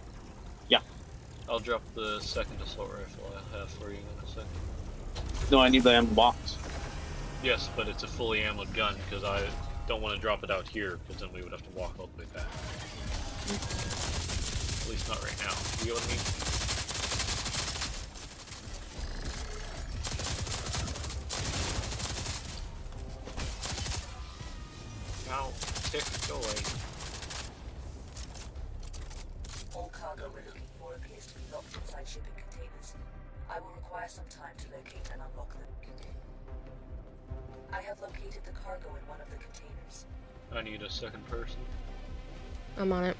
Yeah. I'll drop the second assault rifle I have for you in a second. No, I need the ammo box. Yes, but it's a fully ammoed gun because I don't want to drop it out here because then we would have to walk all the way back. At least not right now. You know what I mean? Now, tick, go away. All cargo we're looking for appears to be locked inside shipping containers. I will require some time to locate and unlock them. I have located the cargo in one of the containers. I need a second person. I'm on it.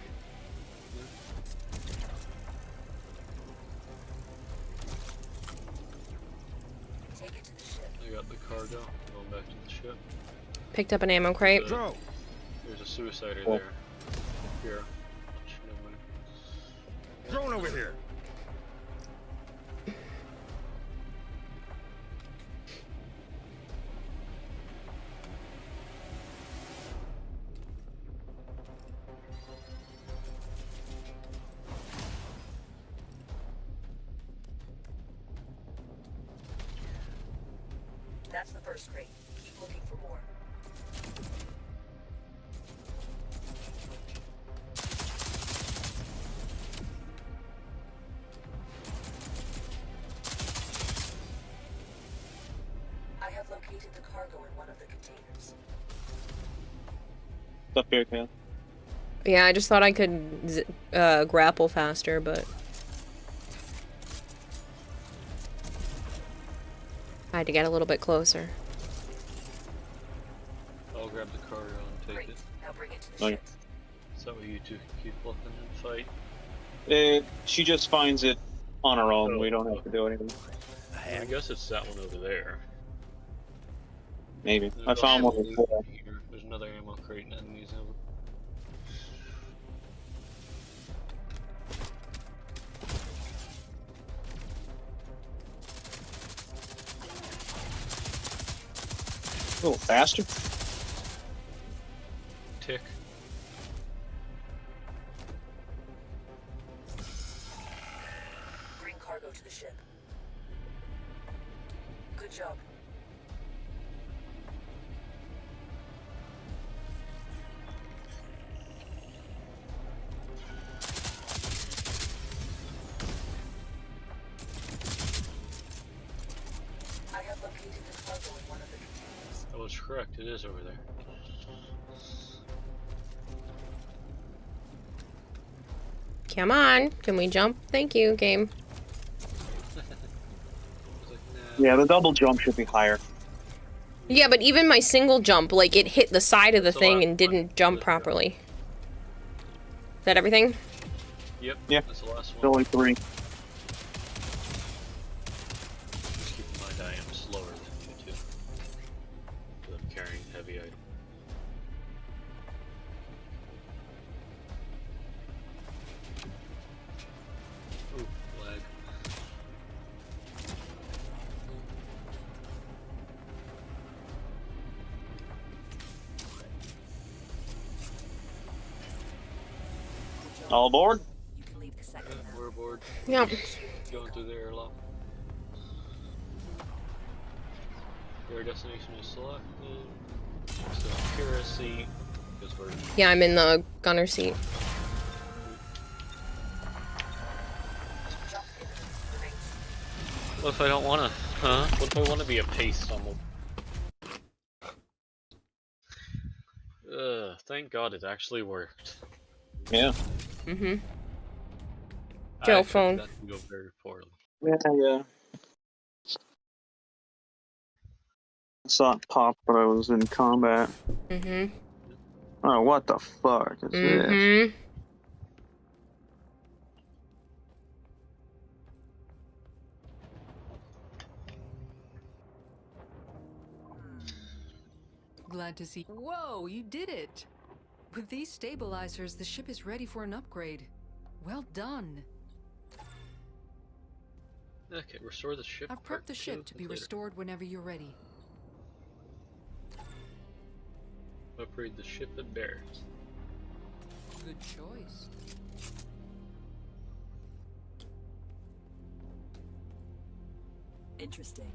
Take it to the ship. I got the cargo. Going back to the ship. Picked up an ammo crate. There's a suicider Oh. there. Here. Drone over here. That's the first crate. Keep looking for more. I have located the cargo in one of the containers. It's up here, Kale. Yeah, I just thought I could grapple faster, but I had to get a little bit closer. I'll grab the cargo and take it. Now bring it to the ship. Is that what you two can keep looking and fight? She just finds it on her own. Oh, We don't have to do anything. I guess it's that one over there. Maybe. There's I found one also before. here. There's another ammo crate and enemies over. A little faster. Tick. Bring cargo to the ship. Good job. I have located the cargo in one of the containers. I was correct. It is over there. Come on, can we jump? Thank you, game. Yeah, the double jump should be higher. Yeah, but even my single jump, like, it hit the side of the thing and didn't jump properly. Is that everything? Yep. Yeah. That's the last one. Only 3. Just keep in mind I am slower than you two. Because I'm carrying heavy item. Ooh, lag. All aboard? We're aboard. Yep. Going through the airlock. Your destination is selected. So Kira seat. Because we're Yeah, I'm in the gunner seat. What if I don't wanna? Huh? What if I wanna be a paste on the... thank God it actually worked. Yeah. Mm-hmm. I Joe expected phone. that to go very poorly. Yeah. I saw it pop, but I was in combat. Mm-hmm. Oh, what the fuck is this? Mm-hmm. Glad to see. Whoa, you did it! With these stabilizers, the ship is ready for an upgrade. Well done. Okay, restore the ship. I've prepped the ship to be restored whenever you're ready. Upgrade the ship at Barracks. Good choice. Interesting.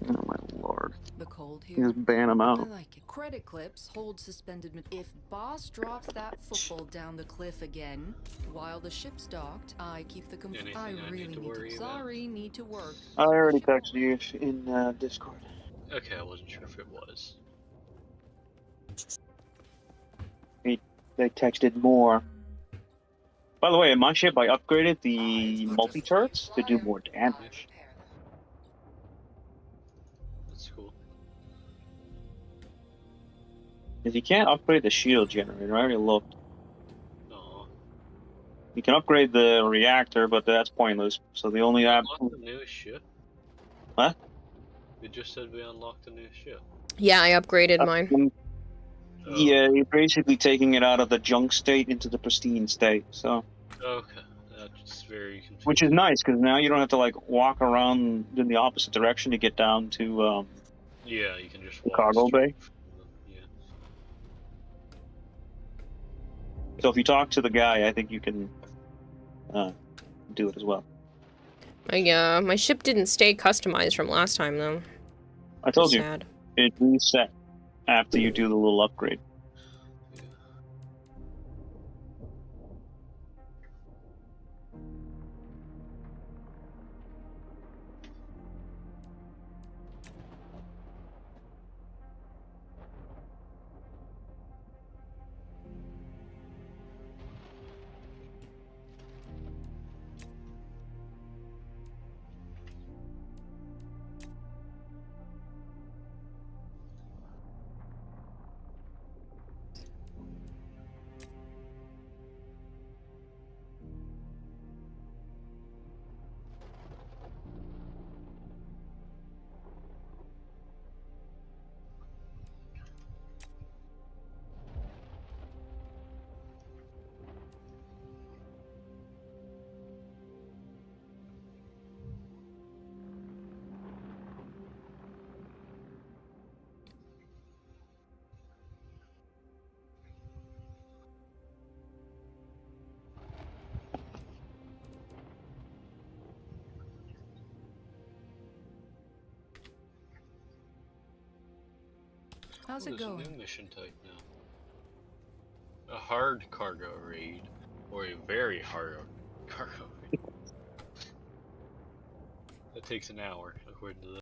Oh my lord. The cold here. Just ban him out. I like it. Credit clips hold suspended. If boss drops that football down the cliff again, while the ship's docked, I keep the I really need to. Sorry, need to work. I already texted you in Discord. Okay, I wasn't sure if it was. They texted more. By the way, in my ship, I upgraded the multi-turrets to do more damage. That's cool. Because you can't upgrade the shield generator, I already looked. Aww. You can upgrade the reactor, but that's pointless. So the only Unlocked the newest ship? What? We just said we unlocked a new ship. Yeah, I upgraded mine. Yeah, you're basically taking it out of the junk state into the pristine state, so... Okay, that's very confusing. Which is nice, because now you don't have to, like, walk around in the opposite direction to get down to, Yeah, you can just walk cargo bay. Yeah. So if you talk to the guy, I think you can do it as well. My ship didn't stay customized from last time, though. I told you. Sad. It reset after you do the little upgrade. How's it There's a going? new mission type now. A hard cargo raid, or a very hard cargo raid. That takes an hour, according to this.